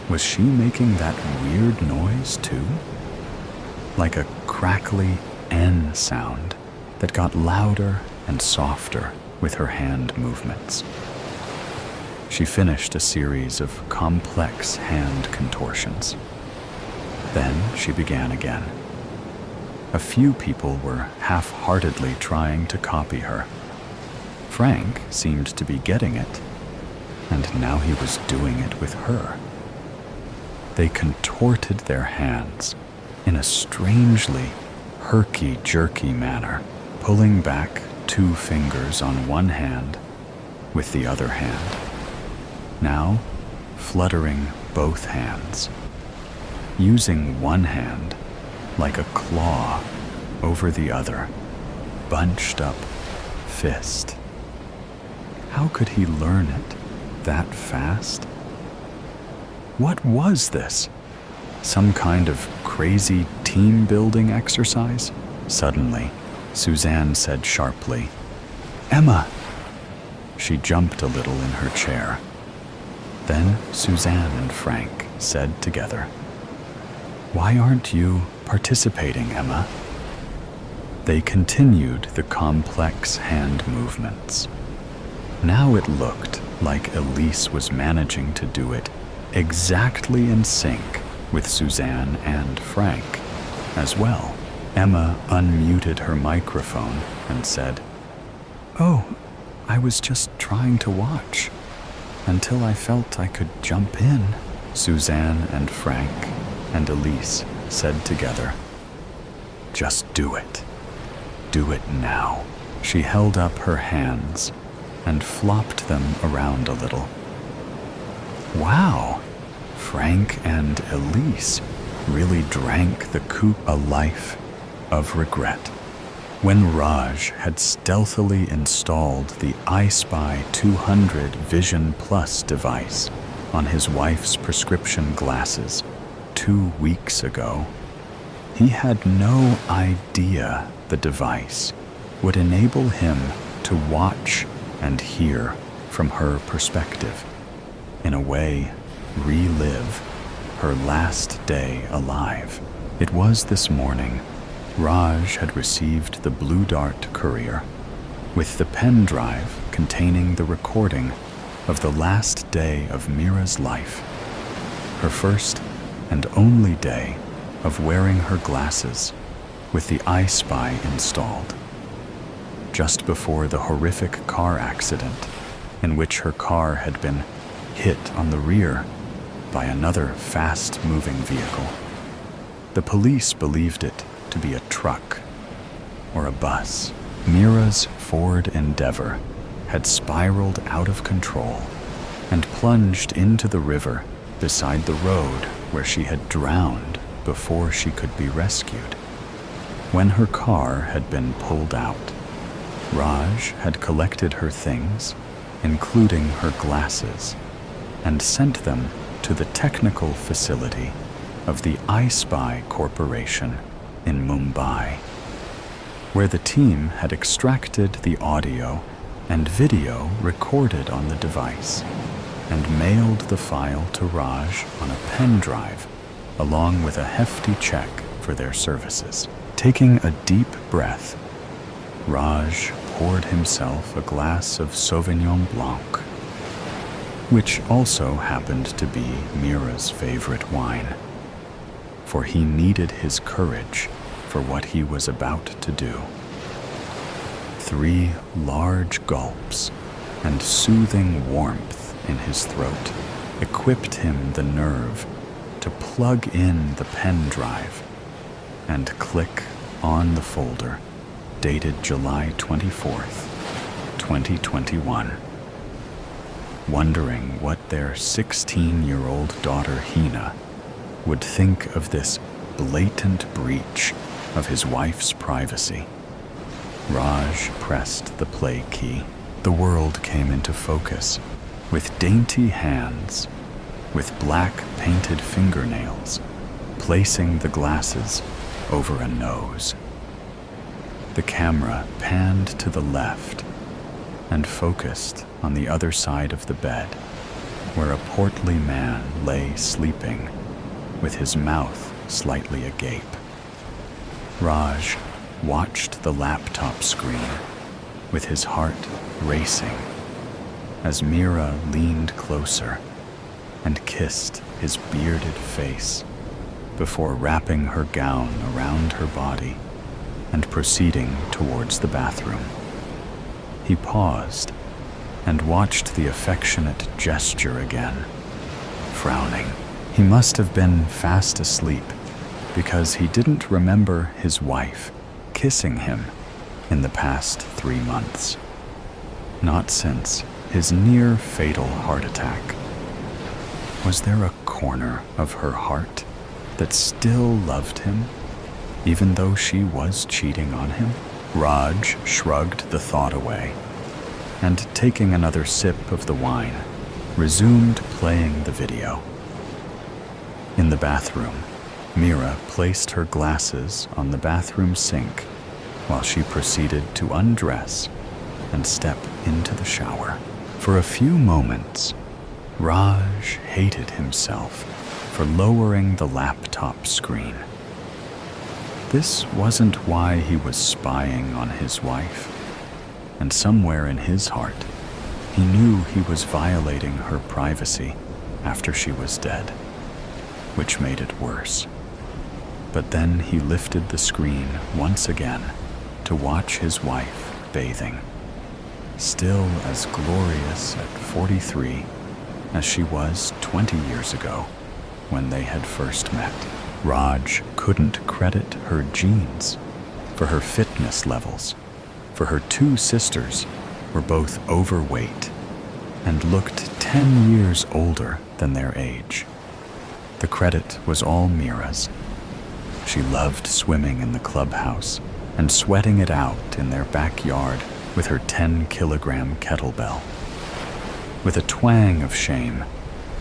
Was she making that weird noise too? Like a crackly N sound that got louder and softer with her hand movements. She finished a series of complex hand contortions. Then she began again. A few people were half-heartedly trying to copy her. Frank seemed to be getting it, and now he was doing it with her. They contorted their hands in a strangely herky-jerky manner, pulling back 2 fingers on one hand with the other hand, now fluttering both hands, using one hand like a claw over the other, bunched up fist. How could he learn it that fast? What was this? Some kind of crazy team-building exercise? Suddenly, Suzanne said sharply, "Emma!" She jumped a little in her chair. Then Suzanne and Frank said together, "Why aren't you participating, Emma?" They continued the complex hand movements. Now it looked like Elise was managing to do it exactly in sync with Suzanne and Frank as well. Emma unmuted her microphone and said, "Oh, I was just trying to watch until I felt I could jump in." Suzanne and Frank and Elise said together, "Just do it. Do it now." She held up her hands and flopped them around a little. Wow, Frank and Elise really drank the coupe a life of regret. When Raj had stealthily installed the iSpy 200 Vision Plus device on his wife's prescription glasses 2 weeks ago, he had no idea the device would enable him to watch and hear from her perspective, in a way, relive her last day alive. It was this morning Raj had received the Blue Dart courier with the pen drive containing the recording of the last day of Mira's life, her first and only day of wearing her glasses with the iSpy installed, just before the horrific car accident in which her car had been hit on the rear by another fast-moving vehicle. The police believed it to be a truck or a bus. Mira's Ford Endeavor had spiraled out of control and plunged into the river beside the road where she had drowned before she could be rescued. When her car had been pulled out, Raj had collected her things, including her glasses, and sent them to the technical facility of the I Spy Corporation in Mumbai, where the team had extracted the audio and video recorded on the device and mailed the file to Raj on a pen drive, along with a hefty check for their services. Taking a deep breath, Raj poured himself a glass of Sauvignon Blanc, which also happened to be Mira's favorite wine, for he needed his courage for what he was about to do. 3 large gulps and soothing warmth in his throat equipped him the nerve to plug in the pen drive and click on the folder dated July 24th, 2021. Wondering what their 16-year-old daughter Hina would think of this blatant breach of his wife's privacy, Raj pressed the play key. The world came into focus with dainty hands, with black painted fingernails, placing the glasses over a nose. The camera panned to the left and focused on the other side of the bed, where a portly man lay sleeping, with his mouth slightly agape. Raj watched the laptop screen, with his heart racing, as Mira leaned closer and kissed his bearded face before wrapping her gown around her body and proceeding towards the bathroom. He paused and watched the affectionate gesture again, frowning. He must have been fast asleep because he didn't remember his wife kissing him in the past 3 months. Not since his near-fatal heart attack. Was there a corner of her heart that still loved him, even though she was cheating on him? Raj shrugged the thought away, and taking another sip of the wine, resumed playing the video. In the bathroom, Mira placed her glasses on the bathroom sink while she proceeded to undress and step into the shower. For a few moments, Raj hated himself for lowering the laptop screen. This wasn't why he was spying on his wife, and somewhere in his heart, he knew he was violating her privacy after she was dead, which made it worse. But then he lifted the screen once again to watch his wife bathing, still as glorious at 43 as she was 20 years ago when they had first met. Raj couldn't credit her genes for her fitness levels, for her 2 sisters were both overweight and looked 10 years older than their age. The credit was all Mira's. She loved swimming in the clubhouse and sweating it out in their backyard with her 10-kilogram kettlebell. With a twang of shame,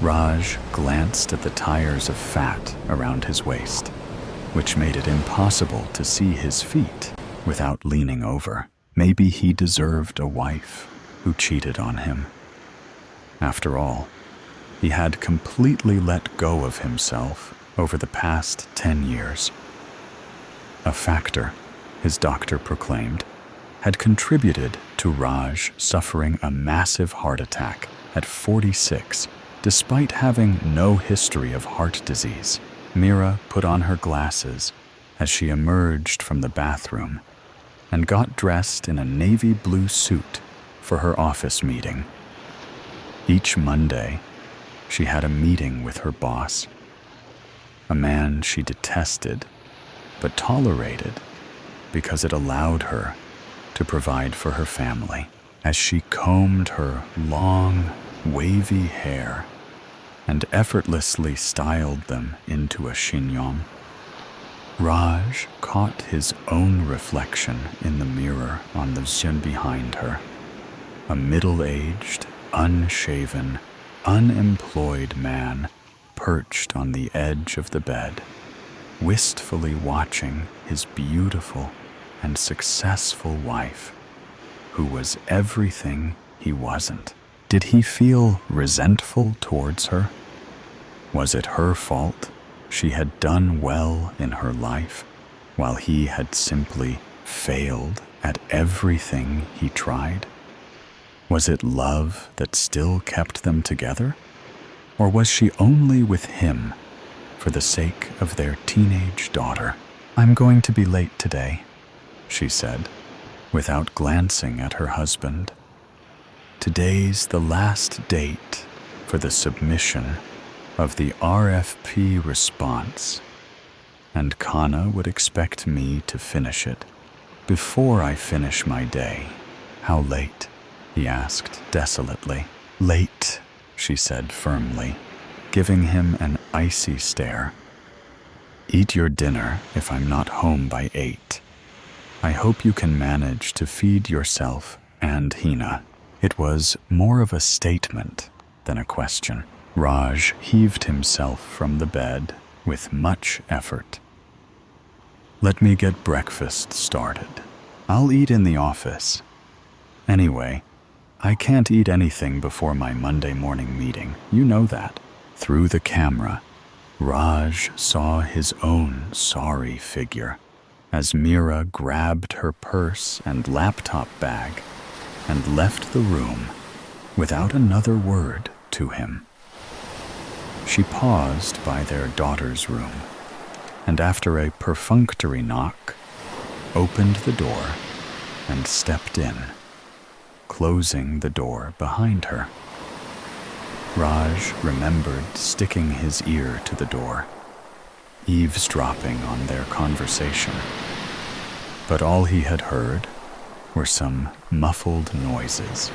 Raj glanced at the tires of fat around his waist, which made it impossible to see his feet without leaning over. Maybe he deserved a wife who cheated on him. After all, he had completely let go of himself over the past 10 years. A factor, his doctor proclaimed, had contributed to Raj suffering a massive heart attack at 46, despite having no history of heart disease. Mira put on her glasses as she emerged from the bathroom and got dressed in a navy blue suit for her office meeting. Each Monday, she had a meeting with her boss, a man she detested but tolerated because it allowed her to provide for her family. As she combed her long, wavy hair and effortlessly styled them into a chignon, Raj caught his own reflection in the mirror on the chin behind her, a middle-aged, unshaven, unemployed man perched on the edge of the bed, wistfully watching his beautiful and successful wife, who was everything he wasn't. Did he feel resentful towards her? Was it her fault she had done well in her life, while he had simply failed at everything he tried? Was it love that still kept them together? Or was she only with him for the sake of their teenage daughter? "I'm going to be late today," she said, without glancing at her husband. "Today's the last date for the submission of the RFP response, and Kana would expect me to finish it before I finish my day." "How late?" he asked desolately. "Late," she said firmly, giving him an icy stare. "Eat your dinner if I'm not home by 8. I hope you can manage to feed yourself and Hina." It was more of a statement than a question. Raj heaved himself from the bed with much effort. "Let me get breakfast started. I'll eat in the office. Anyway, I can't eat anything before my Monday morning meeting. You know that." Through the camera, Raj saw his own sorry figure as Mira grabbed her purse and laptop bag and left the room without another word to him. She paused by their daughter's room, and after a perfunctory knock, opened the door and stepped in, closing the door behind her. Raj remembered sticking his ear to the door, eavesdropping on their conversation. But all he had heard were some muffled noises,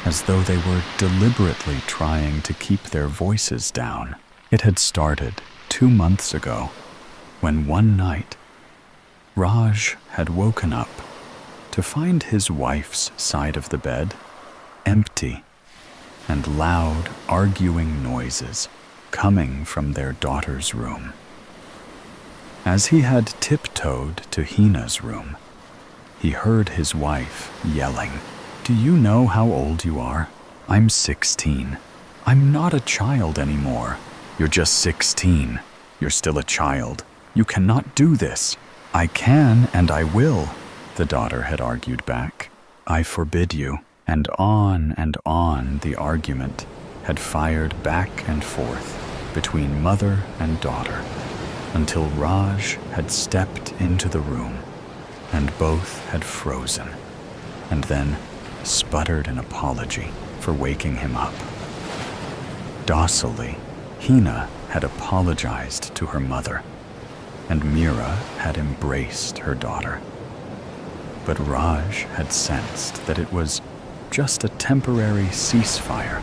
as though they were deliberately trying to keep their voices down. It had started 2 months ago, when one night, Raj had woken up to find his wife's side of the bed empty, and loud arguing noises coming from their daughter's room. As he had tiptoed to Hina's room, he heard his wife yelling, "Do you know how old you are? I'm 16. I'm not a child anymore." "You're just 16. You're still a child. You cannot do this." "I can and I will," the daughter had argued back. "I forbid you." And on the argument had fired back and forth between mother and daughter, until Raj had stepped into the room and both had frozen, and then sputtered an apology for waking him up. Docilely, Hina had apologized to her mother, and Mira had embraced her daughter. But Raj had sensed that it was just a temporary ceasefire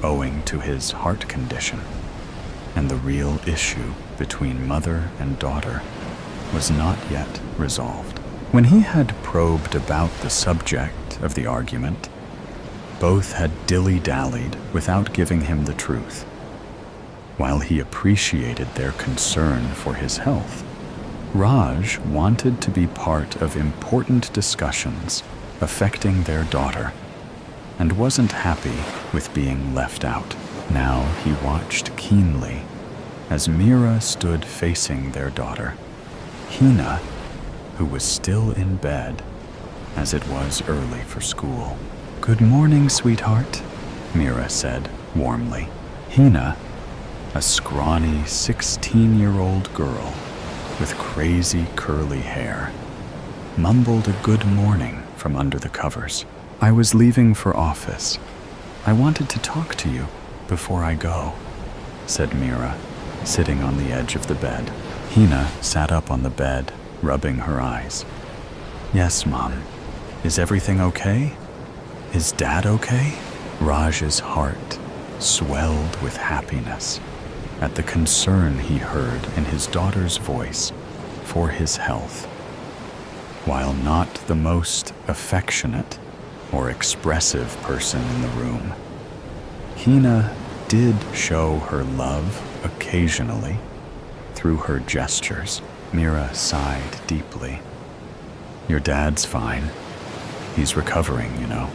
owing to his heart condition, and the real issue between mother and daughter was not yet resolved. When he had probed about the subject of the argument, both had dilly-dallied without giving him the truth. While he appreciated their concern for his health, Raj wanted to be part of important discussions affecting their daughter, and wasn't happy with being left out. Now he watched keenly as Mira stood facing their daughter, Hina, who was still in bed, as it was early for school. "Good morning, sweetheart," Mira said warmly. Hina, a scrawny 16-year-old girl with crazy curly hair, mumbled a good morning from under the covers. "I was leaving for office. I wanted to talk to you before I go," said Mira, sitting on the edge of the bed. Hina sat up on the bed, rubbing her eyes. "Yes, Mom. Is everything okay? Is Dad okay?" Raj's heart swelled with happiness at the concern he heard in his daughter's voice for his health. While not the most affectionate or expressive person in the room, Hina did show her love Occasionally, through her gestures, Mira sighed deeply. Your dad's fine. He's recovering, you know.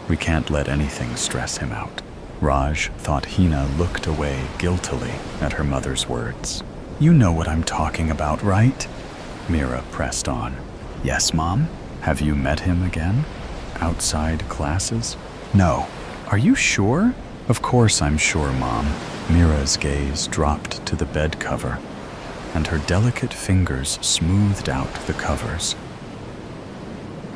We can't let anything stress him out. Raj thought Hina looked away guiltily at her mother's words. You know what I'm talking about, right? Mira pressed on. Yes, Mom. Have you met him again? Outside classes? No. Are you sure? Of course I'm sure, Mom. Mira's gaze dropped to the bed cover, and her delicate fingers smoothed out the covers.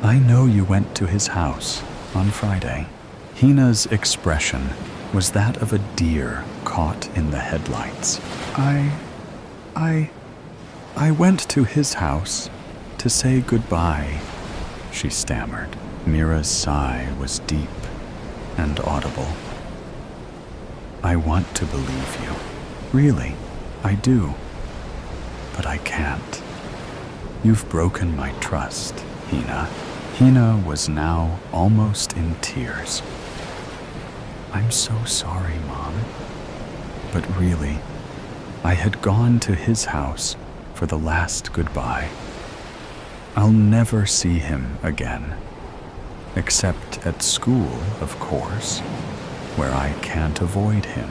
I know you went to his house on Friday. Hina's expression was that of a deer caught in the headlights. I went to his house to say goodbye, she stammered. Mira's sigh was deep and audible. I want to believe you. Really, I do. But I can't. You've broken my trust, Hina. Hina was now almost in tears. I'm so sorry, Mom. But really, I had gone to his house for the last goodbye. I'll never see him again. Except at school, of course, where I can't avoid him.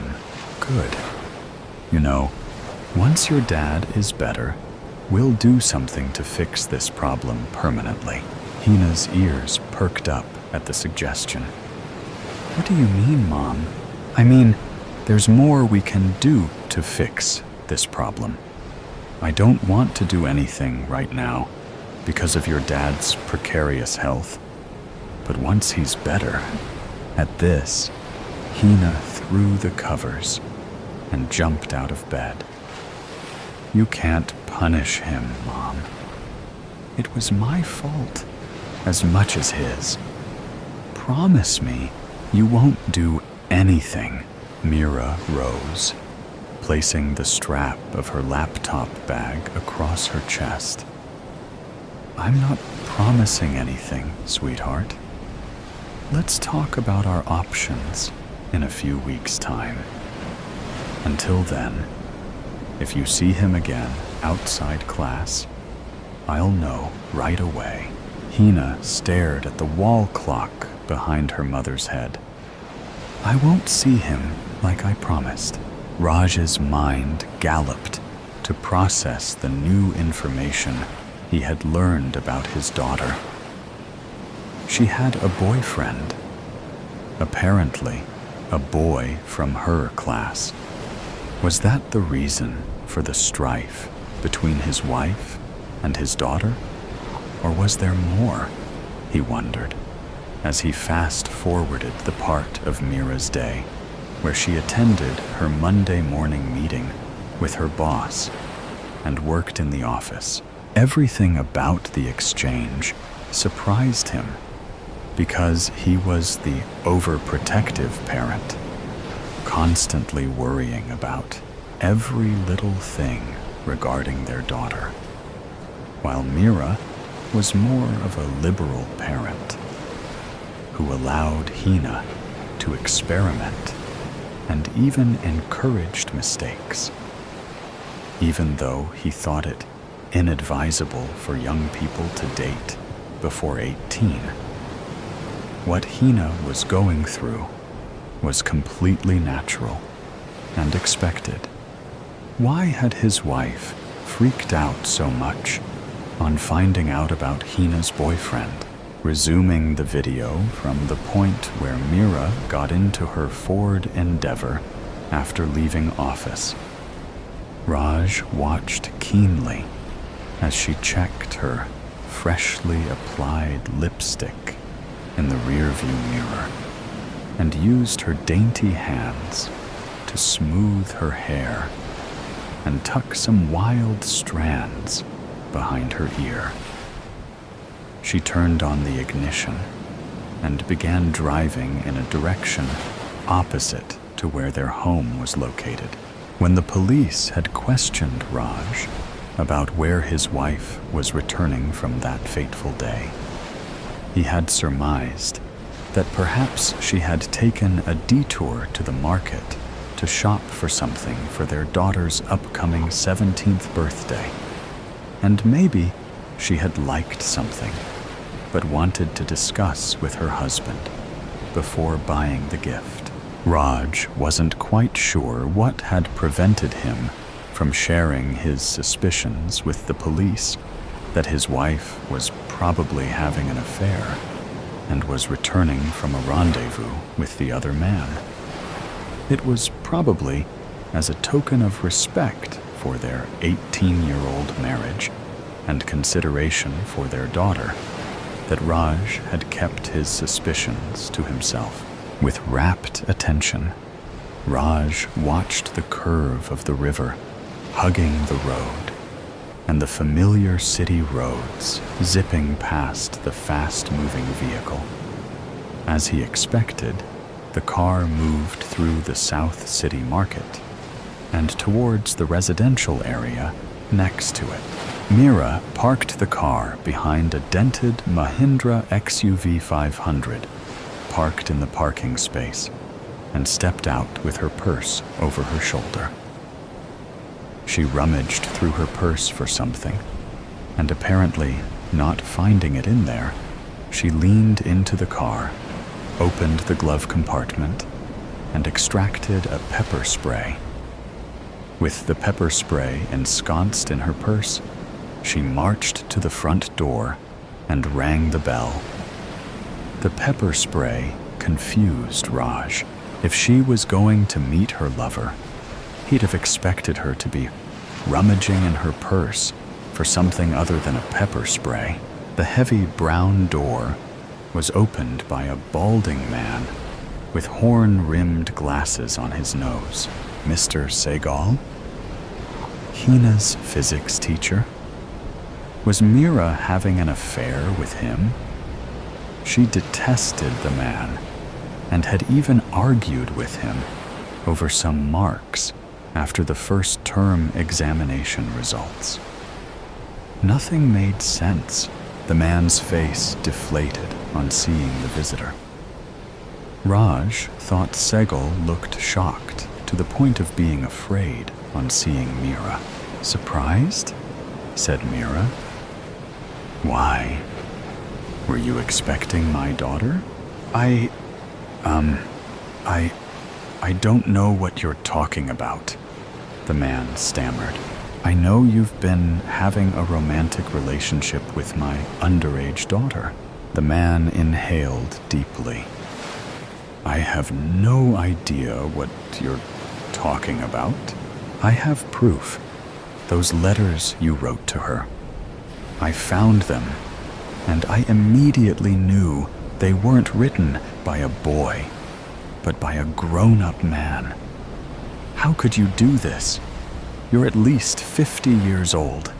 Good. You know, once your dad is better, we'll do something to fix this problem permanently. Hina's ears perked up at the suggestion. What do you mean, Mom? I mean, there's more we can do to fix this problem. I don't want to do anything right now because of your dad's precarious health. But once he's better, at this, Hina threw the covers and jumped out of bed. You can't punish him, Mom. It was my fault, as much as his. Promise me you won't do anything. Mira rose, placing the strap of her laptop bag across her chest. I'm not promising anything, sweetheart. Let's talk about our options in a few weeks' time. Until then, if you see him again outside class, I'll know right away. Hina stared at the wall clock behind her mother's head. I won't see him like I promised. Raj's mind galloped to process the new information he had learned about his daughter. She had a boyfriend. Apparently, a boy from her class. Was that the reason for the strife between his wife and his daughter? Or was there more? He wondered, as he fast-forwarded the part of Mira's day where she attended her Monday morning meeting with her boss and worked in the office. Everything about the exchange surprised him because he was the overprotective parent, constantly worrying about every little thing regarding their daughter, while Mira was more of a liberal parent who allowed Hina to experiment and even encouraged mistakes, even though he thought it inadvisable for young people to date before 18. What Hina was going through was completely natural and expected. Why had his wife freaked out so much on finding out about Hina's boyfriend? Resuming the video from the point where Mira got into her Ford Endeavor after leaving office, Raj watched keenly as she checked her freshly applied lipstick in the rearview mirror and used her dainty hands to smooth her hair and tuck some wild strands behind her ear. She turned on the ignition and began driving in a direction opposite to where their home was located. When the police had questioned Raj about where his wife was returning from that fateful day, he had surmised that perhaps she had taken a detour to the market to shop for something for their daughter's upcoming 17th birthday. And maybe she had liked something, but wanted to discuss with her husband before buying the gift. Raj wasn't quite sure what had prevented him from sharing his suspicions with the police that his wife was probably having an affair and was returning from a rendezvous with the other man. It was probably as a token of respect for their 18-year-old marriage and consideration for their daughter that Raj had kept his suspicions to himself. With rapt attention, Raj watched the curve of the river hugging the road and the familiar city roads zipping past the fast-moving vehicle. As he expected, the car moved through the South City Market and towards the residential area next to it. Meera parked the car behind a dented Mahindra XUV 500 parked in the parking space and stepped out with her purse over her shoulder. She rummaged through her purse for something, and apparently not finding it in there, she leaned into the car, opened the glove compartment, and extracted a pepper spray. With the pepper spray ensconced in her purse, she marched to the front door and rang the bell. The pepper spray confused Raj. If she was going to meet her lover, he'd have expected her to be rummaging in her purse for something other than a pepper spray. The heavy brown door was opened by a balding man with horn-rimmed glasses on his nose. Mr. Sehgal? Hina's physics teacher? Was Meera having an affair with him? She detested the man and had even argued with him over some marks after the first term examination results. Nothing made sense. The man's face deflated on seeing the visitor. Raj thought Sehgal looked shocked to the point of being afraid on seeing Meera. Surprised? Said Meera. Why? Were you expecting my daughter? I don't know what you're talking about, the man stammered. I know you've been having a romantic relationship with my underage daughter. The man inhaled deeply. I have no idea what you're talking about. I have proof. Those letters you wrote to her. I found them, and I immediately knew they weren't written by a boy, but by a grown-up man. How could you do this? You're at least 50 years old.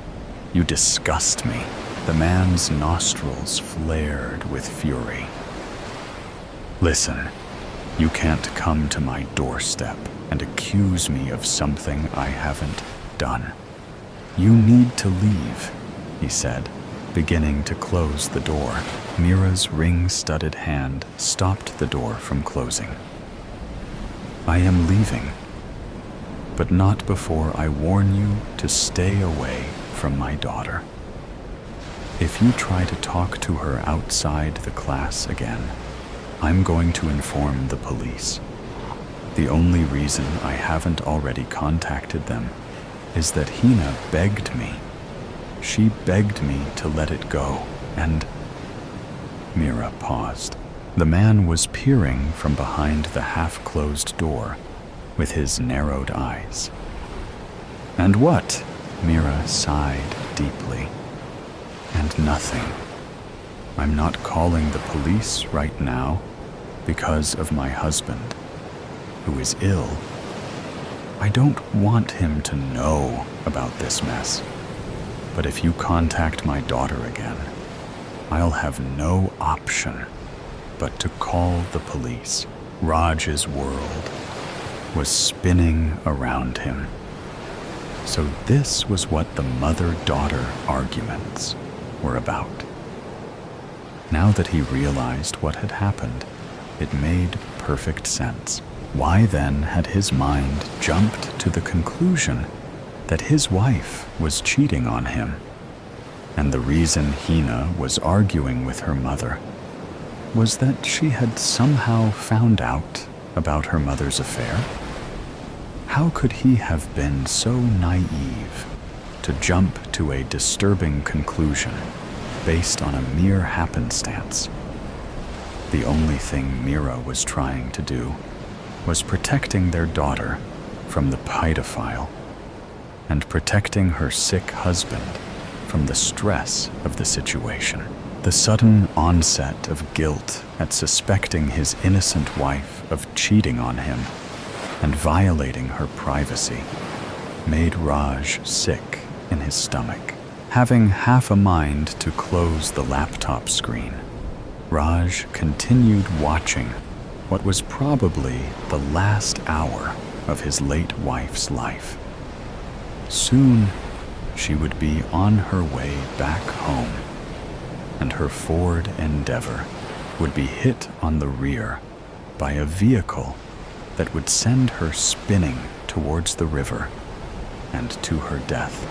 You disgust me. The man's nostrils flared with fury. Listen, you can't come to my doorstep and accuse me of something I haven't done. You need to leave, he said, beginning to close the door. Meera's ring-studded hand stopped the door from closing. I am leaving, but not before I warn you to stay away from my daughter. If you try to talk to her outside the class again, I'm going to inform the police. The only reason I haven't already contacted them is that Hina begged me. She begged me to let it go, and... Meera paused. The man was peering from behind the half-closed door with his narrowed eyes. And what? Meera sighed deeply. And nothing. I'm not calling the police right now because of my husband, who is ill. I don't want him to know about this mess. But if you contact my daughter again, I'll have no option but to call the police. Raj's world was spinning around him. So this was what the mother-daughter arguments were about. Now that he realized what had happened, it made perfect sense. Why then had his mind jumped to the conclusion that his wife was cheating on him? And the reason Hina was arguing with her mother was that she had somehow found out about her mother's affair? How could he have been so naive to jump to a disturbing conclusion based on a mere happenstance? The only thing Mira was trying to do was protecting their daughter from the pedophile and protecting her sick husband from the stress of the situation. The sudden onset of guilt at suspecting his innocent wife of cheating on him and violating her privacy made Raj sick in his stomach. Having half a mind to close the laptop screen, Raj continued watching what was probably the last hour of his late wife's life. Soon, she would be on her way back home, and her Ford Endeavor would be hit on the rear by a vehicle that would send her spinning towards the river and to her death.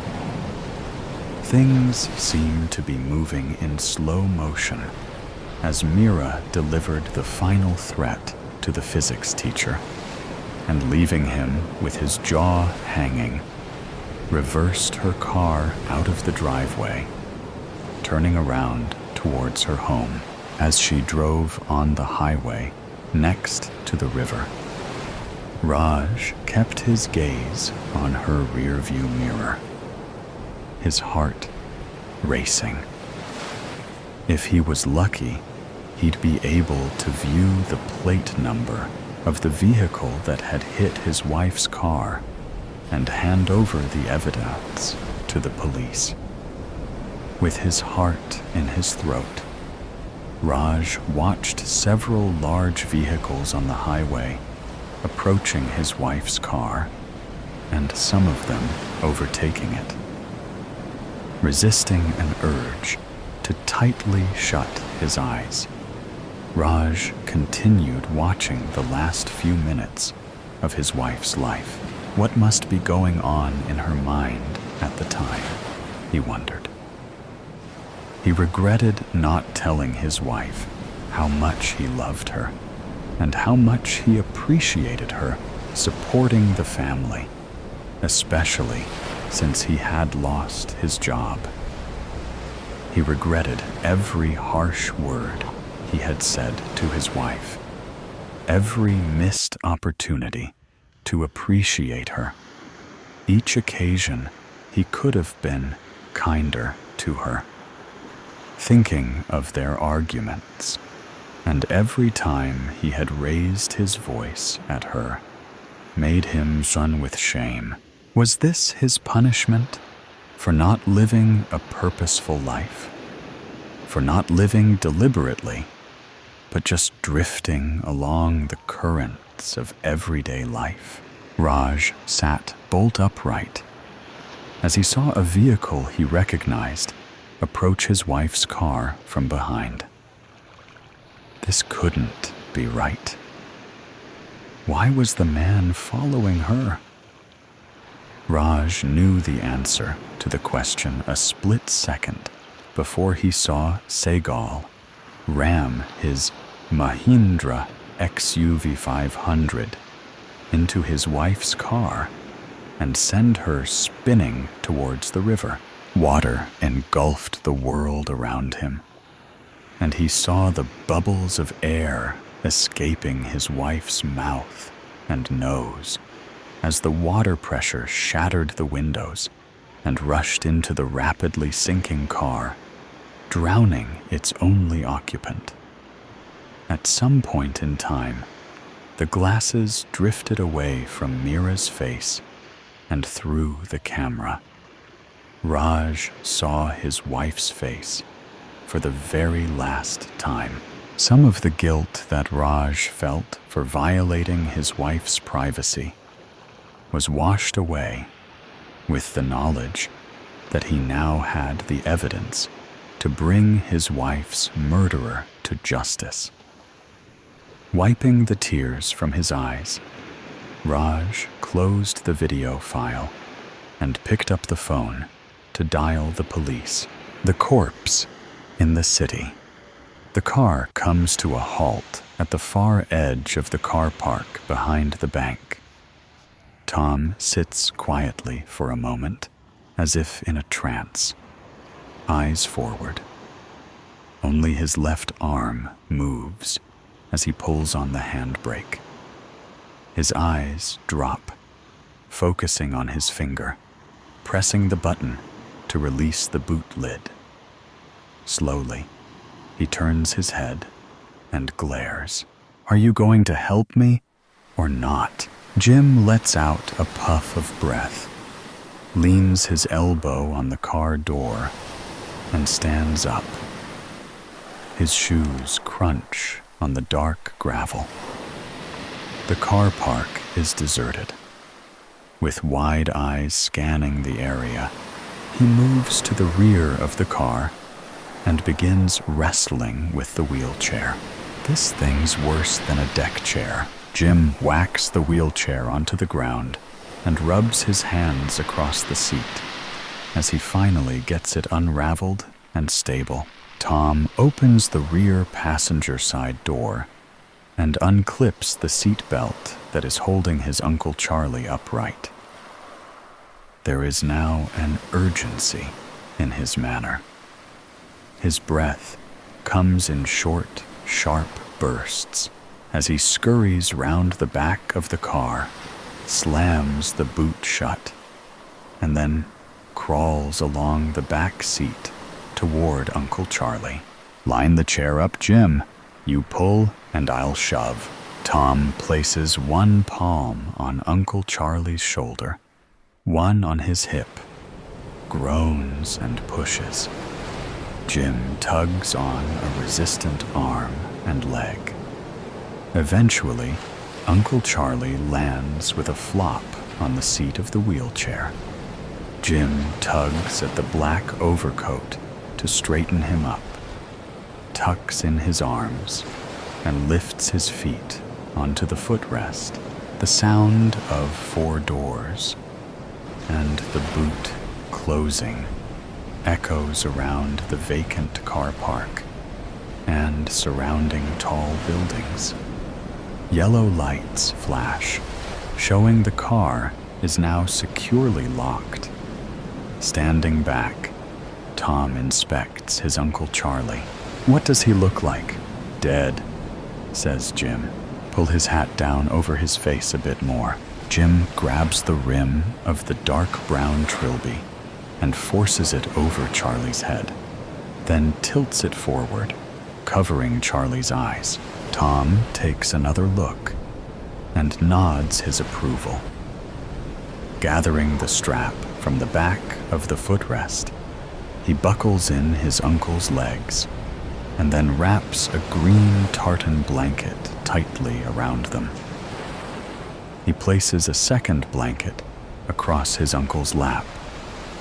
Things seemed to be moving in slow motion as Mira delivered the final threat to the physics teacher, and leaving him with his jaw hanging, reversed her car out of the driveway, turning around towards her home as she drove on the highway next to the river. Raj kept his gaze on her rearview mirror, his heart racing. If he was lucky, he'd be able to view the plate number of the vehicle that had hit his wife's car and hand over the evidence to the police. With his heart in his throat, Raj watched several large vehicles on the highway approaching his wife's car, and some of them overtaking it. Resisting an urge to tightly shut his eyes, Raj continued watching the last few minutes of his wife's life. What must be going on in her mind at the time, he wondered. He regretted not telling his wife how much he loved her and how much he appreciated her supporting the family, especially since he had lost his job. He regretted every harsh word he had said to his wife, every missed opportunity to appreciate her, each occasion he could have been kinder to her. Thinking of their arguments, and every time he had raised his voice at her, made him run with shame. Was this his punishment for not living a purposeful life? For not living deliberately, but just drifting along the currents of everyday life? Raj sat bolt upright as he saw a vehicle he recognized approach his wife's car from behind. This couldn't be right. Why was the man following her? Raj knew the answer to the question a split second before he saw Segal ram his Mahindra XUV 500 into his wife's car and send her spinning towards the river. Water engulfed the world around him, and he saw the bubbles of air escaping his wife's mouth and nose as the water pressure shattered the windows and rushed into the rapidly sinking car, drowning its only occupant. At some point in time, the glasses drifted away from Mira's face and through the camera. Raj saw his wife's face for the very last time. Some of the guilt that Raj felt for violating his wife's privacy was washed away with the knowledge that he now had the evidence to bring his wife's murderer to justice. Wiping the tears from his eyes, Raj closed the video file and picked up the phone to dial the police. The corpse in the city. The car comes to a halt at the far edge of the car park behind the bank. Tom sits quietly for a moment, as if in a trance, eyes forward. Only his left arm moves as he pulls on the handbrake. His eyes drop, focusing on his finger, pressing the button to release the boot lid. Slowly, he turns his head and glares. "Are you going to help me or not?" Jim lets out a puff of breath, leans his elbow on the car door, and stands up. His shoes crunch on the dark gravel. The car park is deserted. With wide eyes scanning the area, he moves to the rear of the car and begins wrestling with the wheelchair. This thing's worse than a deck chair. Jim whacks the wheelchair onto the ground and rubs his hands across the seat as he finally gets it unraveled and stable. Tom opens the rear passenger side door and unclips the seat belt that is holding his Uncle Charlie upright. There is now an urgency in his manner. His breath comes in short, sharp bursts as he scurries round the back of the car, slams the boot shut, and then crawls along the back seat toward Uncle Charlie. "Line the chair up, Jim. You pull and I'll shove." Tom places one palm on Uncle Charlie's shoulder, one on his hip, groans and pushes. Jim tugs on a resistant arm and leg. Eventually, Uncle Charlie lands with a flop on the seat of the wheelchair. Jim tugs at the black overcoat to straighten him up, tucks in his arms, and lifts his feet onto the footrest. The sound of 4 doors and the boot closing echoes around the vacant car park and surrounding tall buildings. Yellow lights flash, showing the car is now securely locked. Standing back, Tom inspects his Uncle Charlie. "What does he look like?" "Dead," says Jim. "Pull his hat down over his face a bit more." Jim grabs the rim of the dark brown trilby and forces it over Charlie's head, then tilts it forward, covering Charlie's eyes. Tom takes another look and nods his approval. Gathering the strap from the back of the footrest, he buckles in his uncle's legs and then wraps a green tartan blanket tightly around them. He places a second blanket across his uncle's lap,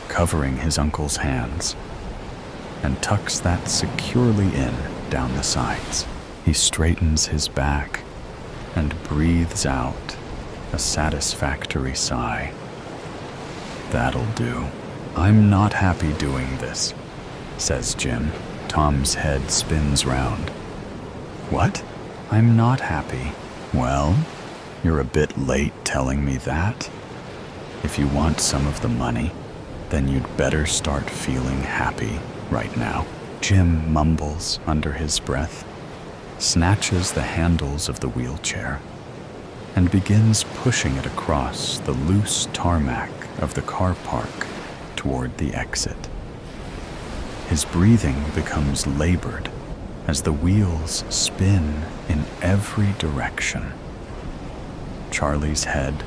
covering his uncle's hands, and tucks that securely in down the sides. He straightens his back and breathes out a satisfactory sigh. "That'll do. I'm not happy doing this," says Jim. Tom's head spins round. "What? I'm not happy." "Well, you're a bit late telling me that. If you want some of the money, then you'd better start feeling happy right now." Jim mumbles under his breath, snatches the handles of the wheelchair, and begins pushing it across the loose tarmac of the car park toward the exit. His breathing becomes labored as the wheels spin in every direction. Charlie's head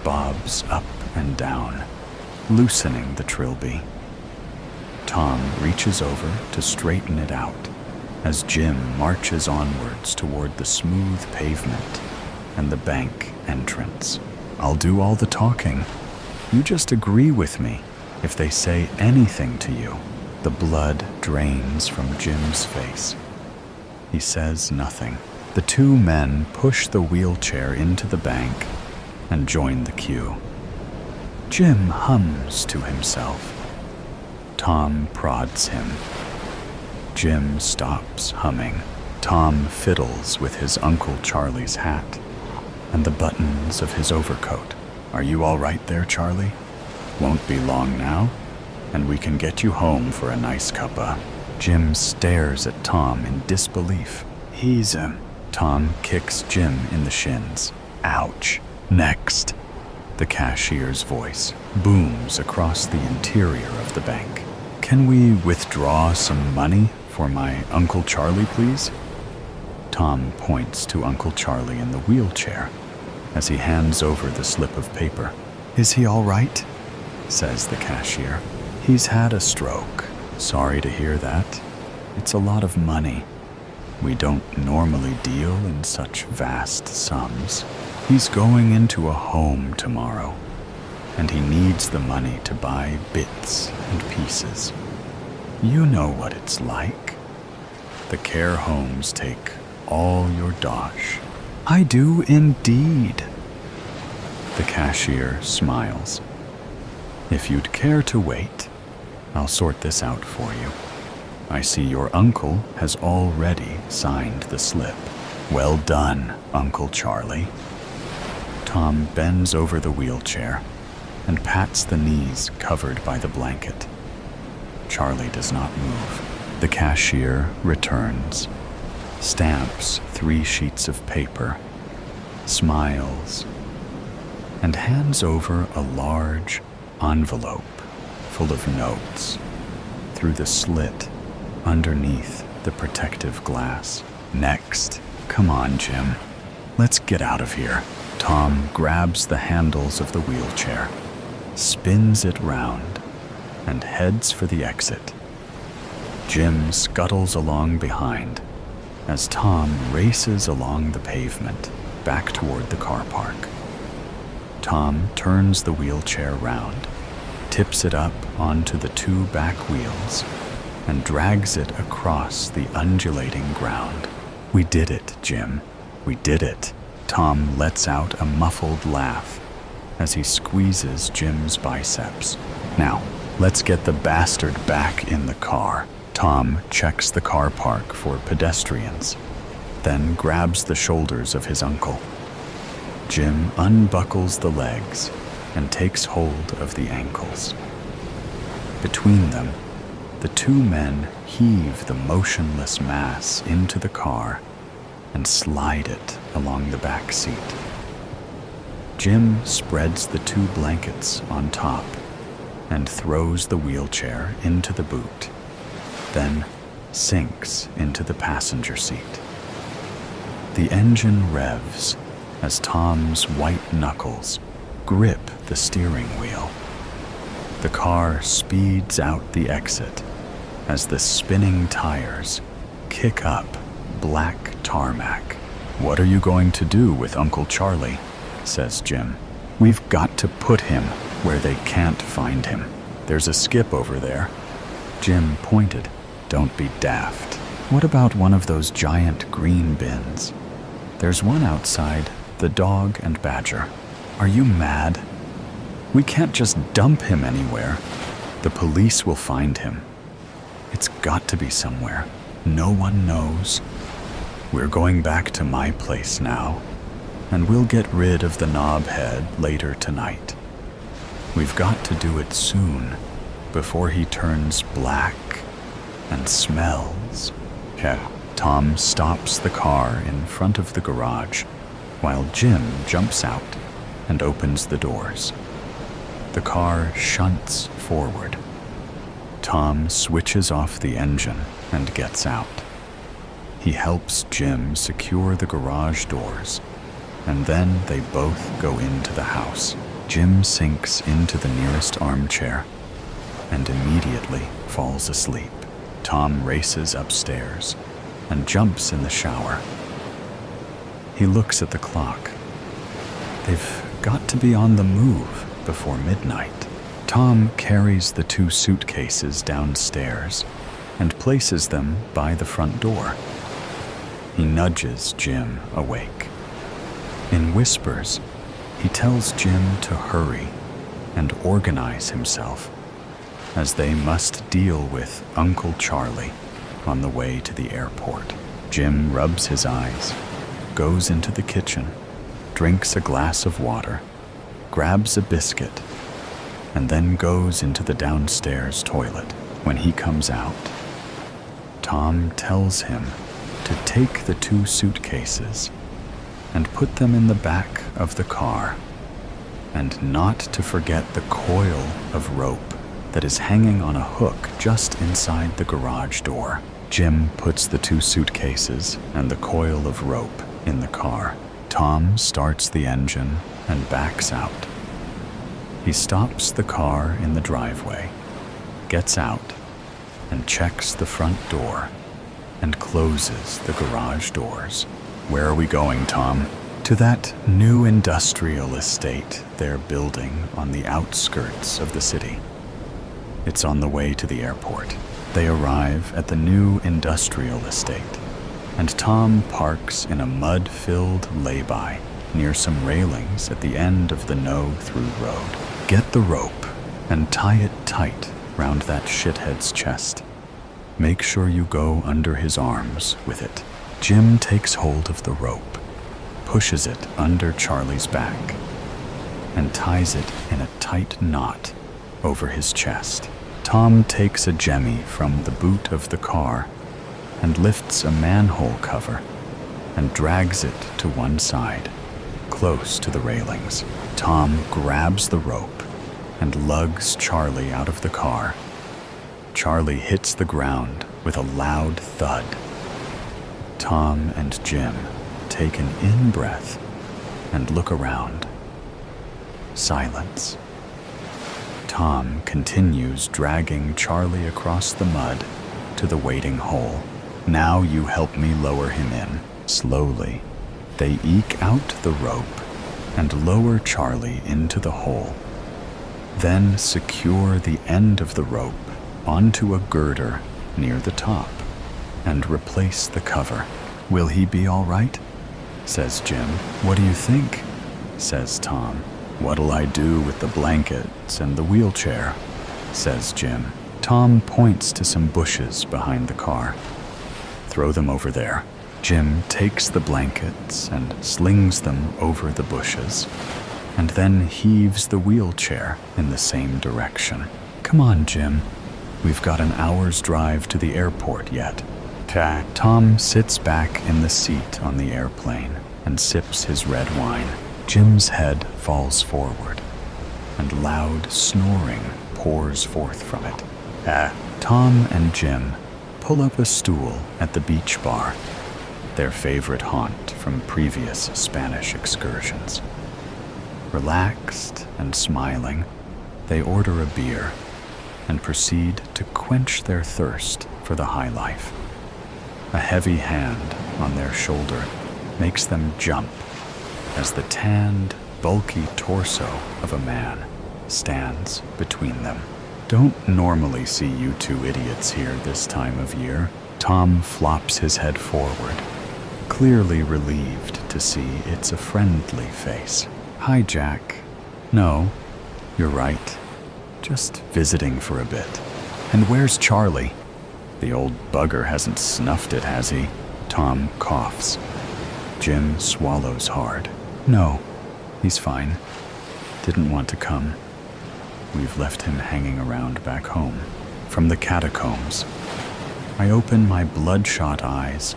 bobs up and down, loosening the trilby. Tom reaches over to straighten it out as Jim marches onwards toward the smooth pavement and the bank entrance. "I'll do all the talking. You just agree with me if they say anything to you." The blood drains from Jim's face. He says nothing. The two men push the wheelchair into the bank and join the queue. Jim hums to himself. Tom prods him. Jim stops humming. Tom fiddles with his Uncle Charlie's hat and the buttons of his overcoat. Are you all right there, Charlie? Won't be long now, and we can get you home for a nice cuppa. Jim stares at Tom in disbelief. Tom kicks Jim in the shins. Ouch. Next. The cashier's voice booms across the interior of the bank. Can we withdraw some money for my Uncle Charlie, please? Tom points to Uncle Charlie in the wheelchair as he hands over the slip of paper. Is he all right? Says the cashier. He's had a stroke. Sorry to hear that. It's a lot of money. We don't normally deal in such vast sums. He's going into a home tomorrow, and he needs the money to buy bits and pieces. You know what it's like. The care homes take all your dosh. I do indeed. The cashier smiles. If you'd care to wait, I'll sort this out for you. I see your uncle has already signed the slip. Well done, Uncle Charlie. Tom bends over the wheelchair and pats the knees covered by the blanket. Charlie does not move. The cashier returns, stamps 3 sheets of paper, smiles, and hands over a large envelope full of notes through the slit underneath the protective glass. Next. Come on, Jim. Let's get out of here. Tom grabs the handles of the wheelchair, spins it round, and heads for the exit. Jim scuttles along behind as Tom races along the pavement back toward the car park. Tom turns the wheelchair round, tips it up onto the 2 back wheels, and drags it across the undulating ground. We did it, Jim. We did it. Tom lets out a muffled laugh as he squeezes Jim's biceps. Now, let's get the bastard back in the car. Tom checks the car park for pedestrians, then grabs the shoulders of his uncle. Jim unbuckles the legs and takes hold of the ankles. Between them, the 2 men heave the motionless mass into the car and slide it along the back seat. Jim spreads the 2 blankets on top and throws the wheelchair into the boot, then sinks into the passenger seat. The engine revs as Tom's white knuckles grip the steering wheel. The car speeds out the exit as the spinning tires kick up black tarmac. What are you going to do with Uncle Charlie? Says Jim. We've got to put him where they can't find him. There's a skip over there. Jim pointed. Don't be daft. What about one of those giant green bins? There's one outside the Dog and Badger. Are you mad? We can't just dump him anywhere. The police will find him. It's got to be somewhere. No one knows. We're going back to my place now, and we'll get rid of the knobhead later tonight. We've got to do it soon, before he turns black and smells. Tom stops the car in front of the garage, while Jim jumps out and opens the doors. The car shunts forward. Tom switches off the engine and gets out. He helps Jim secure the garage doors, and then they both go into the house. Jim sinks into the nearest armchair and immediately falls asleep. Tom races upstairs and jumps in the shower. He looks at the clock. They've got to be on the move before midnight. Tom carries the 2 suitcases downstairs and places them by the front door. He nudges Jim awake. In whispers, he tells Jim to hurry and organize himself, as they must deal with Uncle Charlie on the way to the airport. Jim rubs his eyes, goes into the kitchen, drinks a glass of water, grabs a biscuit, and then goes into the downstairs toilet. When he comes out, Tom tells him to take the 2 suitcases and put them in the back of the car, and not to forget the coil of rope that is hanging on a hook just inside the garage door. Jim puts the 2 suitcases and the coil of rope in the car. Tom starts the engine and backs out. He stops the car in the driveway, gets out, and checks the front door and closes the garage doors. Where are we going, Tom? To that new industrial estate they're building on the outskirts of the city. It's on the way to the airport. They arrive at the new industrial estate, and Tom parks in a mud-filled lay-by near some railings at the end of the no-through road. Get the rope and tie it tight round that shithead's chest. Make sure you go under his arms with it. Jim takes hold of the rope, pushes it under Charlie's back, and ties it in a tight knot over his chest. Tom takes a jemmy from the boot of the car and lifts a manhole cover and drags it to one side, close to the railings. Tom grabs the rope and lugs Charlie out of the car. Charlie hits the ground with a loud thud. Tom and Jim take an in-breath and look around. Silence. Tom continues dragging Charlie across the mud to the waiting hole. Now you help me lower him in. Slowly, they eke out the rope and lower Charlie into the hole. Then secure the end of the rope onto a girder near the top and replace the cover. Will he be all right? Says Jim. What do you think? Says Tom. What'll I do with the blankets and the wheelchair? Says Jim. Tom points to some bushes behind the car. Throw them over there. Jim takes the blankets and slings them over the bushes, and then heaves the wheelchair in the same direction. Come on, Jim. We've got an hour's drive to the airport yet. Tom sits back in the seat on the airplane and sips his red wine. Jim's head falls forward, and loud snoring pours forth from it. Tom and Jim pull up a stool at the beach bar, their favorite haunt from previous Spanish excursions. Relaxed and smiling, they order a beer and proceed to quench their thirst for the high life. A heavy hand on their shoulder makes them jump as the tanned, bulky torso of a man stands between them. Don't normally see you 2 idiots here this time of year. Tom flops his head forward, clearly relieved to see it's a friendly face. Hi, Jack. No, you're right. Just visiting for a bit. And where's Charlie? The old bugger hasn't snuffed it, has he? Tom coughs. Jim swallows hard. No, he's fine. Didn't want to come. We've left him hanging around back home. From the catacombs, I open my bloodshot eyes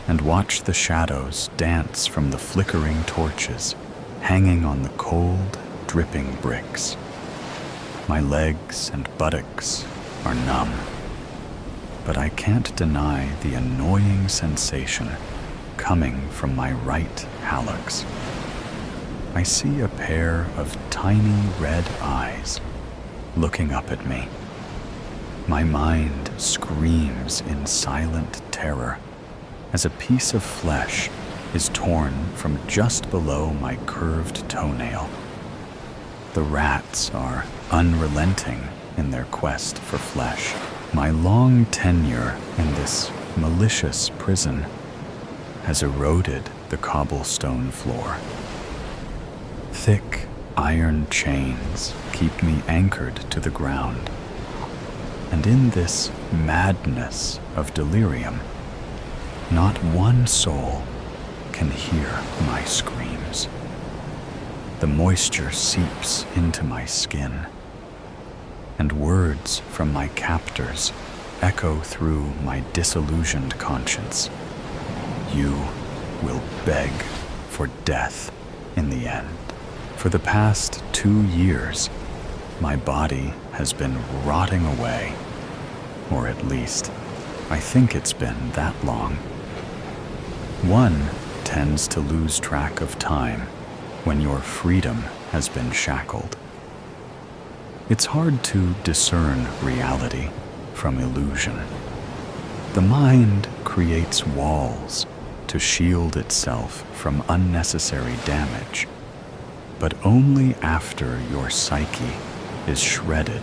and watch the shadows dance from the flickering torches hanging on the cold, dripping bricks. My legs and buttocks are numb, but I can't deny the annoying sensation coming from my right hallux. I see a pair of tiny red eyes looking up at me. My mind screams in silent terror as a piece of flesh is torn from just below my curved toenail. The rats are unrelenting in their quest for flesh. My long tenure in this malicious prison has eroded the cobblestone floor. Thick iron chains keep me anchored to the ground. And in this madness of delirium, not one soul can hear my screams. The moisture seeps into my skin, and words from my captors echo through my disillusioned conscience. You will beg for death in the end. For the past 2 years, my body has been rotting away, or at least, I think it's been that long. One tends to lose track of time when your freedom has been shackled. It's hard to discern reality from illusion. The mind creates walls to shield itself from unnecessary damage, but only after your psyche is shredded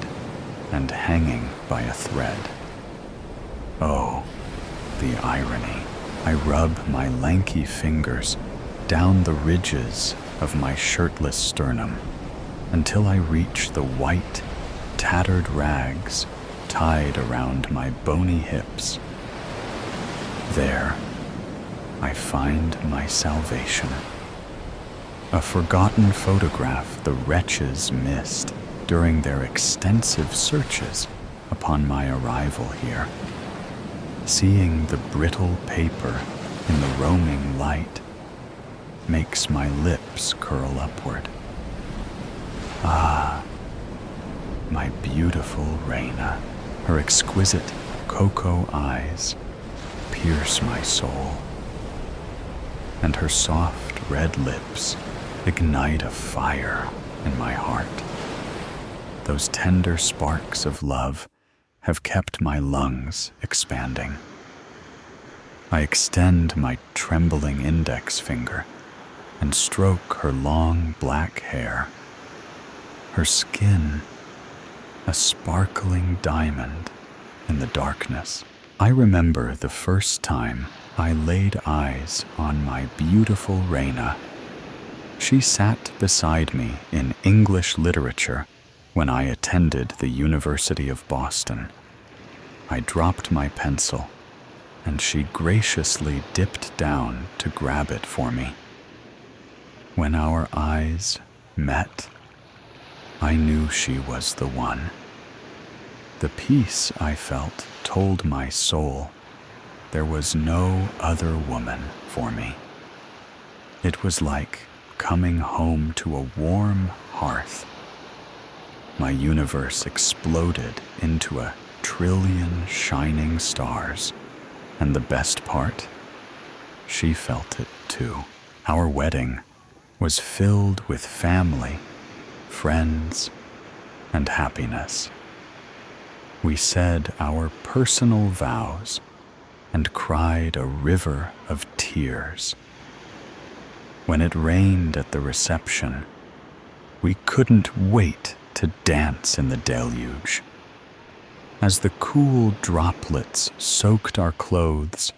and hanging by a thread. Oh, the irony. I rub my lanky fingers down the ridges of my shirtless sternum until I reach the white, tattered rags tied around my bony hips. There, I find my salvation. A forgotten photograph the wretches missed during their extensive searches upon my arrival here. Seeing the brittle paper in the roaming light makes my lips curl upward. Ah, my beautiful Reina. Her exquisite cocoa eyes pierce my soul, and her soft red lips ignite a fire in my heart. Those tender sparks of love have kept my lungs expanding. I extend my trembling index finger and stroke her long black hair. Her skin, a sparkling diamond in the darkness. I remember the first time I laid eyes on my beautiful Reina. She sat beside me in English literature when I attended the University of Boston. I dropped my pencil, and she graciously dipped down to grab it for me. When our eyes met, I knew she was the one. The peace I felt told my soul there was no other woman for me. It was like coming home to a warm hearth. My universe exploded into a trillion shining stars, and the best part, she felt it too. Our wedding was filled with family, friends, and happiness. We said our personal vows and cried a river of tears. When it rained at the reception, we couldn't wait to dance in the deluge. As the cool droplets soaked our clothes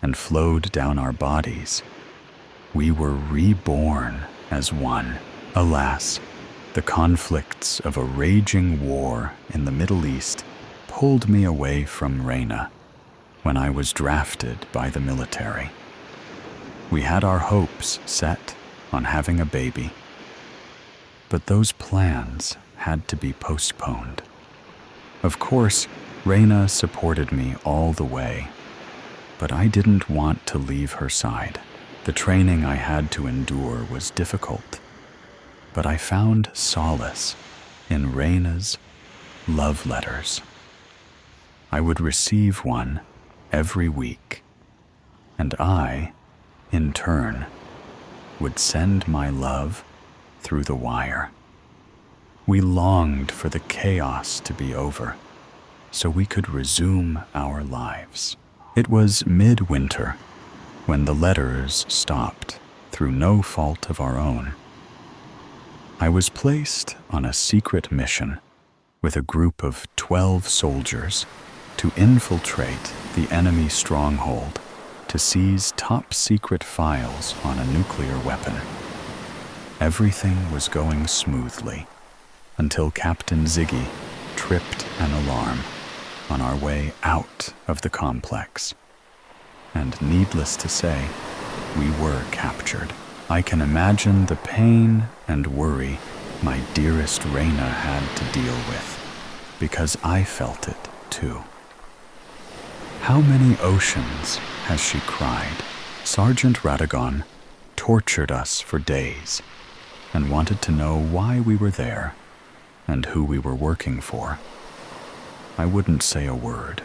and flowed down our bodies, we were reborn as one. Alas, the conflicts of a raging war in the Middle East pulled me away from Reina when I was drafted by the military. We had our hopes set on having a baby, but those plans had to be postponed. Of course, Reina supported me all the way, but I didn't want to leave her side. The training I had to endure was difficult, but I found solace in Reina's love letters. I would receive one every week, and I, in turn, would send my love through the wire. We longed for the chaos to be over so we could resume our lives. It was midwinter when the letters stopped through no fault of our own. I was placed on a secret mission with a group of 12 soldiers to infiltrate the enemy stronghold to seize top-secret files on a nuclear weapon. Everything was going smoothly until Captain Ziggy tripped an alarm on our way out of the complex. And needless to say, we were captured. I can imagine the pain and worry my dearest Raina had to deal with, because I felt it too. How many oceans has she cried? Sergeant Radagon tortured us for days and wanted to know why we were there and who we were working for. I wouldn't say a word,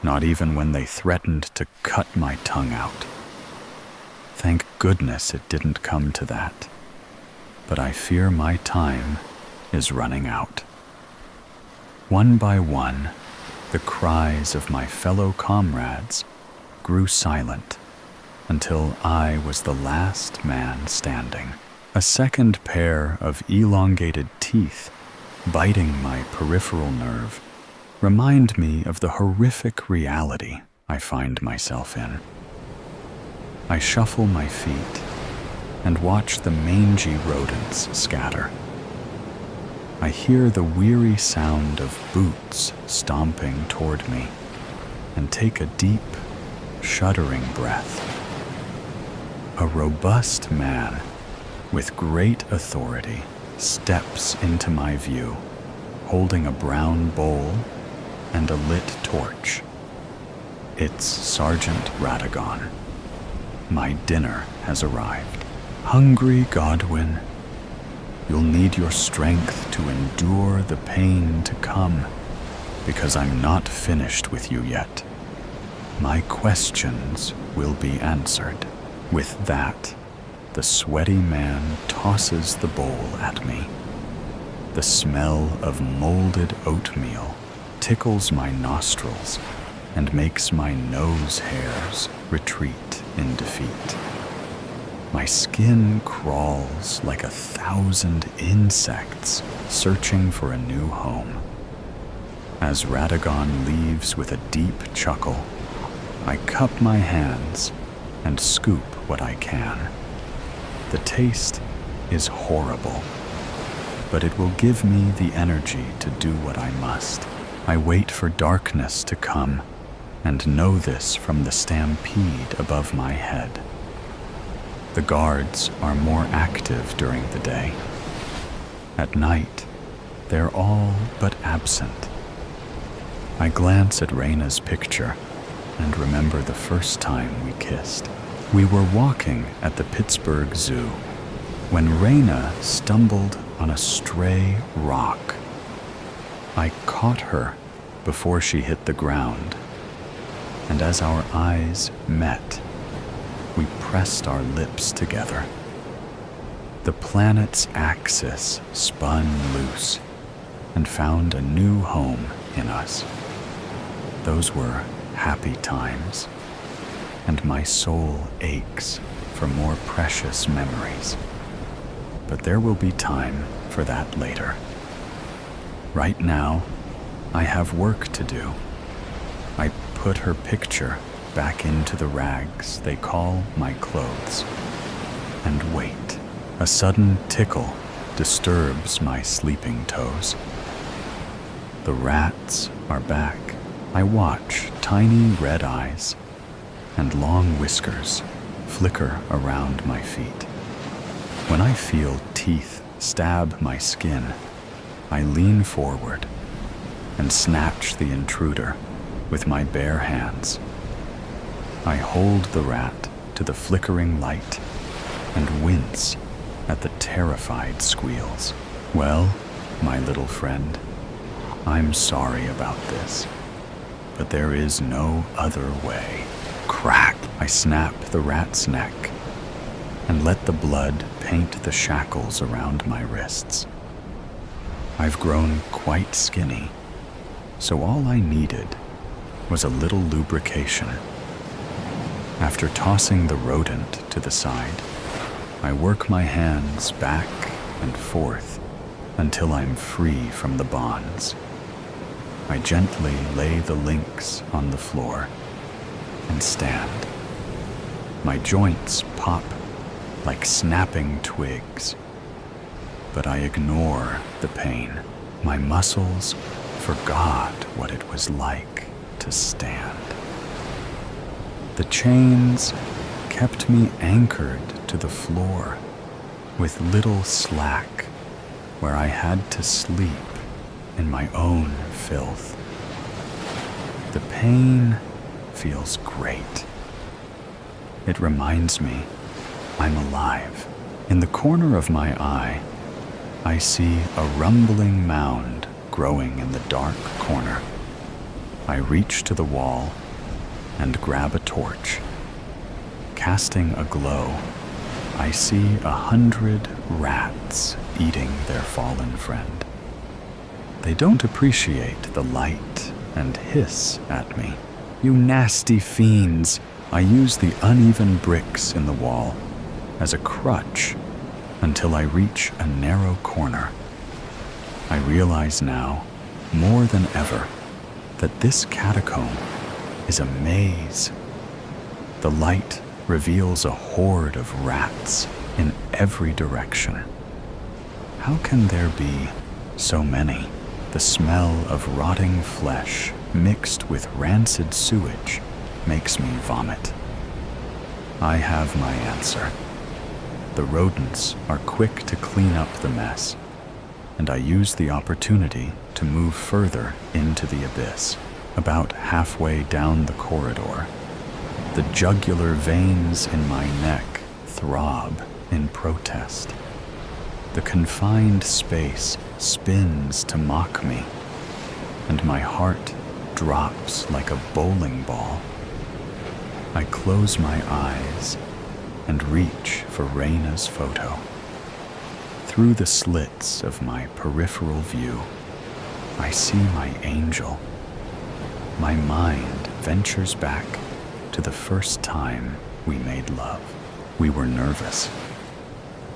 not even when they threatened to cut my tongue out. Thank goodness it didn't come to that, but I fear my time is running out. One by one, the cries of my fellow comrades grew silent until I was the last man standing. A second pair of elongated teeth biting my peripheral nerve remind me of the horrific reality I find myself in. I shuffle my feet and watch the mangy rodents scatter. I hear the weary sound of boots stomping toward me and take a deep, shuddering breath. A robust man with great authority steps into my view, holding a brown bowl and a lit torch. It's Sergeant Radagon. My dinner has arrived. Hungry Godwin, you'll need your strength to endure the pain to come, because I'm not finished with you yet. My questions will be answered. With that, the sweaty man tosses the bowl at me. The smell of molded oatmeal tickles my nostrils and makes my nose hairs retreat in defeat. My skin crawls like 1,000 insects searching for a new home. As Radagon leaves with a deep chuckle, I cup my hands and scoop what I can. The taste is horrible, but it will give me the energy to do what I must. I wait for darkness to come and know this from the stampede above my head. The guards are more active during the day. At night, they're all but absent. I glance at Raina's picture and remember the first time we kissed. We were walking at the Pittsburgh Zoo when Raina stumbled on a stray rock. I caught her before she hit the ground, and as our eyes met, we pressed our lips together. The planet's axis spun loose and found a new home in us. Those were happy times, and my soul aches for more precious memories. But there will be time for that later. Right now, I have work to do. I put her picture back into the rags they call my clothes, and wait. A sudden tickle disturbs my sleeping toes. The rats are back. I watch tiny red eyes and long whiskers flicker around my feet. When I feel teeth stab my skin, I lean forward and snatch the intruder with my bare hands. I hold the rat to the flickering light and wince at the terrified squeals. Well, my little friend, I'm sorry about this, but there is no other way. Crack! I snap the rat's neck and let the blood paint the shackles around my wrists. I've grown quite skinny, so all I needed was a little lubrication. After tossing the rodent to the side, I work my hands back and forth until I'm free from the bonds. I gently lay the links on the floor and stand. My joints pop like snapping twigs. But I ignore the pain. My muscles forgot what it was like to stand. The chains kept me anchored to the floor with little slack where I had to sleep in my own filth. The pain feels great. It reminds me I'm alive. In the corner of my eye, I see a rumbling mound growing in the dark corner. I reach to the wall and grab a torch. Casting a glow, I see 100 rats eating their fallen friend. They don't appreciate the light and hiss at me. "You nasty fiends!" I use the uneven bricks in the wall as a crutch until I reach a narrow corner. I realize now, more than ever, that this catacomb is a maze. The light reveals a horde of rats in every direction. How can there be so many? The smell of rotting flesh mixed with rancid sewage makes me vomit. I have my answer. The rodents are quick to clean up the mess, and I use the opportunity to move further into the abyss. About halfway down the corridor, the jugular veins in my neck throb in protest. The confined space spins to mock me, and my heart drops like a bowling ball. I close my eyes and reach for Raina's photo. Through the slits of my peripheral view, I see my angel. My mind ventures back to the first time we made love. We were nervous.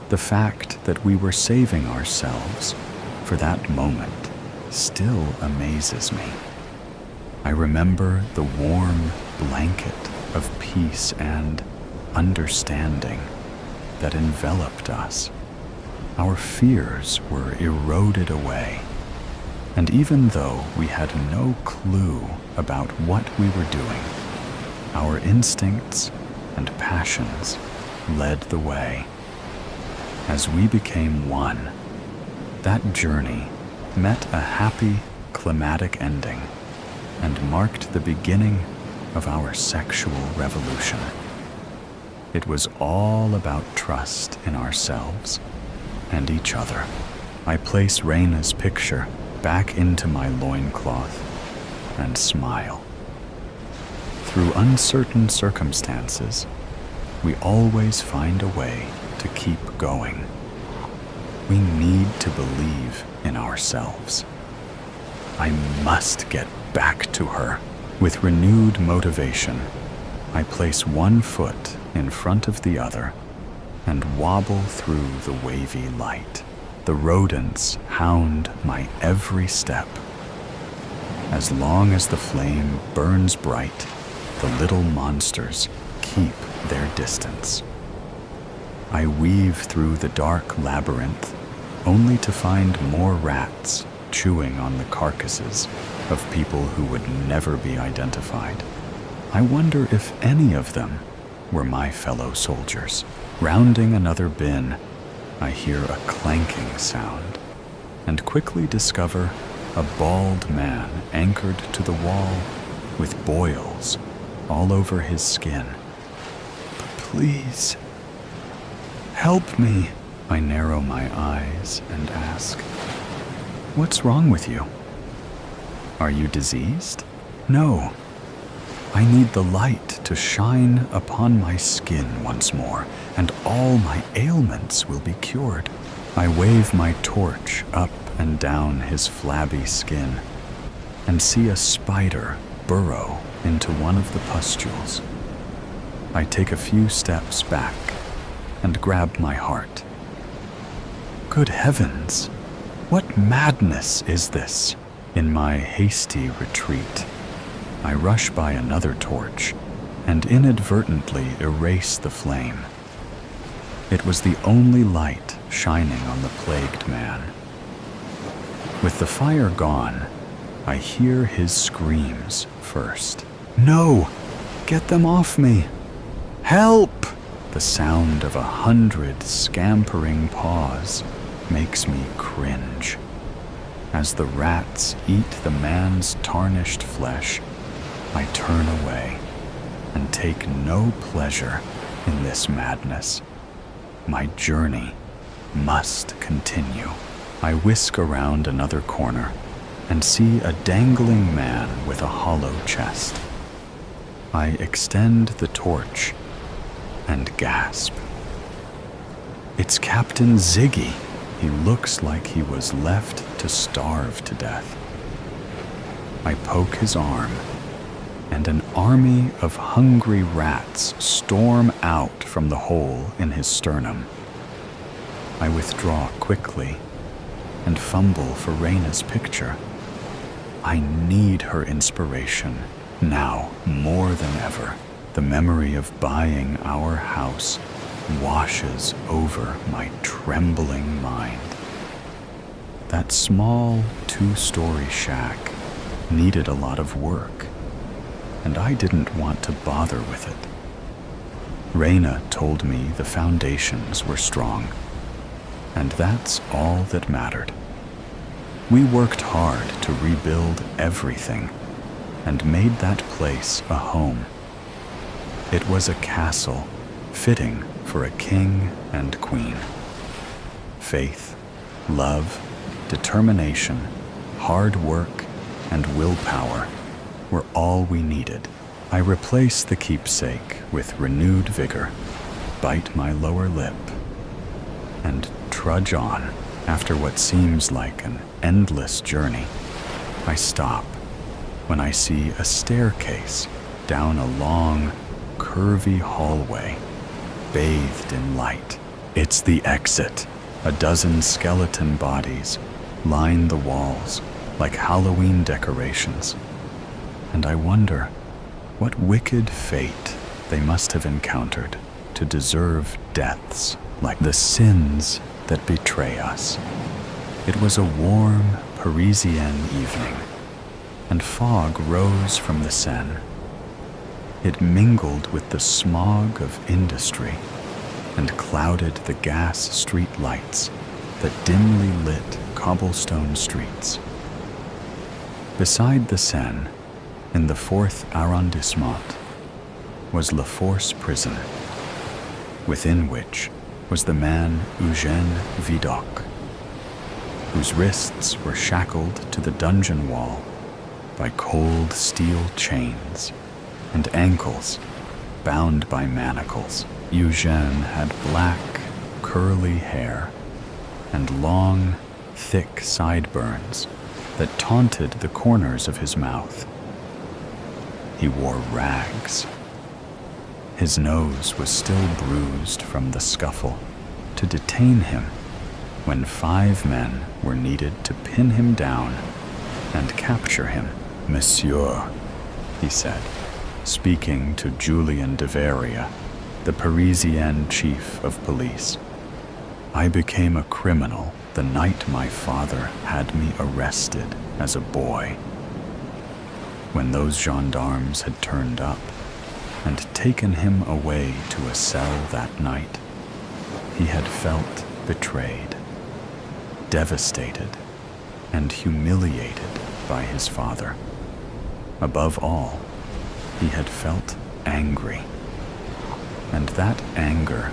The fact that we were saving ourselves for that moment still amazes me. I remember the warm blanket of peace and understanding that enveloped us. Our fears were eroded away, and even though we had no clue about what we were doing, our instincts and passions led the way. As we became one, that journey met a happy, climatic ending and marked the beginning of our sexual revolution. It was all about trust in ourselves and each other. I place Raina's picture back into my loincloth and smile. Through uncertain circumstances, we always find a way to keep going. We need to believe in ourselves. I must get back to her. With renewed motivation, I place one foot in front of the other and wobble through the wavy light. The rodents hound my every step. As long as the flame burns bright, the little monsters keep their distance. I weave through the dark labyrinth only to find more rats chewing on the carcasses of people who would never be identified. I wonder if any of them were my fellow soldiers. Rounding another bin, I hear a clanking sound and quickly discover a bald man anchored to the wall with boils all over his skin. Please, help me. I narrow my eyes and ask, "What's wrong with you? Are you diseased?" "No. I need the light to shine upon my skin once more, and all my ailments will be cured." I wave my torch up and down his flabby skin and see a spider burrow into one of the pustules. I take a few steps back and grab my heart. Good heavens, what madness is this? In my hasty retreat, I rush by another torch and inadvertently erase the flame. It was the only light shining on the plagued man. With the fire gone, I hear his screams first. "No! Get them off me! Help!" The sound of 100 scampering paws makes me cringe. As the rats eat the man's tarnished flesh, I turn away and take no pleasure in this madness. My journey must continue. I whisk around another corner and see a dangling man with a hollow chest. I extend the torch and gasp. It's Captain Ziggy. He looks like he was left to starve to death. I poke his arm, and an army of hungry rats storm out from the hole in his sternum. I withdraw quickly and fumble for Raina's picture. I need her inspiration now more than ever. The memory of buying our house washes over my trembling mind. That small 2-story shack needed a lot of work, and I didn't want to bother with it. Raina told me the foundations were strong, and that's all that mattered. We worked hard to rebuild everything and made that place a home. It was a castle fitting for a king and queen. Faith, love, determination, hard work, and willpower were all we needed. I replace the keepsake with renewed vigor, bite my lower lip, and trudge on. After what seems like an endless journey, I stop when I see a staircase down a long, curvy hallway, bathed in light. It's the exit. A dozen skeleton bodies line the walls like Halloween decorations, and I wonder what wicked fate they must have encountered to deserve deaths like the sins that betray us. It was a warm Parisian evening, and fog rose from the Seine. It mingled with the smog of industry and clouded the gas street lights that dimly lit cobblestone streets. Beside the Seine, in the 4th arrondissement, was La Force prison, within which was the man Eugène Vidocq, whose wrists were shackled to the dungeon wall by cold steel chains and ankles bound by manacles. Eugène had black, curly hair and long, thick sideburns that taunted the corners of his mouth. He wore rags. His nose was still bruised from the scuffle to detain him when 5 men were needed to pin him down and capture him. "Monsieur," he said, speaking to Julien de Veria, the Parisian chief of police. "I became a criminal the night my father had me arrested as a boy. When those gendarmes had turned up and taken him away to a cell that night, he had felt betrayed, devastated, and humiliated by his father. Above all, he had felt angry, and that anger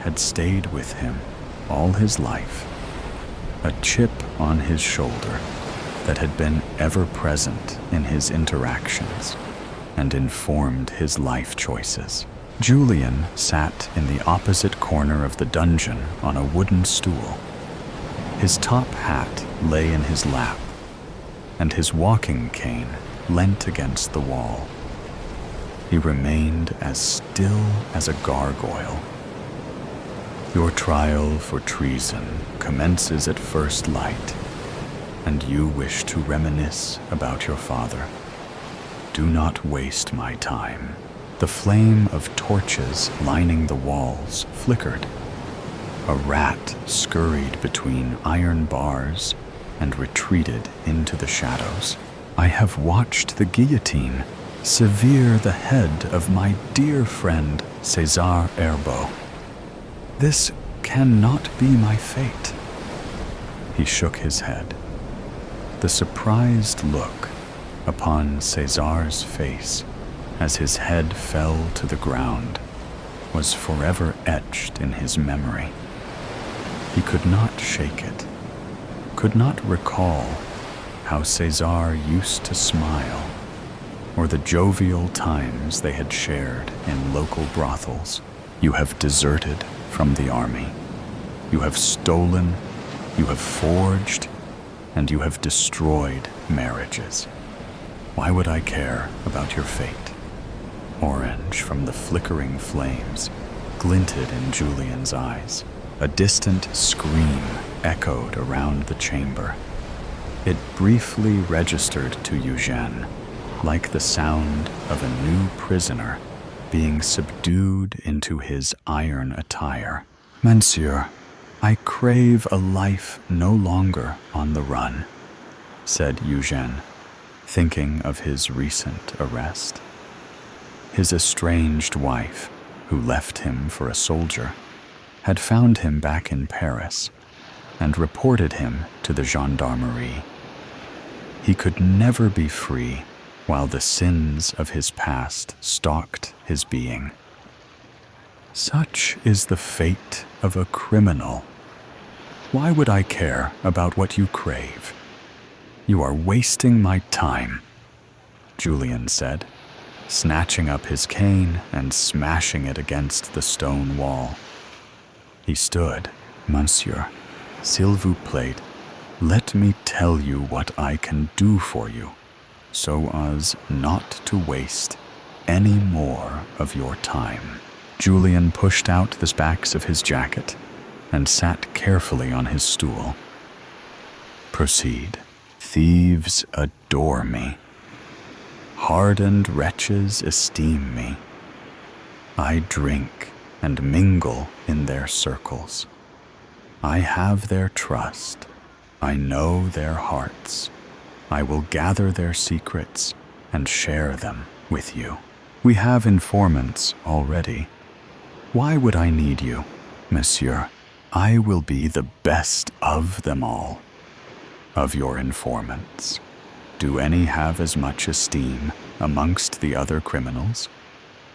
had stayed with him all his life, a chip on his shoulder that had been ever present in his interactions and informed his life choices. Julien sat in the opposite corner of the dungeon on a wooden stool. His top hat lay in his lap, and his walking cane leant against the wall. He remained as still as a gargoyle. "Your trial for treason commences at first light, and you wish to reminisce about your father. Do not waste my time. The flame of torches lining the walls flickered. A rat scurried between iron bars and retreated into the shadows. I have watched the guillotine sever the head of my dear friend César Herbeau. This cannot be my fate. He shook his head. The surprised look upon César's face as his head fell to the ground was forever etched in his memory. He could not shake it, could not recall how César used to smile, or the jovial times they had shared in local brothels. You have deserted from the army. You have stolen, you have forged, and you have destroyed marriages. Why would I care about your fate? Orange from the flickering flames glinted in Julian's eyes. A distant scream echoed around the chamber. It briefly registered to Eugène, like the sound of a new prisoner being subdued into his iron attire. Monsieur, I crave a life no longer on the run, said Eugène, thinking of his recent arrest. His estranged wife, who left him for a soldier, had found him back in Paris and reported him to the gendarmerie. He could never be free while the sins of his past stalked his being. Such is the fate of a criminal. Why would I care about what you crave? You are wasting my time, Julian said, snatching up his cane and smashing it against the stone wall. He stood. Monsieur, s'il vous plaît, let me tell you what I can do for you, so as not to waste any more of your time. Julian pushed out the backs of his jacket and sat carefully on his stool. Proceed. Thieves adore me. Hardened wretches esteem me. I drink and mingle in their circles. I have their trust. I know their hearts. I will gather their secrets and share them with you. We have informants already. Why would I need you, monsieur? I will be the best of them all. Of your informants, do any have as much esteem amongst the other criminals?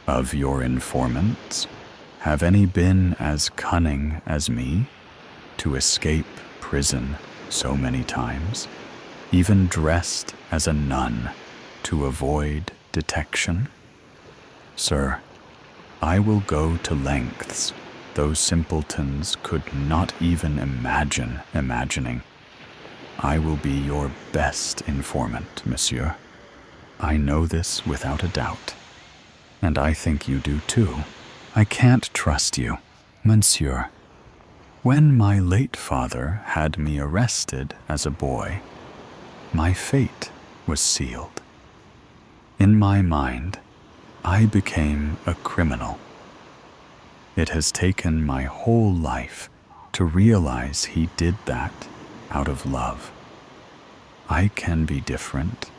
Of your informants, have any been as cunning as me to escape prison so many times, even dressed as a nun to avoid detection? Sir, I will go to lengths those simpletons could not even imagine imagining. I will be your best informant, monsieur. I know this without a doubt, and I think you do too. I can't trust you, monsieur. When my late father had me arrested as a boy, my fate was sealed. In my mind, I became a criminal. It has taken my whole life to realize he did that out of love. I can be different.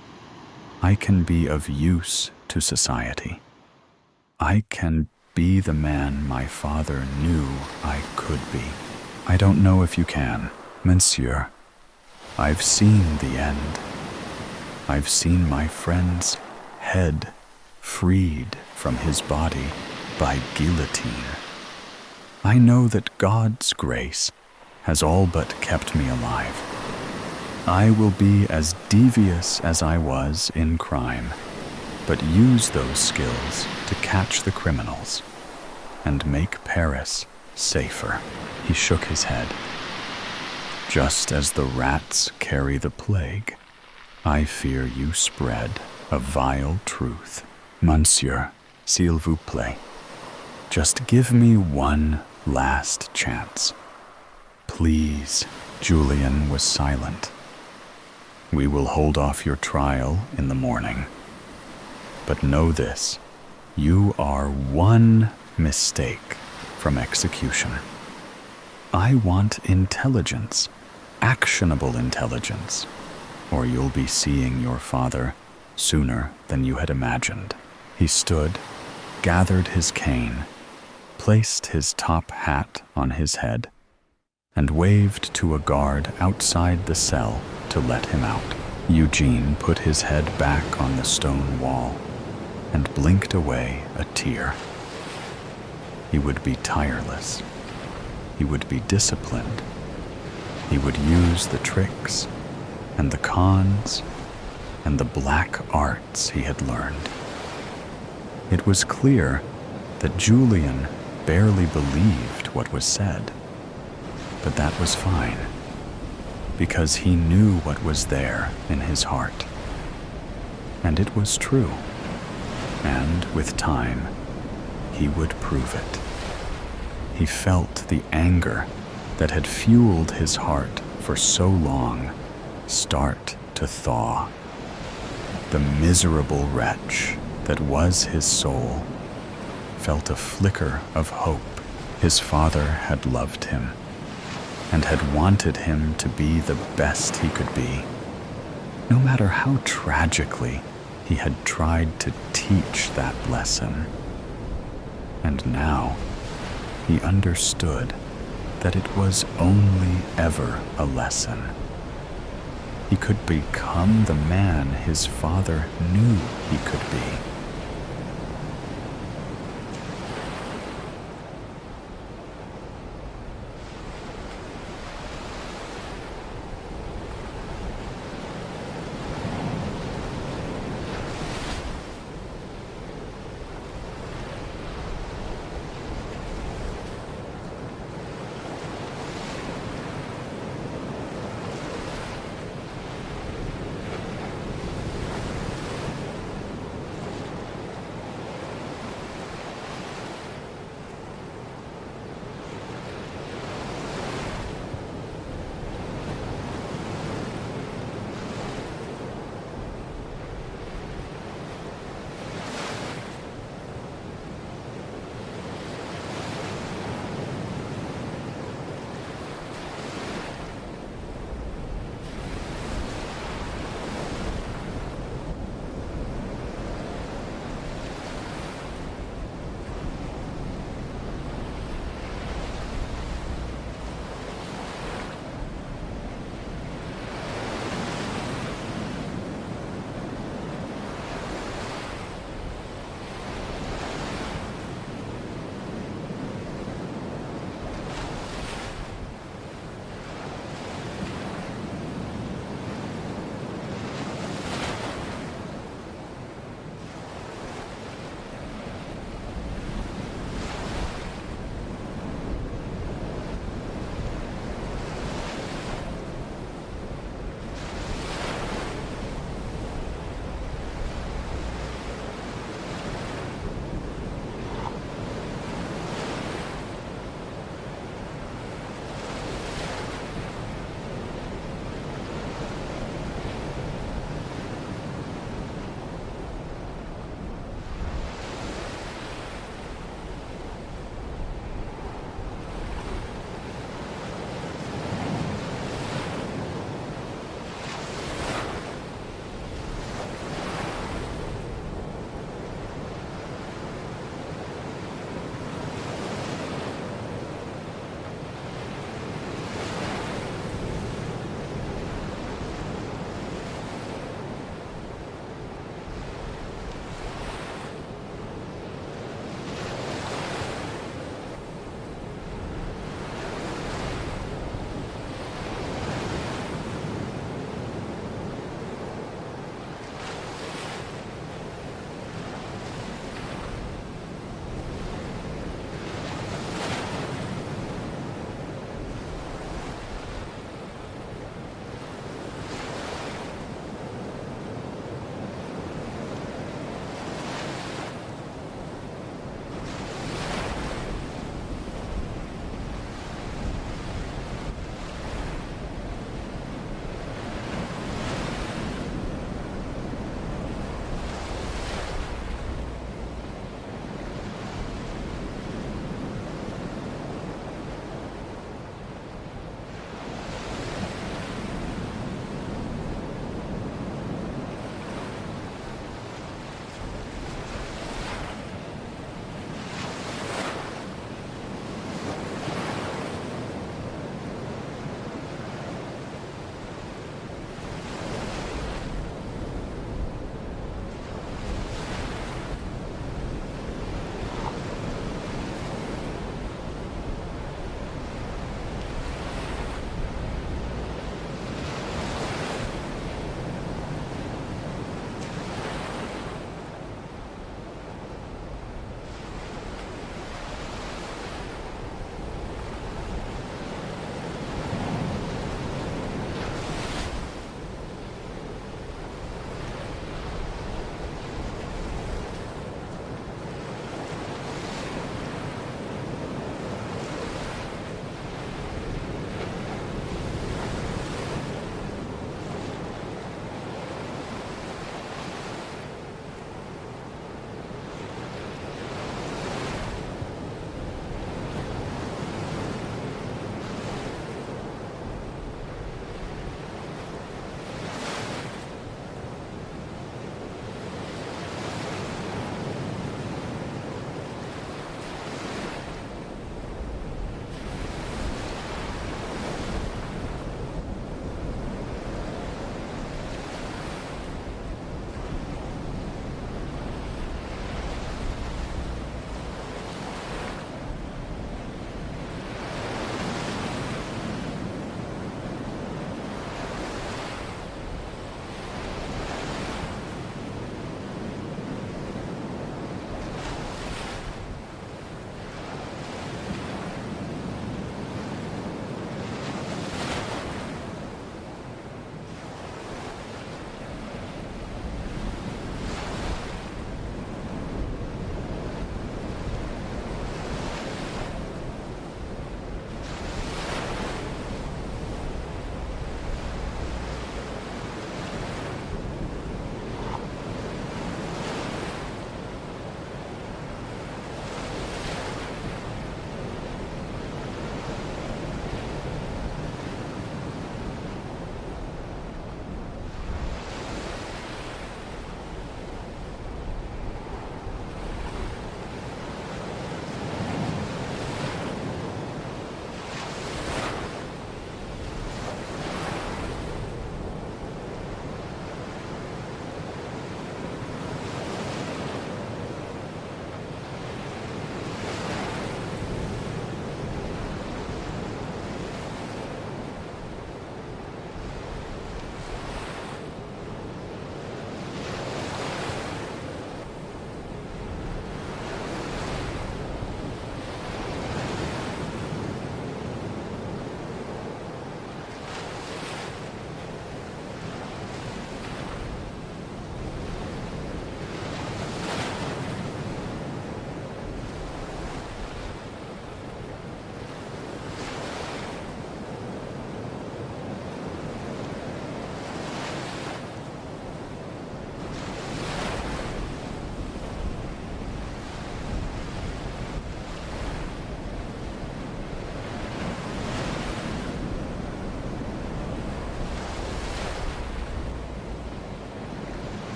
I can be of use to society. I can be the man my father knew I could be. I don't know if you can, monsieur. I've seen the end. I've seen my friend's head freed from his body by guillotine. I know that God's grace has all but kept me alive. I will be as devious as I was in crime, but use those skills to catch the criminals and make Paris safer. He shook his head. Just as the rats carry the plague, I fear you spread a vile truth. Monsieur, s'il vous plaît, just give me one last chance. Please. Julian was silent. We will hold off your trial in the morning. But know this, You are one mistake from execution. I want intelligence, actionable intelligence, or you'll be seeing your father sooner than you had imagined. He stood, gathered his cane, placed his top hat on his head, and waved to a guard outside the cell to let him out. Eugene put his head back on the stone wall and blinked away a tear. He would be tireless. He would be disciplined. He would use the tricks and the cons and the black arts he had learned. It was clear that Julian barely believed what was said, but that was fine, because he knew what was there in his heart. And it was true, and with time, he would prove it. He felt the anger that had fueled his heart for so long start to thaw. The miserable wretch that was his soul felt a flicker of hope. His father had loved him and had wanted him to be the best he could be, no matter how tragically he had tried to teach that lesson. And now he understood that it was only ever a lesson. He could become the man his father knew he could be.